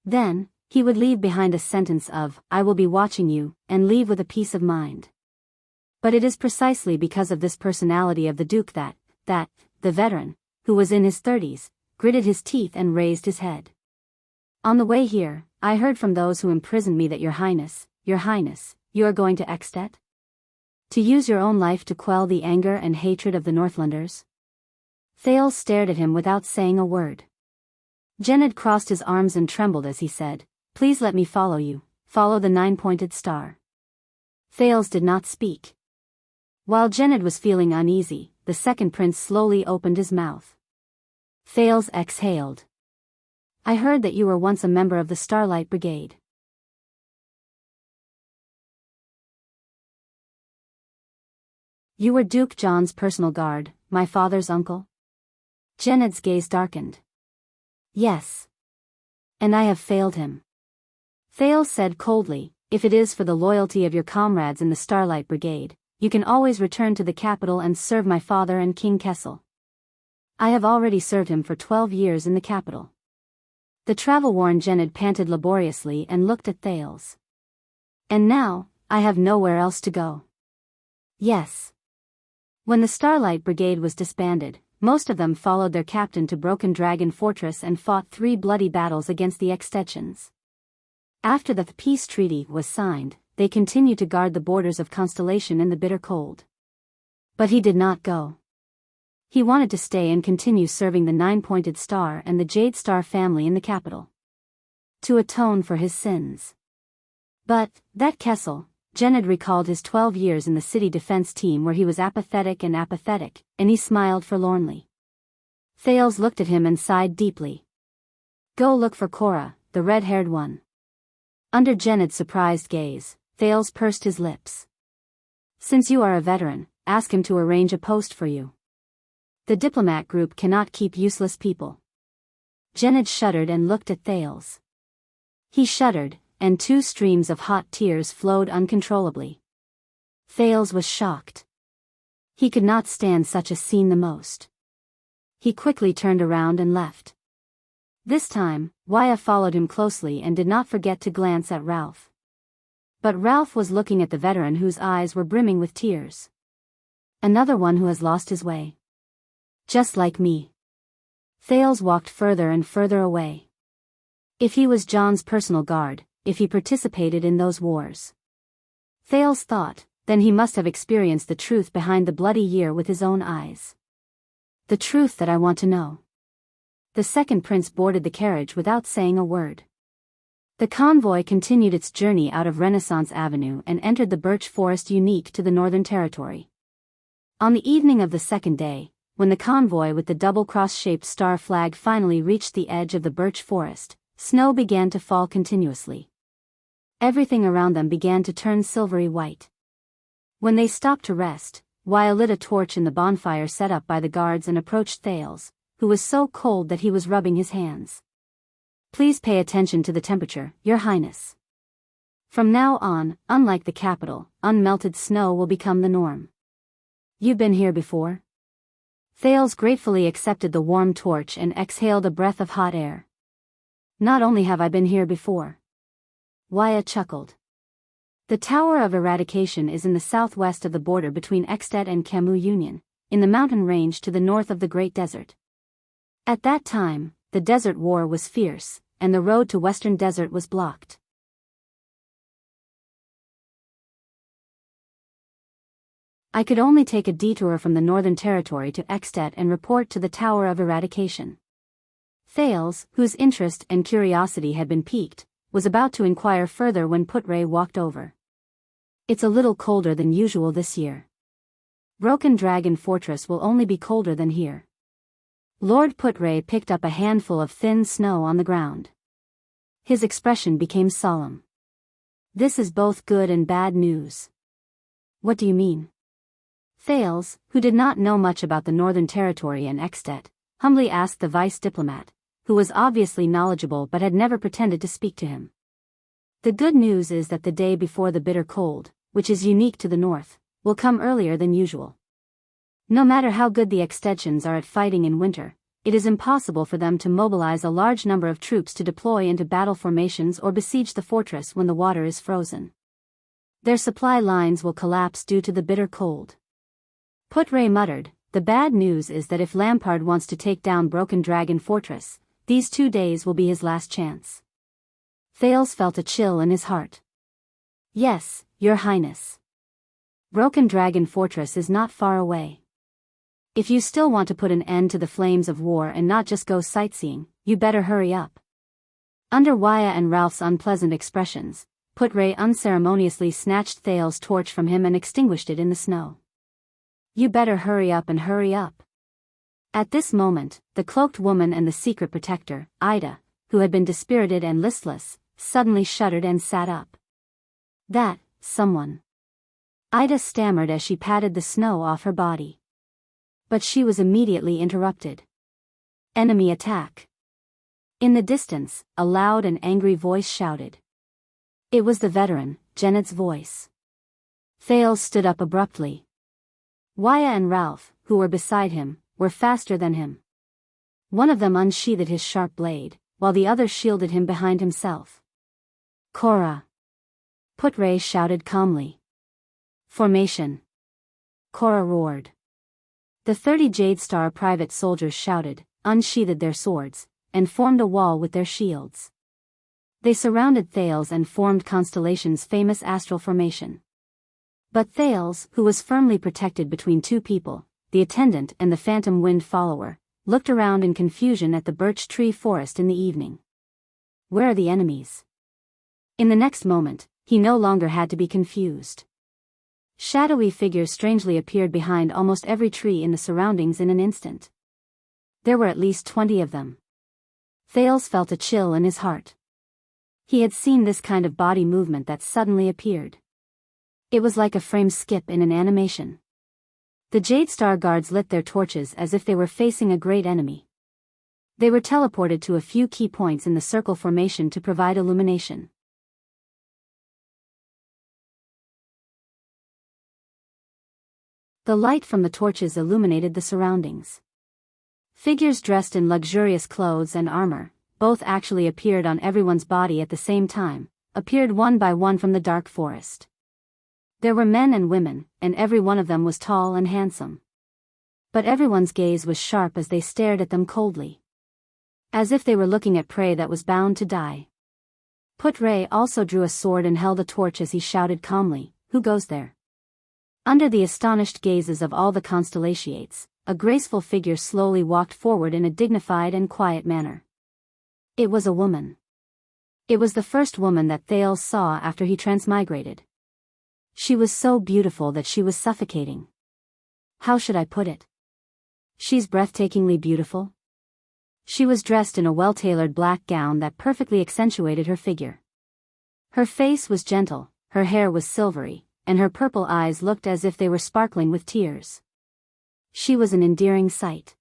Then, he would leave behind a sentence of, I will be watching you, and leave with a peace of mind. But it is precisely because of this personality of the Duke that, the veteran, who was in his 30s, gritted his teeth and raised his head. On the way here, I heard from those who imprisoned me that Your Highness, you are going to Ekstedt? To use your own life to quell the anger and hatred of the Northlanders? Thales stared at him without saying a word. Gened crossed his arms and trembled as he said, "Please let me follow you, follow the nine-pointed star." Thales did not speak. While Gened was feeling uneasy, the second prince slowly opened his mouth. Thales exhaled. "I heard that you were once a member of the Starlight Brigade." "You were Duke John's personal guard, my father's uncle?" Gened's gaze darkened. "Yes. And I have failed him." Thales said coldly, "If it is for the loyalty of your comrades in the Starlight Brigade, you can always return to the capital and serve my father and King Kessel. I have already served him for 12 years in the capital." The travel-worn Gened panted laboriously and looked at Thales. "And now, I have nowhere else to go." "Yes." When the Starlight Brigade was disbanded, most of them followed their captain to Broken Dragon Fortress and fought 3 bloody battles against the Extetians. After the peace treaty was signed, they continued to guard the borders of Constellation in the bitter cold. But he did not go. He wanted to stay and continue serving the Nine-Pointed Star and the Jade Star family in the capital. To atone for his sins. But, that Kessel, Gened recalled his 12 years in the city defense team where he was apathetic, and he smiled forlornly. Thales looked at him and sighed deeply. "Go look for Cora, the red-haired one." Under Gened's surprised gaze, Thales pursed his lips. "Since you are a veteran, ask him to arrange a post for you. The diplomat group cannot keep useless people." Gened shuddered and looked at Thales. He shuddered, and 2 streams of hot tears flowed uncontrollably. Thales was shocked. He could not stand such a scene the most. He quickly turned around and left. This time, Waya followed him closely and did not forget to glance at Ralph. But Ralph was looking at the veteran whose eyes were brimming with tears. Another one who has lost his way. Just like me. Thales walked further and further away. If he was John's personal guard, if he participated in those wars, Thales thought, then he must have experienced the truth behind the bloody year with his own eyes. The truth that I want to know. The second prince boarded the carriage without saying a word. The convoy continued its journey out of Renaissance Avenue and entered the birch forest unique to the Northern Territory. On the evening of the second day, when the convoy with the double cross-shaped star flag finally reached the edge of the birch forest, snow began to fall continuously. Everything around them began to turn silvery white. When they stopped to rest, Waya lit a torch in the bonfire set up by the guards and approached Thales, who was so cold that he was rubbing his hands. "Please pay attention to the temperature, Your Highness. From now on, unlike the capital, unmelted snow will become the norm." "You've been here before?" Thales gratefully accepted the warm torch and exhaled a breath of hot air. "Not only have I been here before." Waya chuckled. "The Tower of Eradication is in the southwest of the border between Ekstedt and Camus Union, in the mountain range to the north of the Great Desert. At that time, the Desert War was fierce, and the road to Western Desert was blocked. I could only take a detour from the Northern Territory to Ekstedt and report to the Tower of Eradication." Thales, whose interest and curiosity had been piqued, was about to inquire further when Putre walked over. "It's a little colder than usual this year. Broken Dragon Fortress will only be colder than here." Lord Putre picked up a handful of thin snow on the ground. His expression became solemn. "This is both good and bad news." "What do you mean?" Thales, who did not know much about the Northern Territory and Ekstedt, humbly asked the vice diplomat, who was obviously knowledgeable but had never pretended to speak to him. "The good news is that the day before the bitter cold, which is unique to the north, will come earlier than usual. No matter how good the Extensions are at fighting in winter, it is impossible for them to mobilize a large number of troops to deploy into battle formations or besiege the fortress when the water is frozen. Their supply lines will collapse due to the bitter cold." Putre muttered, "The bad news is that if Lampard wants to take down Broken Dragon Fortress, these 2 days will be his last chance." Thales felt a chill in his heart. Yes, Your Highness. Broken Dragon Fortress is not far away. If you still want to put an end to the flames of war and not just go sightseeing, you better hurry up. Under Waya and Ralph's unpleasant expressions, Put-Ray unceremoniously snatched Thales' torch from him and extinguished it in the snow. You better hurry up and hurry up. At this moment, the cloaked woman and the secret protector, Ida, who had been dispirited and listless, suddenly shuddered and sat up. That, someone. Ida stammered as she patted the snow off her body. But she was immediately interrupted. Enemy attack. In the distance, a loud and angry voice shouted. It was the veteran, Janet's voice. Thales stood up abruptly. Waya and Ralph, who were beside him, were faster than him. One of them unsheathed his sharp blade, while the other shielded him behind himself. Cora. Put-Ray shouted calmly. Formation. Cora roared. The 30 Jade Star private soldiers shouted, unsheathed their swords, and formed a wall with their shields. They surrounded Thales and formed Constellation's famous astral formation. But Thales, who was firmly protected between two people, the attendant and the phantom wind follower, looked around in confusion at the birch tree forest in the evening. Where are the enemies? In the next moment, he no longer had to be confused. Shadowy figures strangely appeared behind almost every tree in the surroundings in an instant. There were at least 20 of them. Thales felt a chill in his heart. He had seen this kind of body movement that suddenly appeared. It was like a frame skip in an animation. The Jade Star guards lit their torches as if they were facing a great enemy. They were teleported to a few key points in the circle formation to provide illumination. The light from the torches illuminated the surroundings. Figures dressed in luxurious clothes and armor, both actually appeared on everyone's body at the same time, appeared one by one from the dark forest. There were men and women, and every one of them was tall and handsome. But everyone's gaze was sharp as they stared at them coldly. As if they were looking at prey that was bound to die. Put-Ray also drew a sword and held a torch as he shouted calmly, "Who goes there?" Under the astonished gazes of all the Constellations, a graceful figure slowly walked forward in a dignified and quiet manner. It was a woman. It was the first woman that Thales saw after he transmigrated. She was so beautiful that she was suffocating. How should I put it? She's breathtakingly beautiful. She was dressed in a well-tailored black gown that perfectly accentuated her figure. Her face was gentle, her hair was silvery, and her purple eyes looked as if they were sparkling with tears. She was an endearing sight.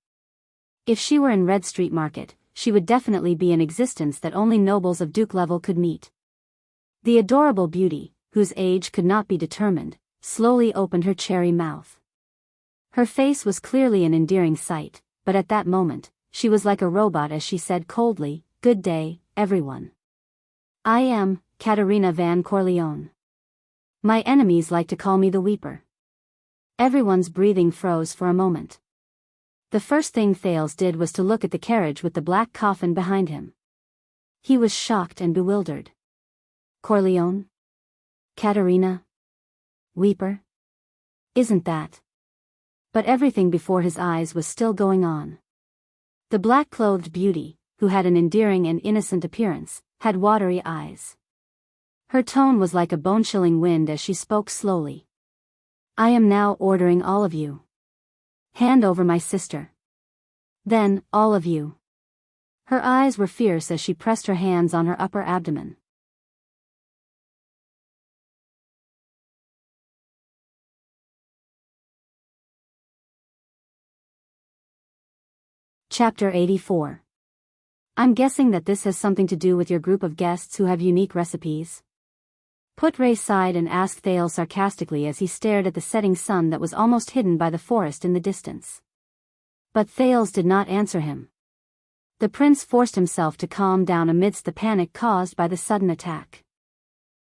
If she were in Red Street Market, she would definitely be an existence that only nobles of Duke level could meet. The adorable beauty, whose age could not be determined, slowly opened her cherry mouth. Her face was clearly an endearing sight, but at that moment, she was like a robot as she said coldly, "Good day, everyone. I am Katerina Van Corleone. My enemies like to call me the Weeper." Everyone's breathing froze for a moment. The first thing Thales did was to look at the carriage with the black coffin behind him. He was shocked and bewildered. Corleone? Katerina? Weeper? Isn't that? But everything before his eyes was still going on. The black-clothed beauty, who had an endearing and innocent appearance, had watery eyes. Her tone was like a bone-chilling wind as she spoke slowly. "I am now ordering all of you. Hand over my sister. Then, all of you." Her eyes were fierce as she pressed her hands on her upper abdomen. Chapter 84. I'm guessing that this has something to do with your group of guests who have unique recipes? Put-Ray sighed and asked Thales sarcastically as he stared at the setting sun that was almost hidden by the forest in the distance. But Thales did not answer him. The prince forced himself to calm down amidst the panic caused by the sudden attack.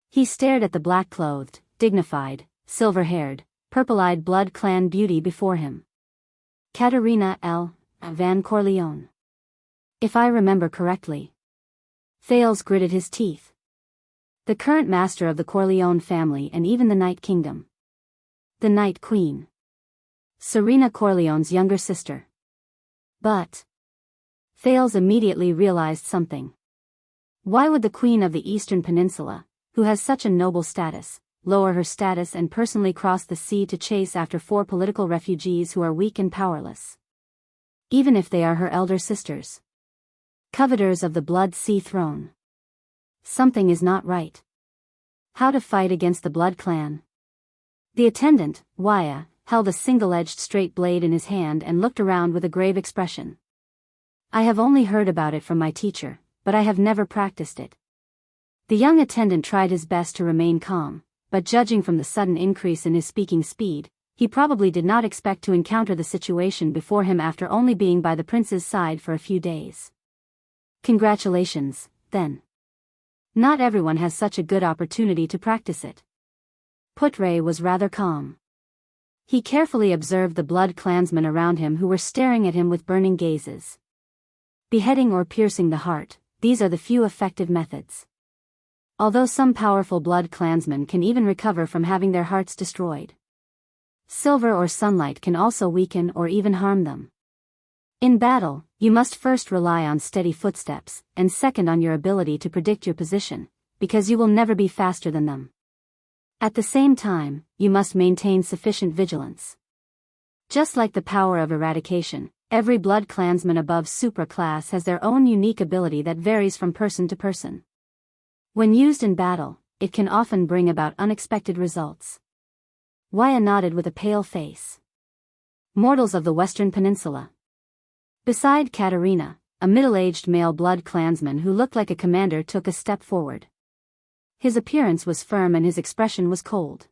He stared at the black-clothed, dignified, silver-haired, purple-eyed blood clan beauty before him. Katerina Van Corleone. If I remember correctly. Thales gritted his teeth, The current master of the Corleone family and even the Night Kingdom. The Night Queen. Serena Corleone's younger sister. But Thales immediately realized something. Why would the Queen of the Eastern Peninsula, who has such a noble status, lower her status and personally cross the sea to chase after 4 political refugees who are weak and powerless? Even if they are her elder sisters. Coveters of the Blood Sea throne. Something is not right. How to fight against the Blood Clan? The attendant, Waya, held a single-edged straight blade in his hand and looked around with a grave expression. I have only heard about it from my teacher, but I have never practiced it. The young attendant tried his best to remain calm, but judging from the sudden increase in his speaking speed, he probably did not expect to encounter the situation before him after only being by the prince's side for a few days. Congratulations, then. Not everyone has such a good opportunity to practice it. Putre was rather calm. He carefully observed the blood clansmen around him who were staring at him with burning gazes. Beheading or piercing the heart, these are the few effective methods. Although some powerful blood clansmen can even recover from having their hearts destroyed. Silver or sunlight can also weaken or even harm them. In battle, you must first rely on steady footsteps, and second on your ability to predict your position, because you will never be faster than them. At the same time, you must maintain sufficient vigilance. Just like the power of eradication, every blood clansman above supra class has their own unique ability that varies from person to person. When used in battle, it can often bring about unexpected results. Waya nodded with a pale face. Mortals of the Western Peninsula. Beside Katerina, a middle-aged male blood clansman who looked like a commander took a step forward. His appearance was firm and his expression was cold.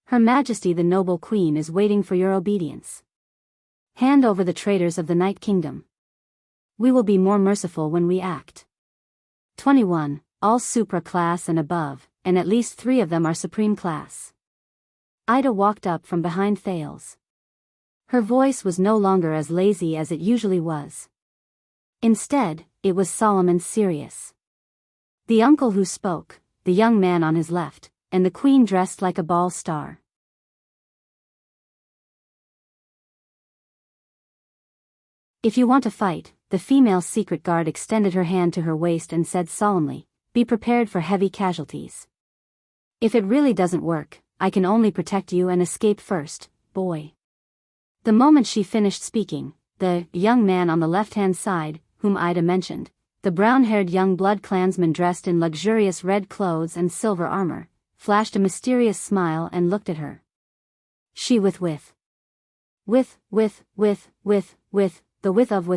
Her Majesty the Noble Queen is waiting for your obedience. Hand over the traitors of the Night Kingdom. We will be more merciful when we act. 21, all supra class and above, and at least 3 of them are supreme class. Ida walked up from behind Thales. Her voice was no longer as lazy as it usually was. Instead, it was solemn and serious. The uncle who spoke, the young man on his left, and the queen dressed like a ball star. If you want to fight, the female secret guard extended her hand to her waist and said solemnly, be prepared for heavy casualties. If it really doesn't work, I can only protect you and escape first, boy. The moment she finished speaking, the young man on the left-hand side, whom Ida mentioned, the brown-haired young blood clansman dressed in luxurious red clothes and silver armor, flashed a mysterious smile and looked at her. She the width of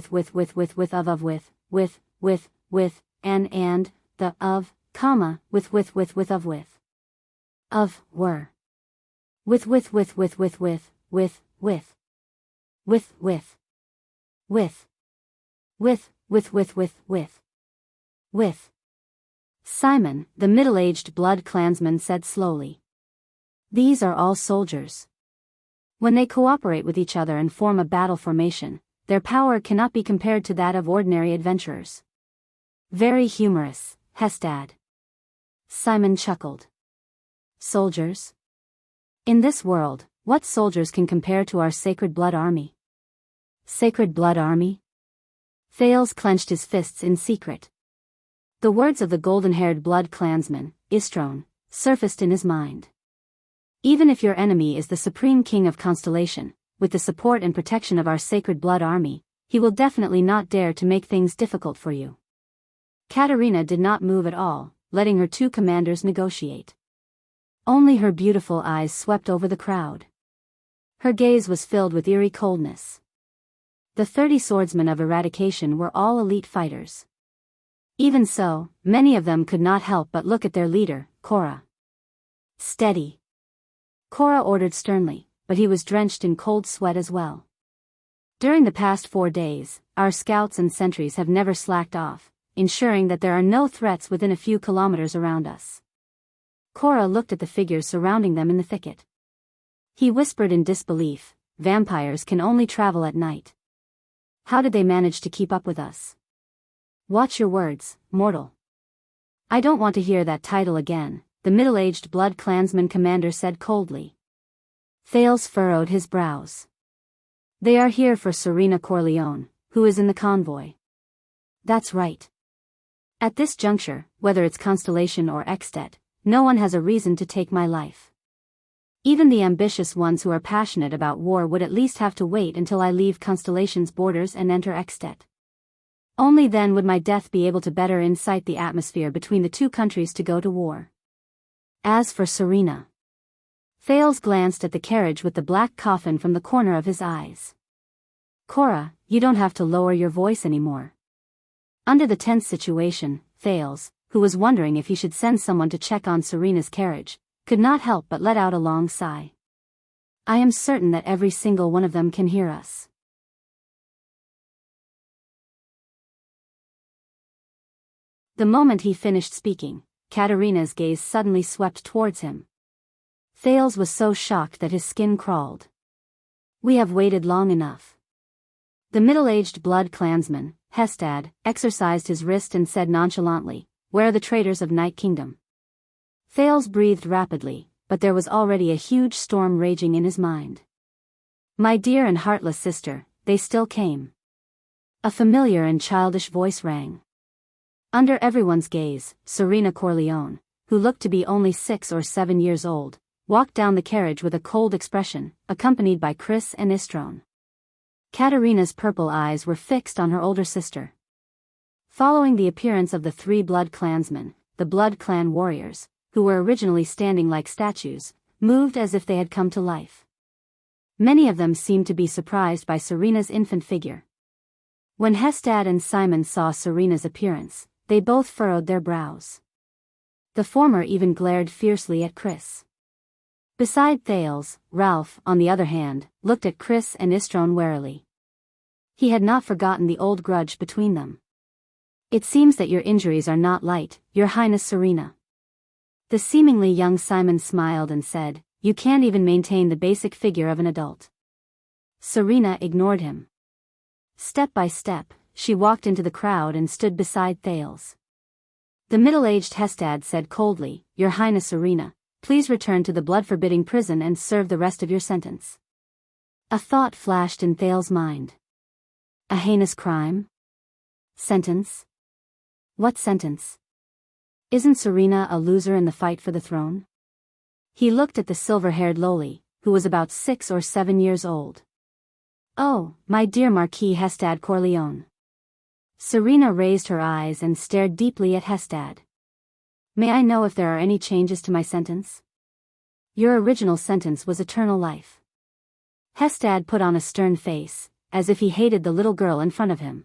and the of, comma, with of were. With. Simon, the middle-aged blood clansman said slowly. These are all soldiers. When they cooperate with each other and form a battle formation, their power cannot be compared to that of ordinary adventurers. Very humorous, Hestad. Simon chuckled. Soldiers? In this world, what soldiers can compare to our Sacred Blood Army? Sacred Blood Army? Thales clenched his fists in secret. The words of the golden-haired blood clansman, Istrone, surfaced in his mind. Even if your enemy is the supreme king of Constellation, with the support and protection of our Sacred Blood Army, he will definitely not dare to make things difficult for you. Katerina did not move at all, letting her 2 commanders negotiate. Only her beautiful eyes swept over the crowd. Her gaze was filled with eerie coldness. The 30 swordsmen of eradication were all elite fighters. Even so, many of them could not help but look at their leader, Cora. Steady. Cora ordered sternly, but he was drenched in cold sweat as well. During the past 4 days, our scouts and sentries have never slacked off, ensuring that there are no threats within a few kilometers around us. Cora looked at the figures surrounding them in the thicket. He whispered in disbelief, vampires can only travel at night. How did they manage to keep up with us? Watch your words, mortal. I don't want to hear that title again, the middle-aged blood clansman commander said coldly. Thales furrowed his brows. They are here for Serena Corleone, who is in the convoy. That's right. At this juncture, whether it's Constellation or Extet, no one has a reason to take my life. Even the ambitious ones who are passionate about war would at least have to wait until I leave Constellation's borders and enter Extet. Only then would my death be able to better incite the atmosphere between the two countries to go to war. As for Serena. Thales glanced at the carriage with the black coffin from the corner of his eyes. Cora, you don't have to lower your voice anymore. Under the tense situation, Thales, who was wondering if he should send someone to check on Serena's carriage, could not help but let out a long sigh. I am certain that every single one of them can hear us. The moment he finished speaking, Katerina's gaze suddenly swept towards him. Thales was so shocked that his skin crawled. We have waited long enough. The middle-aged blood clansman, Hestad, exercised his wrist and said nonchalantly, Where are the traitors of Night Kingdom? Thales breathed rapidly, but there was already a huge storm raging in his mind. My dear and heartless sister, they still came. A familiar and childish voice rang. Under everyone's gaze, Serena Corleone, who looked to be only 6 or 7 years old, walked down the carriage with a cold expression, accompanied by Chris and Istrone. Katerina's purple eyes were fixed on her older sister. Following the appearance of the 3 blood clansmen, the blood clan warriors, who were originally standing like statues, moved as if they had come to life. Many of them seemed to be surprised by Serena's infant figure. When Hestad and Simon saw Serena's appearance, they both furrowed their brows. The former even glared fiercely at Chris. Beside Thales, Ralph, on the other hand, looked at Chris and Istrone warily. He had not forgotten the old grudge between them. It seems that your injuries are not light, Your Highness Serena. The seemingly young Simon smiled and said, You can't even maintain the basic figure of an adult. Serena ignored him. Step by step, she walked into the crowd and stood beside Thales. The middle-aged Hestad said coldly, Your Highness Serena, please return to the blood-forbidding prison and serve the rest of your sentence. A thought flashed in Thales' mind. A heinous crime? Sentence? What sentence? Isn't Serena a loser in the fight for the throne? He looked at the silver-haired loli, who was about 6 or 7 years old. Oh, my dear Marquis Hestad Corleone. Serena raised her eyes and stared deeply at Hestad. May I know if there are any changes to my sentence? Your original sentence was eternal life. Hestad put on a stern face, as if he hated the little girl in front of him.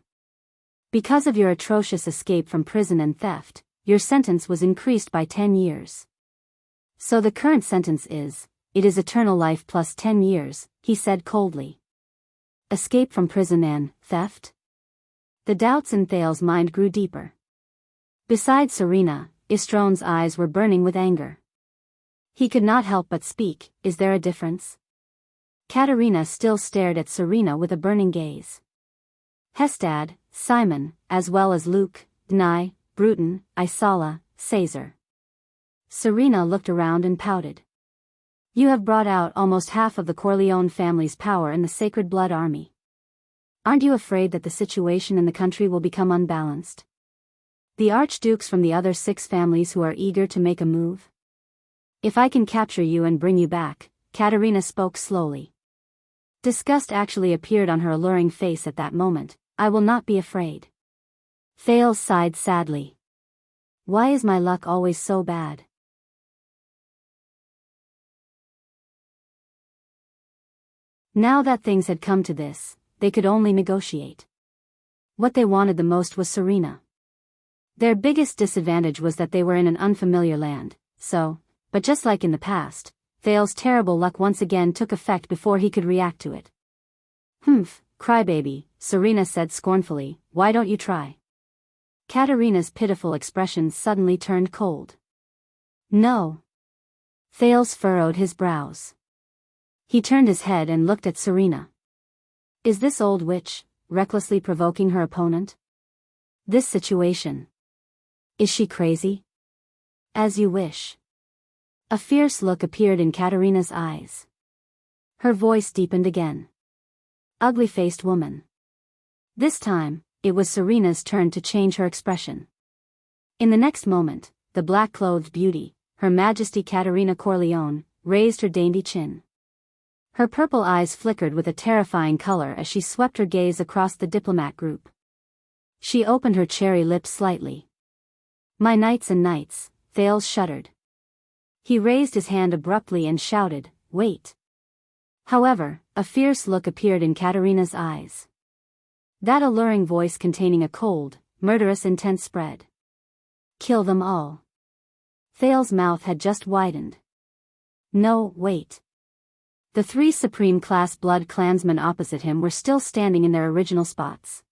Because of your atrocious escape from prison and theft, your sentence was increased by 10 years. So the current sentence is, it is eternal life plus 10 years, he said coldly. Escape from prison and theft? The doubts in Thales' mind grew deeper. Beside Serena, Istrone's eyes were burning with anger. He could not help but speak, Is there a difference? Katerina still stared at Serena with a burning gaze. Hestad, Simon, as well as Luke, Dnai, Bruton, Isala, Caesar. Serena looked around and pouted. You have brought out almost half of the Corleone family's power in the Sacred Blood Army. Aren't you afraid that the situation in the country will become unbalanced? The archdukes from the other 6 families who are eager to make a move? If I can capture you and bring you back, Katerina spoke slowly. Disgust actually appeared on her alluring face at that moment. I will not be afraid. Thales sighed sadly. Why is my luck always so bad? Now that things had come to this, they could only negotiate. What they wanted the most was Serena. Their biggest disadvantage was that they were in an unfamiliar land, but just like in the past, Thales' terrible luck once again took effect before he could react to it. Humph, crybaby, Serena said scornfully, why don't you try? Katerina's pitiful expression suddenly turned cold. No. Thales furrowed his brows. He turned his head and looked at Serena. Is this old witch recklessly provoking her opponent? This situation. Is she crazy? As you wish. A fierce look appeared in Katerina's eyes. Her voice deepened again. Ugly-faced woman. This time, it was Serena's turn to change her expression. In the next moment, the black-clothed beauty, Her Majesty Caterina Corleone, raised her dainty chin. Her purple eyes flickered with a terrifying color as she swept her gaze across the diplomat group. She opened her cherry lips slightly. My knights and knights, Thales shuddered. He raised his hand abruptly and shouted, wait. However, a fierce look appeared in Katerina's eyes. That alluring voice containing a cold, murderous intent spread. Kill them all. Thales' mouth had just widened. No, wait. The 3 Supreme-class Blood Clansmen opposite him were still standing in their original spots.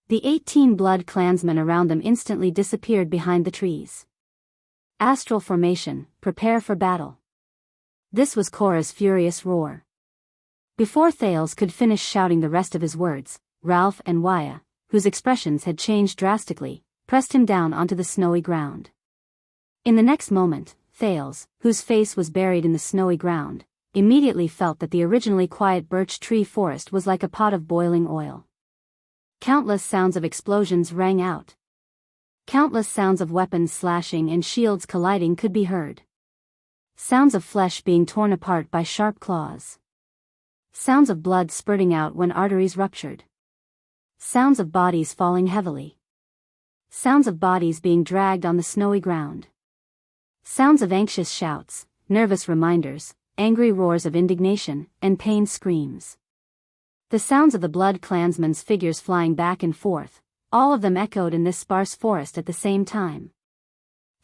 The 18 Blood Clansmen around them instantly disappeared behind the trees. Astral formation, prepare for battle. This was Cora's furious roar. Before Thales could finish shouting the rest of his words, Ralph and Waya, whose expressions had changed drastically, pressed him down onto the snowy ground. In the next moment, Thales, whose face was buried in the snowy ground, immediately felt that the originally quiet birch tree forest was like a pot of boiling oil. Countless sounds of explosions rang out. Countless sounds of weapons slashing and shields colliding could be heard. Sounds of flesh being torn apart by sharp claws. Sounds of blood spurting out when arteries ruptured. Sounds of bodies falling heavily. Sounds of bodies being dragged on the snowy ground. Sounds of anxious shouts, nervous reminders, angry roars of indignation, and pained screams. The sounds of the Blood Clansmen's figures flying back and forth, all of them echoed in this sparse forest at the same time.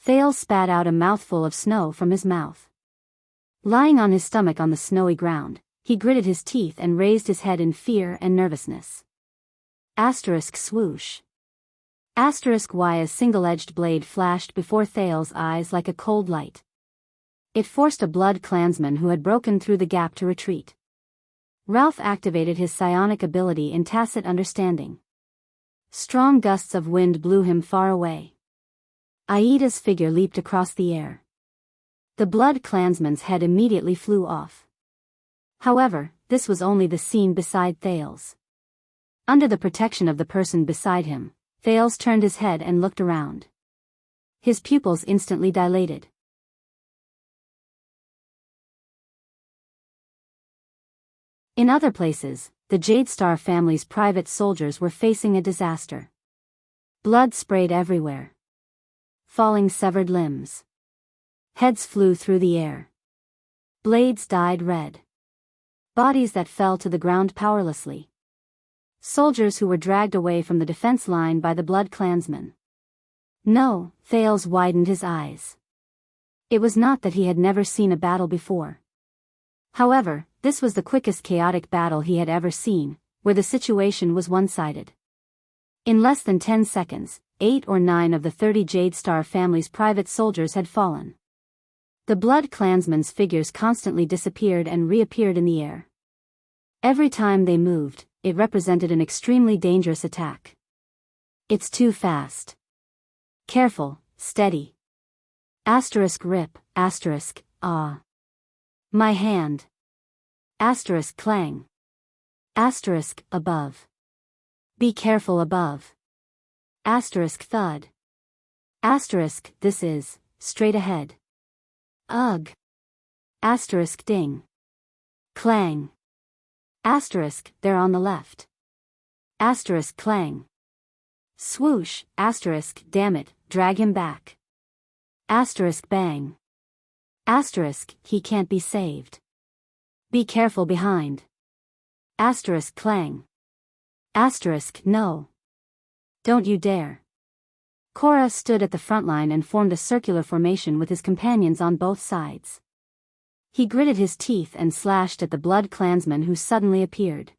Thales spat out a mouthful of snow from his mouth. Lying on his stomach on the snowy ground, he gritted his teeth and raised his head in fear and nervousness. Asterisk swoosh. Asterisk Waya's single-edged blade flashed before Thales' eyes like a cold light. It forced a Blood Clansman who had broken through the gap to retreat. Ralph activated his psionic ability in tacit understanding. Strong gusts of wind blew him far away. Aida's figure leaped across the air. The Blood Clansman's head immediately flew off. However, this was only the scene beside Thales. Under the protection of the person beside him, Thales turned his head and looked around. His pupils instantly dilated. In other places, the Jadestar family's private soldiers were facing a disaster. Blood sprayed everywhere. Falling severed limbs. Heads flew through the air. Blades dyed red. Bodies that fell to the ground powerlessly. Soldiers who were dragged away from the defense line by the Blood Clansmen. No, Thales widened his eyes. It was not that he had never seen a battle before. However, this was the quickest chaotic battle he had ever seen, where the situation was one-sided. In less than 10 seconds, 8 or 9 of the 30 Jadestar family's private soldiers had fallen. The Blood Clansmen's figures constantly disappeared and reappeared in the air. Every time they moved, it represented an extremely dangerous attack. It's too fast. Careful, steady. Asterisk rip, asterisk, ah. My hand. Asterisk clang. Asterisk above. Be careful above. Asterisk thud. Asterisk this is, straight ahead. Ugh. Asterisk ding. Clang. Asterisk they're on the left. Asterisk clang. Swoosh, asterisk damn it, drag him back. Asterisk bang. Asterisk he can't be saved. Be careful behind. Asterisk clang. Asterisk no. Don't you dare. Cora stood at the front line and formed a circular formation with his companions on both sides. He gritted his teeth and slashed at the Blood Clansman who suddenly appeared.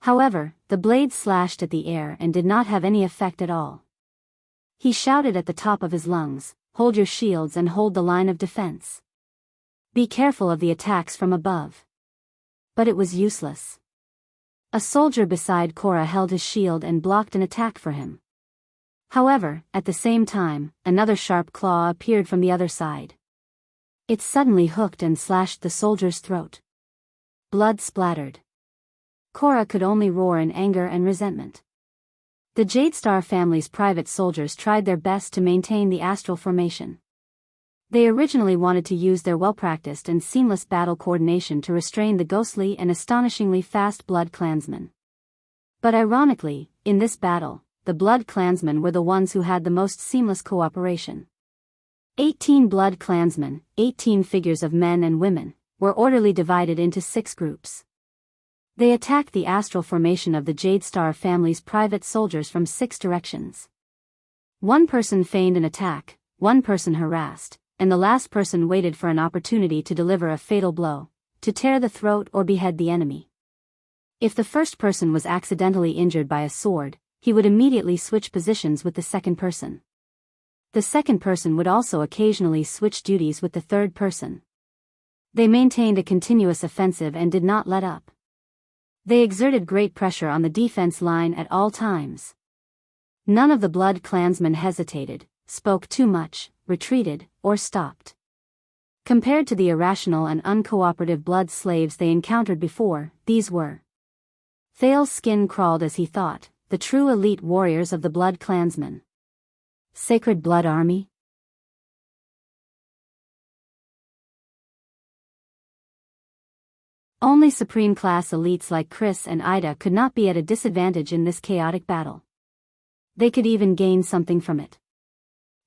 However, the blade slashed at the air and did not have any effect at all. He shouted at the top of his lungs, hold your shields and hold the line of defense. Be careful of the attacks from above. But it was useless. A soldier beside Cora held his shield and blocked an attack for him. However, at the same time, another sharp claw appeared from the other side. It suddenly hooked and slashed the soldier's throat. Blood splattered. Korra could only roar in anger and resentment. The Jade Star family's private soldiers tried their best to maintain the astral formation. They originally wanted to use their well-practiced and seamless battle coordination to restrain the ghostly and astonishingly fast Blood Clansmen. But ironically, in this battle, the Blood Clansmen were the ones who had the most seamless cooperation. 18 Blood Clansmen, 18 figures of men and women, were orderly divided into 6 groups. They attacked the astral formation of the Jade Star family's private soldiers from 6 directions. One person feigned an attack, one person harassed, and the last person waited for an opportunity to deliver a fatal blow, to tear the throat or behead the enemy. If the first person was accidentally injured by a sword, he would immediately switch positions with the second person. The second person would also occasionally switch duties with the third person. They maintained a continuous offensive and did not let up. They exerted great pressure on the defense line at all times. None of the Blood Clansmen hesitated, spoke too much, retreated, or stopped. Compared to the irrational and uncooperative blood slaves they encountered before, these were. Thal's skin crawled as he thought, the true elite warriors of the Blood Clansmen. Sacred Blood Army? Only supreme-class elites like Chris and Ida could not be at a disadvantage in this chaotic battle. They could even gain something from it.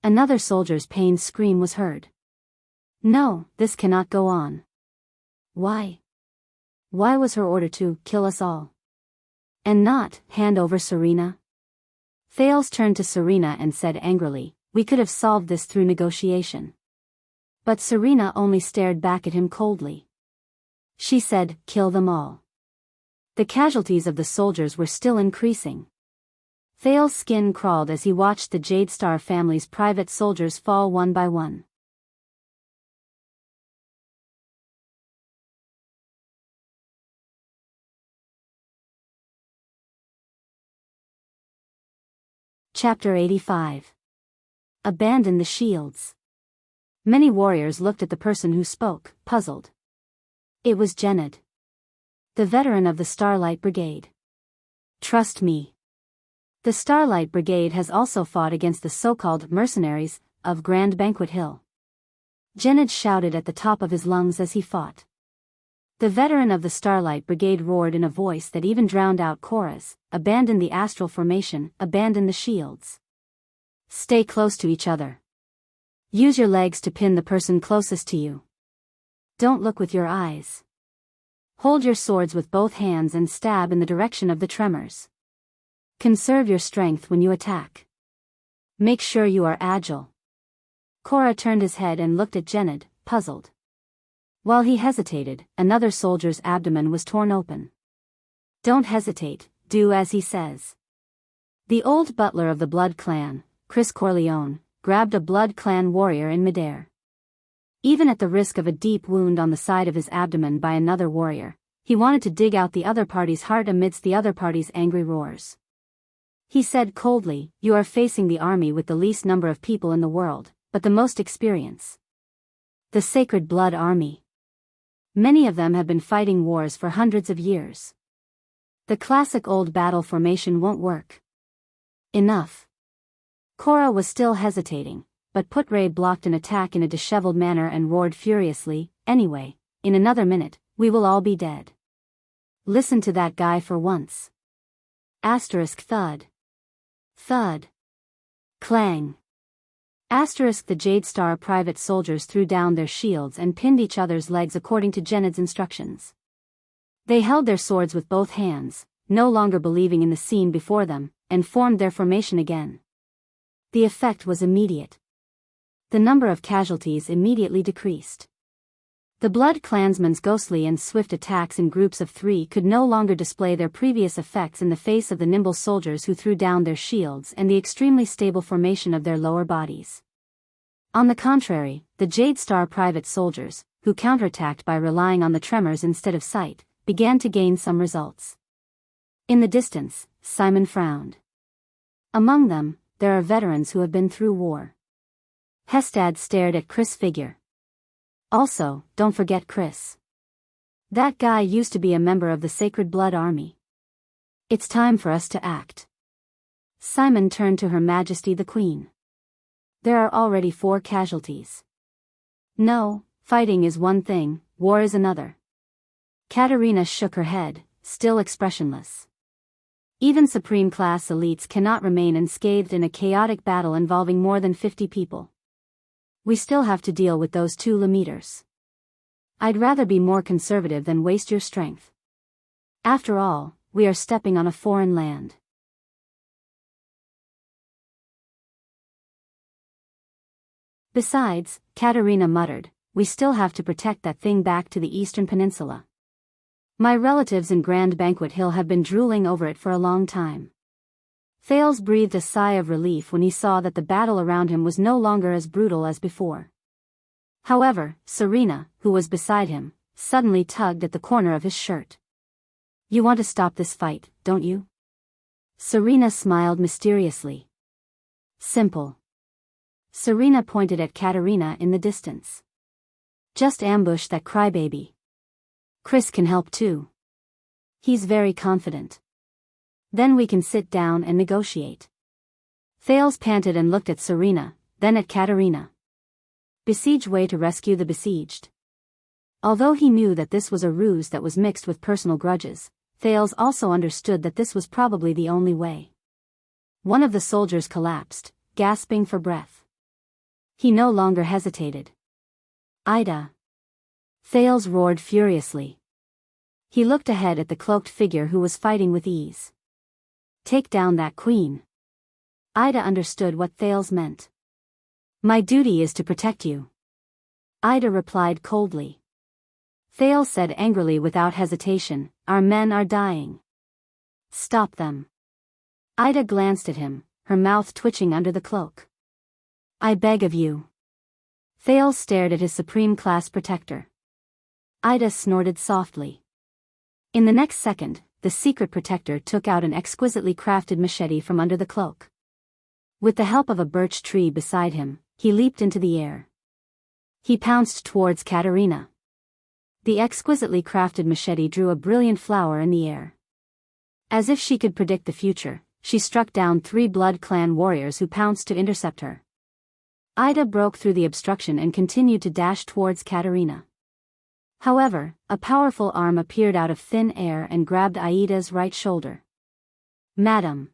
Another soldier's pained scream was heard. No, this cannot go on. Why? Why was her order to kill us all? And not hand over Serena? Thales turned to Serena and said angrily, we could have solved this through negotiation. But Serena only stared back at him coldly. She said, kill them all. The casualties of the soldiers were still increasing. Thal's skin crawled as he watched the Jade Star family's private soldiers fall one by one. Chapter 85. Abandon the shields. Many warriors looked at the person who spoke, puzzled. It was Gened, the veteran of the Starlight Brigade. Trust me. The Starlight Brigade has also fought against the so-called mercenaries of Grand Banquet Hill. Gened shouted at the top of his lungs as he fought. The veteran of the Starlight Brigade roared in a voice that even drowned out Korra's, abandon the astral formation, abandon the shields. Stay close to each other. Use your legs to pin the person closest to you. Don't look with your eyes. Hold your swords with both hands and stab in the direction of the tremors. Conserve your strength when you attack. Make sure you are agile. Korra turned his head and looked at Gened, puzzled. While he hesitated, another soldier's abdomen was torn open. Don't hesitate, do as he says. The old butler of the Blood Clan, Chris Corleone, grabbed a Blood Clan warrior in midair. Even at the risk of a deep wound on the side of his abdomen by another warrior, he wanted to dig out the other party's heart amidst the other party's angry roars. He said coldly, you are facing the army with the least number of people in the world, but the most experience. The Sacred Blood Army. Many of them have been fighting wars for hundreds of years. The classic old battle formation won't work. Enough. Korra was still hesitating, but Putray blocked an attack in a disheveled manner and roared furiously, anyway, in another minute, we will all be dead. Listen to that guy for once. Asterisk thud. Thud. Clang. Asterisk the Jade Star private soldiers threw down their shields and pinned each other's legs according to Gened's instructions. They held their swords with both hands, no longer believing in the scene before them, and formed their formation again. The effect was immediate. The number of casualties immediately decreased. The Blood Clansmen's ghostly and swift attacks in groups of 3 could no longer display their previous effects in the face of the nimble soldiers who threw down their shields and the extremely stable formation of their lower bodies. On the contrary, the Jade Star private soldiers, who counterattacked by relying on the tremors instead of sight, began to gain some results. In the distance, Simon frowned. Among them, there are veterans who have been through war. Hestad stared at Chris' figure. Also, don't forget Chris. That guy used to be a member of the Sacred Blood Army. It's time for us to act. Simon turned to Her Majesty the Queen. There are already 4 casualties. No, fighting is one thing, war is another. Katerina shook her head, still expressionless. Even Supreme-class elites cannot remain unscathed in a chaotic battle involving more than 50 people. We still have to deal with those 2 Lemeters. I'd rather be more conservative than waste your strength. After all, we are stepping on a foreign land. Besides, Katerina muttered, we still have to protect that thing back to the Eastern Peninsula. My relatives in Grand Banquet Hill have been drooling over it for a long time. Thales breathed a sigh of relief when he saw that the battle around him was no longer as brutal as before. However, Serena, who was beside him, suddenly tugged at the corner of his shirt. You want to stop this fight, don't you? Serena smiled mysteriously. Simple. Serena pointed at Katerina in the distance. Just ambush that crybaby. Chris can help too. He's very confident. Then we can sit down and negotiate. Thales panted and looked at Serena, then at Katerina. Besiege way to rescue the besieged. Although he knew that this was a ruse that was mixed with personal grudges, Thales also understood that this was probably the only way. One of the soldiers collapsed, gasping for breath. He no longer hesitated. Ida. Thales roared furiously. He looked ahead at the cloaked figure who was fighting with ease. Take down that queen. Ida understood what Thales meant. My duty is to protect you. Ida replied coldly. Thales said angrily without hesitation, our men are dying. Stop them. Ida glanced at him, her mouth twitching under the cloak. I beg of you. Thales stared at his supreme-class protector. Ida snorted softly. In the next second, the secret protector took out an exquisitely crafted machete from under the cloak. With the help of a birch tree beside him, he leaped into the air. He pounced towards Katerina. The exquisitely crafted machete drew a brilliant flower in the air. As if she could predict the future, she struck down 3 Blood Clan warriors who pounced to intercept her. Ida broke through the obstruction and continued to dash towards Katerina. However, a powerful arm appeared out of thin air and grabbed Aida's right shoulder. Madam.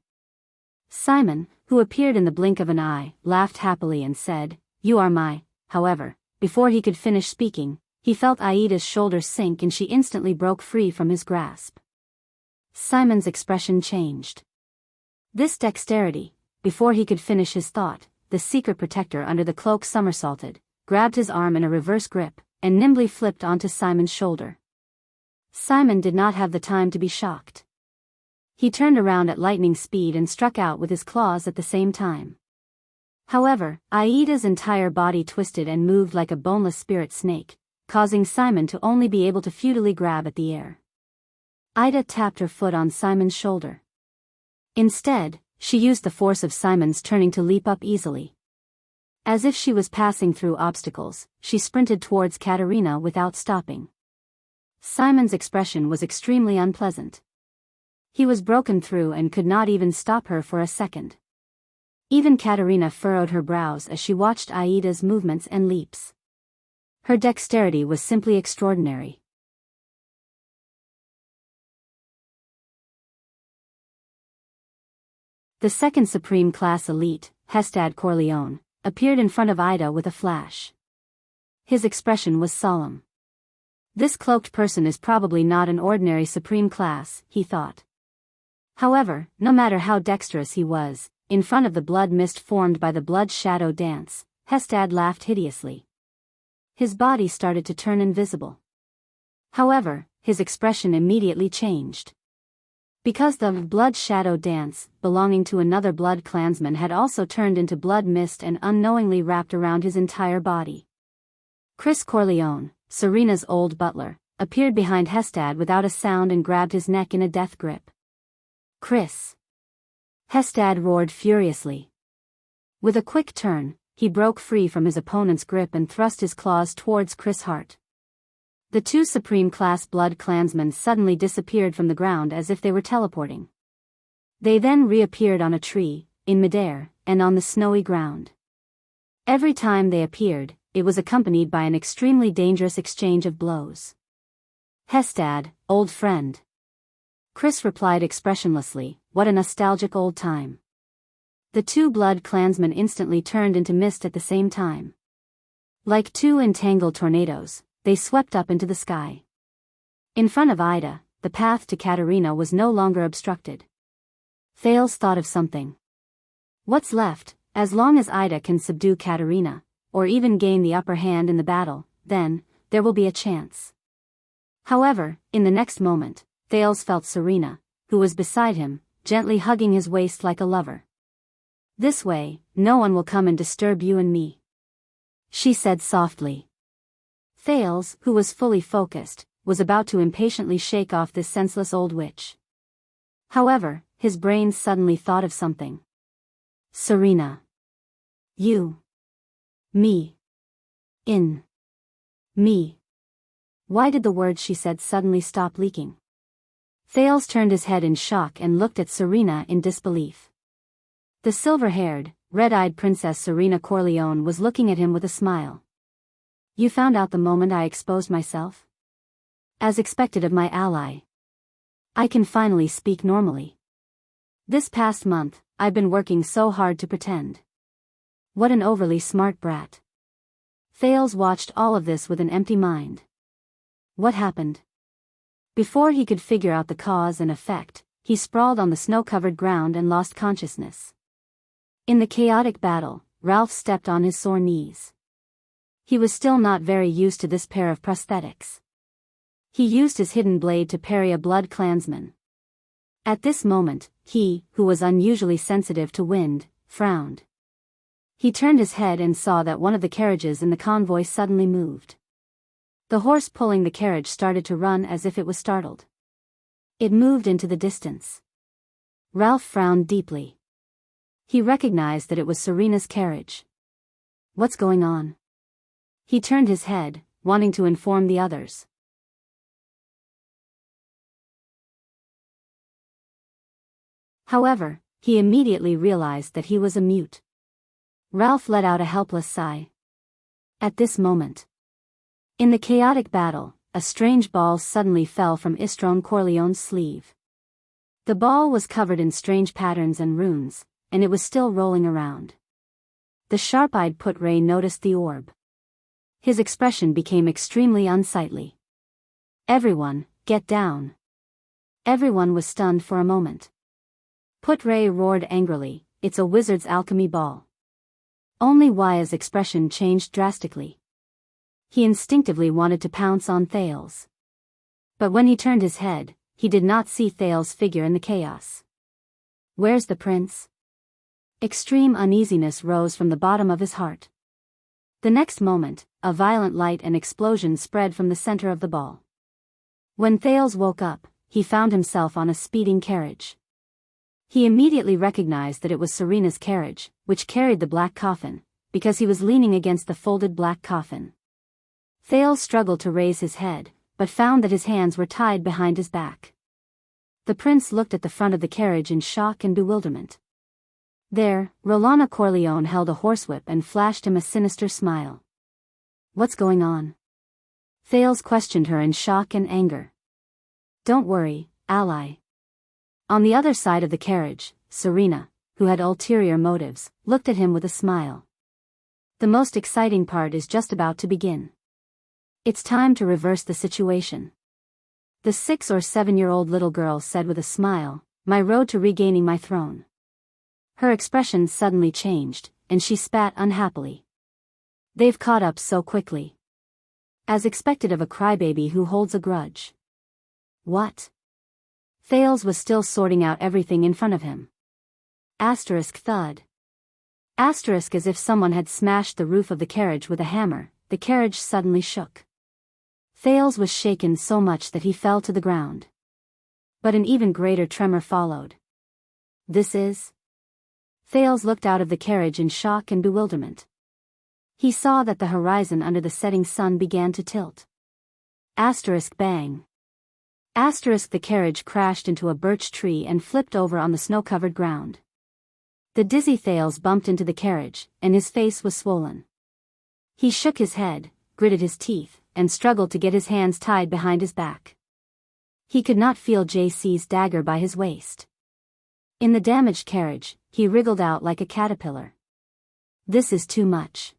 Simon, who appeared in the blink of an eye, laughed happily and said, You are my. However, before he could finish speaking, he felt Aida's shoulder sink and she instantly broke free from his grasp. Simon's expression changed. This dexterity, before he could finish his thought, the secret protector under the cloak somersaulted, grabbed his arm in a reverse grip, and nimbly flipped onto Simon's shoulder. Simon did not have the time to be shocked. He turned around at lightning speed and struck out with his claws at the same time. However, Aida's entire body twisted and moved like a boneless spirit snake, causing Simon to only be able to futilely grab at the air. Ida tapped her foot on Simon's shoulder. Instead, she used the force of Simon's turning to leap up easily. As if she was passing through obstacles, she sprinted towards Katerina without stopping. Simon's expression was extremely unpleasant. He was broken through and could not even stop her for a second. Even Katerina furrowed her brows as she watched Aida's movements and leaps. Her dexterity was simply extraordinary. The second Supreme Class Elite, Hestad Corleone, appeared in front of Ida with a flash. His expression was solemn. This cloaked person is probably not an ordinary Supreme Class, he thought. However, no matter how dexterous he was, in front of the blood mist formed by the blood shadow dance, Hestad laughed hideously. His body started to turn invisible. However, his expression immediately changed. Because the blood shadow dance, belonging to another blood clansman, had also turned into blood mist and unknowingly wrapped around his entire body. Chris Corleone, Serena's old butler, appeared behind Hestad without a sound and grabbed his neck in a death grip. Chris! Hestad roared furiously. With a quick turn, he broke free from his opponent's grip and thrust his claws towards Chris Hart. The two Supreme Class Blood Clansmen suddenly disappeared from the ground as if they were teleporting. They then reappeared on a tree, in midair, and on the snowy ground. Every time they appeared, it was accompanied by an extremely dangerous exchange of blows. "Hestad, old friend." Chris replied expressionlessly, "What a nostalgic old time." The two Blood Clansmen instantly turned into mist at the same time. Like two entangled tornadoes, they swept up into the sky. In front of Ida, the path to Katerina was no longer obstructed. Thales thought of something. What's left, as long as Ida can subdue Katerina, or even gain the upper hand in the battle, then, there will be a chance. However, in the next moment, Thales felt Serena, who was beside him, gently hugging his waist like a lover. "This way, no one will come and disturb you and me," she said softly. Thales, who was fully focused, was about to impatiently shake off this senseless old witch. However, his brain suddenly thought of something. "Serena. You. Me. In. Me." Why did the words she said suddenly stop leaking? Thales turned his head in shock and looked at Serena in disbelief. The silver-haired, red-eyed Princess Serena Corleone was looking at him with a smile. "You found out the moment I exposed myself?" "As expected of my ally. I can finally speak normally. This past month, I've been working so hard to pretend. What an overly smart brat." Thales watched all of this with an empty mind. What happened? Before he could figure out the cause and effect, he sprawled on the snow-covered ground and lost consciousness. In the chaotic battle, Ralph stepped on his sore knees. He was still not very used to this pair of prosthetics. He used his hidden blade to parry a Blood Clansman. At this moment, he, who was unusually sensitive to wind, frowned. He turned his head and saw that one of the carriages in the convoy suddenly moved. The horse pulling the carriage started to run as if it was startled. It moved into the distance. Ralph frowned deeply. He recognized that it was Serena's carriage. What's going on? He turned his head, wanting to inform the others. However, he immediately realized that he was a mute. Ralph let out a helpless sigh. At this moment, in the chaotic battle, a strange ball suddenly fell from Istrone Corleone's sleeve. The ball was covered in strange patterns and runes, and it was still rolling around. The sharp-eyed Put-Ray noticed the orb. His expression became extremely unsightly. "Everyone, get down." Everyone was stunned for a moment. Put-Ray roared angrily, "It's a wizard's alchemy ball." Only Waya's expression changed drastically. He instinctively wanted to pounce on Thales. But when he turned his head, he did not see Thales' figure in the chaos. "Where's the prince?" Extreme uneasiness rose from the bottom of his heart. The next moment, a violent light and explosion spread from the center of the ball. When Thales woke up, he found himself on a speeding carriage. He immediately recognized that it was Serena's carriage, which carried the black coffin, because he was leaning against the folded black coffin. Thales struggled to raise his head, but found that his hands were tied behind his back. The prince looked at the front of the carriage in shock and bewilderment. There, Rolana Corleone held a horsewhip and flashed him a sinister smile. "What's going on?" Thales questioned her in shock and anger. "Don't worry, ally." On the other side of the carriage, Serena, who had ulterior motives, looked at him with a smile. "The most exciting part is just about to begin. It's time to reverse the situation." The 6 or 7-year-old little girl said with a smile, "My road to regaining my throne." Her expression suddenly changed, and she spat unhappily. "They've caught up so quickly. As expected of a crybaby who holds a grudge." "What?" Thales was still sorting out everything in front of him. Asterisk thud. Asterisk as if someone had smashed the roof of the carriage with a hammer, the carriage suddenly shook. Thales was shaken so much that he fell to the ground. But an even greater tremor followed. "This is..." Thales looked out of the carriage in shock and bewilderment. He saw that the horizon under the setting sun began to tilt. Asterisk bang. Asterisk the carriage crashed into a birch tree and flipped over on the snow-covered ground. The dizzy Thales bumped into the carriage, and his face was swollen. He shook his head, gritted his teeth, and struggled to get his hands tied behind his back. He could not feel JC's dagger by his waist. In the damaged carriage, he wriggled out like a caterpillar. This is too much.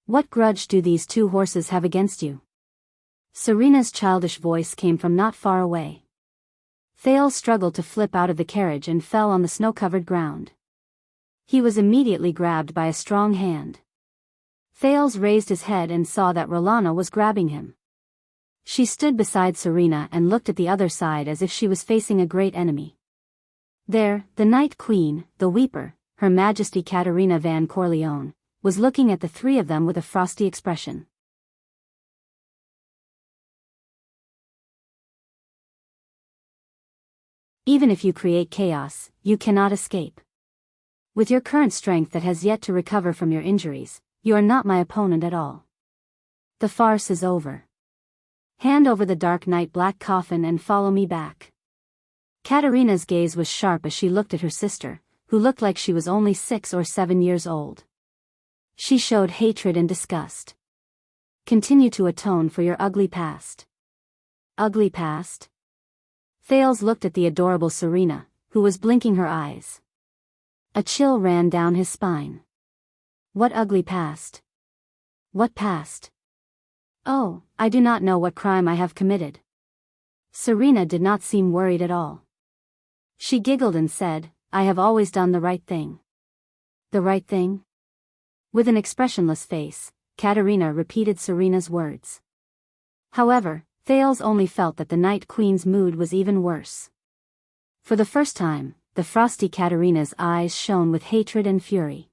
What grudge do these two horses have against you? Serena's childish voice came from not far away. Thales struggled to flip out of the carriage and fell on the snow-covered ground. He was immediately grabbed by a strong hand. Thales raised his head and saw that Rolana was grabbing him. She stood beside Serena and looked at the other side as if she was facing a great enemy. There, the Night Queen, the Weeper, Her Majesty Katerina van Corleone, was looking at the three of them with a frosty expression. Even if you create chaos, you cannot escape. With your current strength that has yet to recover from your injuries, you are not my opponent at all. The farce is over. Hand over the dark night black coffin and follow me back. Katerina's gaze was sharp as she looked at her sister, who looked like she was only 6 or 7 years old. She showed hatred and disgust. Continue to atone for your ugly past. Ugly past? Thales looked at the adorable Serena, who was blinking her eyes. A chill ran down his spine. What ugly past? What past? Oh, I do not know what crime I have committed. Serena did not seem worried at all. She giggled and said, I have always done the right thing. The right thing? With an expressionless face, Katerina repeated Serena's words. However, Thales only felt that the Night Queen's mood was even worse. For the first time, the frosty Katerina's eyes shone with hatred and fury.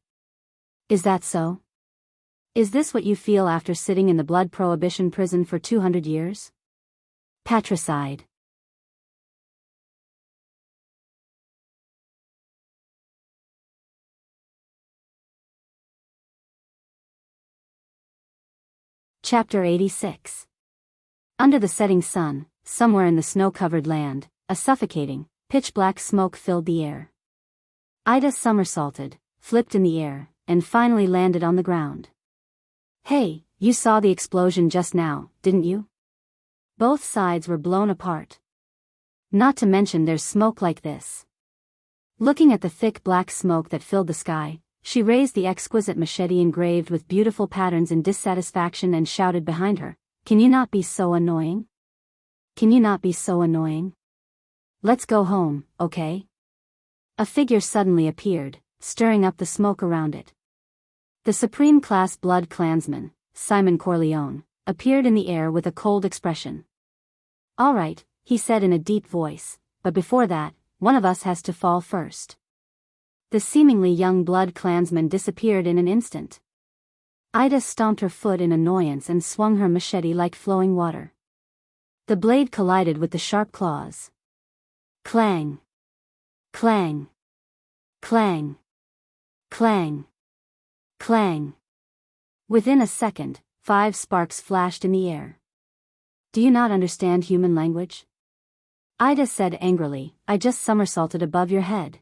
Is that so? Is this what you feel after sitting in the blood prohibition prison for 200 years? Patricide. Chapter 86. Under the setting sun, somewhere in the snow-covered land, a suffocating, pitch-black smoke filled the air. Ida somersaulted, flipped in the air, and finally landed on the ground. Hey, you saw the explosion just now, didn't you? Both sides were blown apart. Not to mention there's smoke like this. Looking at the thick black smoke that filled the sky, she raised the exquisite machete engraved with beautiful patterns in dissatisfaction and shouted behind her, Can you not be so annoying? Can you not be so annoying? Let's go home, okay? A figure suddenly appeared, stirring up the smoke around it. The Supreme-class Blood Klansman, Simon Corleone, appeared in the air with a cold expression. All right, he said in a deep voice, but before that, one of us has to fall first. The seemingly young Blood Klansman disappeared in an instant. Ida stomped her foot in annoyance and swung her machete like flowing water. The blade collided with the sharp claws. Clang! Clang! Clang! Clang! Clang! Within a second, 5 sparks flashed in the air. Do you not understand human language? Ida said angrily, I just somersaulted above your head.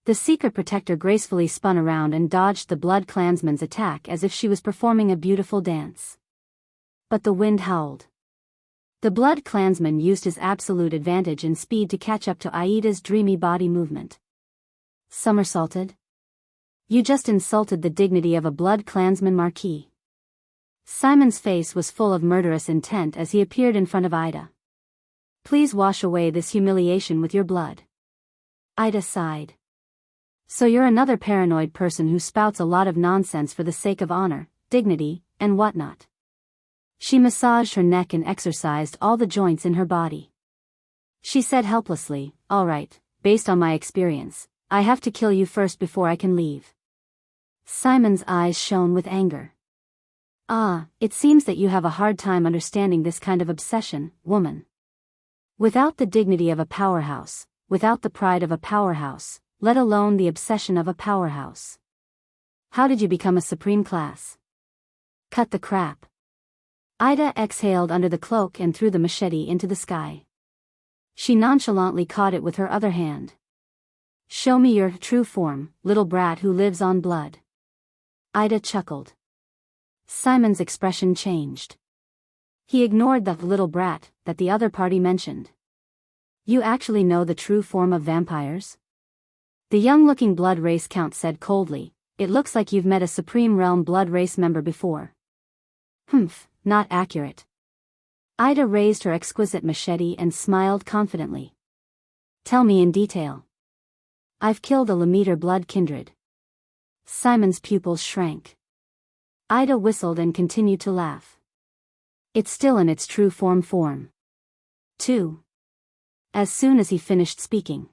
The secret protector gracefully spun around and dodged the Blood Klansman's attack as if she was performing a beautiful dance. But the wind howled. The Blood Klansman used his absolute advantage in speed to catch up to Aida's dreamy body movement. Somersaulted? You just insulted the dignity of a Blood Klansman Marquis. Simon's face was full of murderous intent as he appeared in front of Ida. Please wash away this humiliation with your blood. Ida sighed. So you're another paranoid person who spouts a lot of nonsense for the sake of honor, dignity, and whatnot. She massaged her neck and exercised all the joints in her body. She said helplessly, all right, based on my experience, I have to kill you first before I can leave. Simon's eyes shone with anger. Ah, it seems that you have a hard time understanding this kind of obsession, woman. Without the dignity of a powerhouse, without the pride of a powerhouse, let alone the obsession of a powerhouse. How did you become a supreme class? Cut the crap. Ida exhaled under the cloak and threw the machete into the sky. She nonchalantly caught it with her other hand. Show me your true form, little brat who lives on blood. Ida chuckled. Simon's expression changed. He ignored the little brat that the other party mentioned. You actually know the true form of vampires? The young-looking blood race count said coldly, it looks like you've met a Supreme Realm blood race member before. Humph, not accurate. Ida raised her exquisite machete and smiled confidently. Tell me in detail. I've killed a Lemeter blood kindred. Simon's pupils shrank. Ida whistled and continued to laugh. It's still in its true form. 2. As soon as he finished speaking,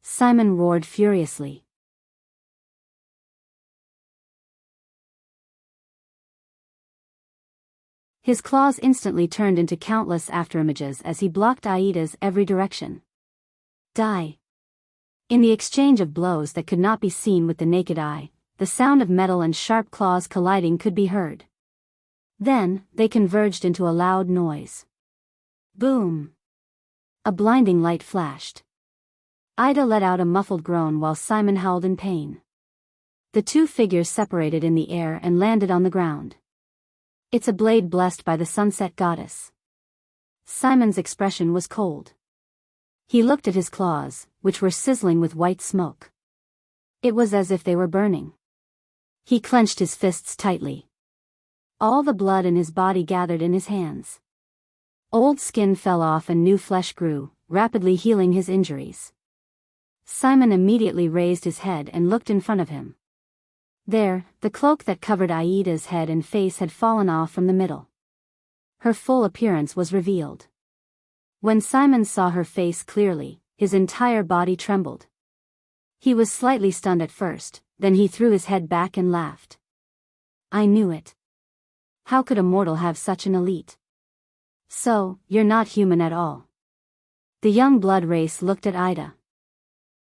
Simon roared furiously. His claws instantly turned into countless afterimages as he blocked Aida's every direction. Die. In the exchange of blows that could not be seen with the naked eye, the sound of metal and sharp claws colliding could be heard. Then, they converged into a loud noise. Boom! A blinding light flashed. Ida let out a muffled groan while Simon howled in pain. The two figures separated in the air and landed on the ground. It's a blade blessed by the sunset goddess. Simon's expression was cold. He looked at his claws, which were sizzling with white smoke. It was as if they were burning. He clenched his fists tightly. All the blood in his body gathered in his hands. Old skin fell off and new flesh grew, rapidly healing his injuries. Simon immediately raised his head and looked in front of him. There, the cloak that covered Aida's head and face had fallen off from the middle. Her full appearance was revealed. When Simon saw her face clearly, his entire body trembled. He was slightly stunned at first, then he threw his head back and laughed. I knew it. How could a mortal have such an elite? So, you're not human at all. The young blood race looked at Ida.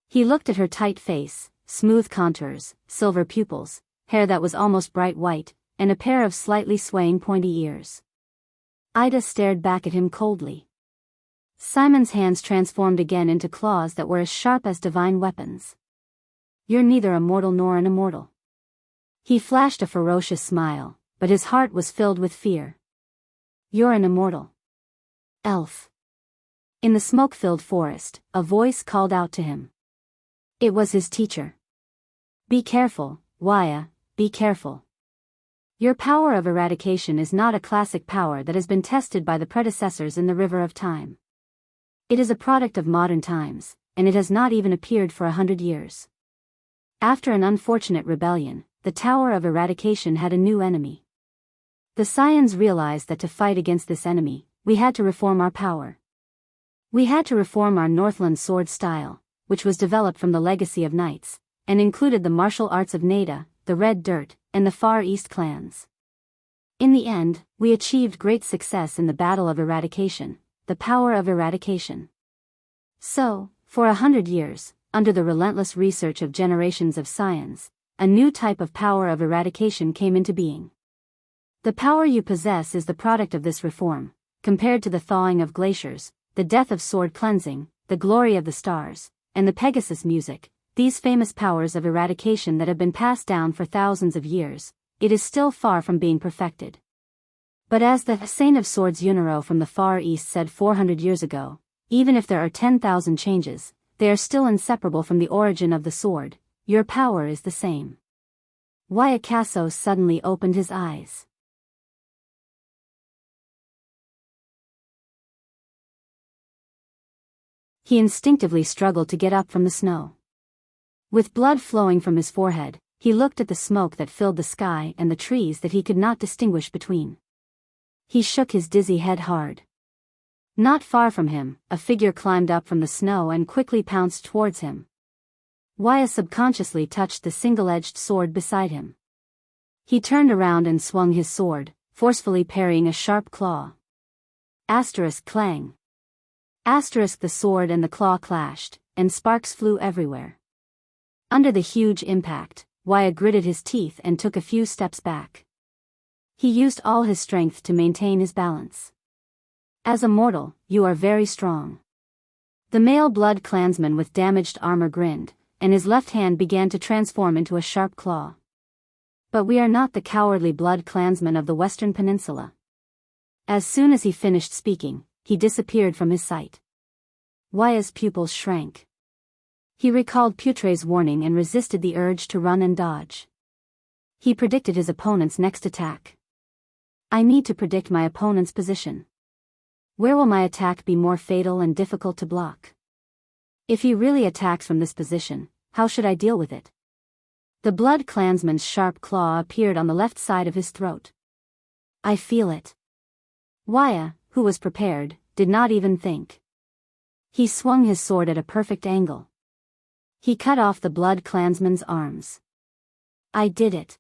He looked at her tight face, smooth contours, silver pupils, hair that was almost bright white, and a pair of slightly swaying pointy ears. Ida stared back at him coldly. Simon's hands transformed again into claws that were as sharp as divine weapons. You're neither a mortal nor an immortal. He flashed a ferocious smile, but his heart was filled with fear. You're an immortal. Elf. In the smoke-filled forest, a voice called out to him. It was his teacher. Be careful, Waya, be careful. Your power of eradication is not a classic power that has been tested by the predecessors in the River of Time. It is a product of modern times, and it has not even appeared for 100 years. After an unfortunate rebellion, the Tower of Eradication had a new enemy. The Scions realized that to fight against this enemy, we had to reform our power. We had to reform our Northland sword style, which was developed from the legacy of knights, and included the martial arts of Neda, the Red Dirt, and the Far East clans. In the end, we achieved great success in the Battle of Eradication, the power of eradication. So, for 100 years, under the relentless research of generations of Scions, a new type of power of eradication came into being. The power you possess is the product of this reform, compared to the thawing of glaciers, the death of sword cleansing, the glory of the stars, and the Pegasus music, these famous powers of eradication that have been passed down for thousands of years, it is still far from being perfected. But as the Saint of Swords Yunaro from the Far East said 400 years ago, even if there are 10,000 changes, they are still inseparable from the origin of the sword. Your power is the same. Wayakaso suddenly opened his eyes. He instinctively struggled to get up from the snow. With blood flowing from his forehead, he looked at the smoke that filled the sky and the trees that he could not distinguish between. He shook his dizzy head hard. Not far from him, a figure climbed up from the snow and quickly pounced towards him. Waya subconsciously touched the single-edged sword beside him. He turned around and swung his sword, forcefully parrying a sharp claw. Asterisk clang. Asterisk the sword and the claw clashed, and sparks flew everywhere. Under the huge impact, Waya gritted his teeth and took a few steps back. He used all his strength to maintain his balance. As a mortal, you are very strong. The male blood clansman with damaged armor grinned, and his left hand began to transform into a sharp claw. But we are not the cowardly blood clansmen of the Western Peninsula. As soon as he finished speaking, he disappeared from his sight. Waya's pupils shrank. He recalled Putre's warning and resisted the urge to run and dodge. He predicted his opponent's next attack. I need to predict my opponent's position. Where will my attack be more fatal and difficult to block? If he really attacks from this position, how should I deal with it? The blood clansman's sharp claw appeared on the left side of his throat. I feel it. Waya, who was prepared, did not even think. He swung his sword at a perfect angle. He cut off the blood clansman's arms. I did it.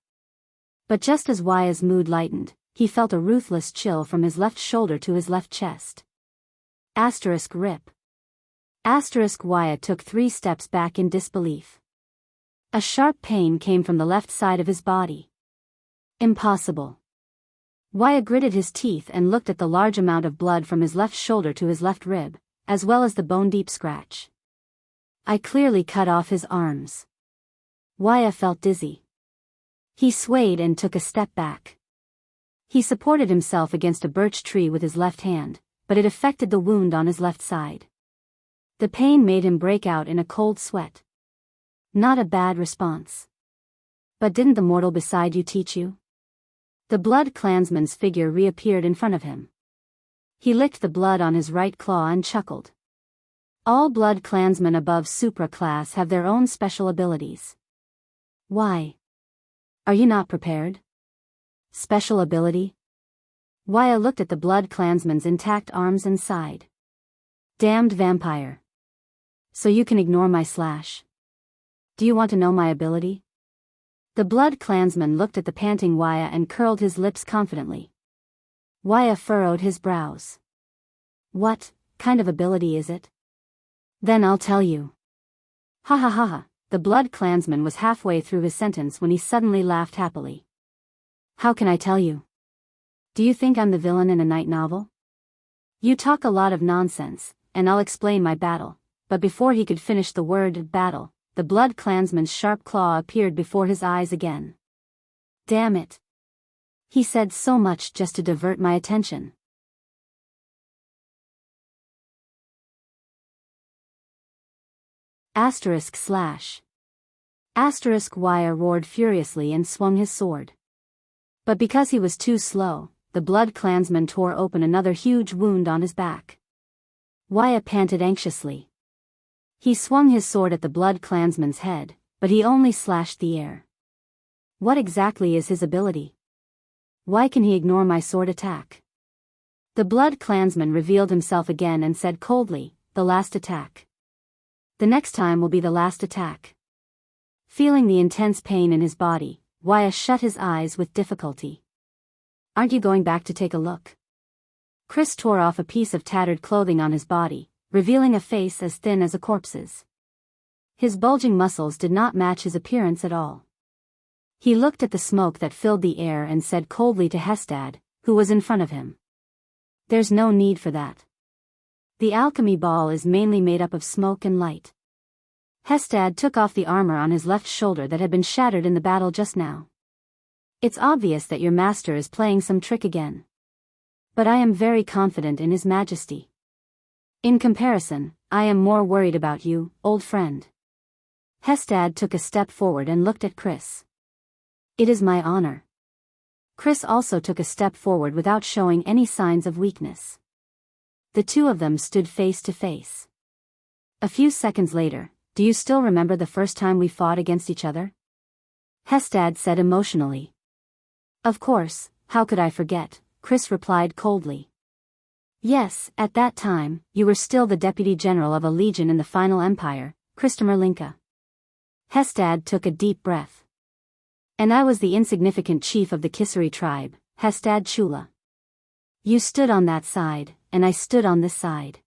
But just as Waya's mood lightened, he felt a ruthless chill from his left shoulder to his left chest. Rip. Waya took 3 steps back in disbelief. A sharp pain came from the left side of his body. Impossible. Waya gritted his teeth and looked at the large amount of blood from his left shoulder to his left rib, as well as the bone-deep scratch. I clearly cut off his arms. Waya felt dizzy. He swayed and took a step back. He supported himself against a birch tree with his left hand, but it affected the wound on his left side. The pain made him break out in a cold sweat. Not a bad response. But didn't the mortal beside you teach you? The blood clansman's figure reappeared in front of him. He licked the blood on his right claw and chuckled. All blood clansmen above Supra class have their own special abilities. Why? Are you not prepared? Special ability? Waya looked at the blood clansman's intact arms and sighed. Damned vampire. So you can ignore my slash. Do you want to know my ability? The blood clansman looked at the panting Waya and curled his lips confidently. Waya furrowed his brows. What kind of ability is it? Then I'll tell you. Ha ha ha ha. The blood clansman was halfway through his sentence when he suddenly laughed happily. How can I tell you? Do you think I'm the villain in a night novel? You talk a lot of nonsense, and I'll explain my battle. But before he could finish the word battle, the blood clansman's sharp claw appeared before his eyes again. Damn it. He said so much just to divert my attention. Waya roared furiously and swung his sword. But because he was too slow, the blood clansman tore open another huge wound on his back. Waya panted anxiously. He swung his sword at the blood clansman's head, but he only slashed the air. What exactly is his ability? Why can he ignore my sword attack? The blood clansman revealed himself again and said coldly, the last attack. The next time will be the last attack. Feeling the intense pain in his body, Waya shut his eyes with difficulty. Aren't you going back to take a look? Chris tore off a piece of tattered clothing on his body, revealing a face as thin as a corpse's. His bulging muscles did not match his appearance at all. He looked at the smoke that filled the air and said coldly to Hestad, who was in front of him. There's no need for that. The alchemy ball is mainly made up of smoke and light. Hestad took off the armor on his left shoulder that had been shattered in the battle just now. It's obvious that your master is playing some trick again. But I am very confident in his majesty. In comparison, I am more worried about you, old friend. Hestad took a step forward and looked at Chris. It is my honor. Chris also took a step forward without showing any signs of weakness. The two of them stood face to face. A few seconds later, do you still remember the first time we fought against each other? Hestad said emotionally. Of course, how could I forget, Chris replied coldly. Yes, at that time, you were still the deputy general of a legion in the Final Empire, Christopher Linka. Hestad took a deep breath. And I was the insignificant chief of the Kisari tribe, Hestad Chula. You stood on that side, and I stood on this side.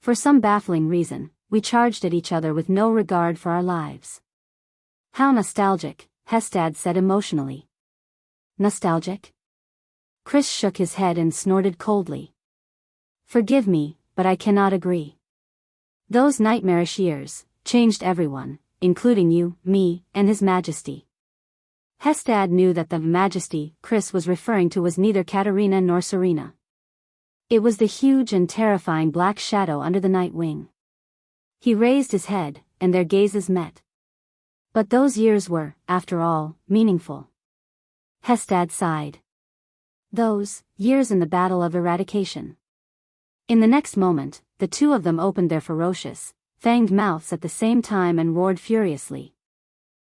For some baffling reason, we charged at each other with no regard for our lives. How nostalgic, Hestad said emotionally. Nostalgic? Chris shook his head and snorted coldly. Forgive me, but I cannot agree. Those nightmarish years changed everyone, including you, me, and His Majesty. Hestad knew that the Majesty Chris was referring to was neither Katerina nor Serena. It was the huge and terrifying black shadow under the night wing. He raised his head, and their gazes met. But those years were, after all, meaningful. Hestad sighed. Those years in the battle of eradication. In the next moment, the two of them opened their ferocious, fanged mouths at the same time and roared furiously.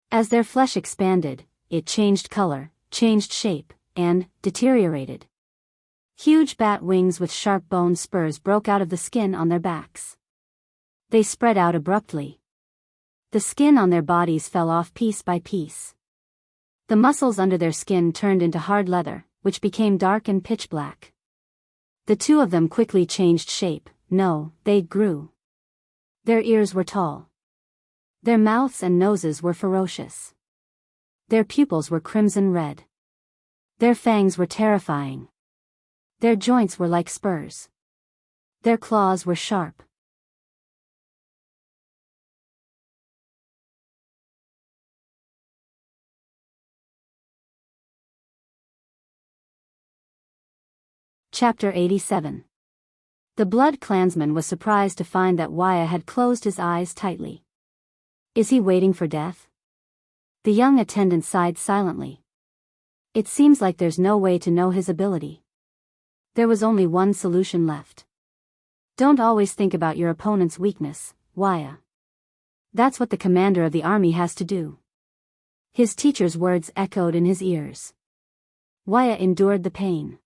As their flesh expanded, it changed color, changed shape, and deteriorated. Huge bat wings with sharp bone spurs broke out of the skin on their backs. They spread out abruptly. The skin on their bodies fell off piece by piece. The muscles under their skin turned into hard leather, which became dark and pitch black. The two of them quickly changed shape. No, they grew. Their ears were tall. Their mouths and noses were ferocious. Their pupils were crimson red. Their fangs were terrifying. Their joints were like spurs. Their claws were sharp. Chapter 87. The Blood Clansman was surprised to find that Waya had closed his eyes tightly. Is he waiting for death? The young attendant sighed silently. It seems like there's no way to know his ability. There was only one solution left. Don't always think about your opponent's weakness, Waya. That's what the commander of the army has to do. His teacher's words echoed in his ears. Waya endured the pain.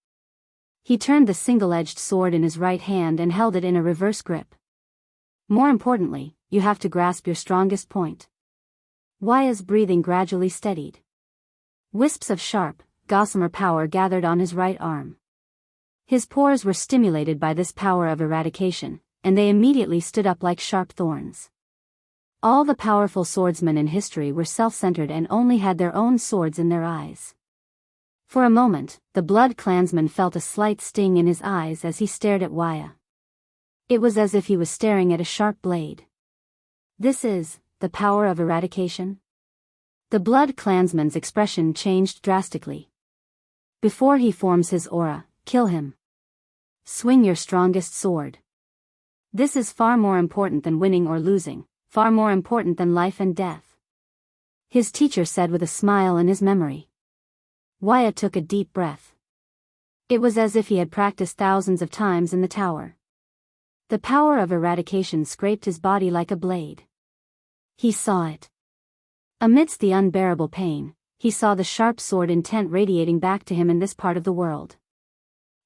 He turned the single-edged sword in his right hand and held it in a reverse grip. More importantly, you have to grasp your strongest point. Waya's breathing gradually steadied. Wisps of sharp, gossamer power gathered on his right arm. His pores were stimulated by this power of eradication, and they immediately stood up like sharp thorns. All the powerful swordsmen in history were self-centered and only had their own swords in their eyes. For a moment, the Blood Clansman felt a slight sting in his eyes as he stared at Waya. It was as if he was staring at a sharp blade. This is the power of eradication? The Blood Clansman's expression changed drastically. Before he forms his aura, kill him. Swing your strongest sword. This is far more important than winning or losing, far more important than life and death. His teacher said with a smile in his memory. Waya took a deep breath. It was as if he had practiced thousands of times in the tower. The power of eradication scraped his body like a blade. He saw it. Amidst the unbearable pain, he saw the sharp sword intent radiating back to him in this part of the world.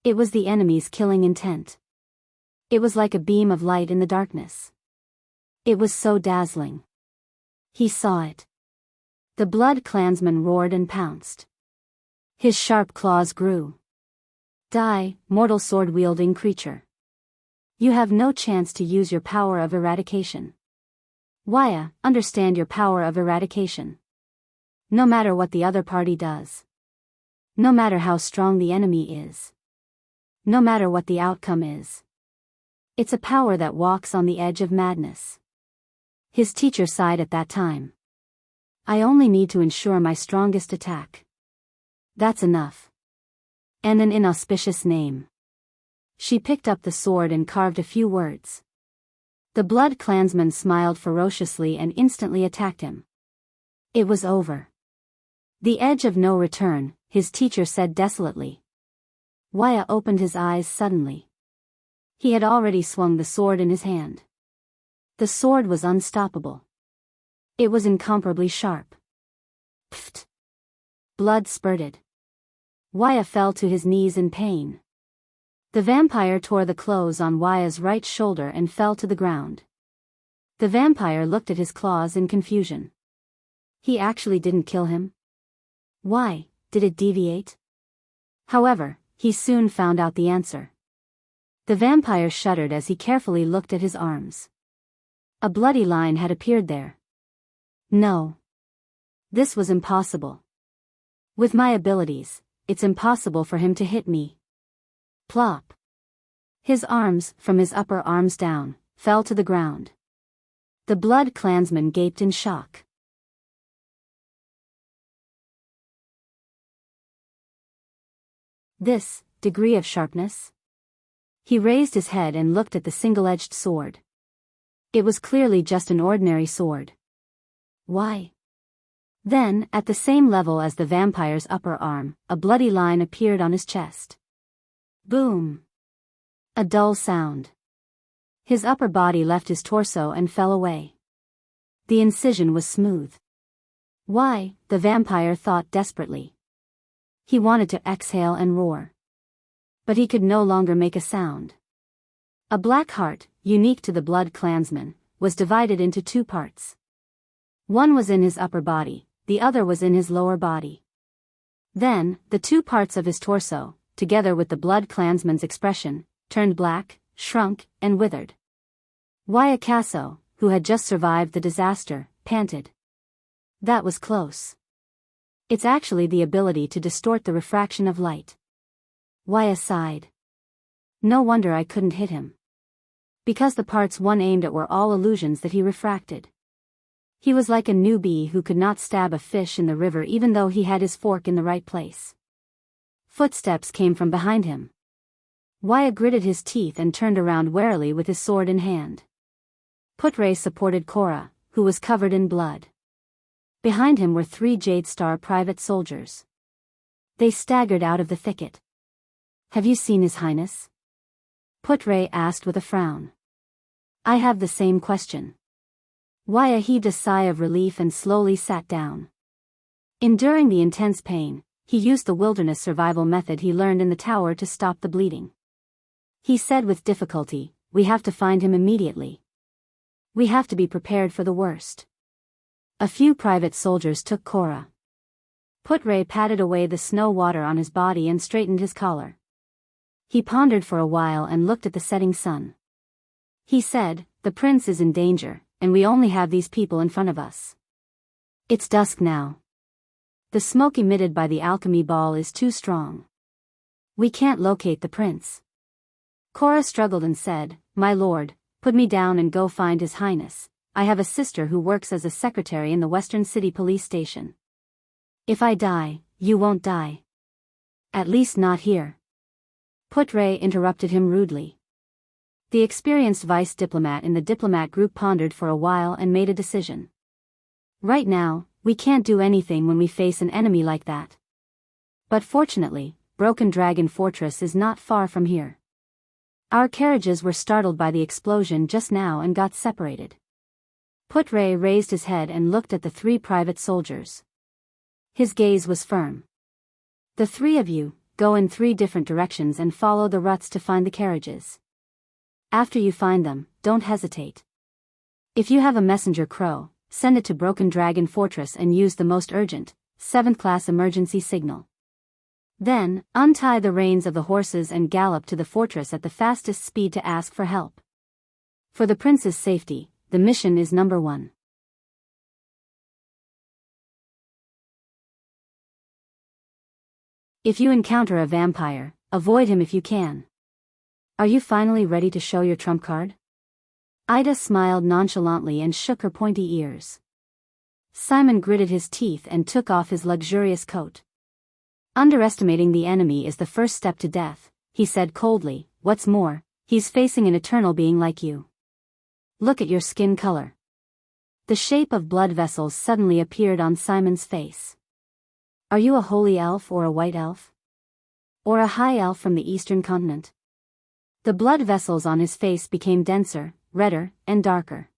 It was the enemy's killing intent. It was like a beam of light in the darkness. It was so dazzling. He saw it. The Blood Clansman roared and pounced. His sharp claws grew. Die, mortal sword-wielding creature. You have no chance to use your power of eradication. Waya, understand your power of eradication. No matter what the other party does. No matter how strong the enemy is. No matter what the outcome is. It's a power that walks on the edge of madness. His teacher sighed at that time. I only need to ensure my strongest attack. That's enough. And an inauspicious name. She picked up the sword and carved a few words. The Blood Clansman smiled ferociously and instantly attacked him. It was over. The edge of no return, his teacher said desolately. Waya opened his eyes suddenly. He had already swung the sword in his hand. The sword was unstoppable. It was incomparably sharp. Pfft! Blood spurted. Waya fell to his knees in pain. The vampire tore the clothes on Waya's right shoulder and fell to the ground. The vampire looked at his claws in confusion. He actually didn't kill him? Why, did it deviate? However, he soon found out the answer. The vampire shuddered as he carefully looked at his arms. A bloody line had appeared there. No. This was impossible. With my abilities, it's impossible for him to hit me. Plop. His arms, from his upper arms down, fell to the ground. The blood clansman gaped in shock. This degree of sharpness? He raised his head and looked at the single-edged sword. It was clearly just an ordinary sword. Why? Then, at the same level as the vampire's upper arm, a bloody line appeared on his chest. Boom! A dull sound. His upper body left his torso and fell away. The incision was smooth. Why? The vampire thought desperately. He wanted to exhale and roar. But he could no longer make a sound. A black heart, unique to the blood clansman, was divided into two parts. One was in his upper body, the other was in his lower body. Then, the two parts of his torso, together with the blood clansman's expression, turned black, shrunk, and withered. Wyacasso, who had just survived the disaster, panted. That was close. It's actually the ability to distort the refraction of light. Wya sighed. No wonder I couldn't hit him. Because the parts one aimed at were all illusions that he refracted. He was like a newbie who could not stab a fish in the river even though he had his fork in the right place. Footsteps came from behind him. Wya gritted his teeth and turned around warily with his sword in hand. Putre supported Cora, who was covered in blood. Behind him were 3 Jade Star private soldiers. They staggered out of the thicket. Have you seen His Highness? Putre asked with a frown. I have the same question. Wya heaved a sigh of relief and slowly sat down. Enduring the intense pain, he used the wilderness survival method he learned in the tower to stop the bleeding. He said with difficulty, we have to find him immediately. We have to be prepared for the worst. A few private soldiers took Cora. Putre patted away the snow water on his body and straightened his collar. He pondered for a while and looked at the setting sun. He said, the prince is in danger, and we only have these people in front of us. It's dusk now. The smoke emitted by the alchemy ball is too strong. We can't locate the prince. Cora struggled and said, my lord, put me down and go find His Highness. I have a sister who works as a secretary in the Western City Police Station. If I die, you won't die. At least not here. Putre interrupted him rudely. The experienced vice diplomat in the diplomat group pondered for a while and made a decision. Right now, we can't do anything when we face an enemy like that. But fortunately, Broken Dragon Fortress is not far from here. Our carriages were startled by the explosion just now and got separated. Putre raised his head and looked at the 3 private soldiers. His gaze was firm. The 3 of you, go in 3 different directions and follow the ruts to find the carriages. After you find them, don't hesitate. If you have a messenger crow, send it to Broken Dragon Fortress and use the most urgent, 7th class emergency signal. Then, untie the reins of the horses and gallop to the fortress at the fastest speed to ask for help. For the prince's safety, the mission is number 1. If you encounter a vampire, avoid him if you can. Are you finally ready to show your trump card? Ida smiled nonchalantly and shook her pointy ears. Simon gritted his teeth and took off his luxurious coat. Underestimating the enemy is the first step to death, he said coldly. What's more, he's facing an eternal being like you. Look at your skin color. The shape of blood vessels suddenly appeared on Simon's face. Are you a holy elf or a white elf? Or a high elf from the eastern continent? The blood vessels on his face became denser, redder, and darker.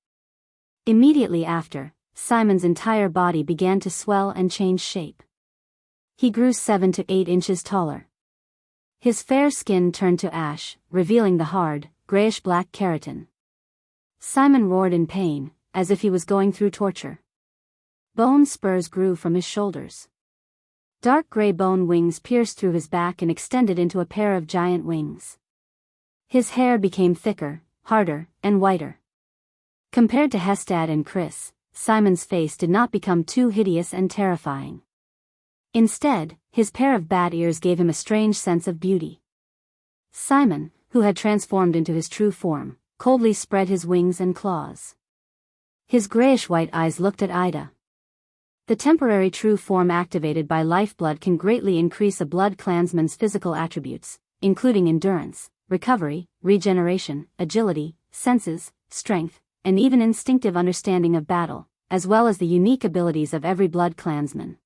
Immediately after, Simon's entire body began to swell and change shape. He grew 7 to 8 inches taller. His fair skin turned to ash, revealing the hard, grayish-black keratin. Simon roared in pain, as if he was going through torture. Bone spurs grew from his shoulders. Dark gray bone wings pierced through his back and extended into a pair of giant wings. His hair became thicker, harder, and whiter. Compared to Hestad and Chris, Simon's face did not become too hideous and terrifying. Instead, his pair of bat ears gave him a strange sense of beauty. Simon, who had transformed into his true form, coldly spread his wings and claws. His grayish-white eyes looked at Ida. The temporary true form activated by lifeblood can greatly increase a blood clansman's physical attributes, including endurance, recovery, regeneration, agility, senses, strength, and even instinctive understanding of battle, as well as the unique abilities of every blood clansman.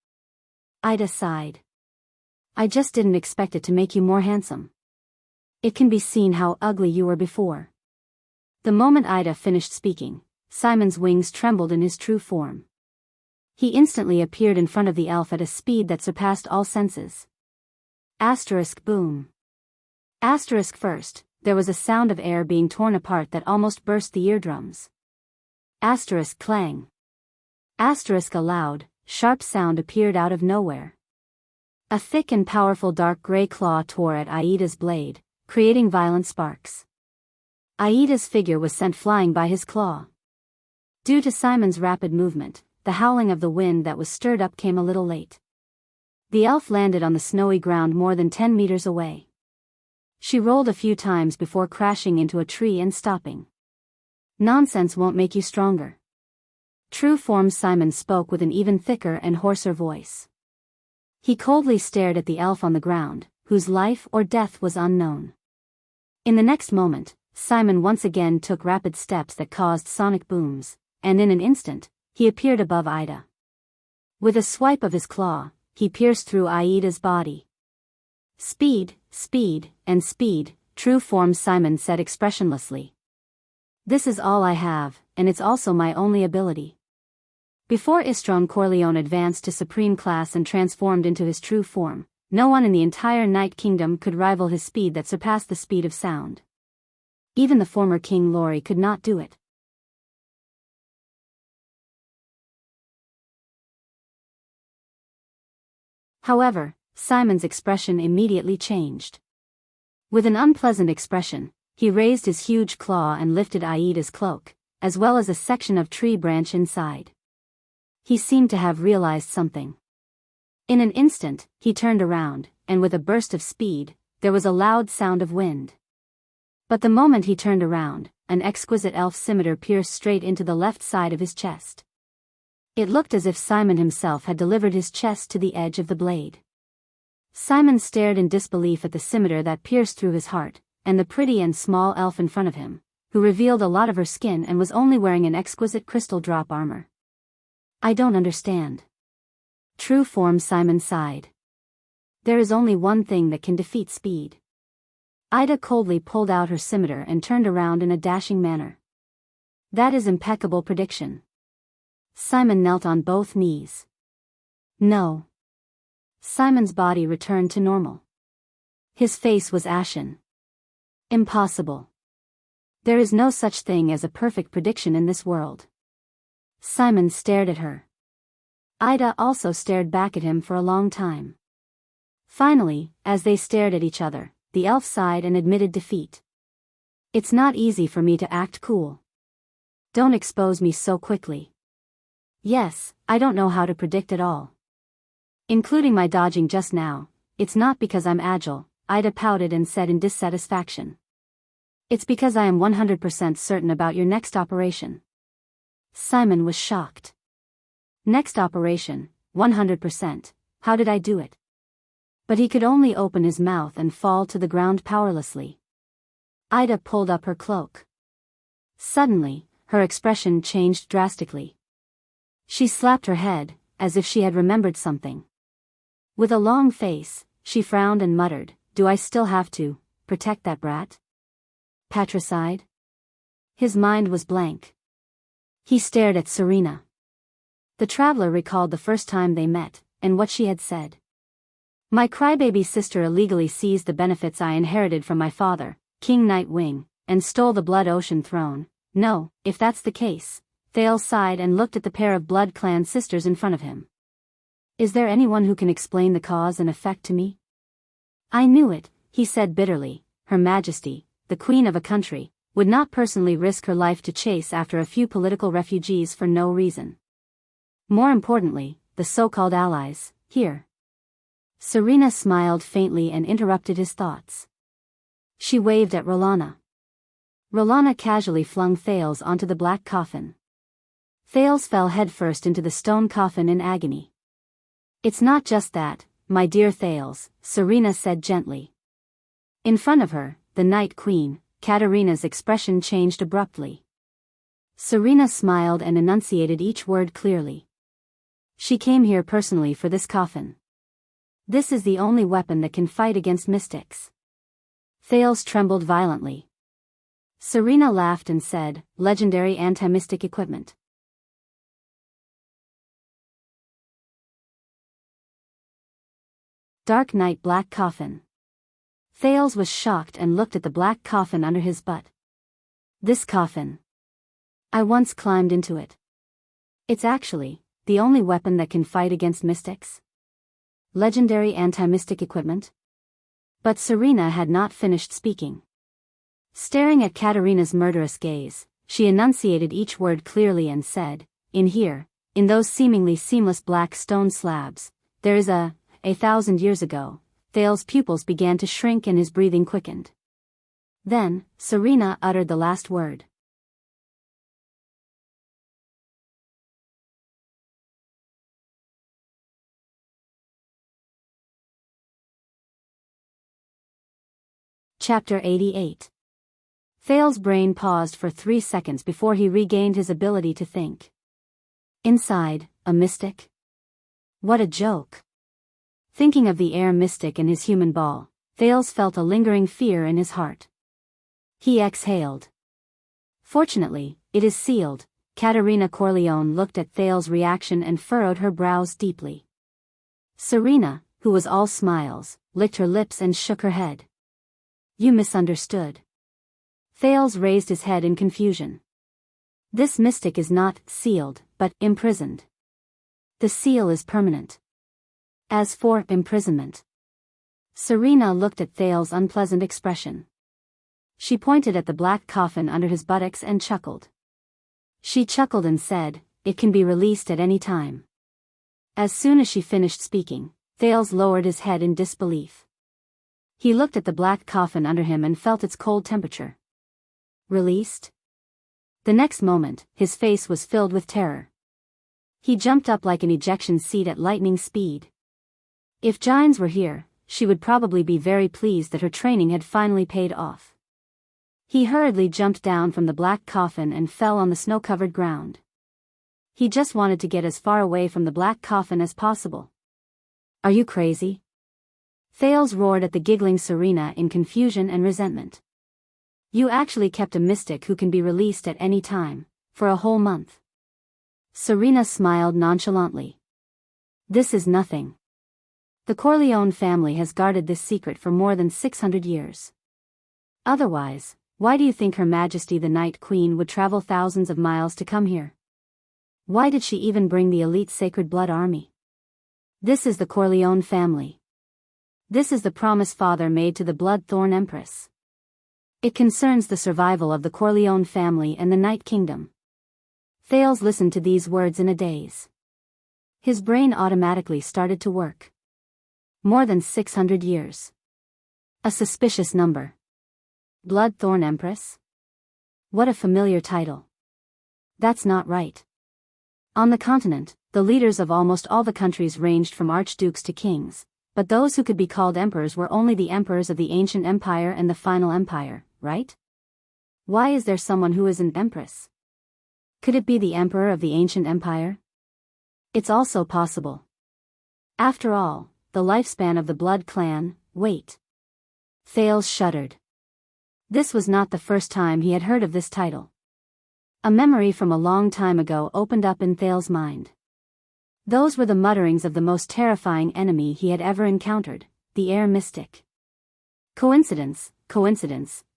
Ida sighed. I just didn't expect it to make you more handsome. It can be seen how ugly you were before. The moment Ida finished speaking, Simon's wings trembled in his true form. He instantly appeared in front of the elf at a speed that surpassed all senses. Boom. First, there was a sound of air being torn apart that almost burst the eardrums. Clang. A loud, sharp sound appeared out of nowhere. A thick and powerful dark gray claw tore at Aida's blade, creating violent sparks. Aida's figure was sent flying by his claw. Due to Simon's rapid movement, the howling of the wind that was stirred up came a little late. The elf landed on the snowy ground more than 10 meters away. She rolled a few times before crashing into a tree and stopping. Nonsense won't make you stronger. True form Simon spoke with an even thicker and hoarser voice. He coldly stared at the elf on the ground, whose life or death was unknown. In the next moment, Simon once again took rapid steps that caused sonic booms, and in an instant, he appeared above Ida. With a swipe of his claw, he pierced through Aida's body. Speed, and speed, true form Simon said expressionlessly. This is all I have, and it's also my only ability. Before Istron Corleone advanced to supreme class and transformed into his true form, no one in the entire Night Kingdom could rival his speed that surpassed the speed of sound. Even the former King Lori could not do it. However, Simon's expression immediately changed. With an unpleasant expression, he raised his huge claw and lifted Aida's cloak, as well as a section of tree branch inside. He seemed to have realized something. In an instant, he turned around, and with a burst of speed, there was a loud sound of wind. But the moment he turned around, an exquisite elf scimitar pierced straight into the left side of his chest. It looked as if Simon himself had delivered his chest to the edge of the blade. Simon stared in disbelief at the scimitar that pierced through his heart, and the pretty and small elf in front of him, who revealed a lot of her skin and was only wearing an exquisite crystal drop armor. I don't understand. True form Simon sighed. There is only one thing that can defeat speed. Ida coldly pulled out her scimitar and turned around in a dashing manner. That is impeccable prediction. Simon knelt on both knees. No. Simon's body returned to normal. His face was ashen. Impossible. There is no such thing as a perfect prediction in this world. Simon stared at her. Ida also stared back at him for a long time. Finally, as they stared at each other, the elf sighed and admitted defeat. It's not easy for me to act cool. Don't expose me so quickly. Yes, I don't know how to predict at all. Including my dodging just now, it's not because I'm agile, Ida pouted and said in dissatisfaction. It's because I am 100% certain about your next operation. Simon was shocked. Next operation, 100%, how did I do it? But he could only open his mouth and fall to the ground powerlessly. Ida pulled up her cloak. Suddenly, her expression changed drastically. She slapped her head, as if she had remembered something. With a long face, she frowned and muttered, "Do I still have to protect that brat?" Patricide? His mind was blank. He stared at Serena. The traveler recalled the first time they met, and what she had said. My crybaby sister illegally seized the benefits I inherited from my father, King Nightwing, and stole the Blood Ocean throne. No, if that's the case. Thale sighed and looked at the pair of Blood Clan sisters in front of him. Is there anyone who can explain the cause and effect to me? I knew it, he said bitterly. Her Majesty, the Queen of a country, would not personally risk her life to chase after a few political refugees for no reason. More importantly, the so-called allies, here. Serena smiled faintly and interrupted his thoughts. She waved at Rolana. Rolana casually flung Thales onto the black coffin. Thales fell headfirst into the stone coffin in agony. "It's not just that, my dear Thales," Serena said gently. In front of her, the Night Queen, Katerina's expression changed abruptly. Serena smiled and enunciated each word clearly. "She came here personally for this coffin. This is the only weapon that can fight against mystics." Thales trembled violently. Serena laughed and said, "Legendary anti-mystic equipment." Dark night black coffin. Thales was shocked and looked at the black coffin under his butt. "This coffin. I once climbed into it. It's actually the only weapon that can fight against mystics. Legendary anti-mystic equipment." But Serena had not finished speaking. Staring at Katerina's murderous gaze, she enunciated each word clearly and said, "In here, in those seemingly seamless black stone slabs, there is a 1,000 years ago." Thales' pupils began to shrink and his breathing quickened. Then, Serena uttered the last word. Chapter 88. Thales' brain paused for 3 seconds before he regained his ability to think. Inside, a mystic? What a joke. Thinking of the air mystic and his human ball, Thales felt a lingering fear in his heart. He exhaled. "Fortunately, it is sealed." Katerina Corleone looked at Thales' reaction and furrowed her brows deeply. Serena, who was all smiles, licked her lips and shook her head. "You misunderstood." Thales raised his head in confusion. "This mystic is not sealed, but imprisoned. The seal is permanent. As for imprisonment..." Serena looked at Thales' unpleasant expression. She pointed at the black coffin under his buttocks and chuckled. She chuckled and said, "It can be released at any time." As soon as she finished speaking, Thales lowered his head in disbelief. He looked at the black coffin under him and felt its cold temperature. Released? The next moment, his face was filled with terror. He jumped up like an ejection seat at lightning speed. If Gines were here, she would probably be very pleased that her training had finally paid off. He hurriedly jumped down from the black coffin and fell on the snow-covered ground. He just wanted to get as far away from the black coffin as possible. "Are you crazy?" Thales roared at the giggling Serena in confusion and resentment. "You actually kept a mystic who can be released at any time, for a whole month." Serena smiled nonchalantly. "This is nothing. The Corleone family has guarded this secret for more than 600 years. Otherwise, why do you think Her Majesty the Night Queen would travel thousands of miles to come here? Why did she even bring the elite Sacred Blood Army? This is the Corleone family. This is the promise Father made to the Bloodthorn Empress. It concerns the survival of the Corleone family and the Night Kingdom." Thales listened to these words in a daze. His brain automatically started to work. More than 600 years. A suspicious number. Bloodthorn Empress? What a familiar title. That's not right. On the continent, the leaders of almost all the countries ranged from archdukes to kings, but those who could be called emperors were only the emperors of the ancient empire and the final empire, right? Why is there someone who is an empress? Could it be the emperor of the ancient empire? It's also possible. After all, the lifespan of the Blood Clan. Wait. Thales shuddered. This was not the first time he had heard of this title. A memory from a long time ago opened up in Thales' mind. Those were the mutterings of the most terrifying enemy he had ever encountered, the air mystic. Coincidence,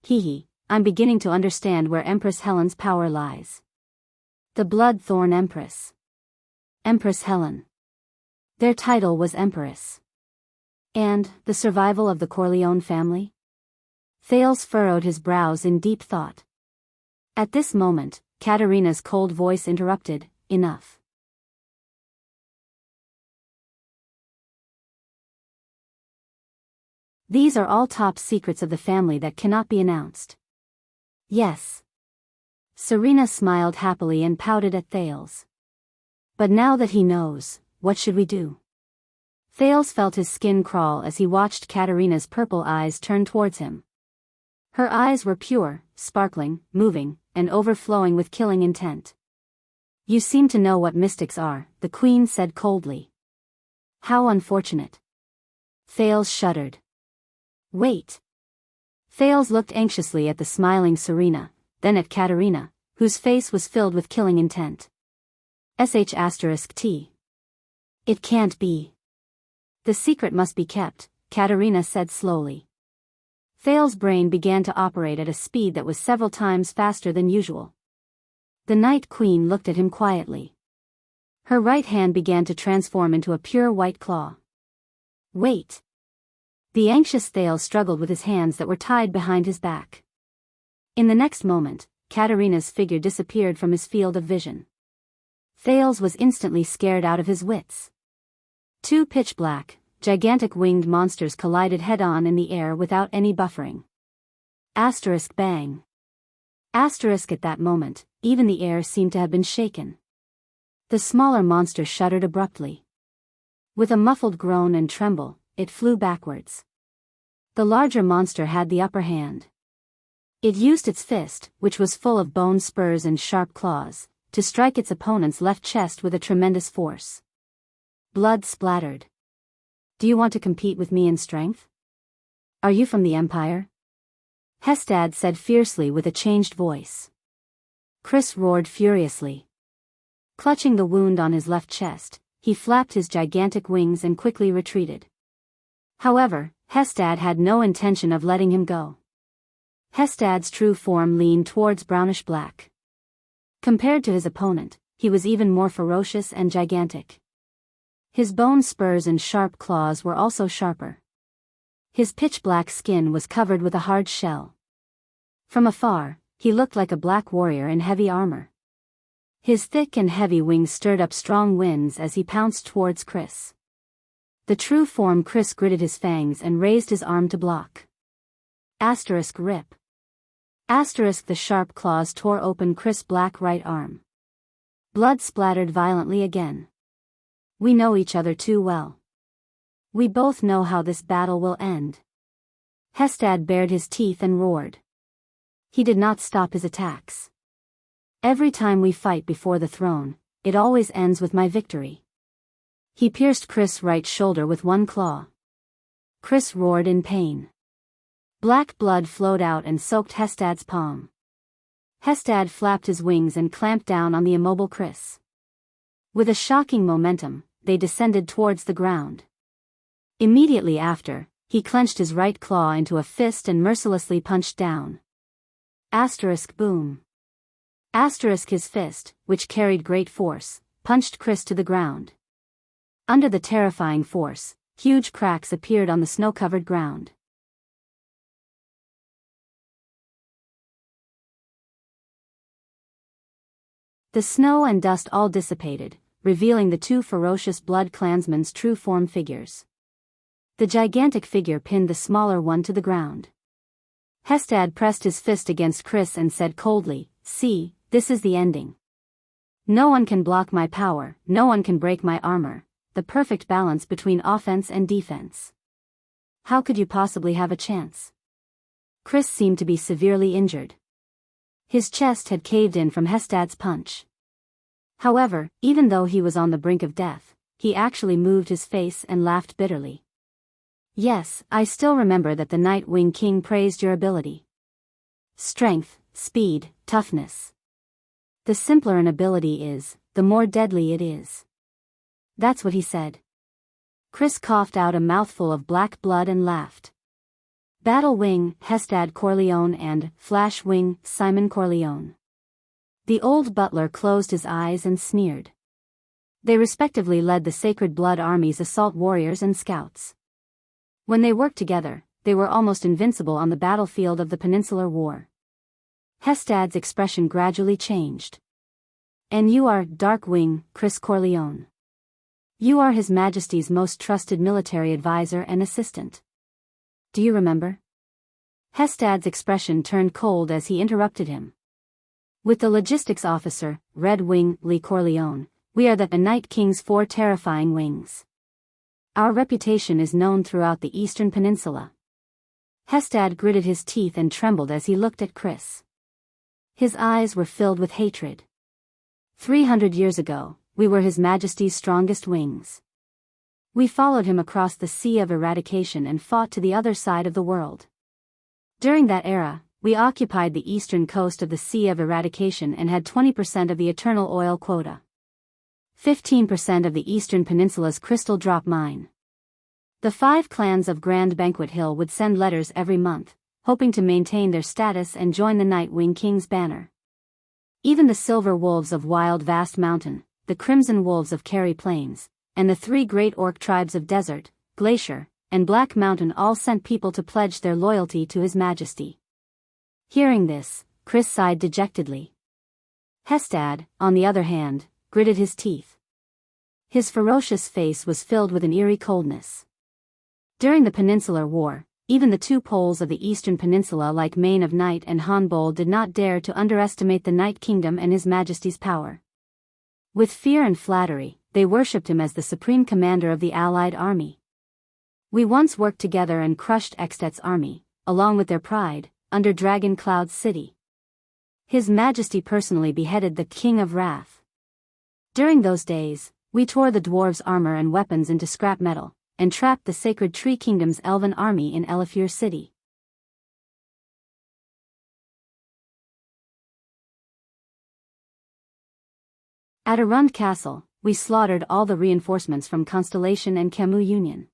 hee. I'm beginning to understand where Empress Helen's power lies. The Bloodthorn Empress. Empress Helen. Their title was Empress. And, the survival of the Corleone family? Thales furrowed his brows in deep thought. At this moment, Katerina's cold voice interrupted, "Enough. These are all top secrets of the family that cannot be announced." "Yes." Serena smiled happily and pouted at Thales. "But now that he knows, what should we do?" Thales felt his skin crawl as he watched Katerina's purple eyes turn towards him. Her eyes were pure, sparkling, moving, and overflowing with killing intent. "You seem to know what mystics are," the queen said coldly. "How unfortunate." Thales shuddered. "Wait." Thales looked anxiously at the smiling Serena, then at Katerina, whose face was filled with killing intent. **T. It can't be. The secret must be kept," Katerina said slowly. Thales' brain began to operate at a speed that was several times faster than usual. The Night Queen looked at him quietly. Her right hand began to transform into a pure white claw. "Wait." The anxious Thales struggled with his hands that were tied behind his back. In the next moment, Katerina's figure disappeared from his field of vision. Thales was instantly scared out of his wits. Two pitch-black, gigantic winged monsters collided head-on in the air without any buffering. *bang. At that moment, even the air seemed to have been shaken. The smaller monster shuddered abruptly. With a muffled groan and tremble, it flew backwards. The larger monster had the upper hand. It used its fist, which was full of bone spurs and sharp claws, to strike its opponent's left chest with a tremendous force. Blood splattered. "Do you want to compete with me in strength? Are you from the Empire?" Hestad said fiercely with a changed voice. Chris roared furiously. Clutching the wound on his left chest, he flapped his gigantic wings and quickly retreated. However, Hestad had no intention of letting him go. Hestad's true form leaned towards brownish-black. Compared to his opponent, he was even more ferocious and gigantic. His bone spurs and sharp claws were also sharper. His pitch-black skin was covered with a hard shell. From afar, he looked like a black warrior in heavy armor. His thick and heavy wings stirred up strong winds as he pounced towards Chris. The true form Chris gritted his fangs and raised his arm to block. *rip. The sharp claws tore open Chris' black right arm. Blood splattered violently again. "We know each other too well. We both know how this battle will end." Hestad bared his teeth and roared. He did not stop his attacks. "Every time we fight before the throne, it always ends with my victory." He pierced Chris' right shoulder with one claw. Chris roared in pain. Black blood flowed out and soaked Hestad's palm. Hestad flapped his wings and clamped down on the immobile Chris. With a shocking momentum, they descended towards the ground. Immediately after, he clenched his right claw into a fist and mercilessly punched down. *boom. His fist, which carried great force, punched Chris to the ground. Under the terrifying force, huge cracks appeared on the snow-covered ground. The snow and dust all dissipated, revealing the two ferocious blood clansmen's true form figures. The gigantic figure pinned the smaller one to the ground. Hestad pressed his fist against Chris and said coldly, "See, this is the ending. No one can block my power, no one can break my armor, the perfect balance between offense and defense. How could you possibly have a chance?" Chris seemed to be severely injured. His chest had caved in from Hestad's punch. However, even though he was on the brink of death, he actually moved his face and laughed bitterly. "Yes, I still remember that the Night Wing King praised your ability. Strength, speed, toughness. The simpler an ability is, the more deadly it is. That's what he said." Chris coughed out a mouthful of black blood and laughed. Battle Wing, Hestad Corleone, and Flash Wing, Simon Corleone. The old butler closed his eyes and sneered. They respectively led the Sacred Blood Army's assault warriors and scouts. When they worked together, they were almost invincible on the battlefield of the Peninsular War. Hestad's expression gradually changed. And you are Darkwing, Chris Corleone. You are His Majesty's most trusted military advisor and assistant. Do you remember? Hestad's expression turned cold as he interrupted him. With the logistics officer, Red Wing, Lee Corleone, we are the Night King's 4 terrifying wings. Our reputation is known throughout the Eastern Peninsula. Hestad gritted his teeth and trembled as he looked at Chris. His eyes were filled with hatred. 300 years ago, we were His Majesty's strongest wings. We followed him across the Sea of Eradication and fought to the other side of the world. During that era, we occupied the eastern coast of the Sea of Eradication and had 20% of the eternal oil quota. 15% of the Eastern Peninsula's crystal drop mine. The 5 clans of Grand Banquet Hill would send letters every month, hoping to maintain their status and join the Nightwing King's banner. Even the Silver Wolves of Wild Vast Mountain, the Crimson Wolves of Kerry Plains, and the 3 great orc tribes of Desert, Glacier, and Black Mountain all sent people to pledge their loyalty to His Majesty. Hearing this, Chris sighed dejectedly. Hestad, on the other hand, gritted his teeth. His ferocious face was filled with an eerie coldness. During the Peninsular War, even the 2 poles of the Eastern Peninsula like Main of Night and Hanbol did not dare to underestimate the Night Kingdom and His Majesty's power. With fear and flattery, they worshipped him as the supreme commander of the Allied army. We once worked together and crushed Eksted's army, along with their pride, under Dragon Cloud City. His Majesty personally beheaded the King of Wrath. During those days, we tore the dwarves' armor and weapons into scrap metal, and trapped the Sacred Tree Kingdom's elven army in Elefir City. At Arund Castle, we slaughtered all the reinforcements from Constellation and Camus Union.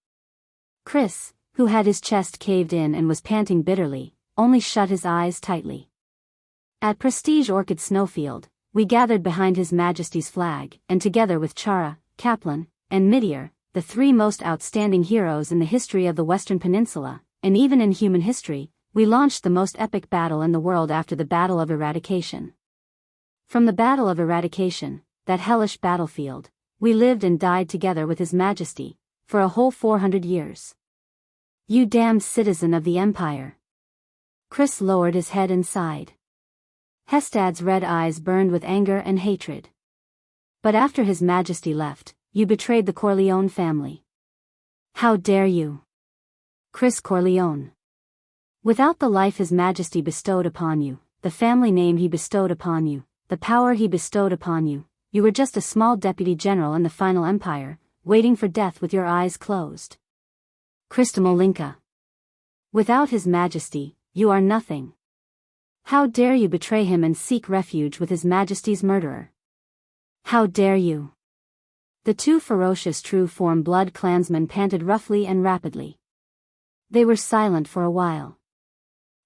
Chris, who had his chest caved in and was panting bitterly, only shut his eyes tightly. At Prestige Orchid Snowfield, we gathered behind His Majesty's flag, and together with Chara, Kaplan, and Midir, the 3 most outstanding heroes in the history of the Western Peninsula, and even in human history, we launched the most epic battle in the world after the Battle of Eradication. From the Battle of Eradication, that hellish battlefield, we lived and died together with His Majesty, for a whole 400 years. You damned citizen of the Empire. Chris lowered his head and sighed. Hestad's red eyes burned with anger and hatred. But after His Majesty left, you betrayed the Corleone family. How dare you? Chris Corleone. Without the life His Majesty bestowed upon you, the family name he bestowed upon you, the power he bestowed upon you, you were just a small deputy general in the final empire, waiting for death with your eyes closed. Kristamolinka. Without His Majesty, you are nothing. How dare you betray him and seek refuge with His Majesty's murderer? How dare you? The 2 ferocious true-form blood clansmen panted roughly and rapidly. They were silent for a while.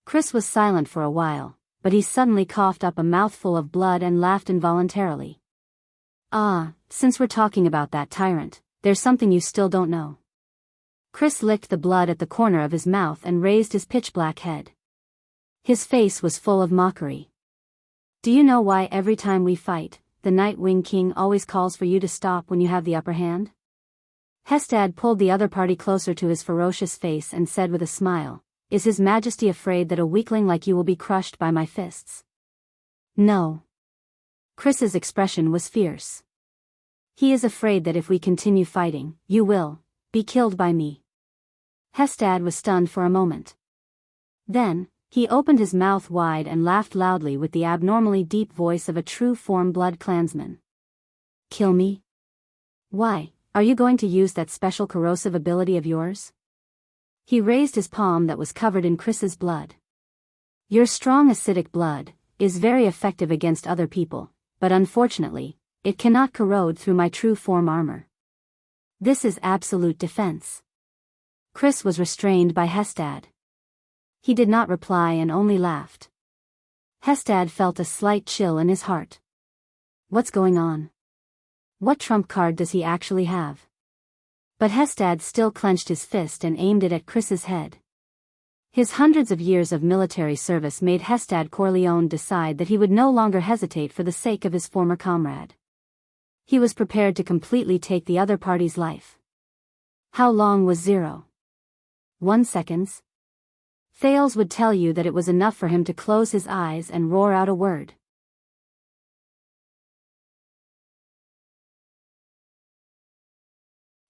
Chris was silent for a while, but he suddenly coughed up a mouthful of blood and laughed involuntarily. Ah, since we're talking about that tyrant, there's something you still don't know. Chris licked the blood at the corner of his mouth and raised his pitch-black head. His face was full of mockery. Do you know why every time we fight, the Nightwing King always calls for you to stop when you have the upper hand? Hestad pulled the other party closer to his ferocious face and said with a smile, Is His Majesty afraid that a weakling like you will be crushed by my fists? No. Chris's expression was fierce. He is afraid that if we continue fighting, you will be killed by me. Hestad was stunned for a moment. Then, he opened his mouth wide and laughed loudly with the abnormally deep voice of a true-form blood clansman. Kill me? Why, are you going to use that special corrosive ability of yours? He raised his palm that was covered in Chris's blood. Your strong acidic blood is very effective against other people, but unfortunately, it cannot corrode through my true-form armor. This is absolute defense. Chris was restrained by Hestad. He did not reply and only laughed. Hestad felt a slight chill in his heart. What's going on? What trump card does he actually have? But Hestad still clenched his fist and aimed it at Chris's head. His hundreds of years of military service made Hestad Corleone decide that he would no longer hesitate for the sake of his former comrade. He was prepared to completely take the other party's life. How long was 0.1 seconds? Thales would tell you that it was enough for him to close his eyes and roar out a word.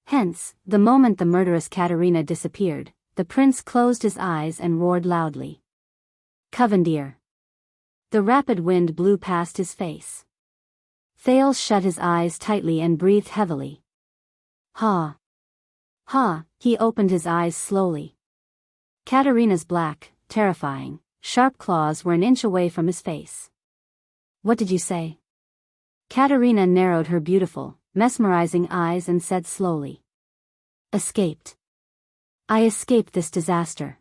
Hence, the moment the murderous Katerina disappeared, the prince closed his eyes and roared loudly. Covendier. The rapid wind blew past his face. Thales shut his eyes tightly and breathed heavily. Ha! Ha! He opened his eyes slowly. Katerina's black, terrifying, sharp claws were an inch away from his face. What did you say? Katerina narrowed her beautiful, mesmerizing eyes and said slowly. Escaped. I escaped this disaster.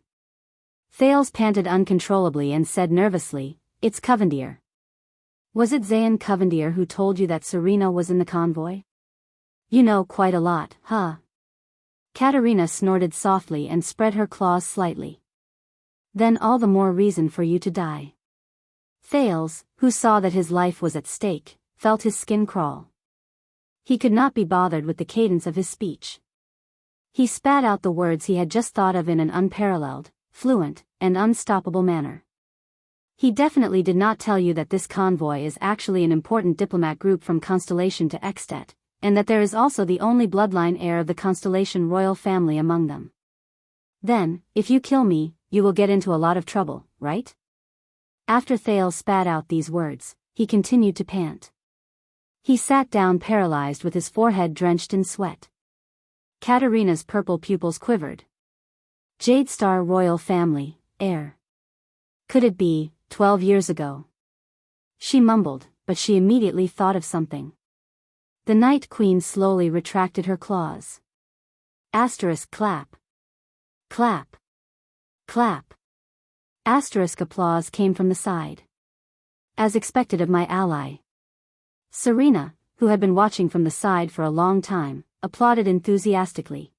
Thales panted uncontrollably and said nervously, It's Covendier. Was it Zayn Covendier who told you that Serena was in the convoy? You know quite a lot, huh? Katerina snorted softly and spread her claws slightly. Then all the more reason for you to die. Thales, who saw that his life was at stake, felt his skin crawl. He could not be bothered with the cadence of his speech. He spat out the words he had just thought of in an unparalleled, fluent, and unstoppable manner. He definitely did not tell you that this convoy is actually an important diplomat group from Constellation to Extet, and that there is also the only bloodline heir of the Constellation royal family among them. Then, if you kill me, you will get into a lot of trouble, right? After Thales spat out these words, he continued to pant. He sat down paralyzed with his forehead drenched in sweat. Katerina's purple pupils quivered. Jade Star royal family, heir. Could it be, 12 years ago? She mumbled, but she immediately thought of something. The Night Queen slowly retracted her claws. Asterisk clap. Clap. Clap. Asterisk applause came from the side. As expected of my ally. Serena, who had been watching from the side for a long time, applauded enthusiastically.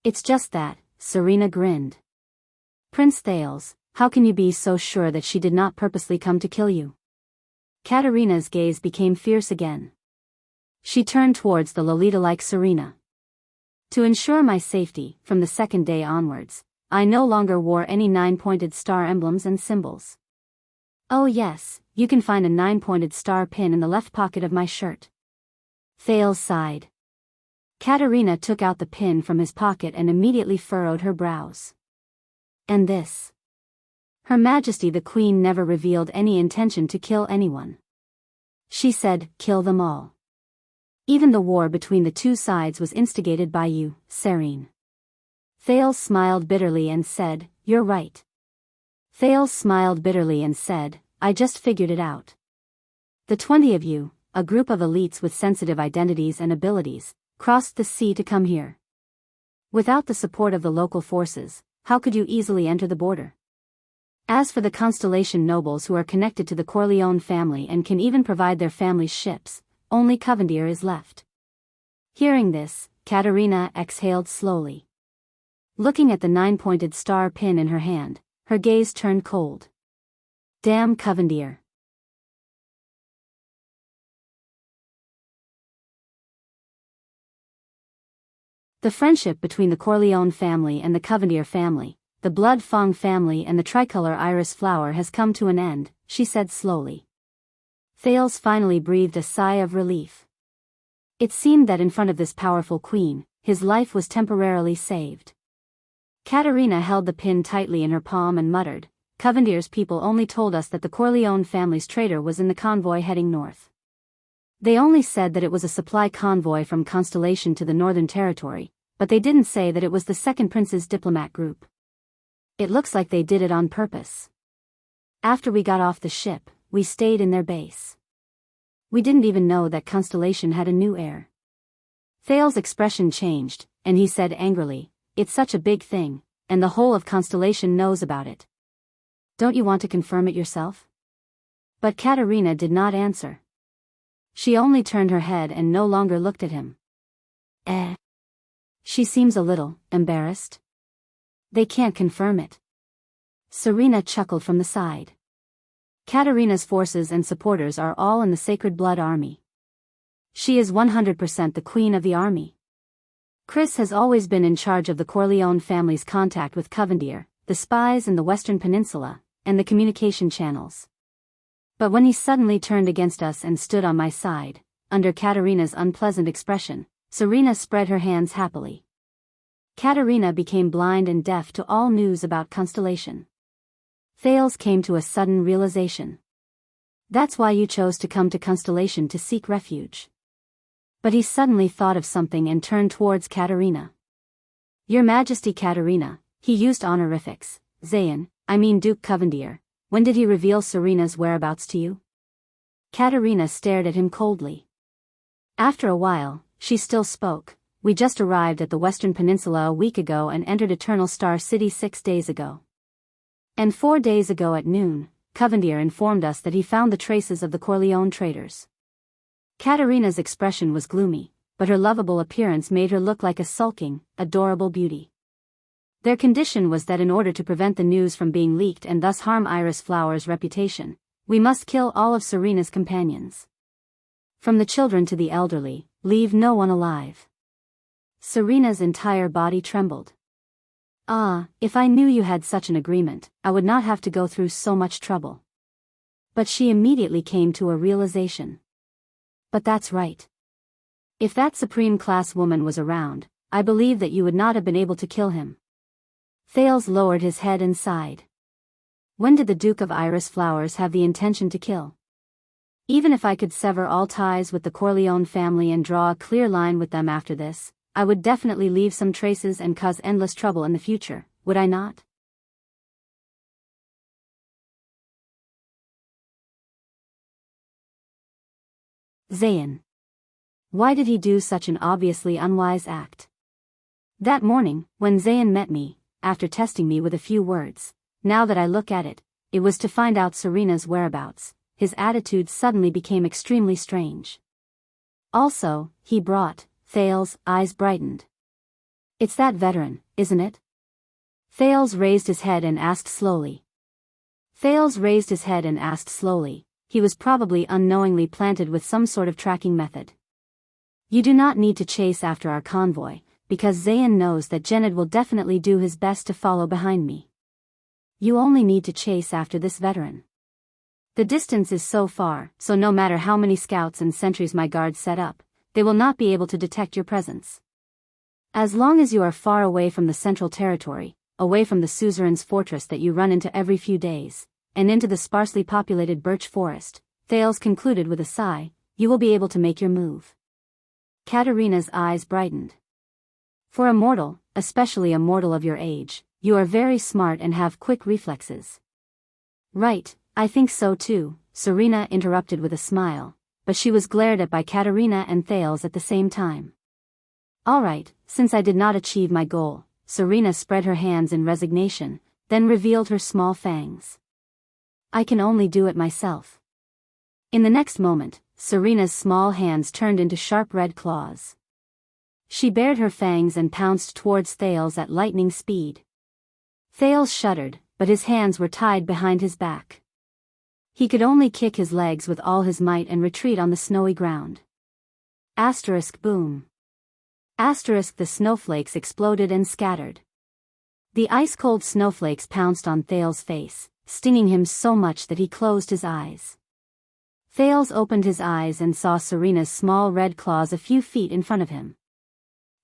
It's just that, Serena grinned. Prince Thales, how can you be so sure that she did not purposely come to kill you? Katerina's gaze became fierce again. She turned towards the Lolita-like Serena. To ensure my safety, from the second day onwards, I no longer wore any 9-pointed star emblems and symbols. Oh yes, you can find a 9-pointed star pin in the left pocket of my shirt. Thales sighed. Katerina took out the pin from his pocket and immediately furrowed her brows. And this? Her Majesty the Queen never revealed any intention to kill anyone. She said, kill them all. Even the war between the two sides was instigated by you, Serene. Thales smiled bitterly and said, you're right. Thales smiled bitterly and said, I just figured it out. The 20 of you, a group of elites with sensitive identities and abilities, crossed the sea to come here. Without the support of the local forces, how could you easily enter the border? As for the Constellation nobles who are connected to the Corleone family and can even provide their family's ships, only Covendier is left. Hearing this, Katerina exhaled slowly. Looking at the 9-pointed star pin in her hand, her gaze turned cold. Damn Covendier. The friendship between the Corleone family and the Covendier family, the Blood Fong family and the tricolor iris flower has come to an end, she said slowly. Thales finally breathed a sigh of relief. It seemed that in front of this powerful queen, his life was temporarily saved. Katerina held the pin tightly in her palm and muttered, Covendier's people only told us that the Corleone family's trader was in the convoy heading north. They only said that it was a supply convoy from Constellation to the Northern Territory, but they didn't say that it was the second prince's diplomat group. It looks like they did it on purpose. After we got off the ship, we stayed in their base. We didn't even know that Constellation had a new heir. Thales' expression changed, and he said angrily, it's such a big thing, and the whole of Constellation knows about it. Don't you want to confirm it yourself? But Katerina did not answer. She only turned her head and no longer looked at him. She seems a little embarrassed. They can't confirm it. Serena chuckled from the side. Katerina's forces and supporters are all in the Sacred Blood Army. She is 100% the queen of the army. Chris has always been in charge of the Corleone family's contact with Covendier, the spies in the Western Peninsula, and the communication channels. But when he suddenly turned against us and stood on my side, under Katerina's unpleasant expression, Serena spread her hands happily. Katerina became blind and deaf to all news about Constellation. Thales came to a sudden realization. That's why you chose to come to Constellation to seek refuge. But he suddenly thought of something and turned towards Katerina. Your Majesty Katerina, he used honorifics. Zayn, Duke Covendier, when did he reveal Serena's whereabouts to you? Katerina stared at him coldly. After a while, she still spoke. We just arrived at the Western Peninsula a week ago and entered Eternal Star City 6 days ago. And 4 days ago at noon, Covendier informed us that he found the traces of the Corleone traitors. Katerina's expression was gloomy, but her lovable appearance made her look like a sulking, adorable beauty. Their condition was that in order to prevent the news from being leaked and thus harm Iris Flower's reputation, we must kill all of Serena's companions. From the children to the elderly, leave no one alive. Serena's entire body trembled. Ah, if I knew you had such an agreement, I would not have to go through so much trouble. But she immediately came to a realization. But that's right. If that supreme class woman was around, I believe that you would not have been able to kill him. Thales lowered his head and sighed. When did the Duke of Iris Flowers have the intention to kill? Even if I could sever all ties with the Corleone family and draw a clear line with them after this, I would definitely leave some traces and cause endless trouble in the future, would I not? Zayn. Why did he do such an obviously unwise act? That morning, when Zayn met me, after testing me with a few words, now that I look at it, it was to find out Serena's whereabouts. His attitude suddenly became extremely strange. Also, he brought, Thales' eyes brightened. It's that veteran, isn't it? Thales raised his head and asked slowly. He was probably unknowingly planted with some sort of tracking method. You do not need to chase after our convoy, because Zayn knows that Gened will definitely do his best to follow behind me. You only need to chase after this veteran. The distance is so far, so no matter how many scouts and sentries my guards set up, they will not be able to detect your presence. As long as you are far away from the Central Territory, away from the suzerain's fortress that you run into every few days, and into the sparsely populated birch forest, Thales concluded with a sigh, you will be able to make your move. Katerina's eyes brightened. For a mortal, especially a mortal of your age, you are very smart and have quick reflexes. Right, I think so too, Serena interrupted with a smile, but she was glared at by Katerina and Thales at the same time. All right, since I did not achieve my goal, Serena spread her hands in resignation, then revealed her small fangs. I can only do it myself. In the next moment, Serena's small hands turned into sharp red claws. She bared her fangs and pounced towards Thales at lightning speed. Thales shuddered, but his hands were tied behind his back. He could only kick his legs with all his might and retreat on the snowy ground. Boom. The snowflakes exploded and scattered. The ice-cold snowflakes pounced on Thales' face, stinging him so much that he closed his eyes. Thales opened his eyes and saw Serena's small red claws a few feet in front of him.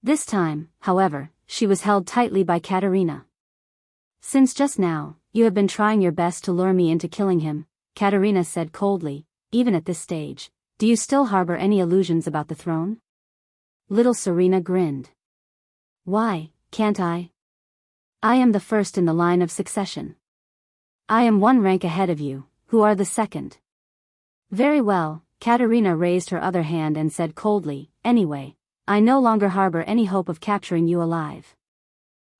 This time, however, she was held tightly by Katerina. Since just now, you have been trying your best to lure me into killing him, Katerina said coldly. Even at this stage, do you still harbor any illusions about the throne? Little Serena grinned. Why, can't I? I am the first in the line of succession. I am 1 rank ahead of you, who are the second. Very well, Katerina raised her other hand and said coldly, anyway, I no longer harbor any hope of capturing you alive.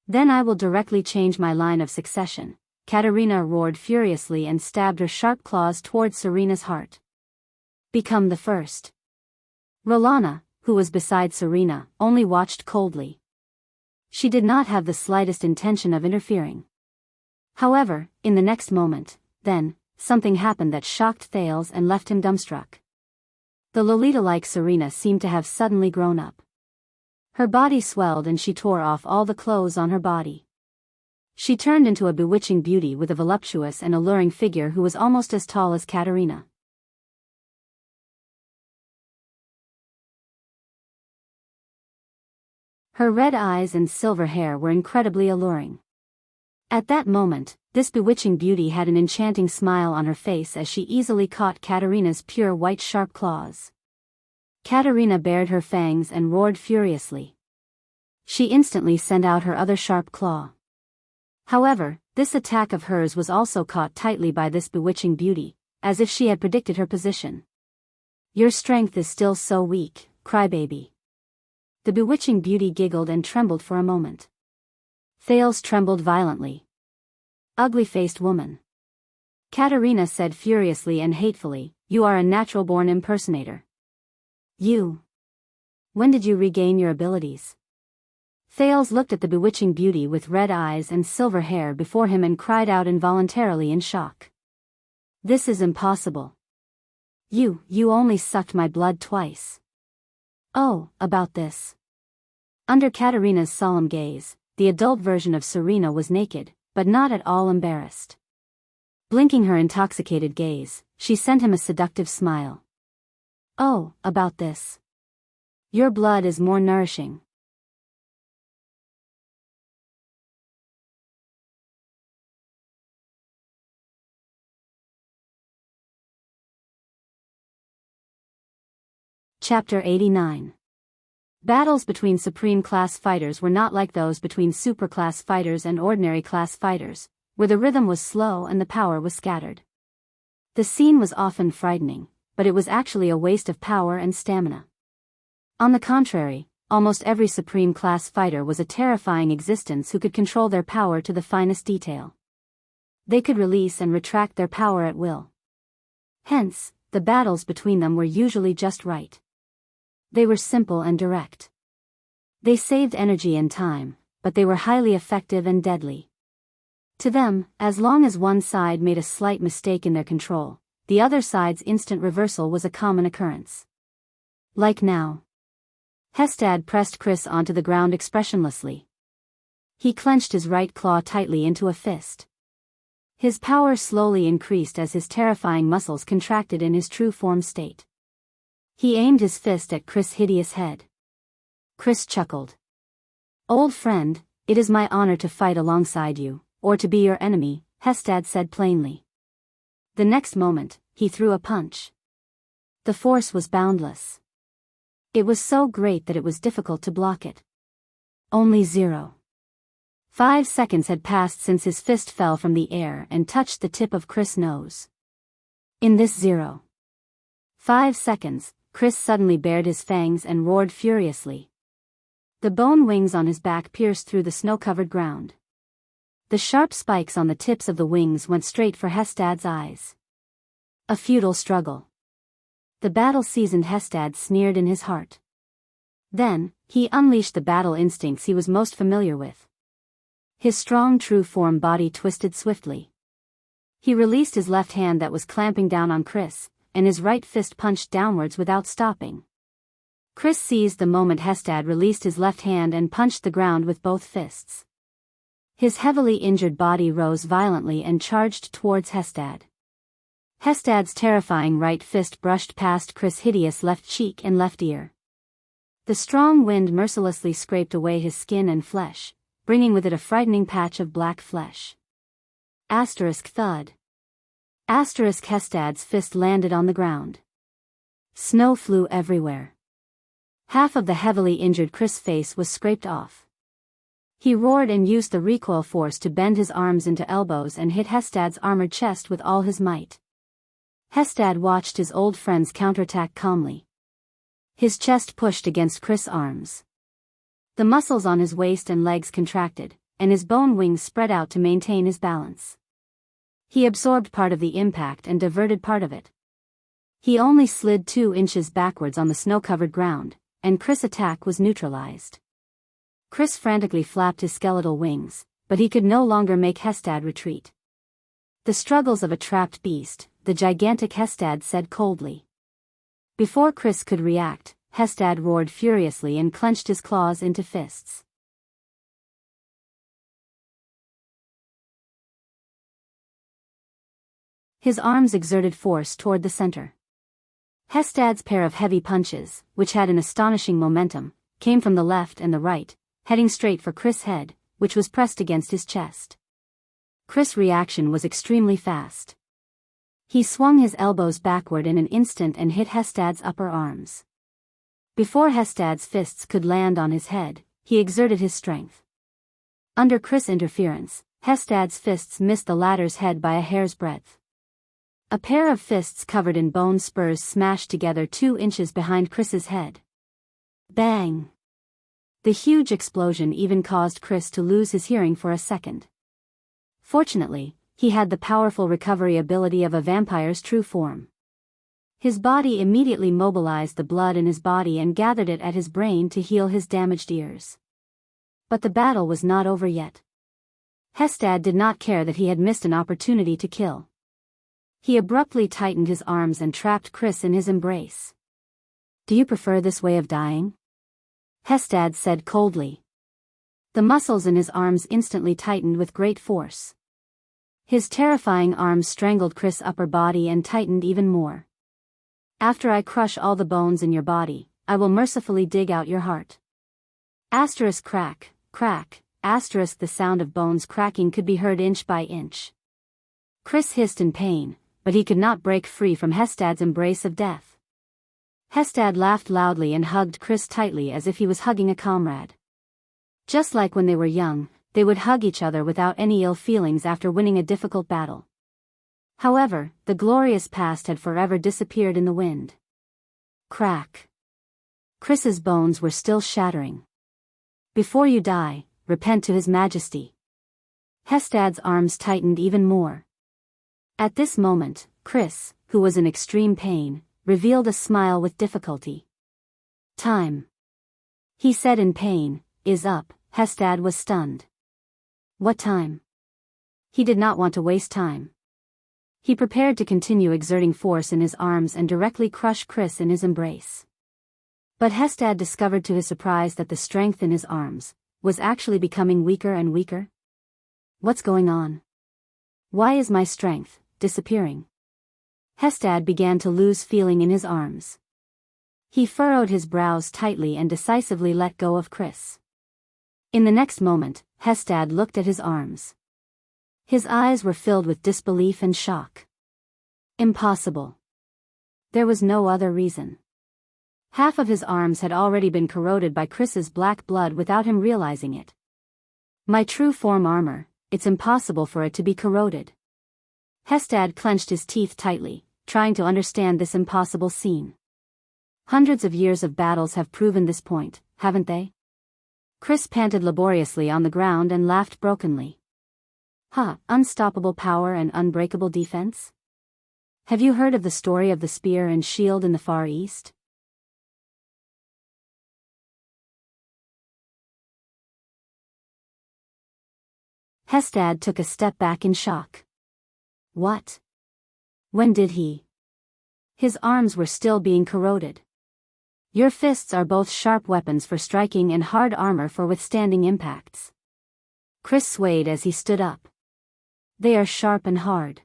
Then I will directly change my line of succession. Katerina roared furiously and stabbed her sharp claws towards Serena's heart. Become the first. Rolana, who was beside Serena, only watched coldly. She did not have the slightest intention of interfering. However, in the next moment, then, something happened that shocked Thales and left him dumbstruck. The Lolita-like Serena seemed to have suddenly grown up. Her body swelled and she tore off all the clothes on her body. She turned into a bewitching beauty with a voluptuous and alluring figure who was almost as tall as Katerina. Her red eyes and silver hair were incredibly alluring. At that moment, this bewitching beauty had an enchanting smile on her face as she easily caught Katerina's pure white sharp claws. Katerina bared her fangs and roared furiously. She instantly sent out her other sharp claw. However, this attack of hers was also caught tightly by this bewitching beauty, as if she had predicted her position. "Your strength is still so weak, crybaby." The bewitching beauty giggled and trembled for a moment. Thales trembled violently. "Ugly-faced woman," Katerina said furiously and hatefully, "you are a natural-born impersonator. You. When did you regain your abilities?" Thales looked at the bewitching beauty with red eyes and silver hair before him and cried out involuntarily in shock. "This is impossible. You only sucked my blood twice." "Oh, about this." Under Katerina's solemn gaze, the adult version of Serena was naked, but not at all embarrassed. Blinking her intoxicated gaze, she sent him a seductive smile. "Oh, about this. Your blood is more nourishing." Chapter 89. Battles between Supreme Class fighters were not like those between Super Class fighters and Ordinary Class fighters, where the rhythm was slow and the power was scattered. The scene was often frightening, but it was actually a waste of power and stamina. On the contrary, almost every Supreme Class fighter was a terrifying existence who could control their power to the finest detail. They could release and retract their power at will. Hence, the battles between them were usually just right. They were simple and direct. They saved energy and time, but they were highly effective and deadly. To them, as long as one side made a slight mistake in their control, the other side's instant reversal was a common occurrence. Like now. Hestad pressed Chris onto the ground expressionlessly. He clenched his right claw tightly into a fist. His power slowly increased as his terrifying muscles contracted in his true form state. He aimed his fist at Chris' hideous head. Chris chuckled. "Old friend, it is my honor to fight alongside you, or to be your enemy," Hestad said plainly. The next moment, he threw a punch. The force was boundless. It was so great that it was difficult to block it. Only 0.5 seconds had passed since his fist fell from the air and touched the tip of Chris' nose. In this 0.5 seconds, Chris suddenly bared his fangs and roared furiously. The bone wings on his back pierced through the snow-covered ground. The sharp spikes on the tips of the wings went straight for Hestad's eyes. A futile struggle. The battle-seasoned Hestad sneered in his heart. Then, he unleashed the battle instincts he was most familiar with. His strong true-form body twisted swiftly. He released his left hand that was clamping down on Chris, and his right fist punched downwards without stopping. Chris seized the moment Hestad released his left hand and punched the ground with both fists. His heavily injured body rose violently and charged towards Hestad. Hestad's terrifying right fist brushed past Chris' hideous left cheek and left ear. The strong wind mercilessly scraped away his skin and flesh, bringing with it a frightening patch of black flesh. Asterisk thud. Asterisk Hestad's fist landed on the ground. Snow flew everywhere. Half of the heavily injured Chris' face was scraped off. He roared and used the recoil force to bend his arms into elbows and hit Hestad's armored chest with all his might. Hestad watched his old friend's counterattack calmly. His chest pushed against Chris' arms. The muscles on his waist and legs contracted, and his bone wings spread out to maintain his balance. He absorbed part of the impact and diverted part of it. He only slid 2 inches backwards on the snow-covered ground, and Chris' attack was neutralized. Chris frantically flapped his skeletal wings, but he could no longer make Hestad retreat. The struggles of a trapped beast, the gigantic Hestad said coldly. Before Chris could react, Hestad roared furiously and clenched his claws into fists. His arms exerted force toward the center. Hestad's pair of heavy punches, which had an astonishing momentum, came from the left and the right, heading straight for Chris' head, which was pressed against his chest. Chris' reaction was extremely fast. He swung his elbows backward in an instant and hit Hestad's upper arms. Before Hestad's fists could land on his head, he exerted his strength. Under Chris' interference, Hestad's fists missed the latter's head by a hair's breadth. A pair of fists covered in bone spurs smashed together 2 inches behind Chris's head. Bang! The huge explosion even caused Chris to lose his hearing for a second. Fortunately, he had the powerful recovery ability of a vampire's true form. His body immediately mobilized the blood in his body and gathered it at his brain to heal his damaged ears. But the battle was not over yet. Hestad did not care that he had missed an opportunity to kill. He abruptly tightened his arms and trapped Chris in his embrace. "Do you prefer this way of dying?" Hestad said coldly. The muscles in his arms instantly tightened with great force. His terrifying arms strangled Chris' upper body and tightened even more. "After I crush all the bones in your body, I will mercifully dig out your heart." Asterisk crack, crack, asterisk. The sound of bones cracking could be heard inch by inch. Chris hissed in pain, but he could not break free from Hestad's embrace of death. Hestad laughed loudly and hugged Chris tightly as if he was hugging a comrade. Just like when they were young, they would hug each other without any ill feelings after winning a difficult battle. However, the glorious past had forever disappeared in the wind. Crack. Chris's bones were still shattering. "Before you die, repent to His Majesty." Hestad's arms tightened even more. At this moment, Chris, who was in extreme pain, revealed a smile with difficulty. "Time," he said in pain, "is up." Hestad was stunned. What time? He did not want to waste time. He prepared to continue exerting force in his arms and directly crush Chris in his embrace. But Hestad discovered to his surprise that the strength in his arms was actually becoming weaker and weaker. "What's going on? Why is my strength disappearing?" Hestad began to lose feeling in his arms. He furrowed his brows tightly and decisively let go of Chris. In the next moment, Hestad looked at his arms. His eyes were filled with disbelief and shock. Impossible. There was no other reason. Half of his arms had already been corroded by Chris's black blood without him realizing it. "My true form armor, it's impossible for it to be corroded." Hestad clenched his teeth tightly, trying to understand this impossible scene. Hundreds of years of battles have proven this point, haven't they? Chris panted laboriously on the ground and laughed brokenly. Unstoppable power and unbreakable defense? Have you heard of the story of the spear and shield in the Far East? Hestad took a step back in shock. What? When did he? His arms were still being corroded. "Your fists are both sharp weapons for striking and hard armor for withstanding impacts." Chris swayed as he stood up. "They are sharp and hard.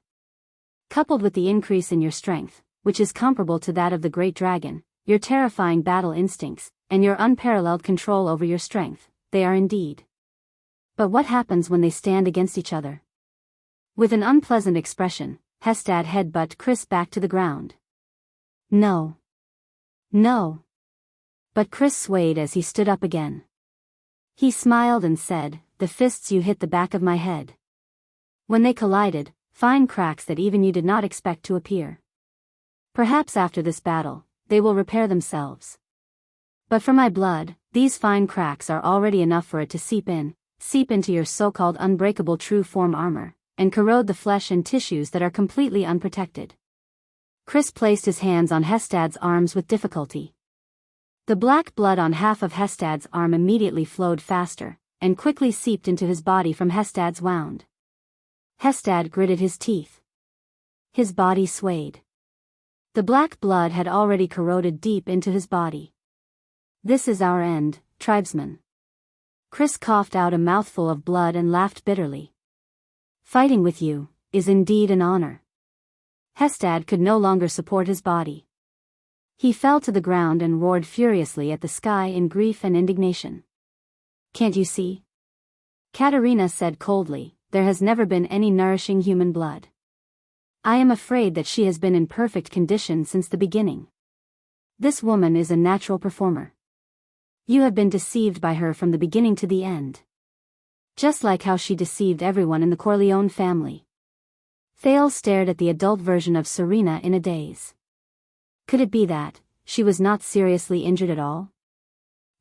Coupled with the increase in your strength, which is comparable to that of the great dragon, your terrifying battle instincts, and your unparalleled control over your strength, they are indeed. But what happens when they stand against each other?" With an unpleasant expression, Hestad headbutted Chris back to the ground. "No. No." But Chris swayed as he stood up again. He smiled and said, "The fists you hit the back of my head. When they collided, fine cracks that even you did not expect to appear. Perhaps after this battle, they will repair themselves. But for my blood, these fine cracks are already enough for it to seep into your so-called unbreakable true form armor, and corrode the flesh and tissues that are completely unprotected." Chris placed his hands on Hestad's arms with difficulty. The black blood on half of Hestad's arm immediately flowed faster, and quickly seeped into his body from Hestad's wound. Hestad gritted his teeth. His body swayed. The black blood had already corroded deep into his body. "This is our end, tribesman." Chris coughed out a mouthful of blood and laughed bitterly. "Fighting with you is indeed an honor." Hestad could no longer support his body. He fell to the ground and roared furiously at the sky in grief and indignation. "Can't you see?" Katerina said coldly, "There has never been any nourishing human blood. I am afraid that she has been in perfect condition since the beginning. This woman is a natural performer. You have been deceived by her from the beginning to the end. Just like how she deceived everyone in the Corleone family." Thales stared at the adult version of Serena in a daze. Could it be that she was not seriously injured at all?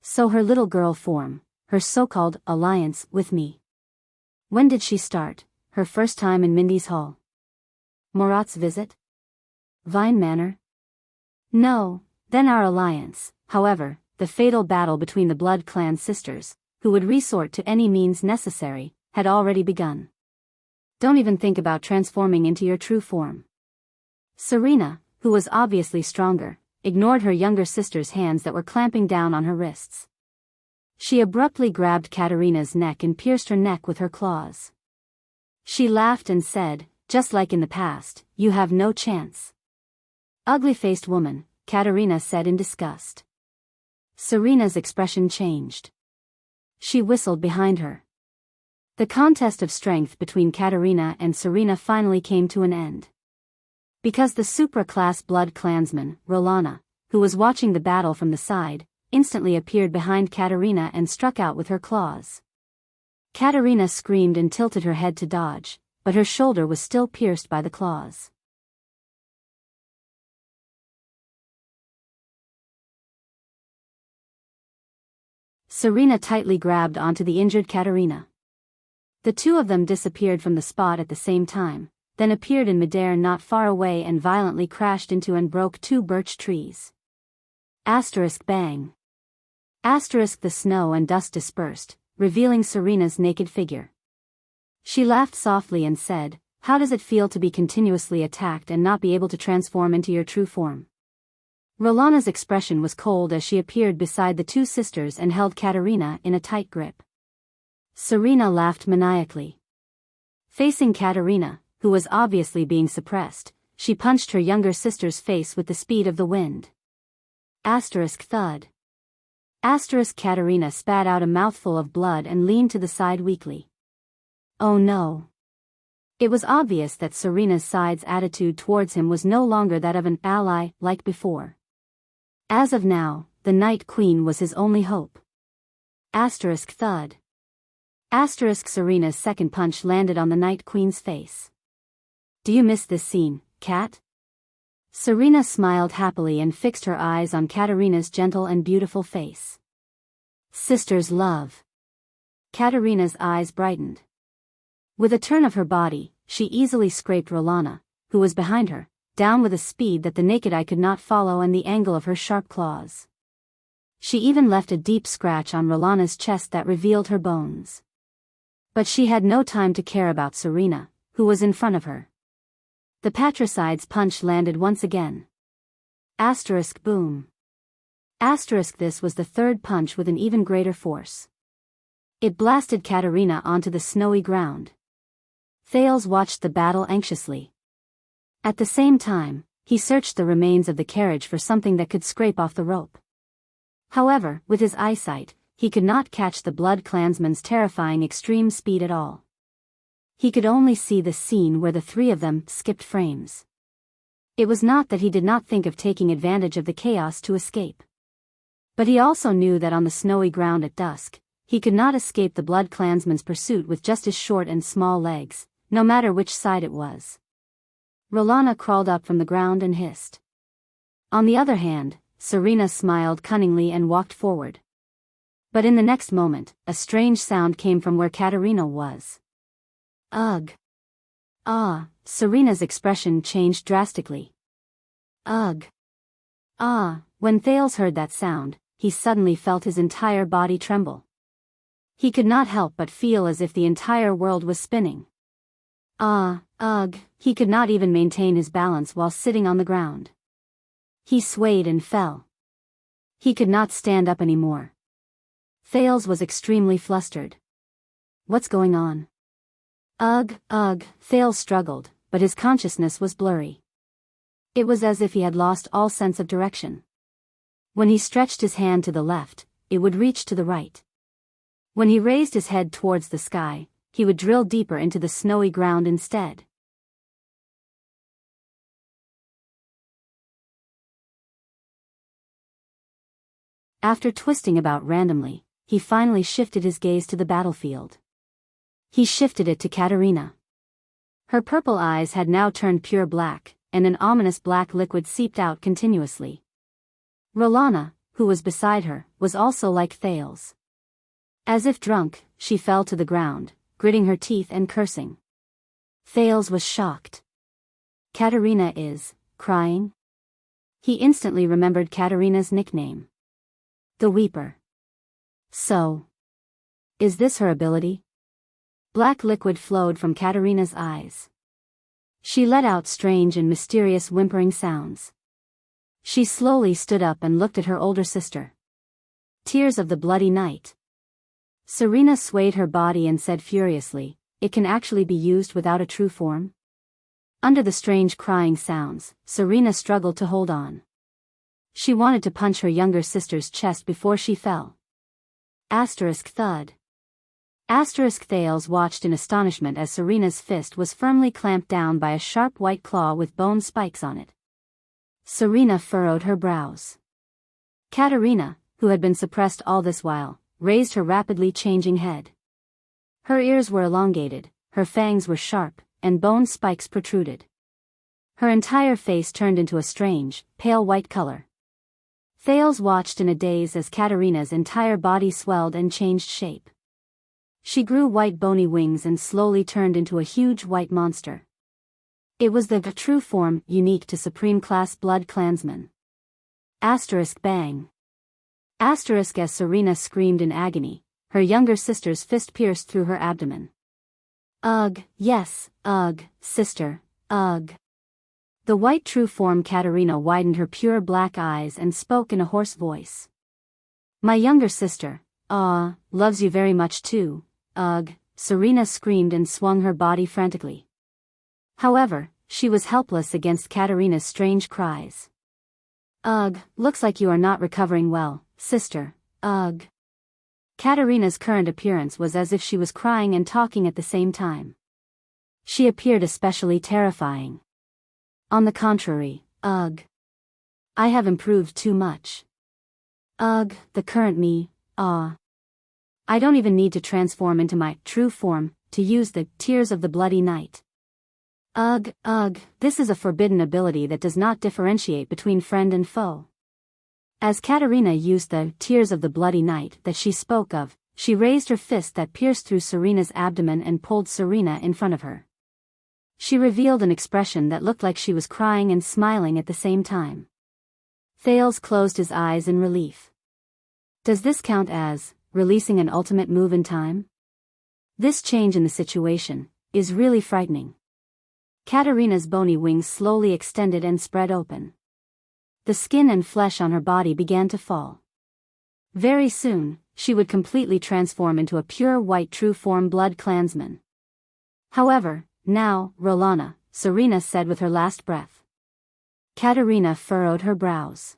So her little girl form, her so-called alliance with me. When did she start? Her first time in Mindy's Hall? Morat's visit? Vine Manor? No, then our alliance, however, the fatal battle between the Blood Clan sisters, who would resort to any means necessary, had already begun. Don't even think about transforming into your true form. Serena, who was obviously stronger, ignored her younger sister's hands that were clamping down on her wrists. She abruptly grabbed Katerina's neck and pierced her neck with her claws. She laughed and said, "Just like in the past, you have no chance." "Ugly-faced woman," Katerina said in disgust. Serena's expression changed. She whistled behind her. The contest of strength between Katerina and Serena finally came to an end. Because the supra-class Blood Clansman, Rolana, who was watching the battle from the side, instantly appeared behind Katerina and struck out with her claws. Katerina screamed and tilted her head to dodge, but her shoulder was still pierced by the claws. Serena tightly grabbed onto the injured Katerina. The two of them disappeared from the spot at the same time, then appeared in midair not far away and violently crashed into and broke two birch trees. Asterisk bang. Asterisk the snow and dust dispersed, revealing Serena's naked figure. She laughed softly and said, "How does it feel to be continuously attacked and not be able to transform into your true form?" Rolana's expression was cold as she appeared beside the two sisters and held Katerina in a tight grip. Serena laughed maniacally. Facing Katerina, who was obviously being suppressed, she punched her younger sister's face with the speed of the wind. Asterisk thud. Asterisk Katerina spat out a mouthful of blood and leaned to the side weakly. Oh no. It was obvious that Serena's side's attitude towards him was no longer that of an ally like before. As of now, the Night Queen was his only hope. Asterisk thud. Asterisk Serena's second punch landed on the Night Queen's face. Do you miss this scene, Kat? Serena smiled happily and fixed her eyes on Katerina's gentle and beautiful face. Sisters love. Katerina's eyes brightened. With a turn of her body, she easily scraped Rolana, who was behind her, down with a speed that the naked eye could not follow and the angle of her sharp claws. She even left a deep scratch on Rolana's chest that revealed her bones. But she had no time to care about Serena, who was in front of her. The patricide's punch landed once again. Asterisk boom. Asterisk this was the third punch with an even greater force. It blasted Katerina onto the snowy ground. Thales watched the battle anxiously. At the same time, he searched the remains of the carriage for something that could scrape off the rope. However, with his eyesight, he could not catch the Blood Clansman's terrifying extreme speed at all. He could only see the scene where the three of them skipped frames. It was not that he did not think of taking advantage of the chaos to escape. But he also knew that on the snowy ground at dusk, he could not escape the Blood Clansman's pursuit with just his short and small legs, no matter which side it was. Rolana crawled up from the ground and hissed. On the other hand, Serena smiled cunningly and walked forward. But in the next moment, a strange sound came from where Katerina was. Ugh. Ah, Serena's expression changed drastically. Ugh. Ah, when Thales heard that sound, he suddenly felt his entire body tremble. He could not help but feel as if the entire world was spinning. Ugh, he could not even maintain his balance while sitting on the ground. He swayed and fell. He could not stand up anymore. Thales was extremely flustered. What's going on? Ugh, Thales struggled, but his consciousness was blurry. It was as if he had lost all sense of direction. When he stretched his hand to the left, it would reach to the right. When he raised his head towards the sky, he would drill deeper into the snowy ground instead. After twisting about randomly, he finally shifted his gaze to the battlefield. He shifted it to Katerina. Her purple eyes had now turned pure black, and an ominous black liquid seeped out continuously. Rolana, who was beside her, was also like Thales. As if drunk, she fell to the ground, gritting her teeth and cursing. Thales was shocked. Katerina is crying? He instantly remembered Katerina's nickname. The Weeper. So, is this her ability? Black liquid flowed from Katerina's eyes. She let out strange and mysterious whimpering sounds. She slowly stood up and looked at her older sister. Tears of the Bloody Night. Serena swayed her body and said furiously, "It can actually be used without a true form?" Under the strange crying sounds, Serena struggled to hold on. She wanted to punch her younger sister's chest before she fell. Thud. Thales watched in astonishment as Serena's fist was firmly clamped down by a sharp white claw with bone spikes on it. Serena furrowed her brows. Katerina, who had been suppressed all this while, raised her rapidly changing head. Her ears were elongated, her fangs were sharp, and bone spikes protruded. Her entire face turned into a strange, pale white color. Thales watched in a daze as Katerina's entire body swelled and changed shape. She grew white bony wings and slowly turned into a huge white monster. It was the true form, unique to Supreme Class Blood Clansmen. Bang. As Serena screamed in agony, her younger sister's fist pierced through her abdomen. Ugh, yes, ugh, sister, ugh. The white true form Katerina widened her pure black eyes and spoke in a hoarse voice. My younger sister, loves you very much too, ugh, Serena screamed and swung her body frantically. However, she was helpless against Katerina's strange cries. Ugh, looks like you are not recovering well, sister, ugh. Katerina's current appearance was as if she was crying and talking at the same time. She appeared especially terrifying. On the contrary, ugh. I have improved too much. Ugh, the current me, I don't even need to transform into my true form, to use the Tears of the Bloody Night. Ugh, this is a forbidden ability that does not differentiate between friend and foe. As Katerina used the Tears of the Bloody Night that she spoke of, she raised her fist that pierced through Serena's abdomen and pulled Serena in front of her. She revealed an expression that looked like she was crying and smiling at the same time. Thales closed his eyes in relief. Does this count as releasing an ultimate move in time? This change in the situation is really frightening. Katerina's bony wings slowly extended and spread open. The skin and flesh on her body began to fall. Very soon, she would completely transform into a pure white true form blood clansman. However, now, Rolana, Serena said with her last breath. Katerina furrowed her brows.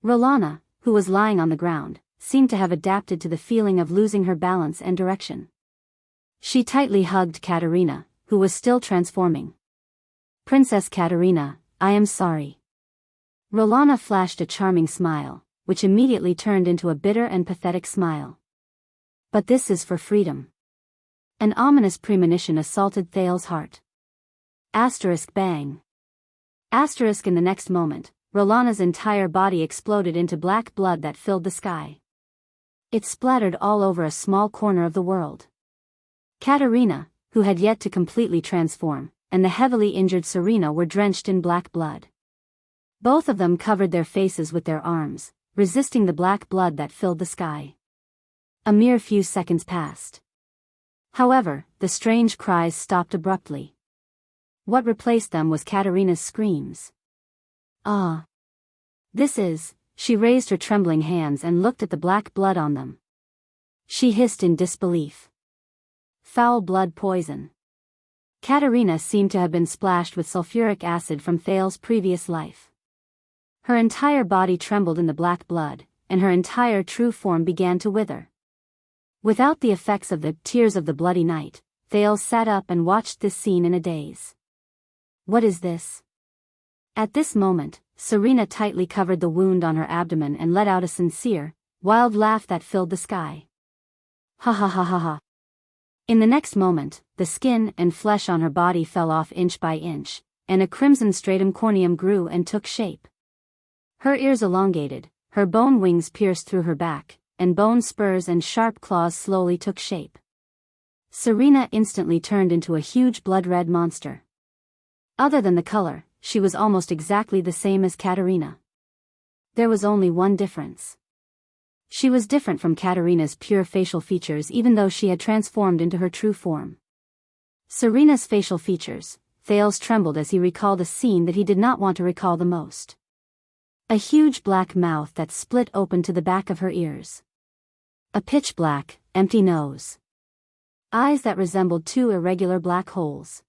Rolana, who was lying on the ground, seemed to have adapted to the feeling of losing her balance and direction. She tightly hugged Katerina, who was still transforming. Princess Katerina, I am sorry. Rolana flashed a charming smile, which immediately turned into a bitter and pathetic smile. But this is for freedom. An ominous premonition assaulted Thales' heart. Bang. In the next moment, Rolana's entire body exploded into black blood that filled the sky. It splattered all over a small corner of the world. Katerina, who had yet to completely transform, and the heavily injured Serena were drenched in black blood. Both of them covered their faces with their arms, resisting the black blood that filled the sky. A mere few seconds passed. However, the strange cries stopped abruptly. What replaced them was Katerina's screams. Ah! This is... She raised her trembling hands and looked at the black blood on them. She hissed in disbelief. Foul blood poison. Katerina seemed to have been splashed with sulfuric acid from Thales's previous life. Her entire body trembled in the black blood, and her entire true form began to wither. Without the effects of the tears of the bloody night, Thales sat up and watched this scene in a daze. What is this? At this moment, Serena tightly covered the wound on her abdomen and let out a sincere, wild laugh that filled the sky. Ha ha ha ha ha. In the next moment, the skin and flesh on her body fell off inch by inch, and a crimson stratum corneum grew and took shape. Her ears elongated, her bone wings pierced through her back, and bone spurs and sharp claws slowly took shape. Serena instantly turned into a huge blood-red monster. Other than the color, she was almost exactly the same as Katerina. There was only one difference. She was different from Katerina's pure facial features even though she had transformed into her true form. Serena's facial features, Thales trembled as he recalled a scene that he did not want to recall the most. A huge black mouth that split open to the back of her ears. A pitch-black, empty nose. Eyes that resembled two irregular black holes.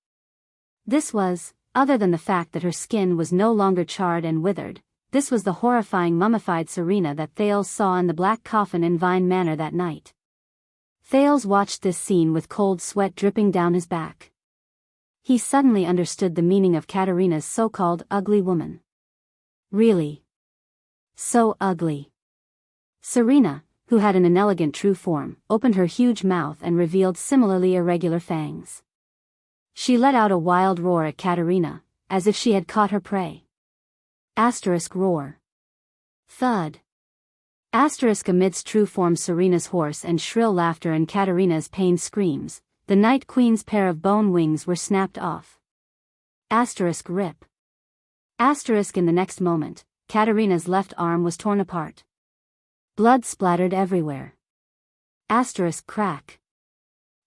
This was, other than the fact that her skin was no longer charred and withered, this was the horrifying mummified Serena that Thales saw in the black coffin in Vine Manor that night. Thales watched this scene with cold sweat dripping down his back. He suddenly understood the meaning of Katerina's so-called ugly woman. Really? So ugly. Serena, who had an inelegant true form, opened her huge mouth and revealed similarly irregular fangs. She let out a wild roar at Katerina, as if she had caught her prey. Asterisk roar. Thud. Asterisk amidst true form Serena's hoarse and shrill laughter and Katerina's pained screams, the Night Queen's pair of bone wings were snapped off. Asterisk rip. Asterisk in the next moment, Katerina's left arm was torn apart. Blood splattered everywhere. Asterisk crack.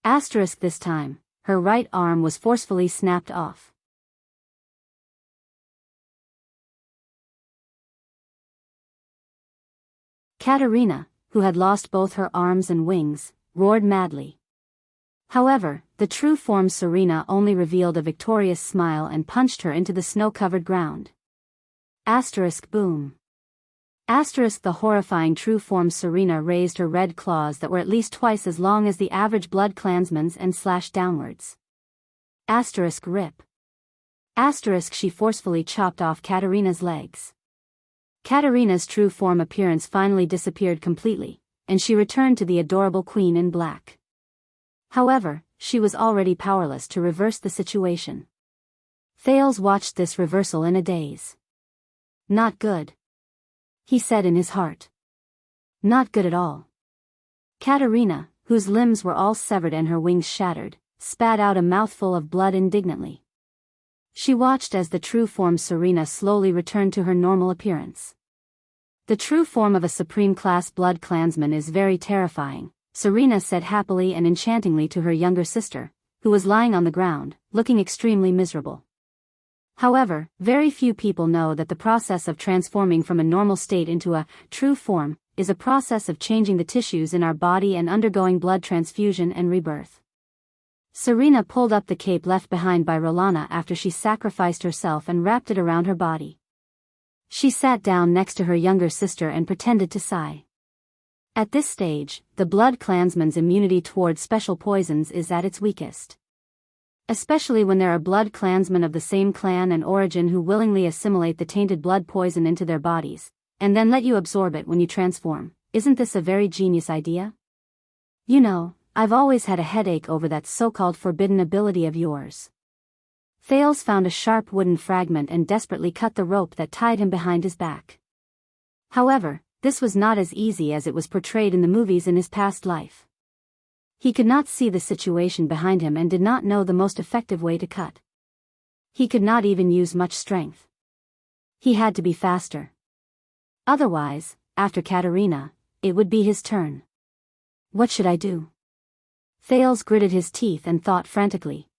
Asterisk this time, her right arm was forcefully snapped off. Katerina, who had lost both her arms and wings, roared madly. However, the true form Serena only revealed a victorious smile and punched her into the snow-covered ground. Asterisk boom. Asterisk the horrifying true form Serena raised her red claws that were at least twice as long as the average blood clansman's and slashed downwards. Asterisk rip. Asterisk she forcefully chopped off Katerina's legs. Katerina's true form appearance finally disappeared completely, and she returned to the adorable queen in black. However, she was already powerless to reverse the situation. Thales watched this reversal in a daze. Not good. He said in his heart. Not good at all. Katerina, whose limbs were all severed and her wings shattered, spat out a mouthful of blood indignantly. She watched as the true form Serena slowly returned to her normal appearance. The true form of a supreme-class blood clansman is very terrifying, Serena said happily and enchantingly to her younger sister, who was lying on the ground, looking extremely miserable. However, very few people know that the process of transforming from a normal state into a true form is a process of changing the tissues in our body and undergoing blood transfusion and rebirth. Serena pulled up the cape left behind by Rolana after she sacrificed herself and wrapped it around her body. She sat down next to her younger sister and pretended to sigh. At this stage, the blood clansman's immunity toward special poisons is at its weakest. Especially when there are blood clansmen of the same clan and origin who willingly assimilate the tainted blood poison into their bodies, and then let you absorb it when you transform. Isn't this a very genius idea? You know, I've always had a headache over that so-called forbidden ability of yours. Thales found a sharp wooden fragment and desperately cut the rope that tied him behind his back. However, this was not as easy as it was portrayed in the movies in his past life. He could not see the situation behind him and did not know the most effective way to cut. He could not even use much strength. He had to be faster. Otherwise, after Katerina, it would be his turn. What should I do? Thales gritted his teeth and thought frantically.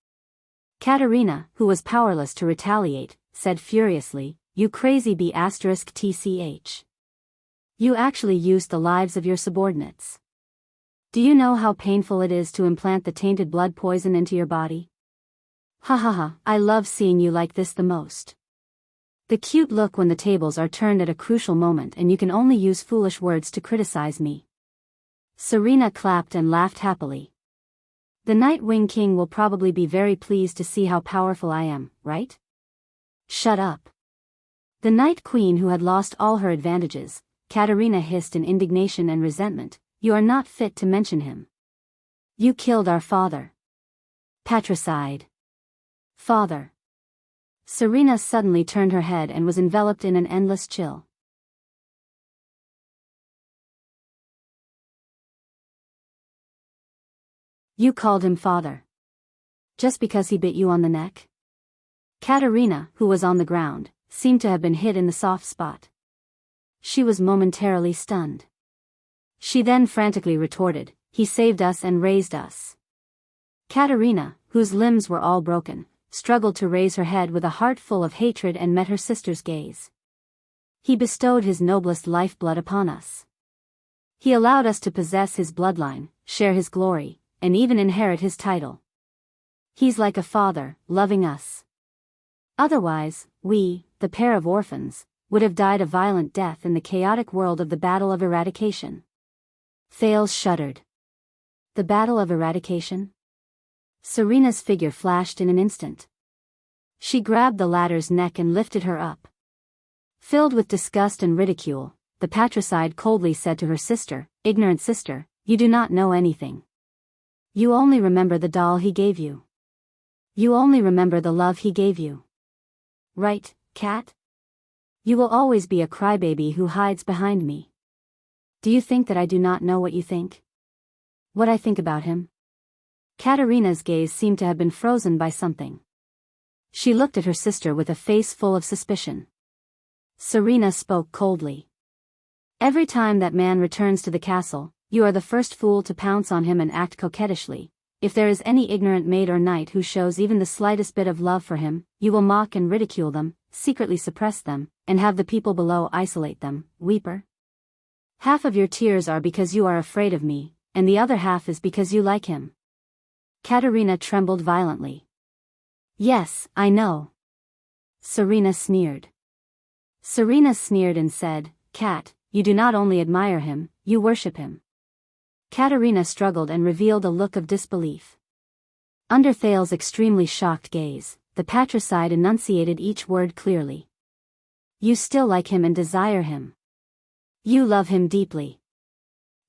Katerina, who was powerless to retaliate, said furiously, "You crazy B***tch. You actually used the lives of your subordinates. Do you know how painful it is to implant the tainted blood poison into your body? Ha ha ha, I love seeing you like this the most. The cute look when the tables are turned at a crucial moment and you can only use foolish words to criticize me." Serena clapped and laughed happily. The Night Wing King will probably be very pleased to see how powerful I am, right? Shut up. The Night Queen, who had lost all her advantages, Katerina hissed in indignation and resentment, "You are not fit to mention him. You killed our father." Patricide. Father. Serena suddenly turned her head and was enveloped in an endless chill. You called him father. Just because he bit you on the neck? Katerina, who was on the ground, seemed to have been hit in the soft spot. She was momentarily stunned. She then frantically retorted, "He saved us and raised us." Katerina, whose limbs were all broken, struggled to raise her head with a heart full of hatred and met her sister's gaze. "He bestowed his noblest lifeblood upon us. He allowed us to possess his bloodline, share his glory, and even inherit his title. He's like a father, loving us. Otherwise, we, the pair of orphans, would have died a violent death in the chaotic world of the Battle of Eradication." Thales shuddered. The Battle of Eradication? Serena's figure flashed in an instant. She grabbed the ladder's neck and lifted her up. Filled with disgust and ridicule, the patricide coldly said to her sister, "Ignorant sister, you do not know anything. You only remember the doll he gave you. You only remember the love he gave you. Right, cat? You will always be a crybaby who hides behind me. Do you think that I do not know what you think? What I think about him?" Katerina's gaze seemed to have been frozen by something. She looked at her sister with a face full of suspicion. Serena spoke coldly. "Every time that man returns to the castle, you are the first fool to pounce on him and act coquettishly. If there is any ignorant maid or knight who shows even the slightest bit of love for him, you will mock and ridicule them, secretly suppress them, and have the people below isolate them, weeper. Half of your tears are because you are afraid of me, and the other half is because you like him." Katerina trembled violently. "Yes, I know." Serena sneered. Serena sneered and said, "Kat, you do not only admire him, you worship him." Katerina struggled and revealed a look of disbelief. Under Thales' extremely shocked gaze, the patricide enunciated each word clearly. "You still like him and desire him. You love him deeply."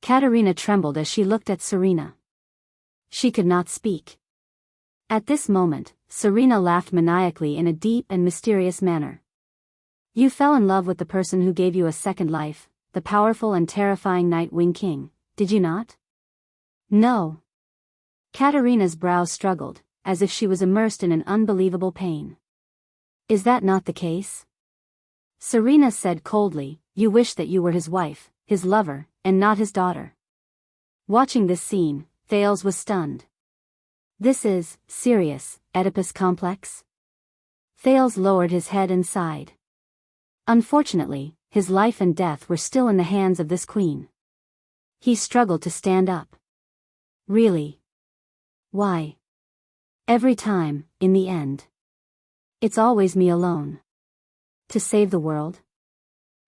Katerina trembled as she looked at Serena. She could not speak. At this moment, Serena laughed maniacally in a deep and mysterious manner. "You fell in love with the person who gave you a second life, the powerful and terrifying Night Wing King, did you not?" "No." Katerina's brows struggled, as if she was immersed in an unbelievable pain. "Is that not the case?" Serena said coldly, "You wish that you were his wife, his lover, and not his daughter." Watching this scene, Thales was stunned. "This is, serious, Oedipus complex?" Thales lowered his head and sighed. Unfortunately, his life and death were still in the hands of this queen. He struggled to stand up. "Really? Why? Every time, in the end. It's always me alone. To save the world?"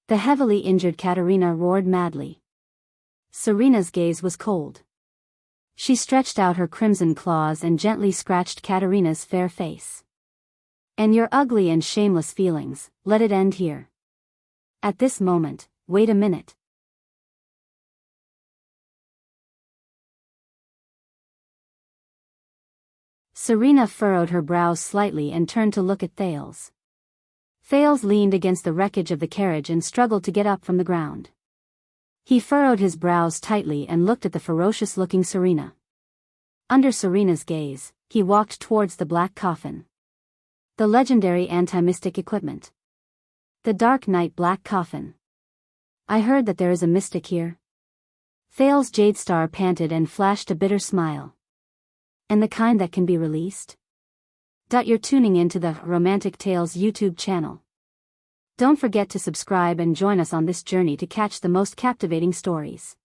The heavily injured Katerina roared madly. Serena's gaze was cold. She stretched out her crimson claws and gently scratched Katerina's fair face. "And your ugly and shameless feelings, let it end here. At this moment, wait a minute." Serena furrowed her brows slightly and turned to look at Thales. Thales leaned against the wreckage of the carriage and struggled to get up from the ground. He furrowed his brows tightly and looked at the ferocious-looking Serena. Under Serena's gaze, he walked towards the black coffin. The legendary anti-mystic equipment. The Dark Knight Black Coffin. I heard that there is a mystic here. Thales Jadestar panted and flashed a bitter smile. And the kind that can be released? You're tuning into the Romantic Tales YouTube channel. Don't forget to subscribe and join us on this journey to catch the most captivating stories.